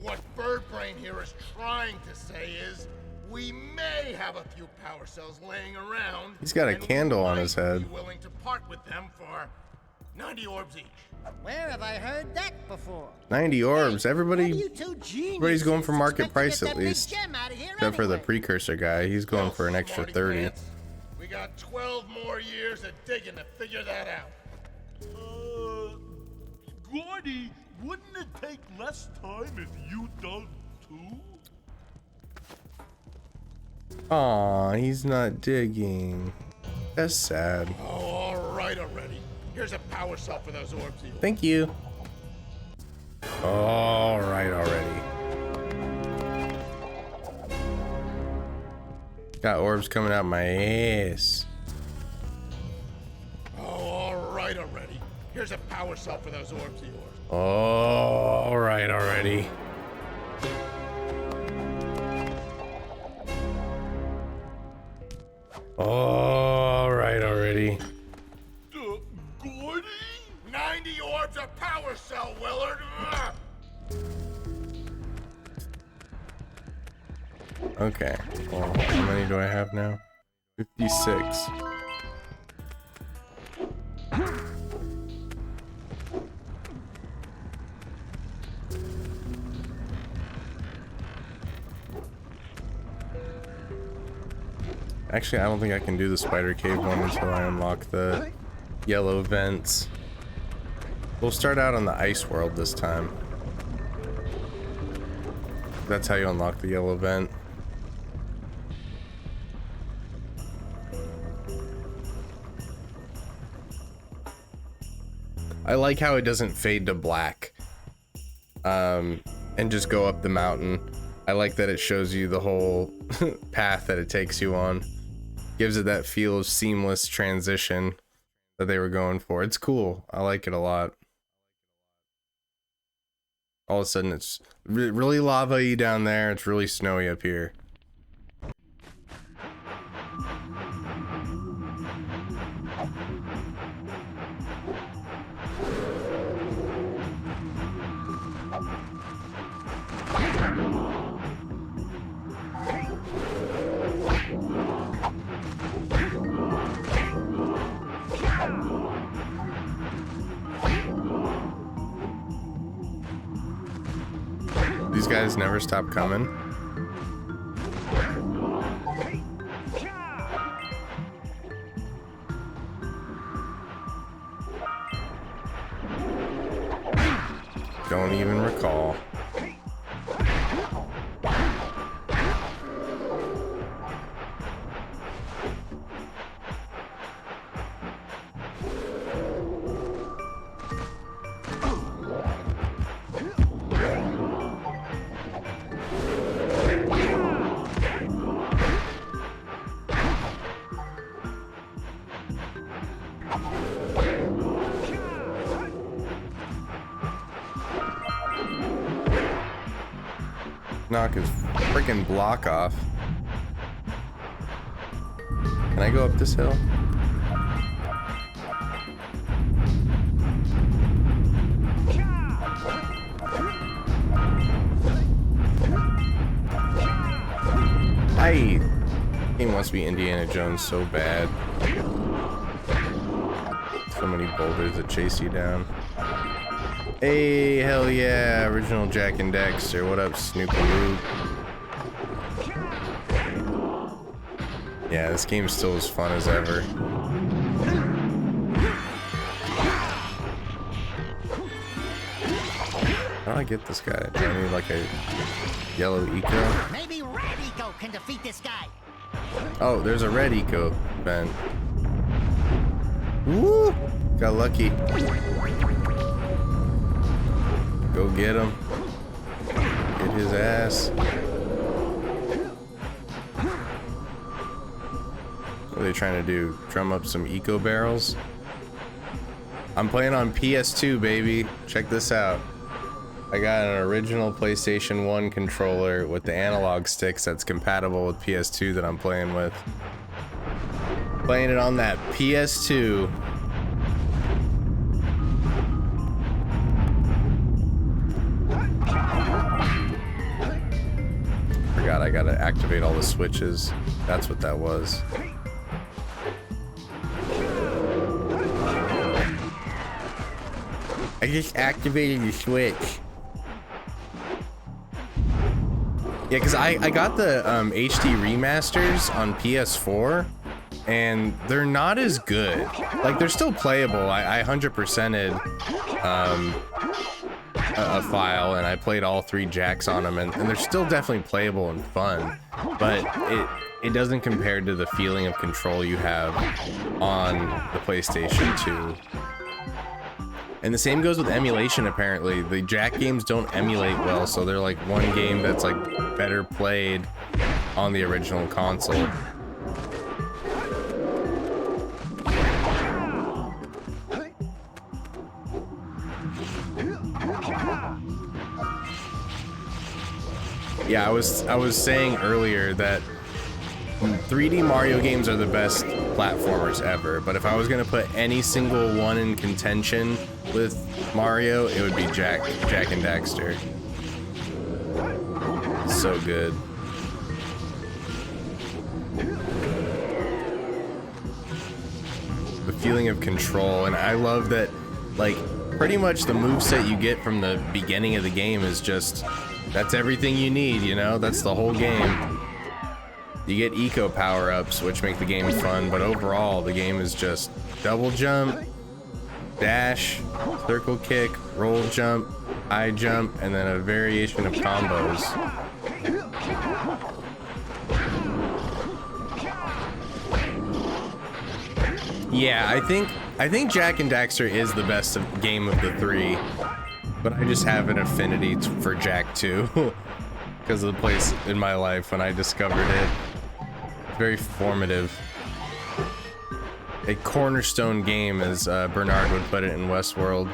What Birdbrain here is trying to say is, we may have a few power cells laying around. He's got a candle on his head. Be willing to part with them for 90 orbs each. Where have I heard that before? 90 orbs. Everybody's going for market price Expect at to get that least. big gem out of here Except for the anyway. precursor guy. He's going for an extra 30. We got 12 more years of digging to figure that out. Gordy, wouldn't it take less time if you dug too? Aw, he's not digging. That's sad. Oh, all right already. Here's a power cell for those orbs. Thank you. All right already. Got orbs coming out my ass. Oh, all right already. Here's a power cell for those orbs of yours. All right already. All right already. Gordy? 90 orbs of power cell, Willard. Okay. Well, how many do I have now? 56. Actually, I don't think I can do the spider cave one until I unlock the yellow vents. We'll start out on the ice world this time. That's how you unlock the yellow vent. I like how it doesn't fade to black and just go up the mountain. I like that it shows you the whole path that it takes you on. Gives it that feel of seamless transition that they were going for. It's cool. I like it a lot. All of a sudden it's really lava-y down there. It's really snowy up here. These guys never stop coming. Don't even recall. Knock his freaking block off. Can I go up this hill? He wants to be Indiana Jones so bad. So many boulders that chase you down. Hey, hell yeah, original Jack and Dexter. What up, Snoopy Loo? Yeah, this game's still as fun as ever. How do I get this guy? Do I need like a yellow eco? Maybe red eco can defeat this guy. Oh, there's a red eco vent. Woo! Got lucky. Go get him. Get his ass. What are they trying to do? Drum up some eco barrels? I'm playing on PS2, baby. Check this out. I got an original PlayStation 1 controller with the analog sticks that's compatible with PS2 that I'm playing with. Playing it on that PS2. Forgot I gotta activate all the switches. That's what that was. I just activated the switch. Yeah, because I got the HD remasters on PS4, and they're not as good. Like, they're still playable. I 100%ed a file, and I played all 3 jacks on them, and they're still definitely playable and fun, but it doesn't compare to the feeling of control you have on the PlayStation 2. And the same goes with emulation, apparently. The jack games don't emulate well, so they're like one game that's like better played on the original console. Yeah, I was saying earlier that 3D Mario games are the best platformers ever, but if I was gonna put any single one in contention with Mario, it would be Jak and Daxter. So good. The feeling of control, and I love that, like, pretty much the moveset you get from the beginning of the game is just, that's everything you need, you know? That's the whole game. You get eco power-ups, which make the game fun, but overall, the game is just double jump, dash, circle kick, roll jump, high jump, and then a variation of combos. Yeah, I think Jak and Daxter is the best game of the 3, but I just have an affinity for Jak 2 because of the place in my life when I discovered it. Very formative. A cornerstone game, as Bernard would put it in Westworld.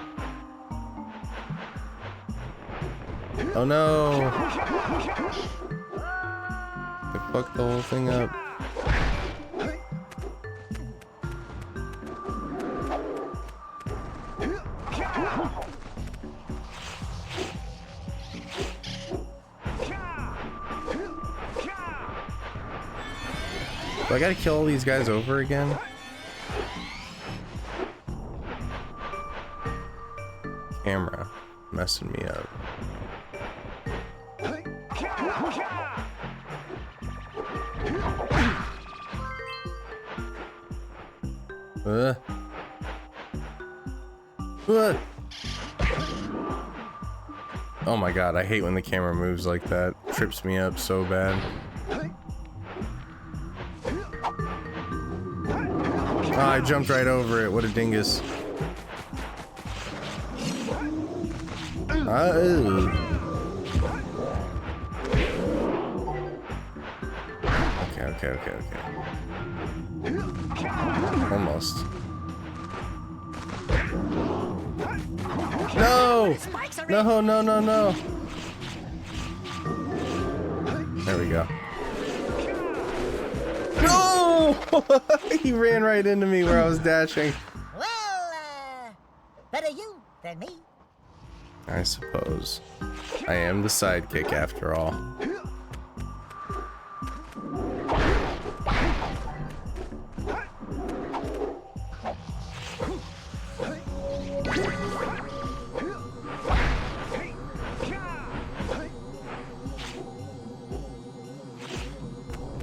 Oh no! I fucked the whole thing up. Do I gotta kill all these guys over again? Camera messing me up. Oh my god, I hate when the camera moves like that. Trips me up so bad. Oh, I jumped right over it. What a dingus. Okay. Almost. No! No. There we go. No! He ran right into me where I was dashing. Well, better you than me. I suppose. I am the sidekick after all.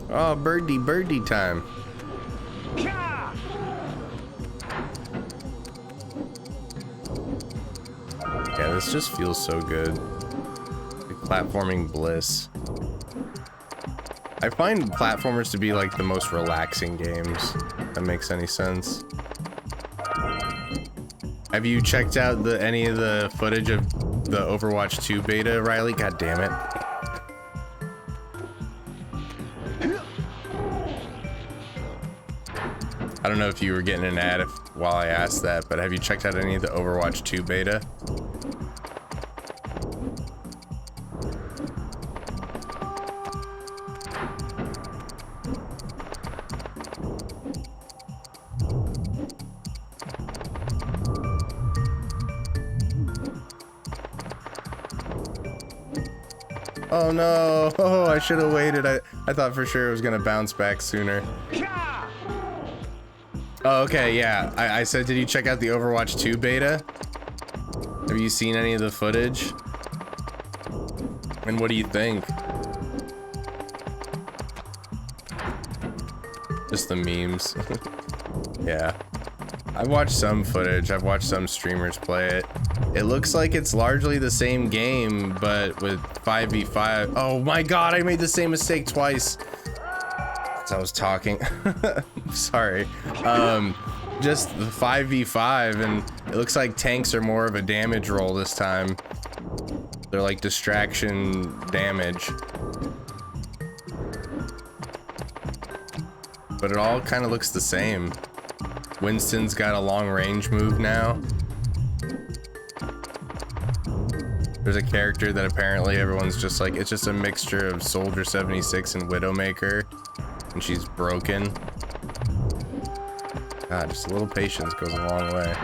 Oh, birdie time. Yeah, this just feels so good. Like platforming bliss. I find platformers to be like the most relaxing games. If that makes any sense. Have you checked out any of the footage of the Overwatch 2 beta, Riley? God damn it. I don't know if you were getting an ad while I asked that, but have you checked out any of the Overwatch 2 beta? Oh no! Oh, I should have waited. I thought for sure it was gonna bounce back sooner. Oh, okay, yeah. I said, did you check out the Overwatch 2 beta? Have you seen any of the footage? And what do you think? Just the memes. Yeah. I've watched some footage. I've watched some streamers play it. It looks like it's largely the same game, but with 5v5. Oh my god, I made the same mistake twice. As I was talking. Sorry. Just the 5v5, and it looks like tanks are more of a damage roll this time. They're like distraction damage. But it all kind of looks the same. Winston's got a long range move now. There's a character that apparently everyone's just like, it's just a mixture of Soldier 76 and Widowmaker, and she's broken. God, just a little patience goes a long way.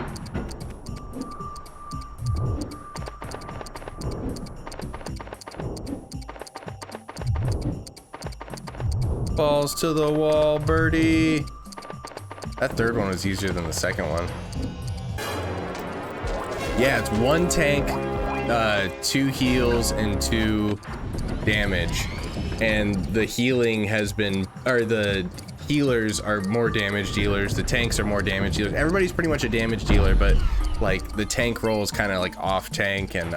Balls to the wall, birdie. That third one was easier than the second one. Yeah, it's one tank, 2 heals, and 2 damage. And the healing has been, or the healers are more damage dealers, the tanks are more damage dealers. Everybody's pretty much a damage dealer, but like the tank roll is kind of like off tank and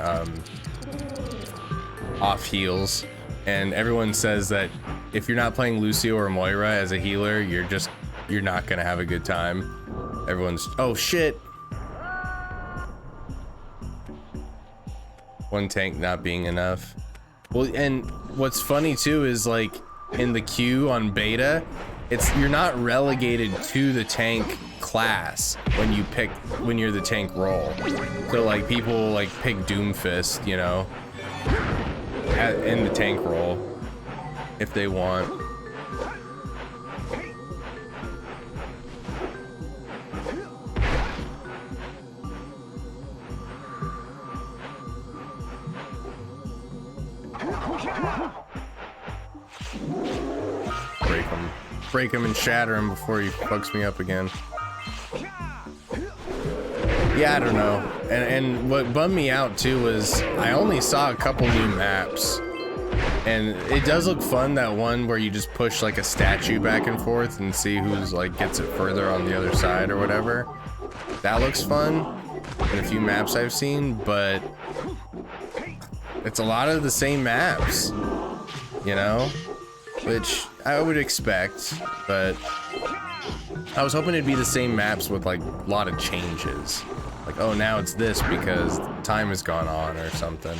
off heals. And everyone says that if you're not playing Lucio or Moira as a healer, you're not gonna have a good time. Everyone's, oh shit. One tank not being enough. Well, and what's funny too is like in the queue on beta, you're not relegated to the tank class when you're the tank role. So like people like pick Doomfist, you know, in the tank role if they want. Break him and shatter him before he fucks me up again. Yeah, I don't know. And what bummed me out too was I only saw a couple new maps. And it does look fun, that one where you just push like a statue back and forth and see who's like gets it further on the other side or whatever. That looks fun in a few maps I've seen, but it's a lot of the same maps, you know? Which I would expect, but I was hoping it'd be the same maps with like a lot of changes. Like, oh, now it's this because time has gone on or something.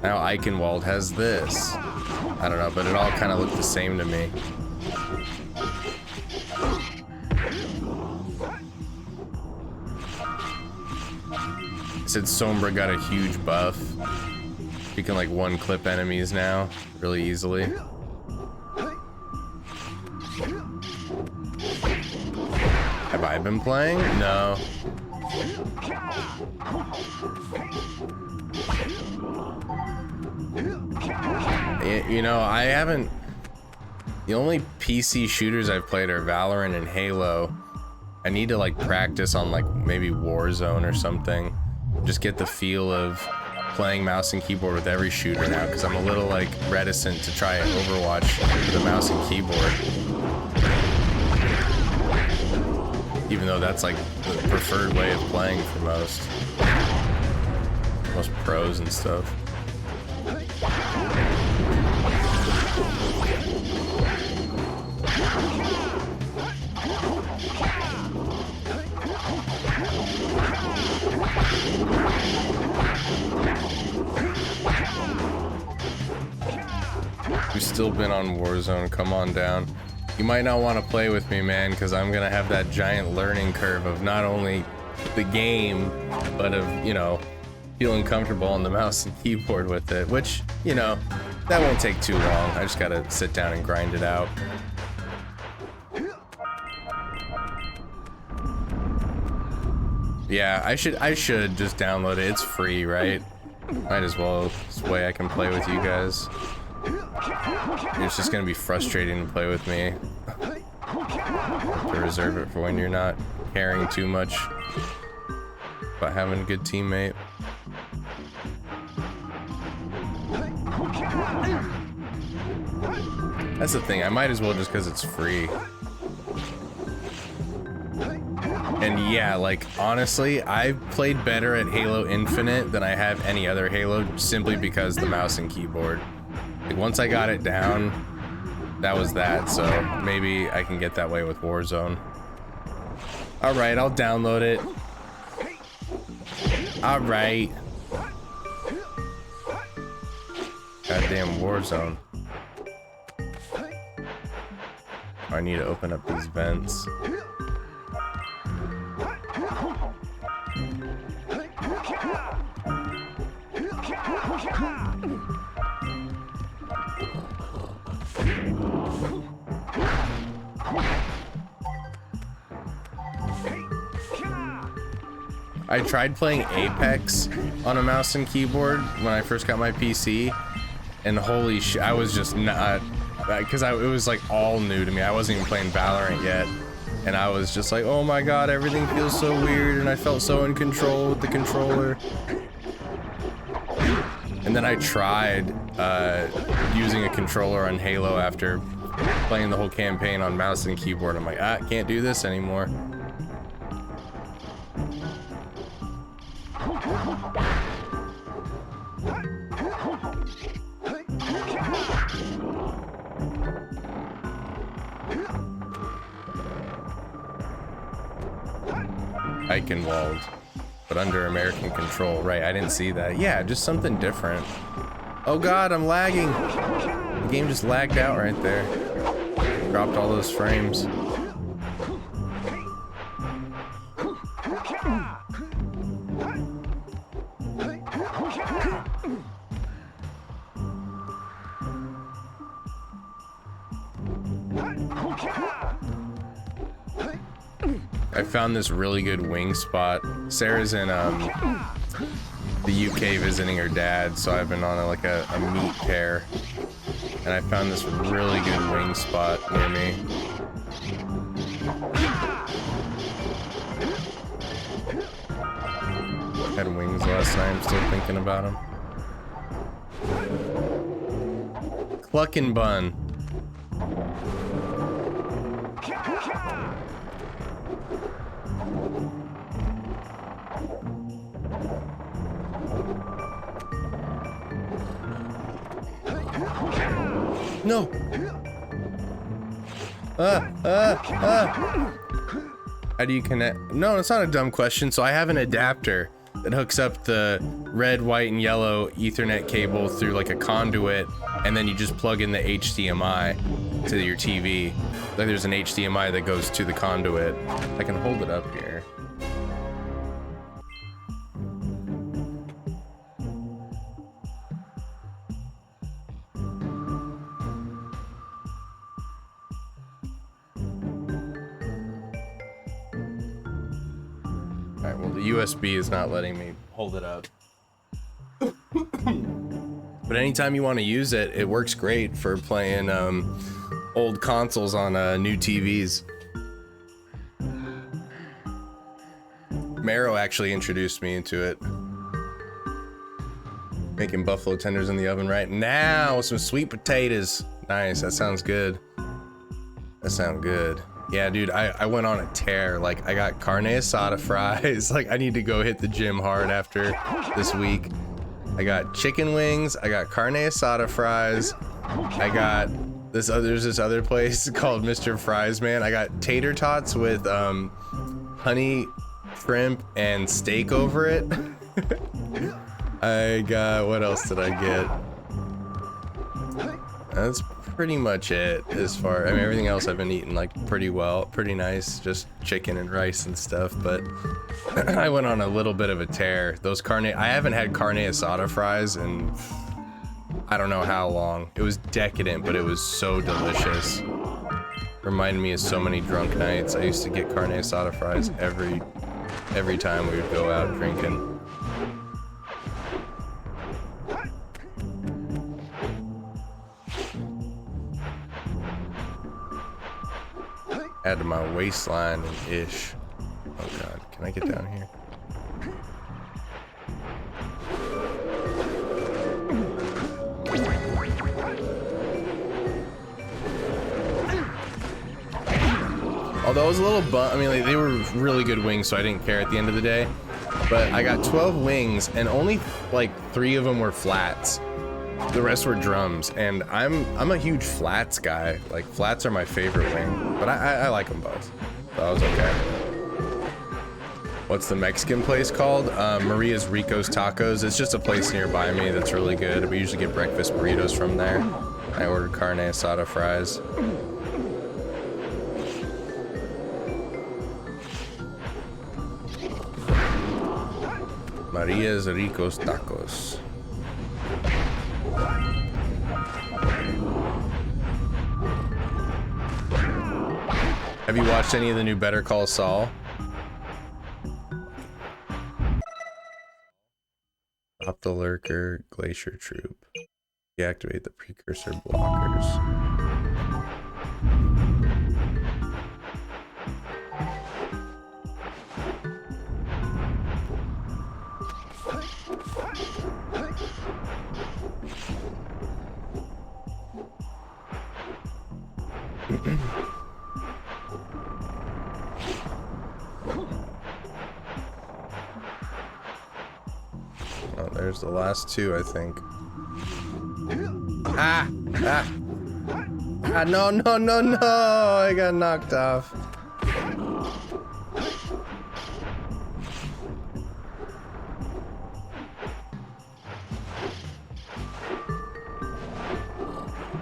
Now Eichenwald has this. I don't know, but it all kind of looked the same to me. It said Sombra got a huge buff. You can like one-clip enemies now really easily. Have I been playing? No. You know, I haven't. The only PC shooters I've played are Valorant and Halo. I need to like practice on like maybe Warzone or something. Just get the feel of playing mouse and keyboard with every shooter now, because I'm a little like reticent to try Overwatch with a mouse and keyboard. Even though that's like the preferred way of playing for most pros and stuff. You've still been on Warzone, come on down. You might not want to play with me, man, because I'm gonna have that giant learning curve of not only the game, but of, you know, feeling comfortable on the mouse and keyboard with it, which, you know, that won't take too long. I just gotta sit down and grind it out. Yeah, I should just download it. It's free, right? Might as well. This way I can play with you guys. It's just gonna be frustrating to play with me. To reserve it for when you're not caring too much about having a good teammate. That's the thing, I might as well just because it's free. And yeah, like, honestly, I've played better at Halo Infinite than I have any other Halo simply because the mouse and keyboard. Like, once I got it down, that was that, so maybe I can get that way with Warzone. Alright, I'll download it. Alright. Goddamn Warzone. I need to open up these vents. I tried playing Apex on a mouse and keyboard when I first got my PC, and holy shit, I was just not, because it was like all new to me. I wasn't even playing Valorant yet, and I was just like, oh my god, everything feels so weird, and I felt so in control with the controller. And then I tried using a controller on Halo after playing the whole campaign on mouse and keyboard. I'm like, I can't do this anymore. Eichenwald, but under American control. Right, I didn't see that. Yeah, just something different. Oh god, I'm lagging. The game just lagged out right there. Dropped all those frames. I found this really good wing spot. Sarah's in the UK visiting her dad, so I've been on a meat pair, and I found this really good wing spot near me. Had wings last night. I'm still thinking about them. Cluckin' bun. No. How do you connect? No, it's not a dumb question. So I have an adapter that hooks up the red, white, and yellow Ethernet cable through like a conduit, and then you just plug in the HDMI to your TV. Like there's an HDMI that goes to the conduit. I can hold it up here. Alright, well the USB is not letting me hold it up. But anytime you want to use it, it works great for playing old consoles on new TVs. Maro actually introduced me into it. Making buffalo tenders in the oven right now with some sweet potatoes. Nice, that sounds good. That sounds good. Yeah, dude, I went on a tear. Like, I got carne asada fries. Like, I need to go hit the gym hard after this week. I got chicken wings. I got carne asada fries. I got this other, there's this other place called Mr. Fries, man. I got tater tots with honey, shrimp, and steak over it. I got, what else did I get? That's pretty much it as far, I mean, everything else I've been eating like pretty well, pretty nice, just chicken and rice and stuff, but I went on a little bit of a tear. Those I haven't had carne asada fries in I don't know how long. It was decadent, but it was so delicious. Reminded me of so many drunk nights. I used to get carne asada fries every time we would go out drinking. Add to my waistline and ish. Oh god, can I get down here? Although I was a little I mean, like, they were really good wings, so I didn't care at the end of the day. But I got 12 wings, and only like 3 of them were flats. The rest were drums, and I'm a huge flats guy. Like, flats are my favorite wing, but I like them both. So I was okay. What's the Mexican place called? Maria's Rico's Tacos. It's just a place nearby me that's really good. We usually get breakfast burritos from there. I ordered carne asada fries. Maria's Rico's Tacos. Have you watched any of the new Better Call Saul? Stop the lurker, glacier troop. Deactivate the precursor blockers. Oh, there's the last 2, I think. Ah! No, no, no, no! I got knocked off.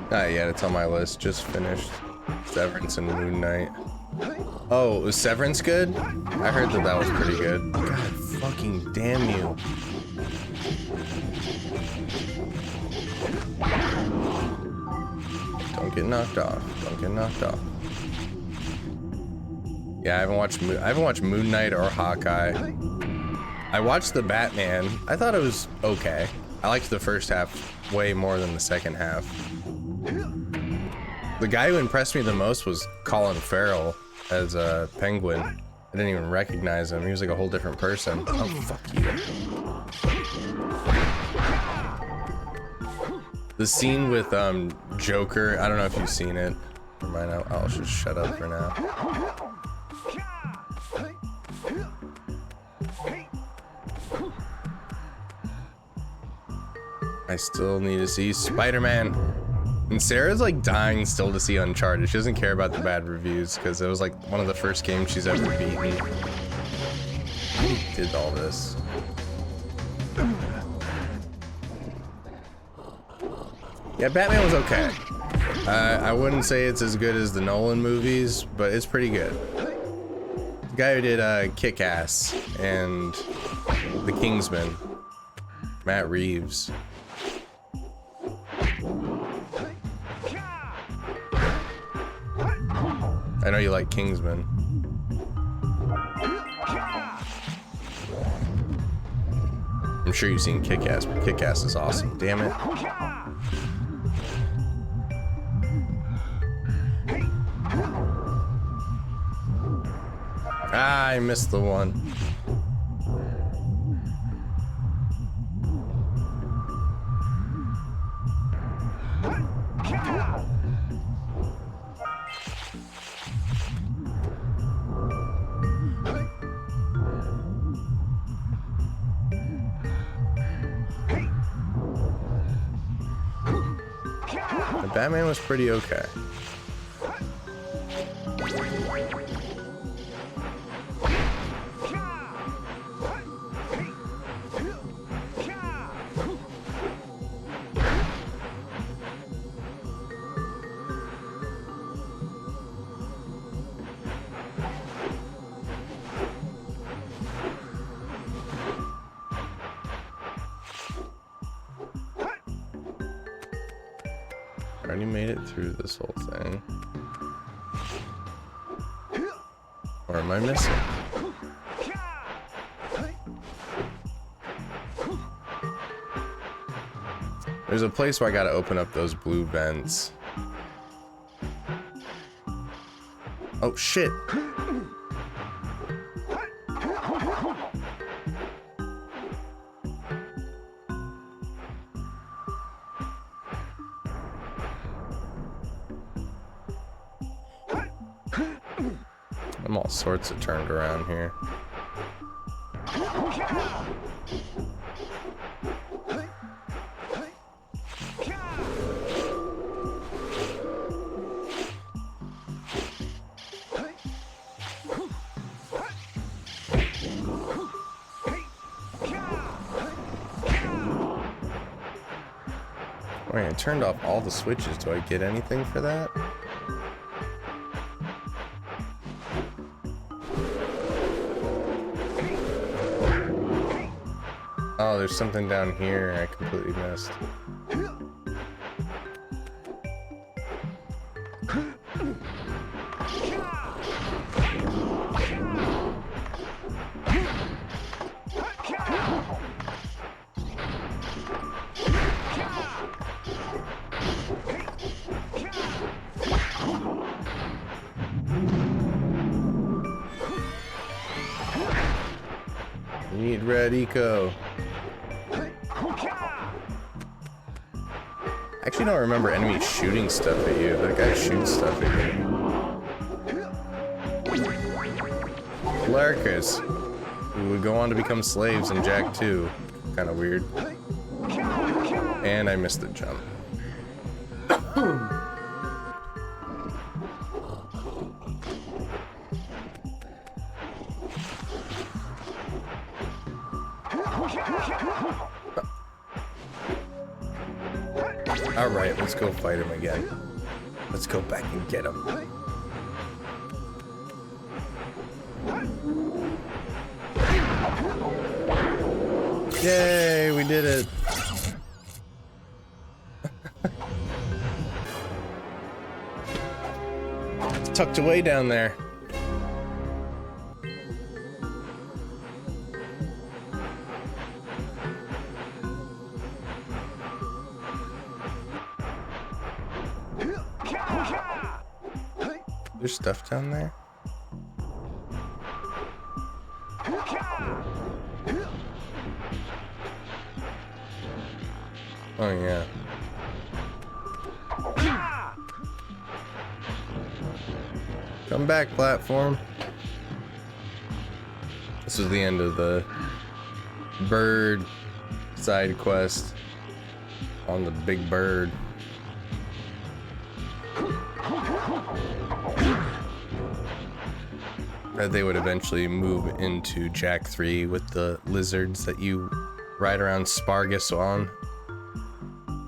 Not yet, it's on my list. Just finished Severance and Moon Knight. Oh, was Severance good? I heard that that was pretty good. God fucking damn you. Don't get knocked off. Don't get knocked off. Yeah, I haven't watched Moon Knight or Hawkeye. I watched the Batman. I thought it was okay. I liked the first half way more than the second half. The guy who impressed me the most was Colin Farrell as a Penguin. I didn't even recognize him. He was like a whole different person. Oh, fuck you. The scene with Joker, I don't know if you've seen it. Never mind, I'll just shut up for now. I still need to see Spider-Man. And Sarah's like dying still to see Uncharted. She doesn't care about the bad reviews because it was like one of the first games she's ever beaten. Who did all this? Yeah, Batman was okay. I wouldn't say it's as good as the Nolan movies, but it's pretty good. The guy who did Kick-Ass and The Kingsman, Matt Reeves. I know you like Kingsman. I'm sure you've seen Kick-Ass, but Kick-Ass is awesome. Damn it. Ah, I missed the one. Batman was pretty okay. Already made it through this whole thing. Or am I missing? There's a place where I gotta open up those blue vents. Oh shit. I'm all sorts of turned around here. Wait, I turned off all the switches. Do I get anything for that? Oh, there's something down here I completely missed. We need red eco. I actually don't remember enemies shooting stuff at you. That guy shoots stuff at you. Lurkers, who would go on to become slaves in Jak 2. Kind of weird. And I missed the jump. Alright, let's go fight him again. Let's go back and get him. Yay, we did it. It's tucked away down there. There's stuff down there. Oh yeah. Come back, platform. This is the end of the bird side quest on the big bird. That they would eventually move into Jak 3 with the lizards that you ride around Spargus on.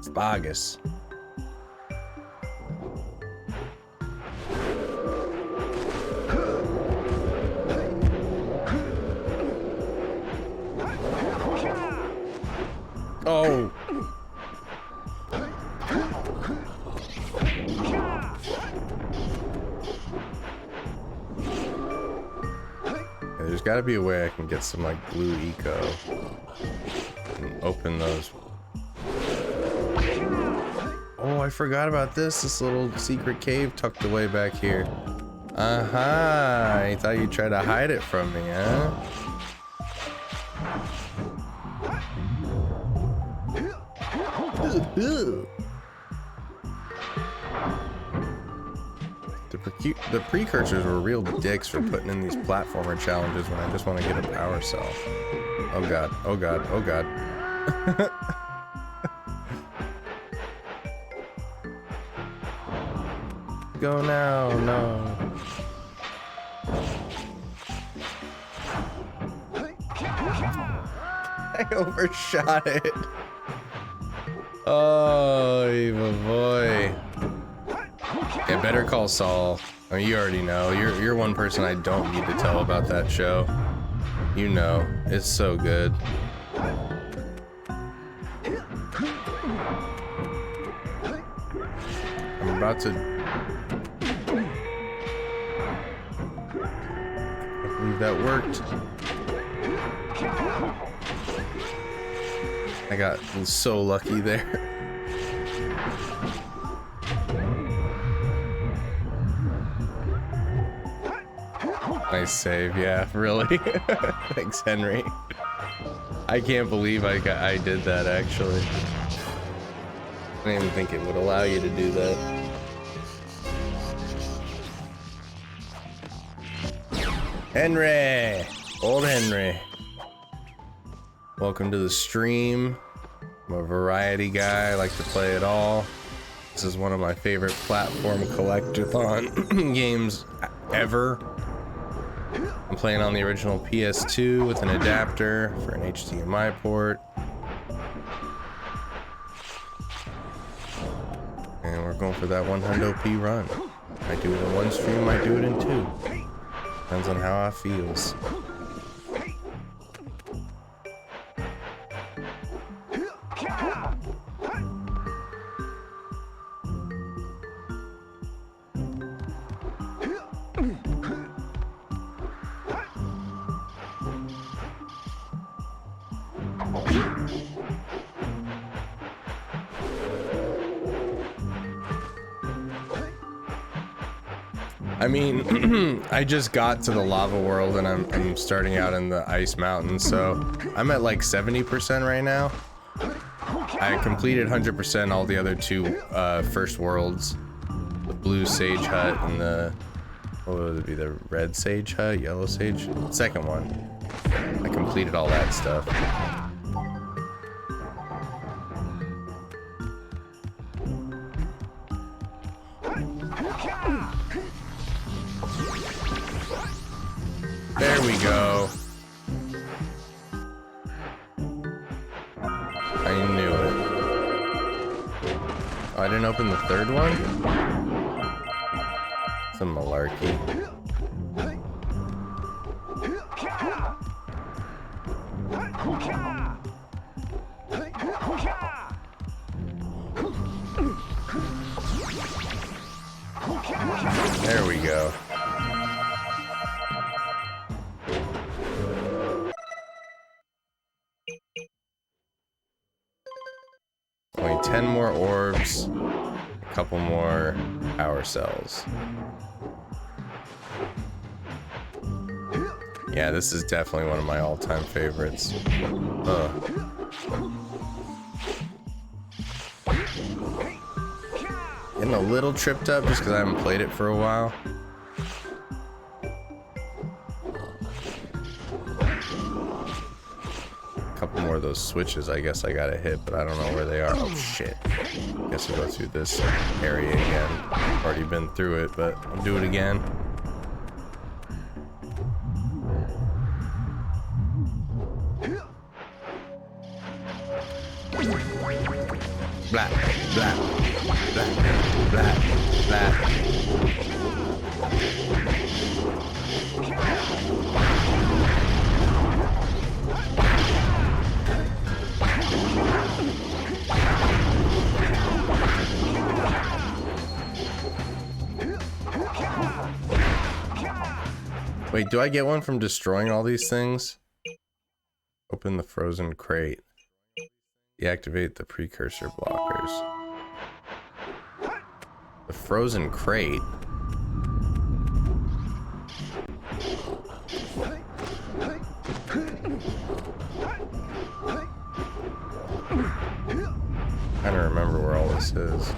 Spargus. Oh. There's got to be a way I can get some like blue eco and open those. Oh, I forgot about this. This little secret cave tucked away back here. I thought you'd try to hide it from me, huh? The precursors were real dicks for putting in these platformer challenges when I just want to get a power cell. Oh god, oh god, oh god. Go now, no. I overshot it. Oh, evil boy. Yeah, Better Call Saul. I mean, you already know. You're one person I don't need to tell about that show. You know, it's so good. I'm about to... I believe that worked. I got so lucky there. Nice save, yeah, really. Thanks, Henry. I can't believe I did that, actually. I didn't even think it would allow you to do that. Henry! Old Henry. Welcome to the stream. I'm a variety guy, I like to play it all. This is one of my favorite platform collectathon games ever. I'm playing on the original PS2 with an adapter for an HDMI port. And we're going for that 100p run. I do it in one stream, I do it in two. Depends on how I feels. I mean, I just got to the lava world and I'm starting out in the ice mountains, so I'm at like 70% right now. I completed 100% all the other two first worlds. The blue sage hut and the, what would it be, the red sage hut, yellow sage? Second one. I completed all that stuff. There we go. I knew it. Oh, I didn't open the third one? It's a malarkey. There we go. Only 10 more orbs, a couple more power cells. Yeah, this is definitely one of my all-time favorites. Getting a little tripped up just because I haven't played it for a while. Couple more of those switches I guess I gotta hit, but I don't know where they are. Oh shit. Guess we'll go through this area again. Already been through it, but I'll do it again. Blah, blah, blah, blah, blah. Wait, do I get one from destroying all these things? Open the frozen crate. Deactivate the precursor blockers. The frozen crate? I don't remember where all this is.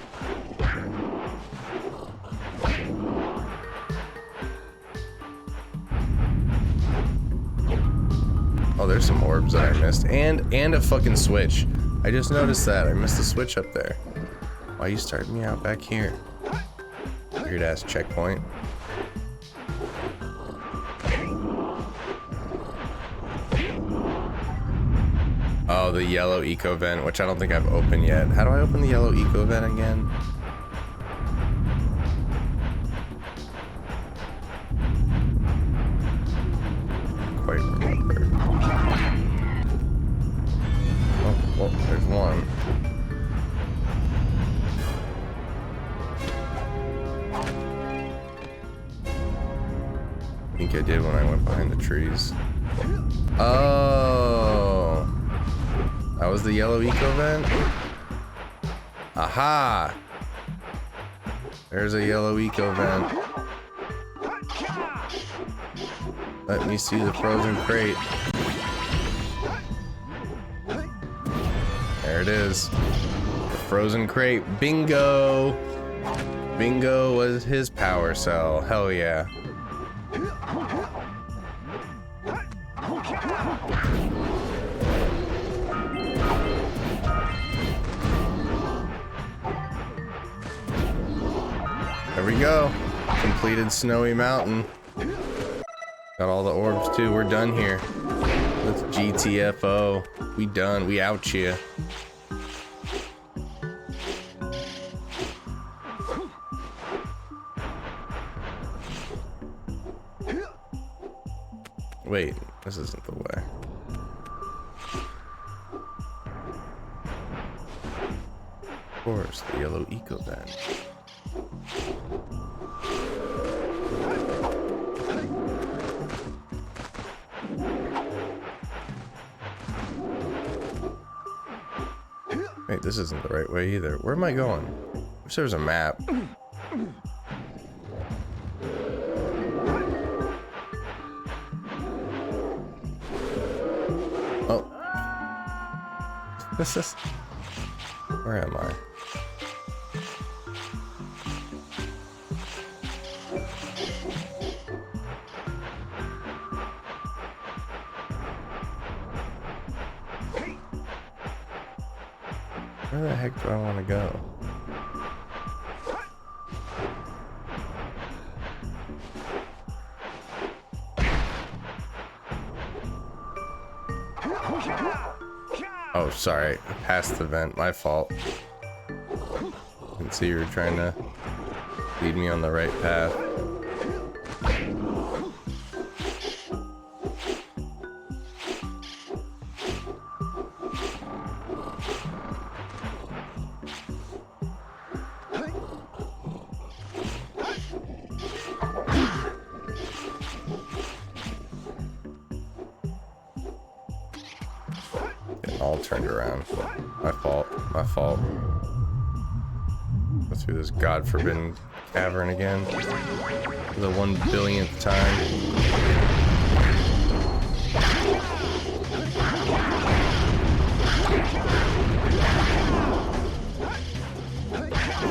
Oh, there's some orbs that I missed. And a fucking switch. I just noticed that. I missed the switch up there. Why you starting me out back here? Weird ass checkpoint. Oh, the yellow eco vent, which I don't think I've opened yet. How do I open the yellow eco vent again? Quite remember. Oh, well, there's one. I think I did when I went behind the trees. Oh, that was the yellow eco vent? Aha! There's a yellow eco vent. Let me see the frozen crate. There it is. The frozen crate. Bingo! Bingo was his power cell. Hell yeah. There we go. Completed Snowy Mountain. Got all the orbs too. We're done here. Let's GTFO. We done. We out here. Wait, this isn't the way. Of course, the yellow eco then. Wait, this isn't the right way either. Where am I going? I wish there was a map. Oh. This is... Where am I? Where the heck do I want to go? Oh, sorry. I passed the vent. My fault. I can see you were trying to lead me on the right path. All turned around. My fault. My fault. Go through this God-forbidden cavern again for the 1 billionth time.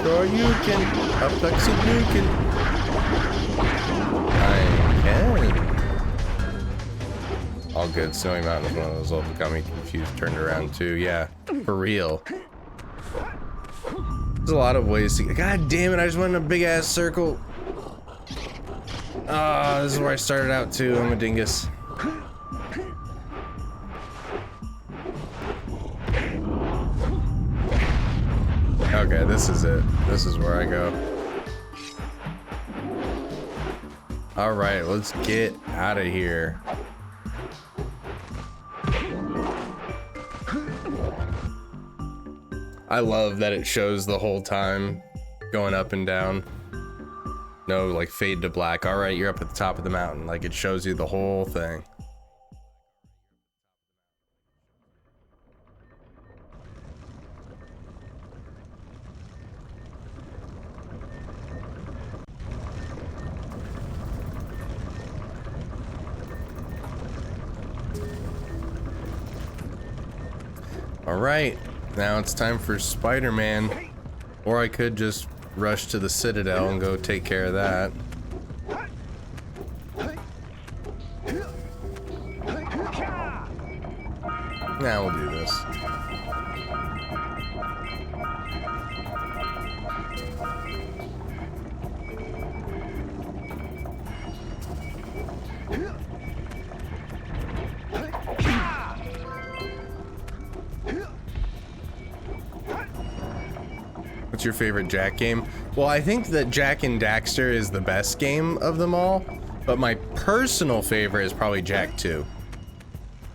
Sure you can. Uplex you can. I can. All good. Snowy Mountain is one of those levels that got me confused, turned around too. Yeah, for real. There's a lot of ways to... God damn it, I just went in a big ass circle. Ah, this is where I started out too. I'm a dingus. Okay, this is it. This is where I go. Alright, let's get out of here. I love that it shows the whole time going up and down. No, like fade to black. All right, you're up at the top of the mountain. Like it shows you the whole thing. All right. Now it's time for Spider-Man, or I could just rush to the Citadel and go take care of that. Now we'll do this. What's your favorite Jak game? Well, I think that Jak and Daxter is the best game of them all, but my personal favorite is probably Jak 2.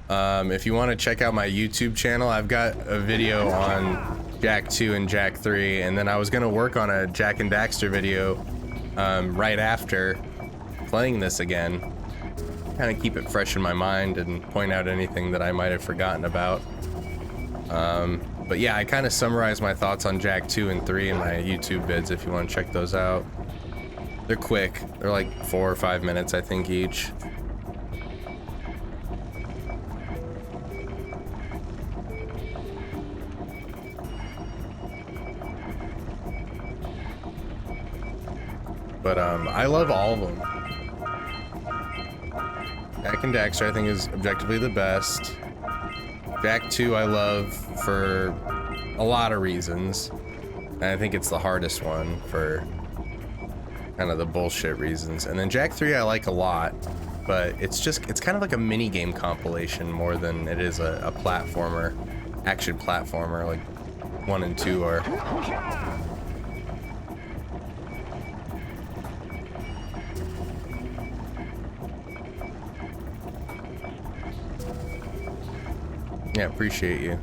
If you want to check out my YouTube channel, I've got a video on Jak 2 and Jak 3, and then I was gonna work on a Jak and Daxter video right after playing this again. Kind of keep it fresh in my mind and point out anything that I might have forgotten about. But yeah, I kind of summarize my thoughts on Jak 2 and 3 in my YouTube vids if you want to check those out. They're quick. They're like 4 or 5 minutes, I think, each. But I love all of them. Jak and Daxter I think is objectively the best. Jak 2 I love for a lot of reasons. And I think it's the hardest one for kind of the bullshit reasons. And then Jak 3 I like a lot, but it's kind of like a mini game compilation more than it is a platformer, action platformer like 1 and 2 are. Yeah, appreciate you.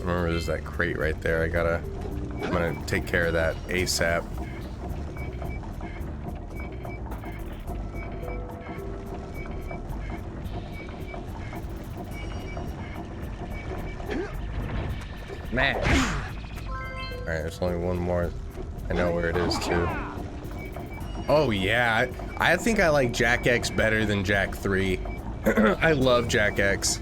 Remember, there's that crate right there. I'm gonna take care of that ASAP. Man. All right, there's only one more. I know where it is too. Oh yeah, I think I like Jak X better than Jak 3. I love Jak X.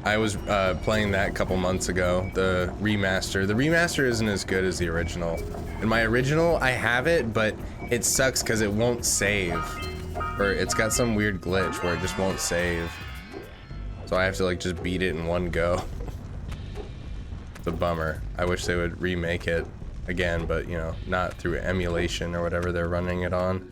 I was playing that a couple months ago, the remaster. The remaster isn't as good as the original. In my original, I have it, but it sucks because it won't save. Or it's got some weird glitch where it just won't save. So I have to like just beat it in one go. It's a bummer. I wish they would remake it again, but you know, not through emulation or whatever they're running it on.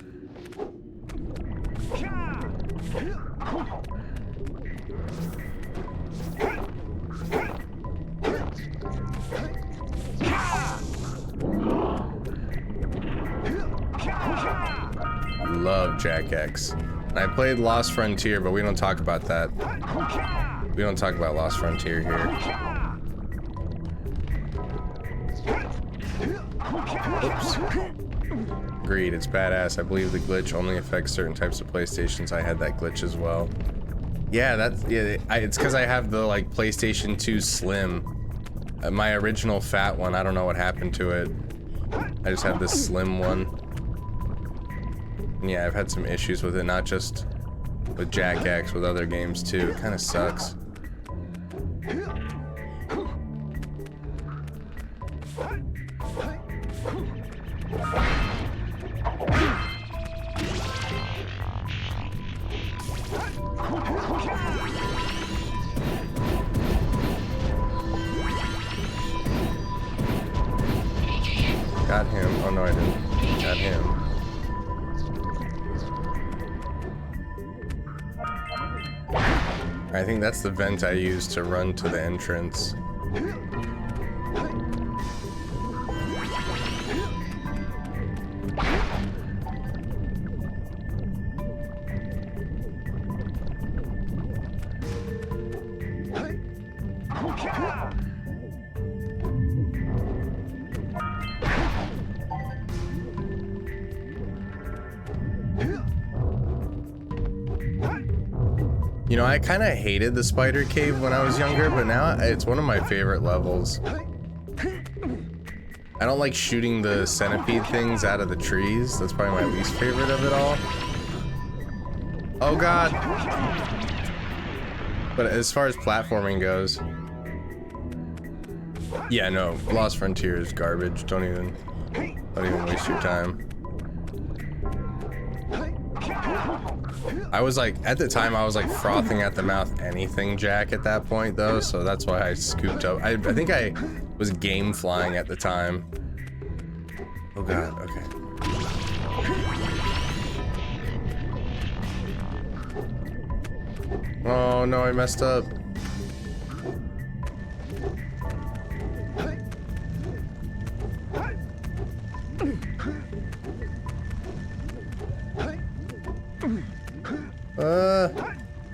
Love Jak X. And I played Lost Frontier, but we don't talk about that. We don't talk about Lost Frontier here. Oops. Agreed, it's badass. I believe the glitch only affects certain types of PlayStations. I had that glitch as well. Yeah, it's because I have the like PlayStation 2 Slim. My original fat one, I don't know what happened to it. I just have this slim one. And yeah, I've had some issues with it, not just with Jak X, with other games too. It kind of sucks. Got him. Oh no, I didn't. Got him. I think that's the vent I used to run to the entrance. You know, I kind of hated the spider cave when I was younger, but now it's one of my favorite levels. I don't like shooting the centipede things out of the trees. That's probably my least favorite of it all. Oh god. But as far as platforming goes, yeah, no, Lost Frontier is garbage. Don't even waste your time. I was like, at the time, I was like frothing at the mouth anything Jak at that point though, so that's why I scooped up. I think I was game flying at the time. Oh god, okay. Oh no, I messed up.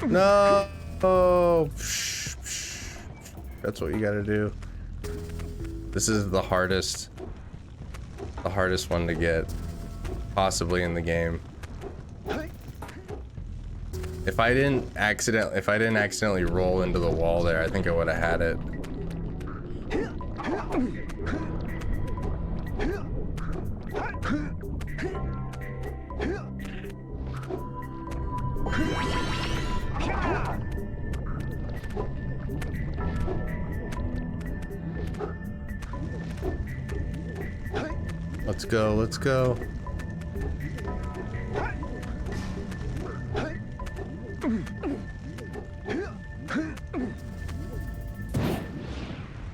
No. Oh. That's what you gotta do. This is the hardest one to get, possibly in the game. If I didn't accidentally roll into the wall there, I think I would have had it. Let's go, let's go.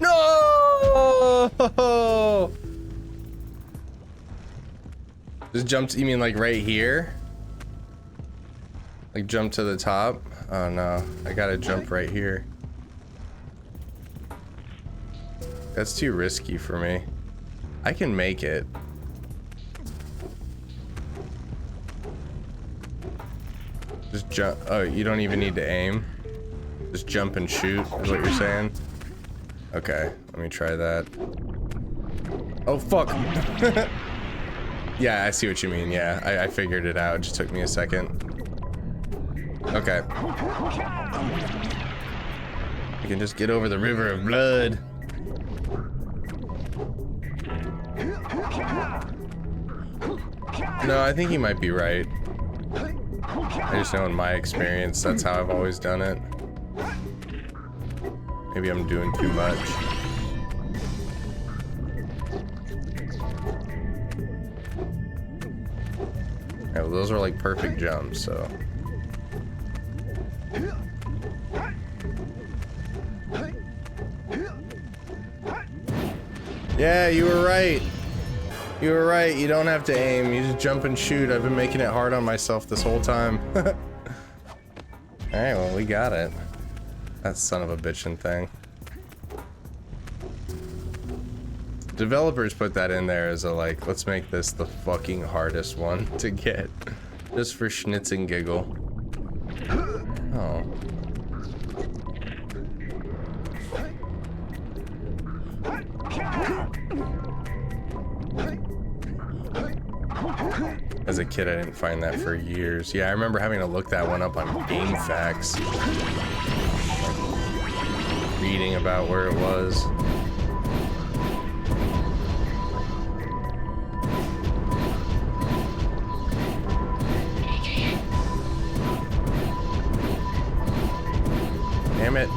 No! Just jumped, you mean like right here? Like jump to the top? Oh no, I gotta jump right here. That's too risky for me. I can make it. Just jump. Oh, you don't even need to aim. Just jump and shoot is what you're saying? Okay, let me try that. Oh, fuck. Yeah, I see what you mean. Yeah, I figured it out. It just took me a second. Okay. I can just get over the river of blood. No, I think he might be right. I just know in my experience, that's how I've always done it. Maybe I'm doing too much. Alright, well, those are like perfect jumps, so. Yeah, you were right. You were right, you don't have to aim, you just jump and shoot. I've been making it hard on myself this whole time. Alright, well, we got it. That son of a bitchin' thing. Developers put that in there as a like, let's make this the fucking hardest one to get. Just for schnitz and giggle. Oh. As a kid, I didn't find that for years. Yeah, I remember having to look that one up on GameFAQs. Like, reading about where it was. Damn it.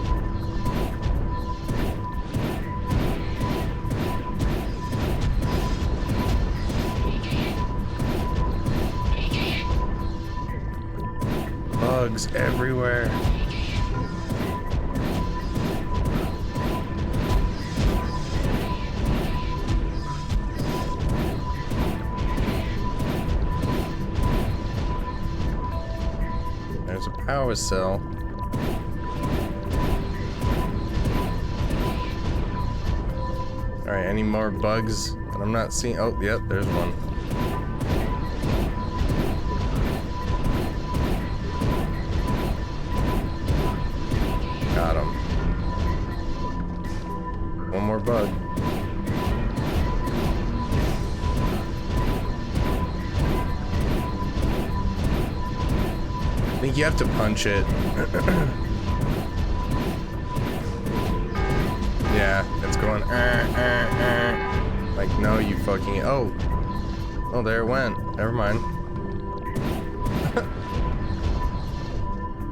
Bugs everywhere. There's a power cell. Alright, any more bugs that I'm not seeing? Oh, yep, there's one. Got him. One more bug. I think you have to punch it. Yeah, it's going. Like, no, you fucking. Oh, oh, there it went. Never mind.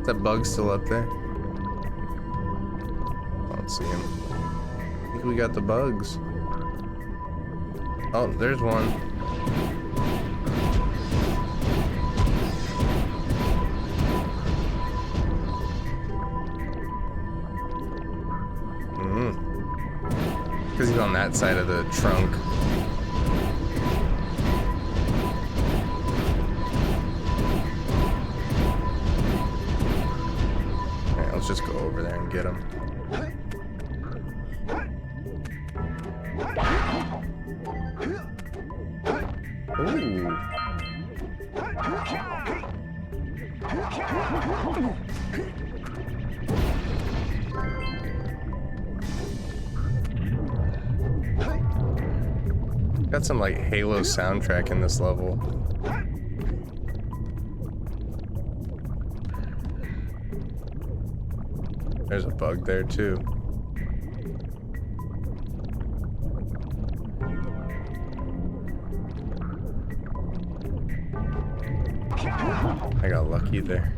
Is that bug still up there? I don't see him. I think we got the bugs. Oh, there's one. Because he's on that side of the trunk. Alright, let's just go over there and get him. Ooh. Got some like Halo soundtrack in this level. There's a bug there too. I got lucky there.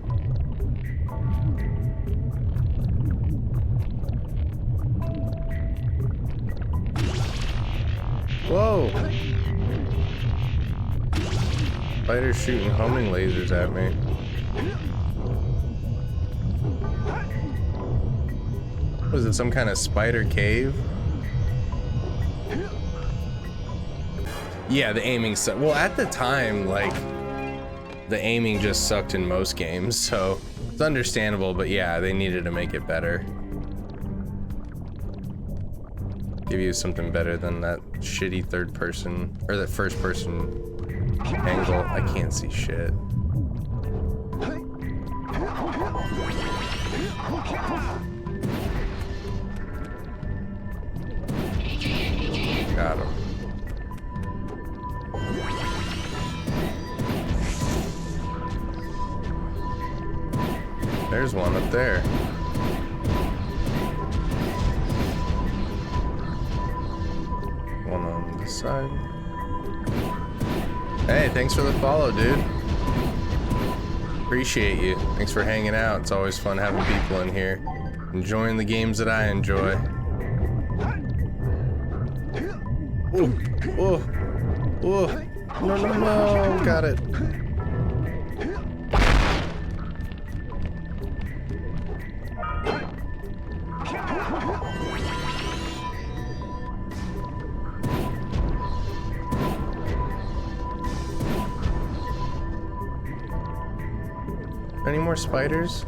Whoa! Spiders shooting homing lasers at me. Was it some kind of spider cave? Yeah, the aiming sucked. Well, at the time, like, the aiming just sucked in most games, so it's understandable, but yeah, they needed to make it better. Give you something better than that shitty third person, or that first person angle. I can't see shit. Got him. There's one up there. One on this side. Hey, thanks for the follow, dude. Appreciate you. Thanks for hanging out. It's always fun having people in here. Enjoying the games that I enjoy. Ooh, ooh, ooh. No, no, no. Got it. Any more spiders?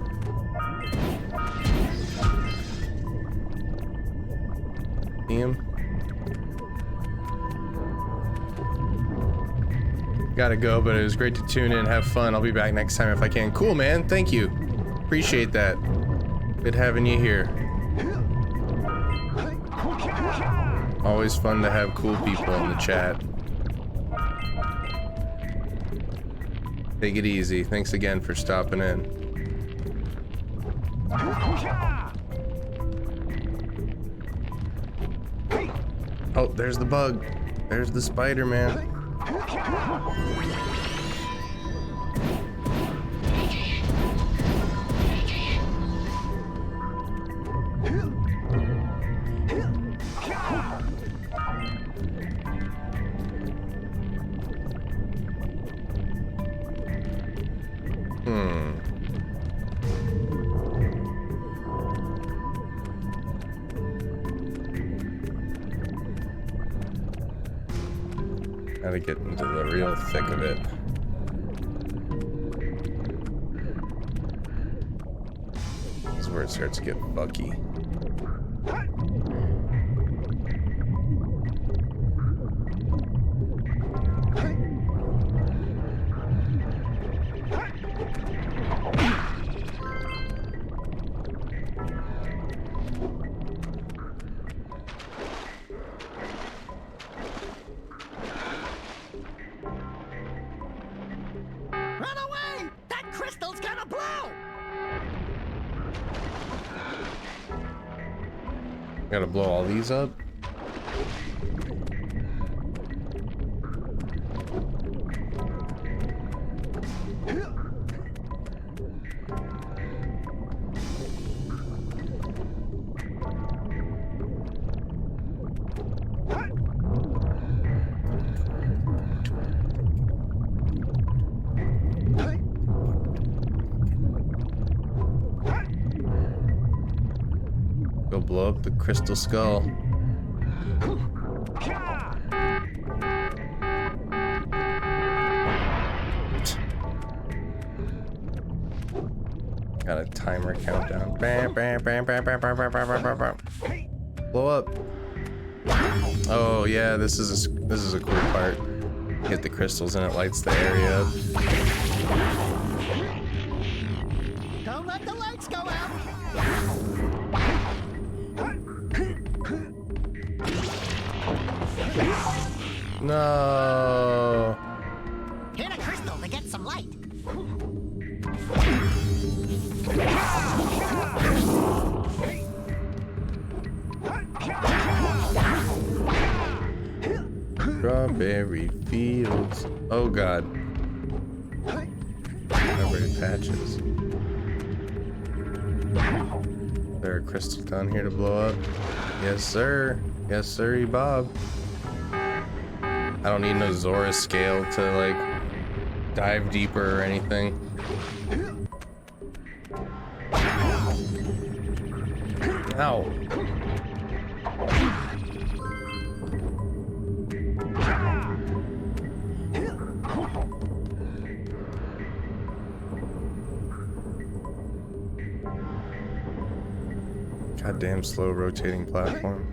See him? Gotta go, but it was great to tune in, have fun. I'll be back next time if I can. Cool, man. Thank you. Appreciate that. Good having you here. Always fun to have cool people in the chat. Take it easy. Thanks again for stopping in. Oh, there's the bug. There's the spider, man. Gotta get into the real thick of it. This is where it starts to get bucky. Gotta blow all these up. Go blow up the crystal skull. Got a timer countdown. Bam, bam, bam, bam, bam, bam, bam, bam, bam, bam. Blow up. Oh yeah, this is a cool part. Hit the crystals and it lights the area up. Don't let the lights go out. No. Hit a crystal to get some light. Strawberry fields. Oh god. Strawberry patches. Is there a crystal down here to blow up? Yes, sir. Yes, sir, Bob. I don't need no Zora scale to like dive deeper or anything. Ow. Goddamn slow rotating platform.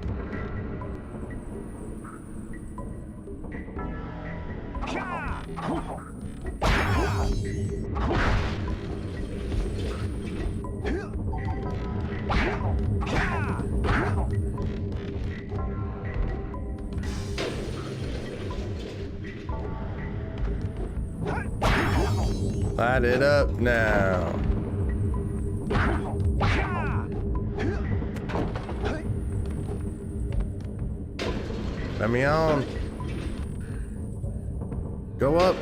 Light it up now. Let me on. Go up.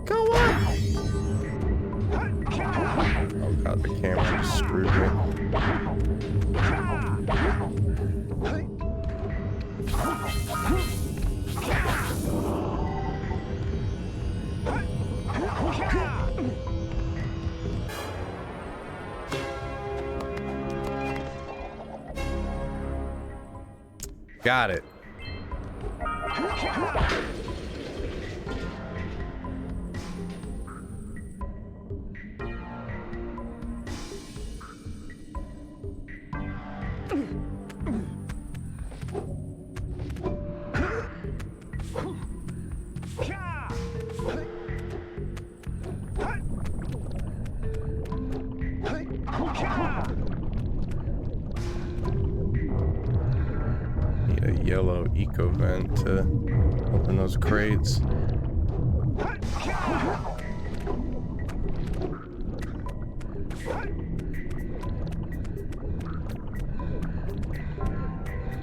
Go up. Oh god, the camera just screwed me. Got it. Need a yellow eco vent to open those crates.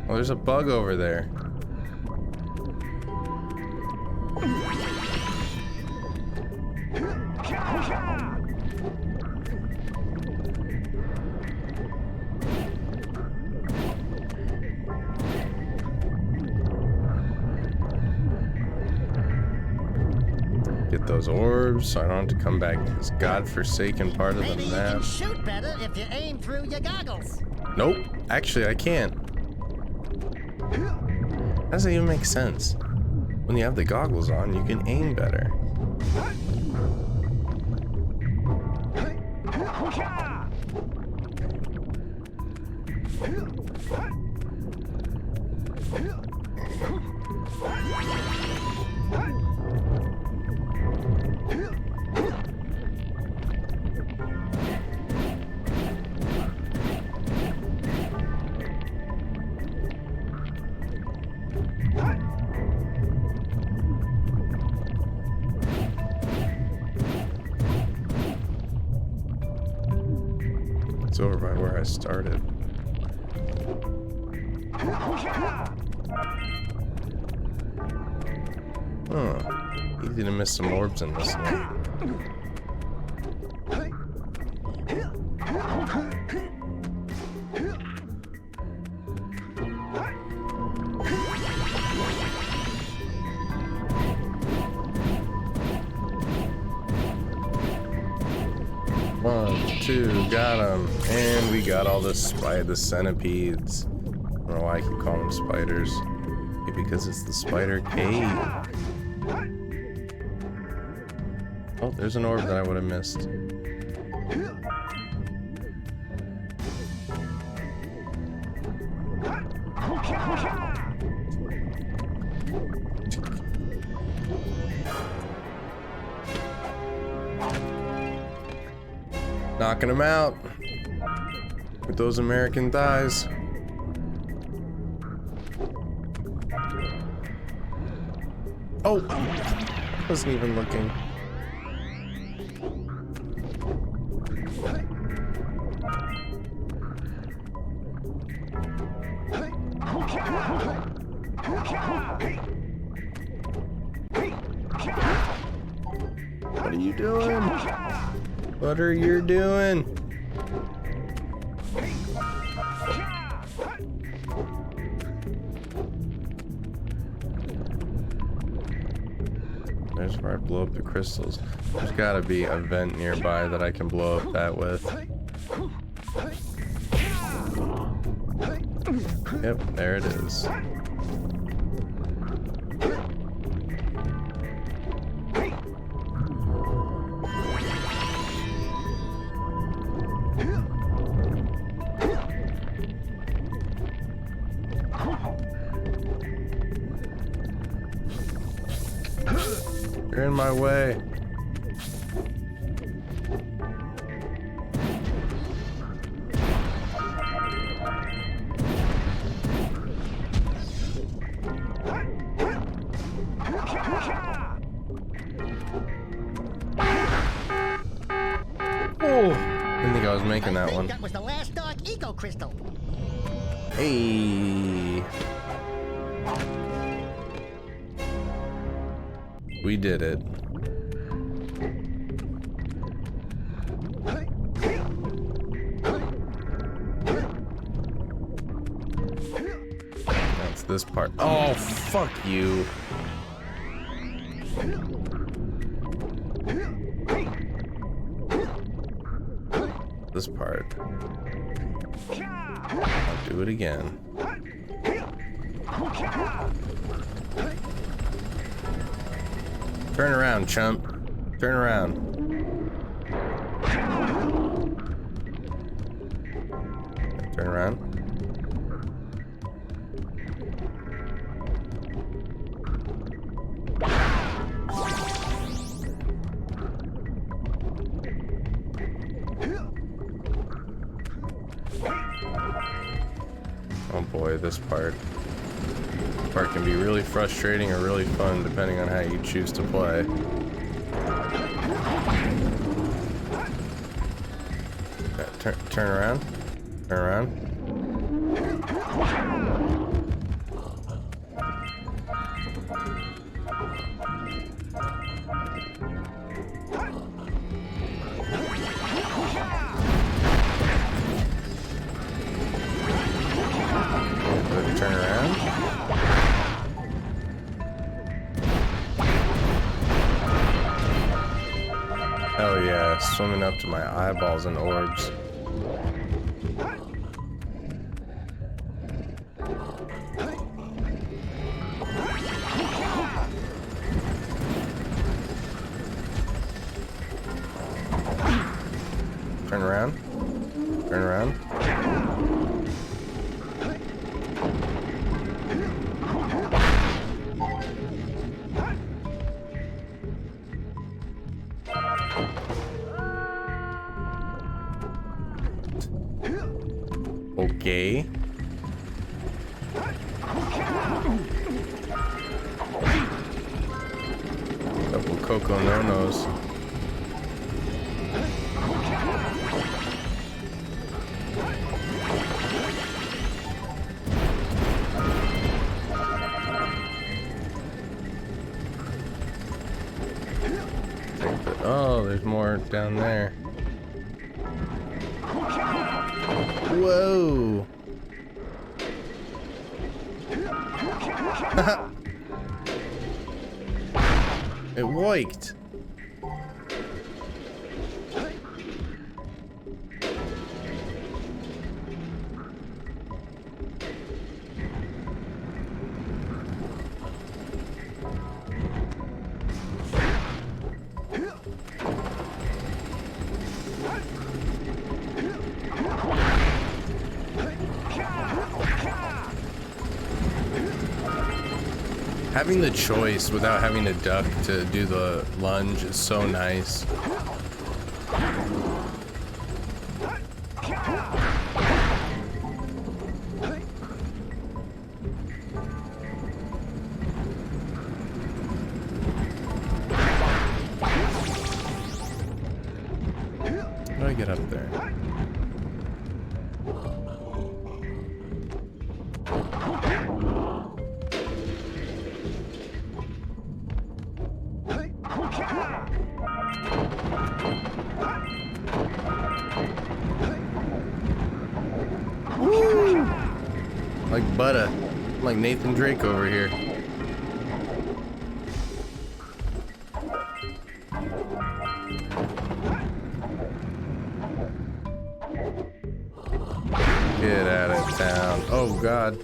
Oh, there's a bug over there. Get those orbs so I don't have to come back to this godforsaken part of the map. Maybe you can shoot better if you aim through your goggles. Nope, actually I can't. How does that even make sense? When you have the goggles on, you can aim better. It's over by where I started. Huh. Easy to miss some orbs in this one. One, two, got him. And we got all the centipedes. I don't know why I keep calling them spiders. Maybe because it's the spider cave. Oh, there's an orb that I would have missed. Knocking him out with those American thighs. Oh, wasn't even looking. What are you doing? What are you doing? There's where I blow up the crystals. There's gotta be a vent nearby that I can blow up that with. Yep, there it is. You're in my way. Oh, didn't think I was making that one. That was the last Dark Eco Crystal. Hey. We did it. That's this part. Oh, fuck you. This part. I'll do it again. Turn around, chump. Turn around. Turn around. Oh boy, this part. This part can be really frustrating or really fun depending on how you choose to play. Yeah, turn around. Turn around. Turn around. Hell yeah, swimming up to my eyeballs and orbs. Turn around. Turn around. Okay. Couple Coco No-Nos. Oh, there's more down there. Whoa. It worked. Having the choice without having to duck to do the lunge is so nice. How do I get up there? Woo! Like butter. Like Nathan Drake over here. Oh god.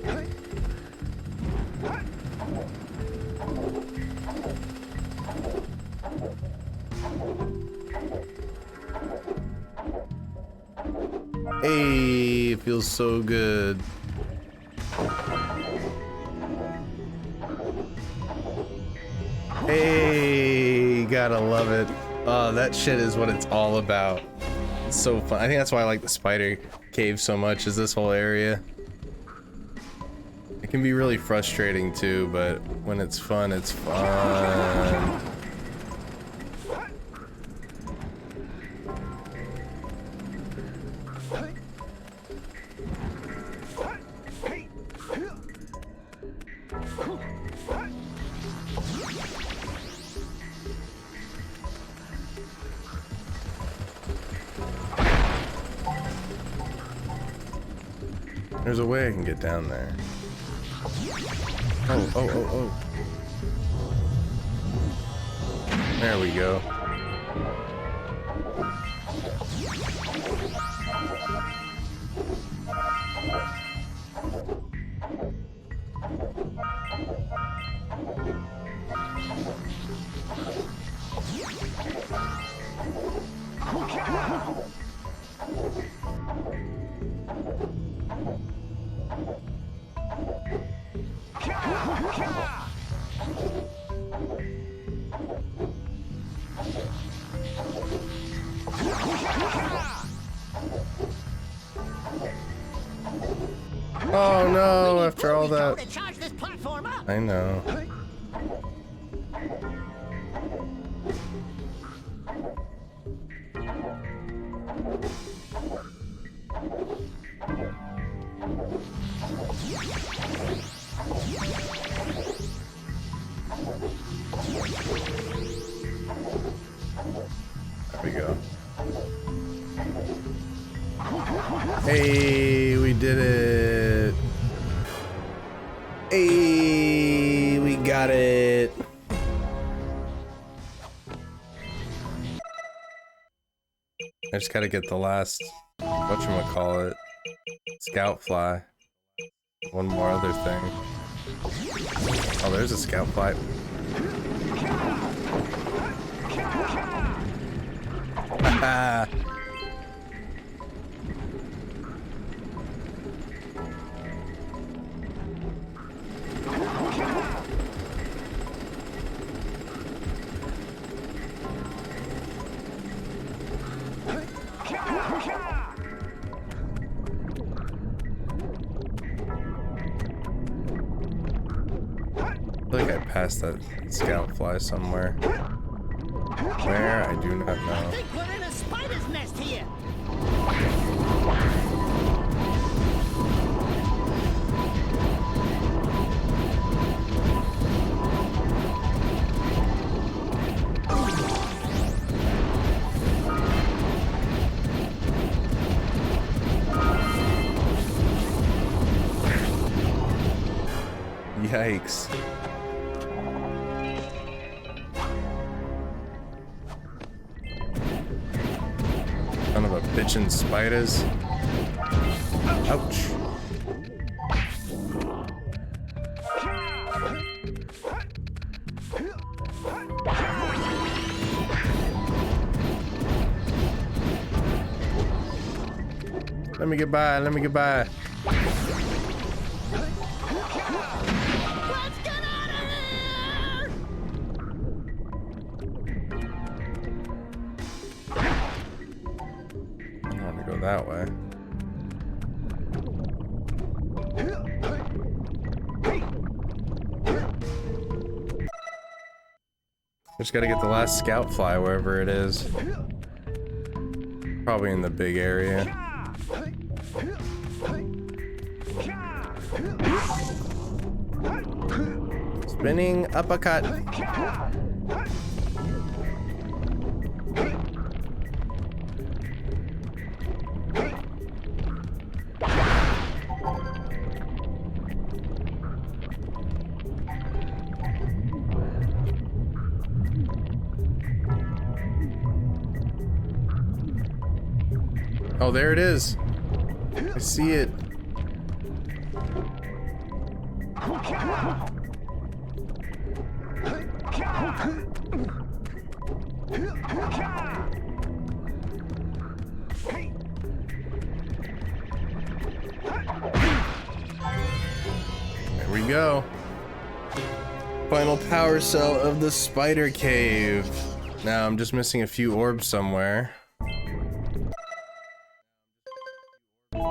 Hey, it feels so good. Hey, gotta love it. Oh, that shit is what it's all about. It's so fun. I think that's why I like the spider cave so much, is this whole area. It can be really frustrating too, but when it's fun, it's fun. There's a way I can get down there. Oh, oh, oh, oh. There we go. Oh no, after all that. I know. There we go. Hey, we did it. Hey, we got it. I just gotta get the last, whatchamacallit, scout fly. One more other thing. Oh, there's a scout fly. Haha. I feel like I passed that scout fly somewhere. Where? I do not know. I think we're in a spider's nest here. Yikes. Son of a bitchin' spiders. Ouch. Let me get by, let me get by. That way. Just gotta get the last scout fly wherever it is. Probably in the big area. Spinning uppercut. Oh, there it is. I see it. There we go. Final power cell of the spider cave. Now I'm just missing a few orbs somewhere.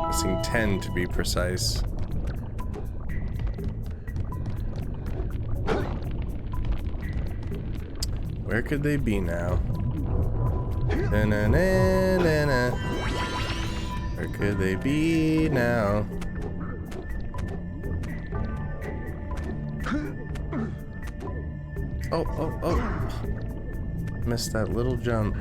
Missing 10 to be precise. Where could they be now? Na-na-na-na-na. Where could they be now? Oh, oh, oh. Missed that little jump.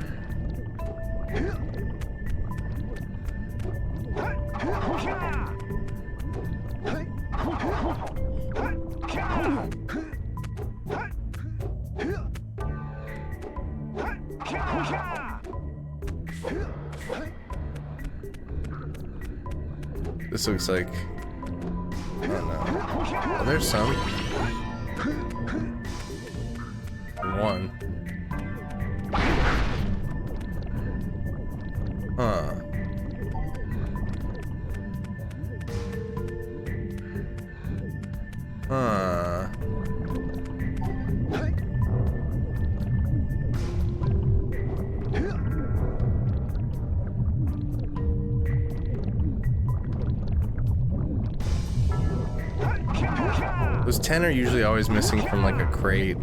This looks like... oh no. Oh, there's some. One. Huh. Huh. Those 10 are usually always missing from like a crate.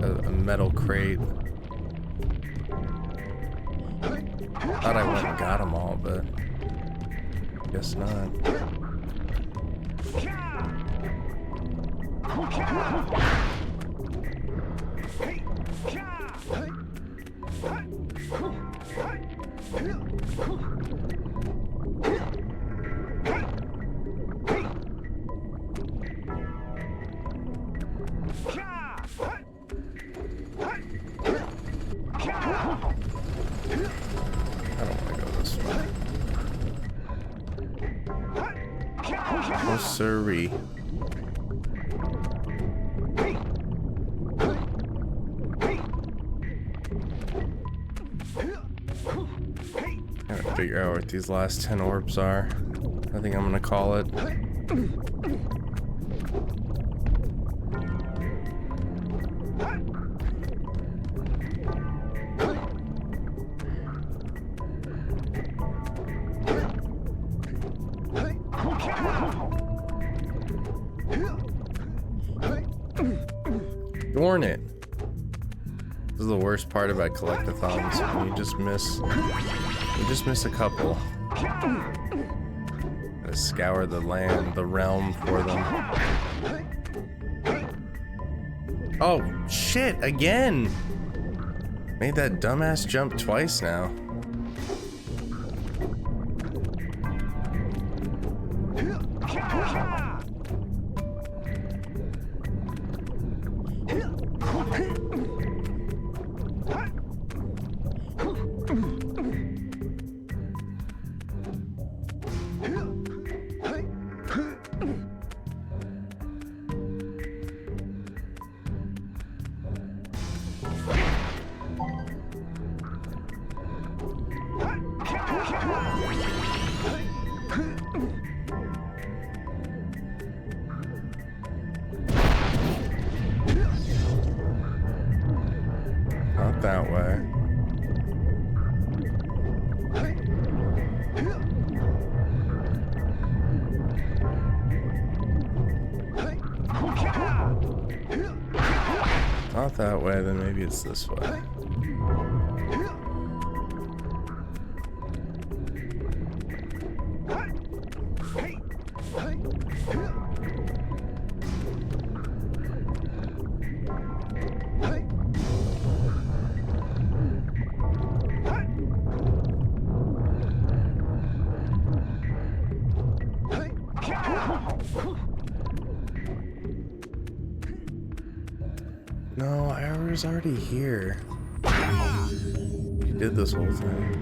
A metal crate. Thought I went and got them all, but guess not. Oh, sirree. Gotta figure out what these last 10 orbs are. I think I'm gonna call it. Darn it. This is the worst part about collectathons. When you just miss a couple. Gotta scour the land, the realm for them. Oh shit, again! Made that dumbass jump twice now. Not that way. Not that way, then maybe it's this way. No, I was already here. You did this whole thing.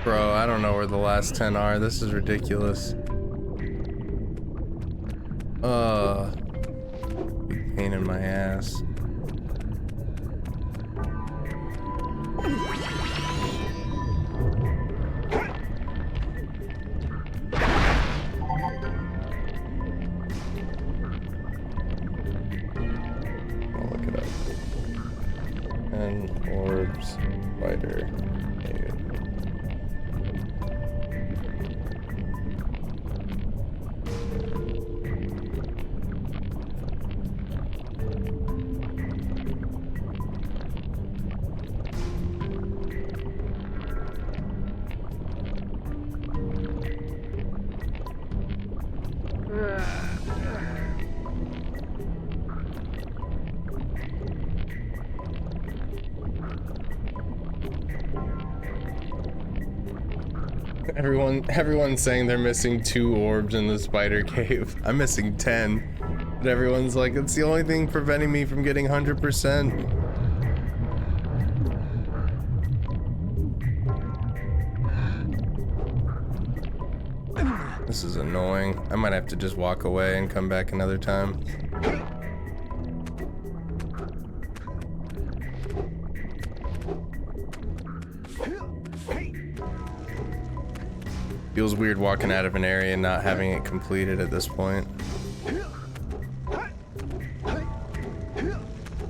Bro, I don't know where the last 10 are. This is ridiculous. Big pain in my ass. I'll look it up. And orbs, spider. Everyone's saying they're missing 2 orbs in the spider cave. I'm missing 10. But everyone's like, it's the only thing preventing me from getting 100%. This is annoying. I might have to just walk away and come back another time. Feels weird walking out of an area and not having it completed at this point.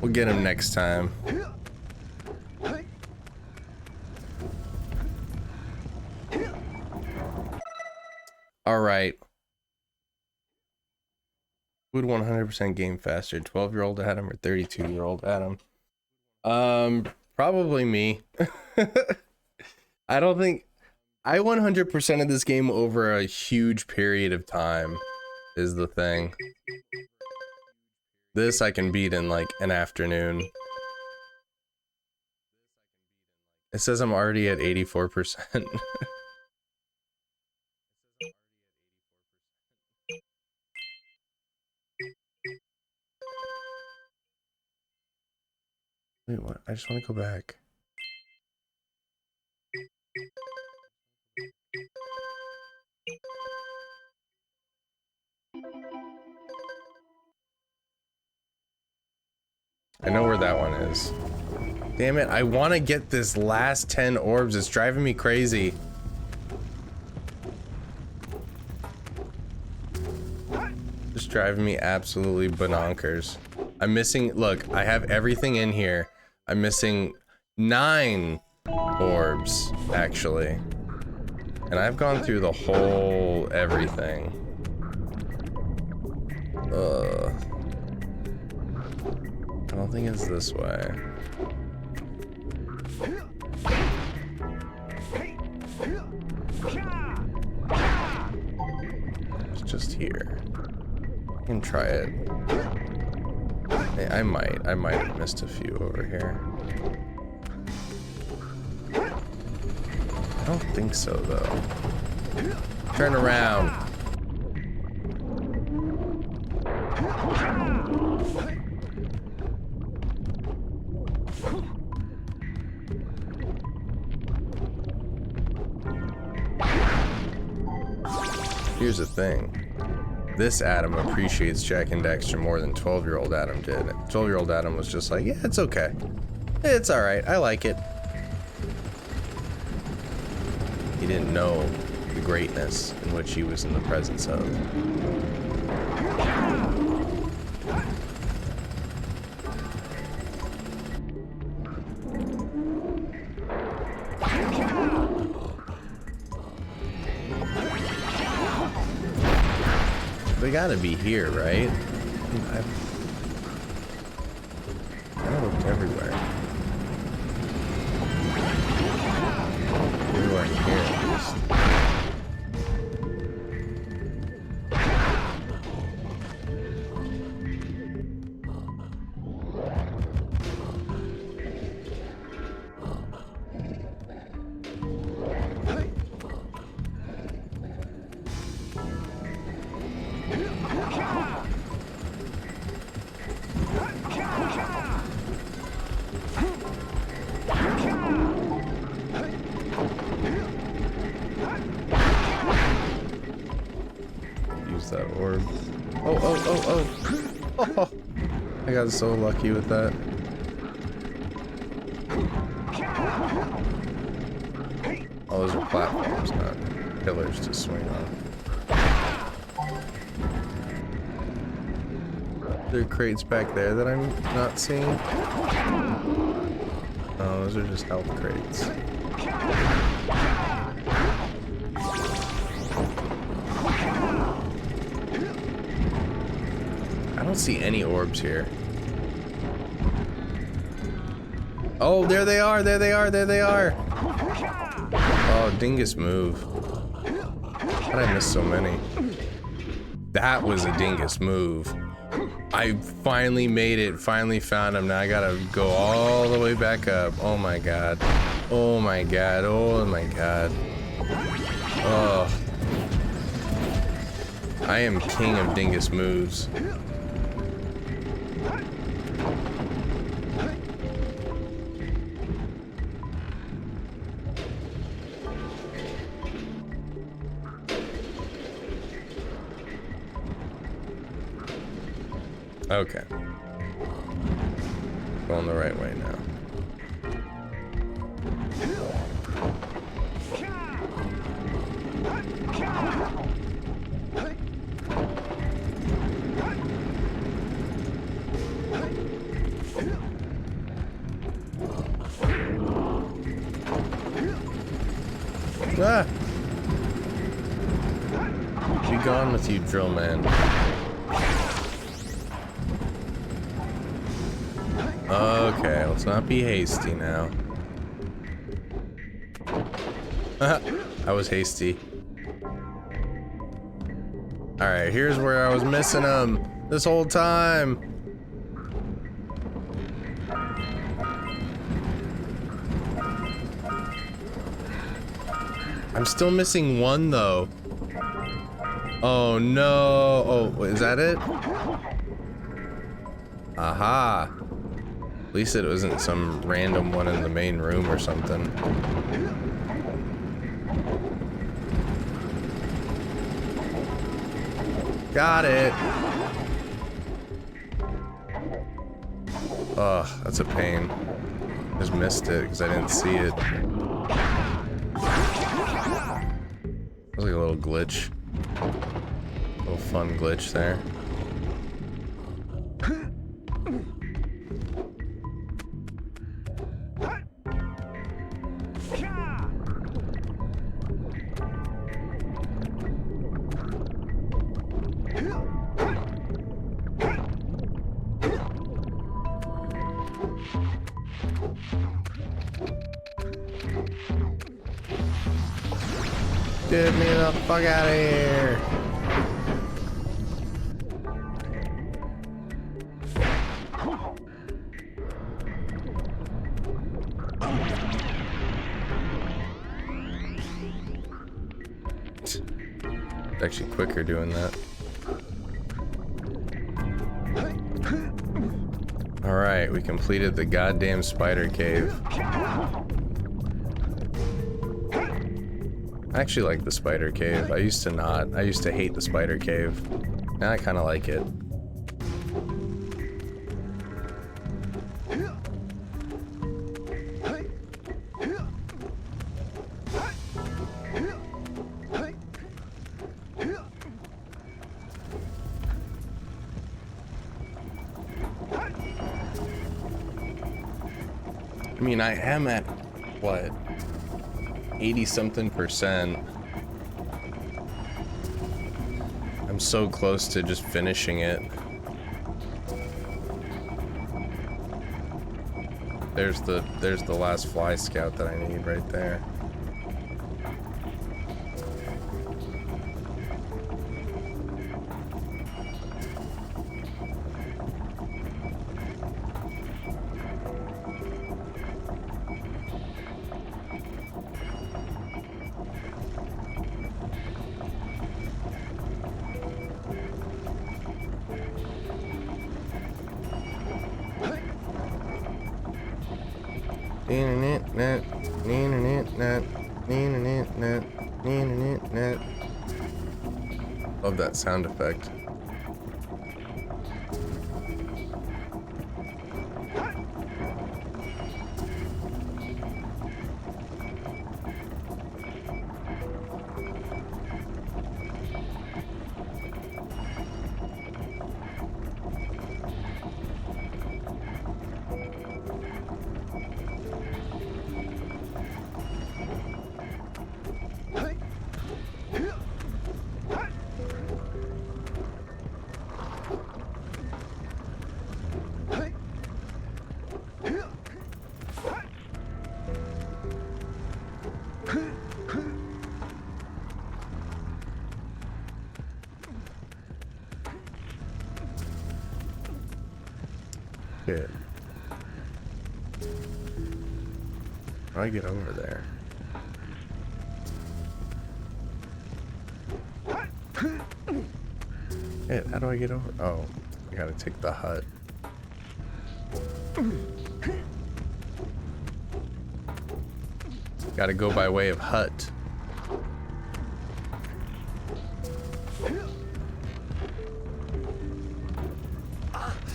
We'll get him next time. All right. Who would 100% game faster, 12-year-old Adam or 32-year-old Adam? Probably me. I don't think I 100% of this game over a huge period of time is the thing. This I can beat in like an afternoon. It says I'm already at 84%. Wait, what? I just want to go back. I know where that one is. Damn it, I want to get this last 10 orbs. It's driving me crazy. Just driving me absolutely bonkers. I'm missing, look, I have everything in here. I'm missing 9 orbs, actually. And I've gone through the whole everything. I don't think it's this way. It's just here. I can try it. I might have missed a few over here. I don't think so though. Turn around. Here's the thing. This Adam appreciates Jak and Daxter more than 12-year-old Adam did. 12-year-old Adam was just like, yeah, it's okay. It's alright, I like it. He didn't know the greatness in which he was in the presence of. They gotta be here, right? I looked everywhere. Everywhere in here, at least. orb. Oh. I got so lucky with that. Oh, those are platforms, not pillars to swing on. There are crates back there that I'm not seeing. Oh, those are just health crates. I don't see any orbs here. Oh, there they are, there they are, there they are. Oh, dingus move. How did I miss so many? That was a dingus move. I finally made it, finally found him. Now I gotta go all the way back up. Oh my god. Oh my god, oh my god. Oh. I am king of dingus moves. Okay. Going the right way now. Ah! Be gone with you, drill man. Okay, let's not be hasty now. I was hasty. Alright, here's where I was missing him this whole time. I'm still missing one though. Oh no. Oh, is that it? Aha. At least it wasn't some random one in the main room or something. Got it. Ugh, that's a pain. Just missed it because I didn't see it. That was like a little glitch. A little fun glitch there. Get me the fuck out of here. It's actually quicker doing that. All right, we completed the goddamn spider cave. I actually like the spider cave. I used to not. I used to hate the spider cave. Now I kind of like it. I mean, I am at, what, 80-something%. I'm so close to just finishing it. There's the last fly scout that I need right there. Love that sound effect. How do I get over there? Hey, how do I get over? Oh, I gotta take the hut. Gotta go by way of hut.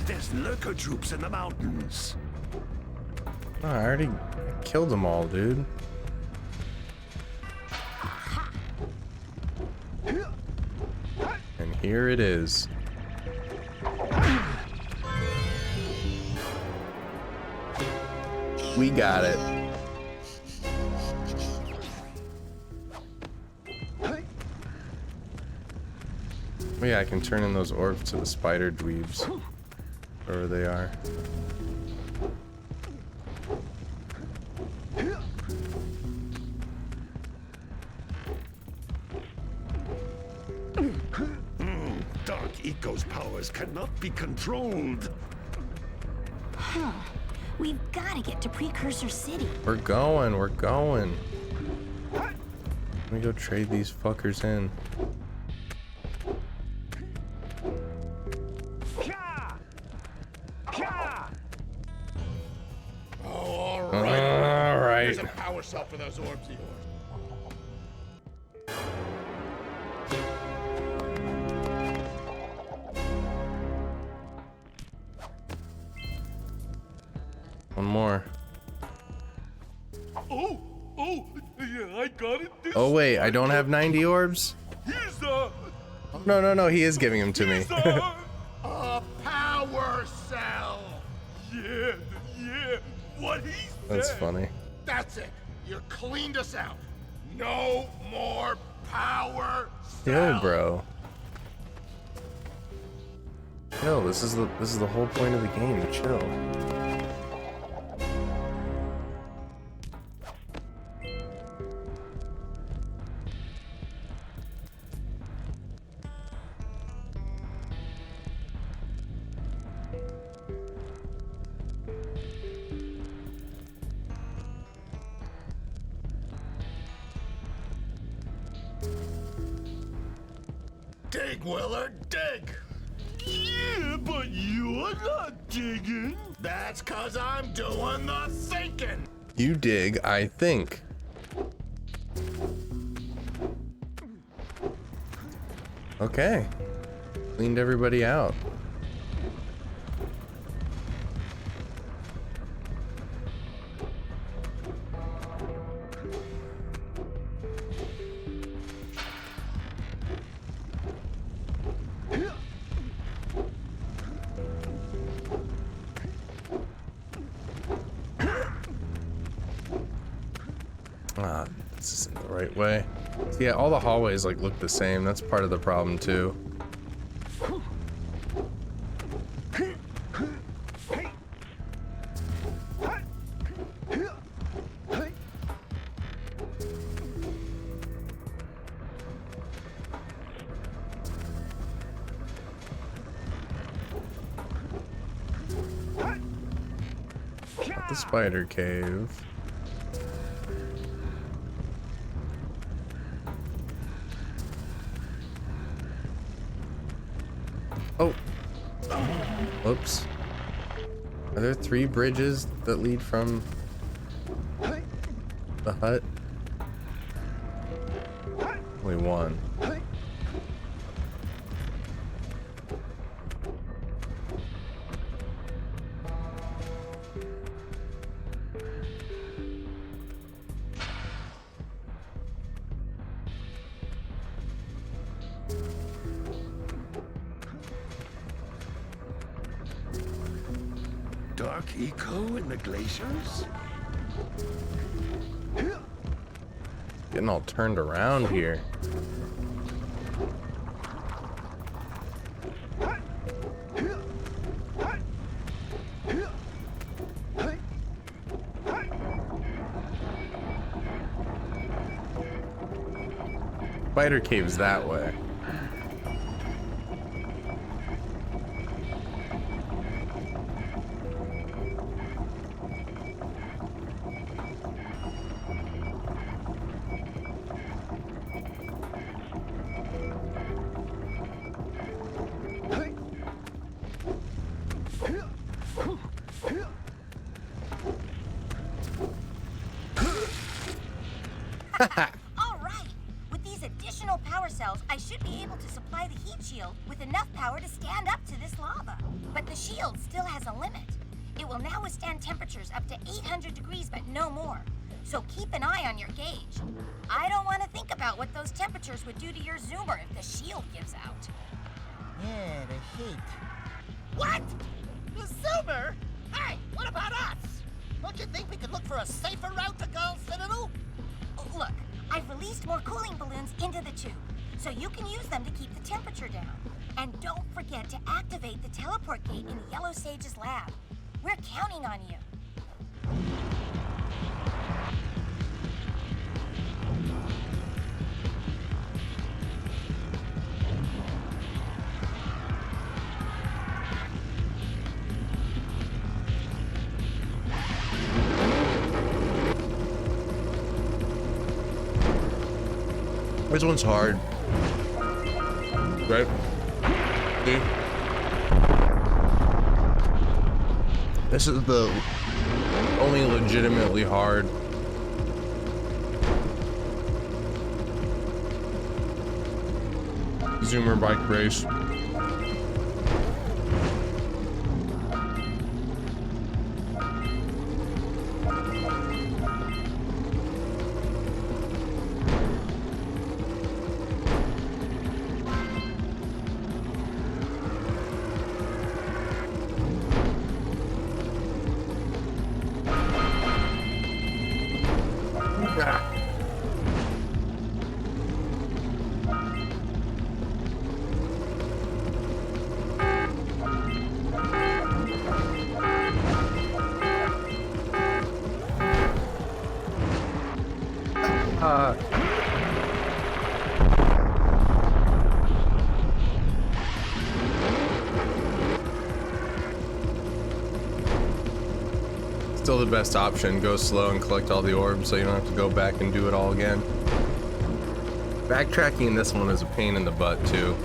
There's lurker troops in the mountains. Oh, I already killed them all, dude. And here it is. We got it. Oh yeah, I can turn in those orbs to the spider dweebs. Wherever they are. Dark Eco's powers cannot be controlled. Huh. We've got to get to Precursor City. We're going, we're going. Let me go trade these fuckers in. Oh, all right. Here's a power cell for those orbs of yours. One more. Oh, yeah, I got it. Oh wait, I don't have 90 orbs? Here's No, he is giving them to me. a power cell. Yeah, what he said. That's funny. That's it. You cleaned us out. No more power Yo, cell. bro. Chill, this is the whole point of the game. Chill. Dig, Willard, dig. Yeah, but you're not digging. That's 'cause I'm doing the thinking. You dig, I think. Okay. Cleaned everybody out. Ah, this isn't the right way. Yeah, all the hallways like look the same. That's part of the problem too. The spider cave. Oh. Whoops. Are there 3 bridges that lead from the hut? Only one. Dark Eco in the glaciers? Getting all turned around here. Spider cave's that way. All right. With these additional power cells, I should be able to supply the heat shield with enough power to stand up to this lava. But the shield still has a limit. It will now withstand temperatures up to 800 degrees, but no more. So keep an eye on your gauge. I don't want to think about what those temperatures would do to your zoomer if the shield gives out. Yeah, the heat. What? The zoomer? Hey, what about us? Don't you think we could look for a safer route to Gull Citadel? Look, I've released more cooling balloons into the tube, so you can use them to keep the temperature down. And don't forget to activate the teleport gate in Yellow Sage's lab. We're counting on you. This one's hard. Right? See? This is the only legitimately hard. Zoomer bike race. Still the best option. Go slow and collect all the orbs so you don't have to go back and do it all again. Backtracking in this one is a pain in the butt too.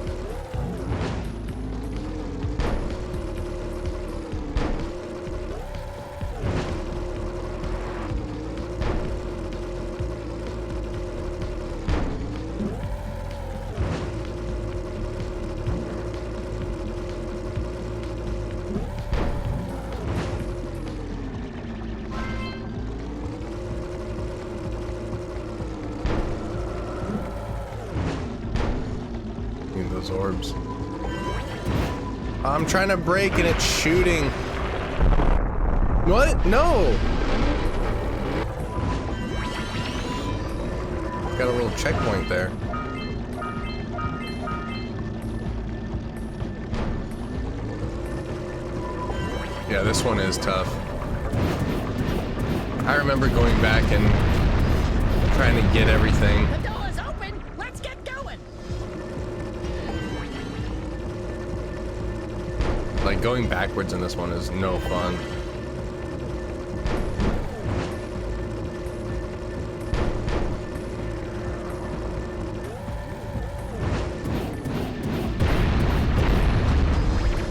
Those orbs. I'm trying to break and it's shooting. What? No! Got a little checkpoint there. Yeah, this one is tough. I remember going back and trying to get everything. The door's open. Let's get going. Like, going backwards in this one is no fun.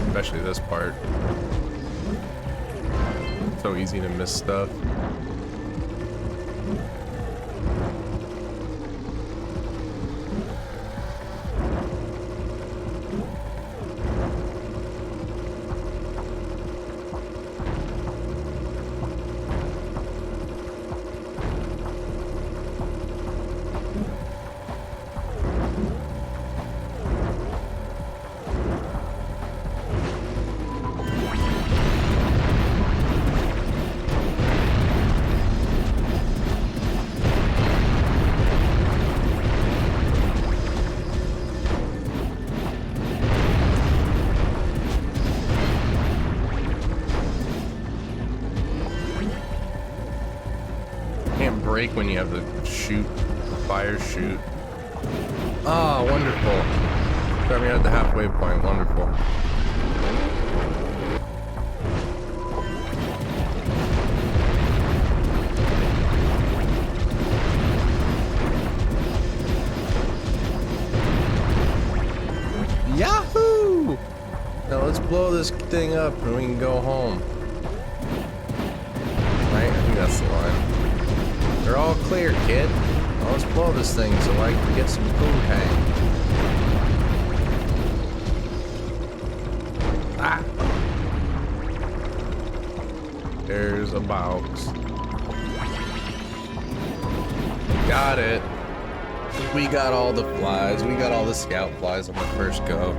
Especially this part. So easy to miss stuff. Break when you have the shoot, fire shoot. Ah, wonderful. Got me at the halfway point. Wonderful. Yahoo! Now let's blow this thing up and we can go home. Right? I think that's the line. They're all clear, kid. Now let's blow this thing so I can get some food hang. Ah! There's a box. Got it. We got all the flies. We got all the scout flies on the first go.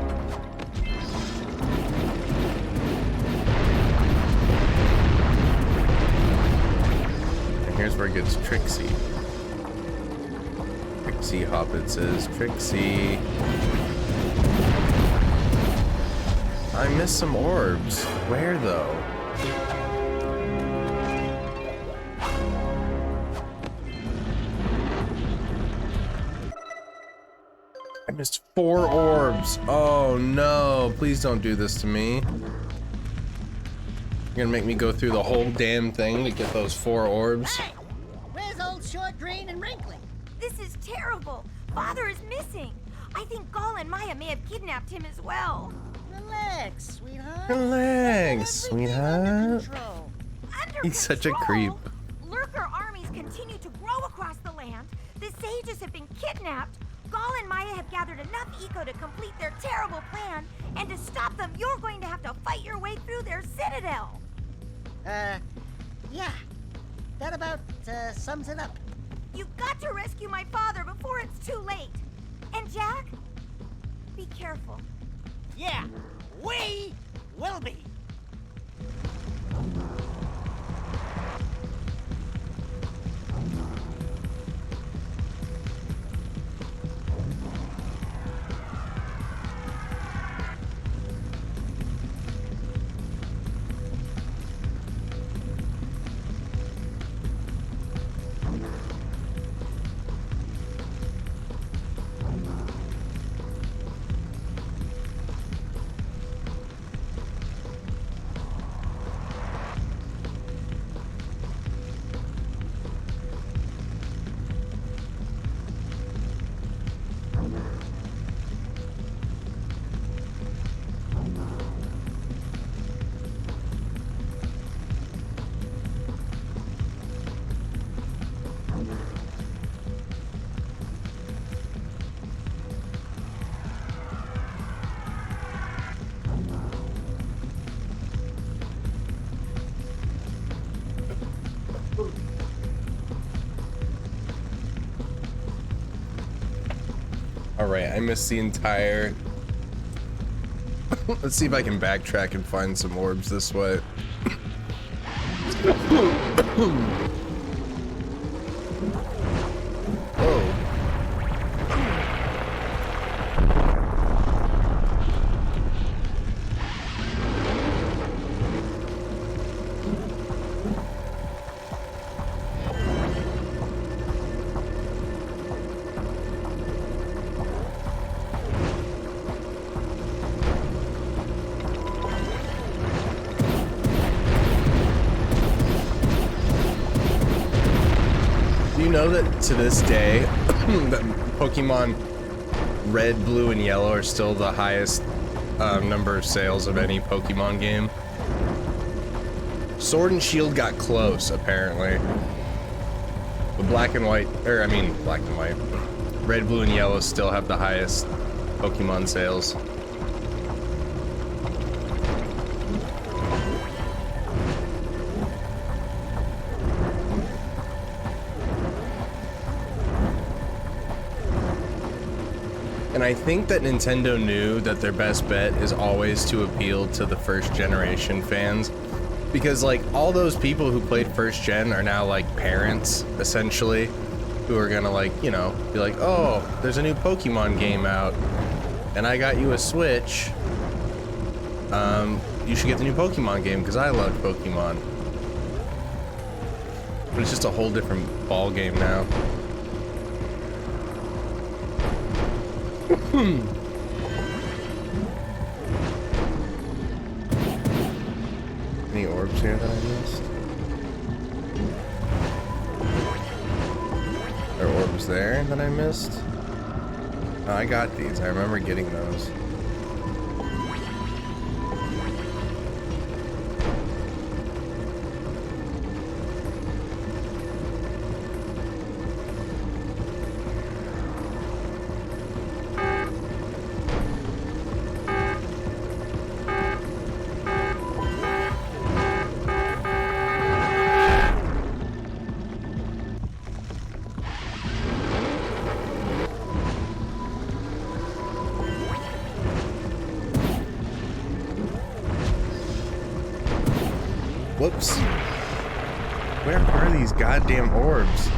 And here's where it gets tricksy. Trixie Hobbit says, Trixie. I missed some orbs. Where though? I missed 4 orbs. Oh no, please don't do this to me. You're gonna make me go through the whole damn thing to get those 4 orbs. Hey! Where's old short, green, and wrinkly? This is terrible. Father is missing. I think Gall and Maya may have kidnapped him as well. Relax, sweetheart. Relax, sweetheart. Under He's such a creep. Lurker armies continue to grow across the land. The sages have been kidnapped. Gall and Maya have gathered enough eco to complete their terrible plan, and to stop them, you're going to have to fight your way through their citadel. Yeah. That about sums it up. You've got to rescue my father before it's too late. And Jack, be careful. Yeah, we will be. Alright, I missed the entire... Let's see if I can backtrack and find some orbs this way. Oh. Do you know that to this day, that Pokemon Red, Blue, and Yellow are still the highest number of sales of any Pokemon game? Sword and Shield got close, apparently. But Black and White, or I mean Black and White, Red, Blue, and Yellow still have the highest Pokemon sales. And I think that Nintendo knew that their best bet is always to appeal to the first generation fans. Because like all those people who played first gen are now like parents, essentially, who are gonna like, you know, be like, oh, there's a new Pokemon game out and I got you a Switch. You should get the new Pokemon game because I love Pokemon. But it's just a whole different ball game now. Any orbs here that I missed? There are orbs there that I missed? Oh, I got these. I remember getting those. Where are these goddamn orbs?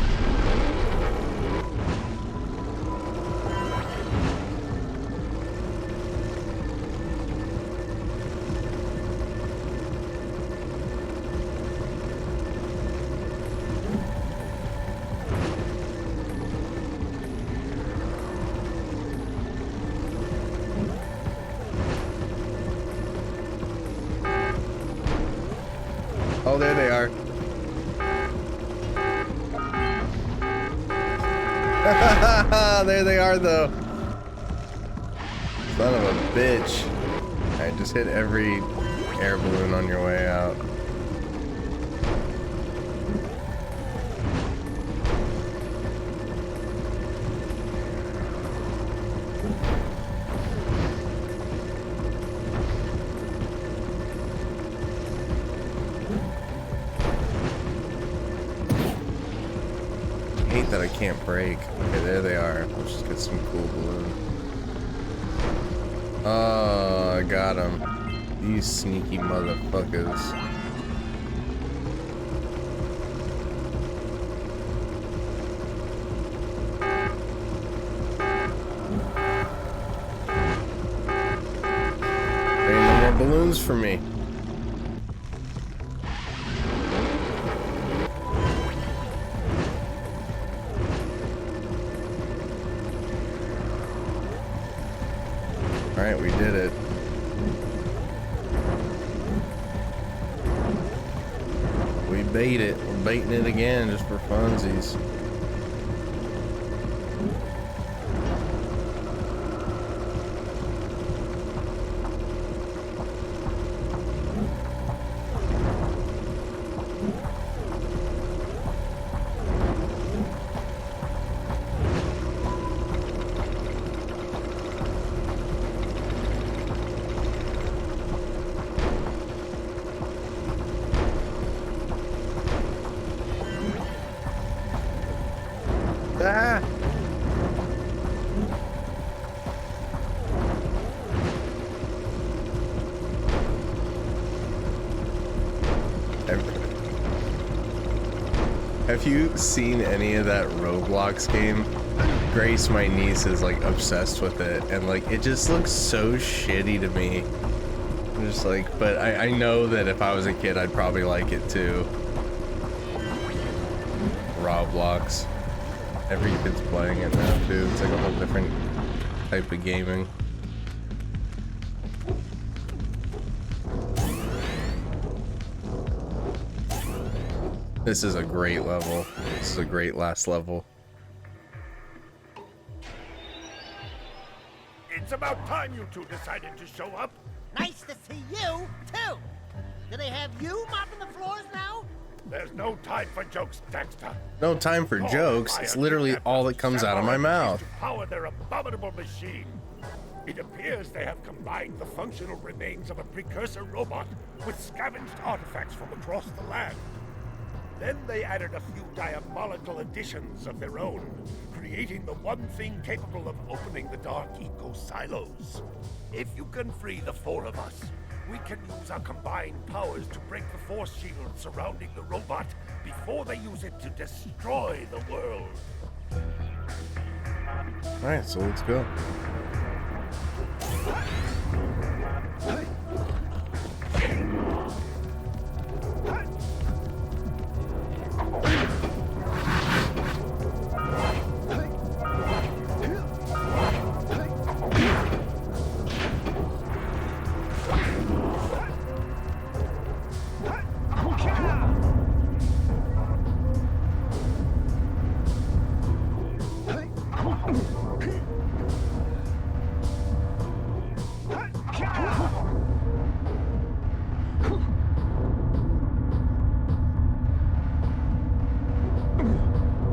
Oh, there they are. There they are, though. Son of a bitch. Alright, just hit every air balloon on your way out. That I can't break. Okay, there they are. Let's just get some cool balloon. Oh, I got them. These sneaky motherfuckers. There ain't no more balloons for me. Alright, we did it. We bait it. We're baiting it again just for funsies. Ah. Have you seen any of that Roblox game? Grace, my niece, is like obsessed with it, and like it just looks so shitty to me. I'm just like, but I know that if I was a kid, I'd probably like it too. Roblox. Every kid's playing it now too. It's like a whole different type of gaming. This is a great level. This is a great last level. It's about time you two decided to show up. Nice to see you, too. Do they have you mopping the floors now? There's no time for jokes, Dexter. No time for jokes. It's literally all that comes out of my mouth. To power their abominable machine. It appears they have combined the functional remains of a precursor robot with scavenged artifacts from across the land. Then they added a few diabolical additions of their own, creating the one thing capable of opening the Dark Eco silos. If you can free the four of us, we can use our combined powers to break the force shield surrounding the robot before they use it to destroy the world. Alright, so let's go.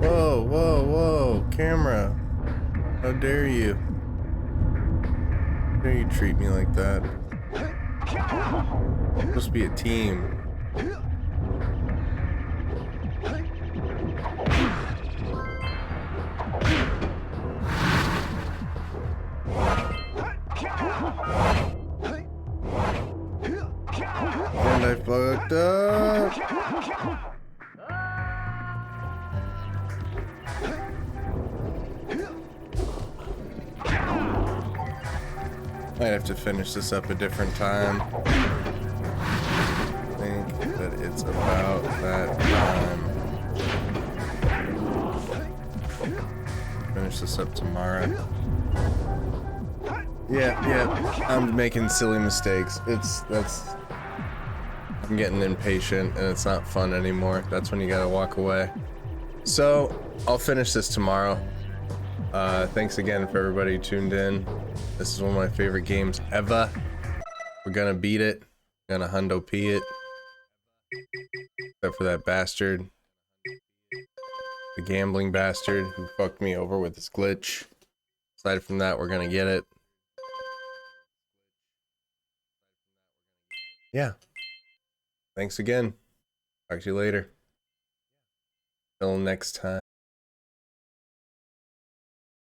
Whoa, whoa, whoa, camera. How dare you? How dare you treat me like that? We're supposed to be a team. And I fucked up. Might have to finish this up a different time. I think that it's about that time. Finish this up tomorrow. Yeah, I'm making silly mistakes. I'm getting impatient and it's not fun anymore. That's when you gotta walk away. So, I'll finish this tomorrow. Thanks again for everybody who tuned in. This is one of my favorite games ever. We're gonna beat it. We're gonna hundo P it. Except for that bastard. The gambling bastard who fucked me over with his glitch. Aside from that, we're gonna get it. Yeah. Thanks again. Talk to you later. Till next time.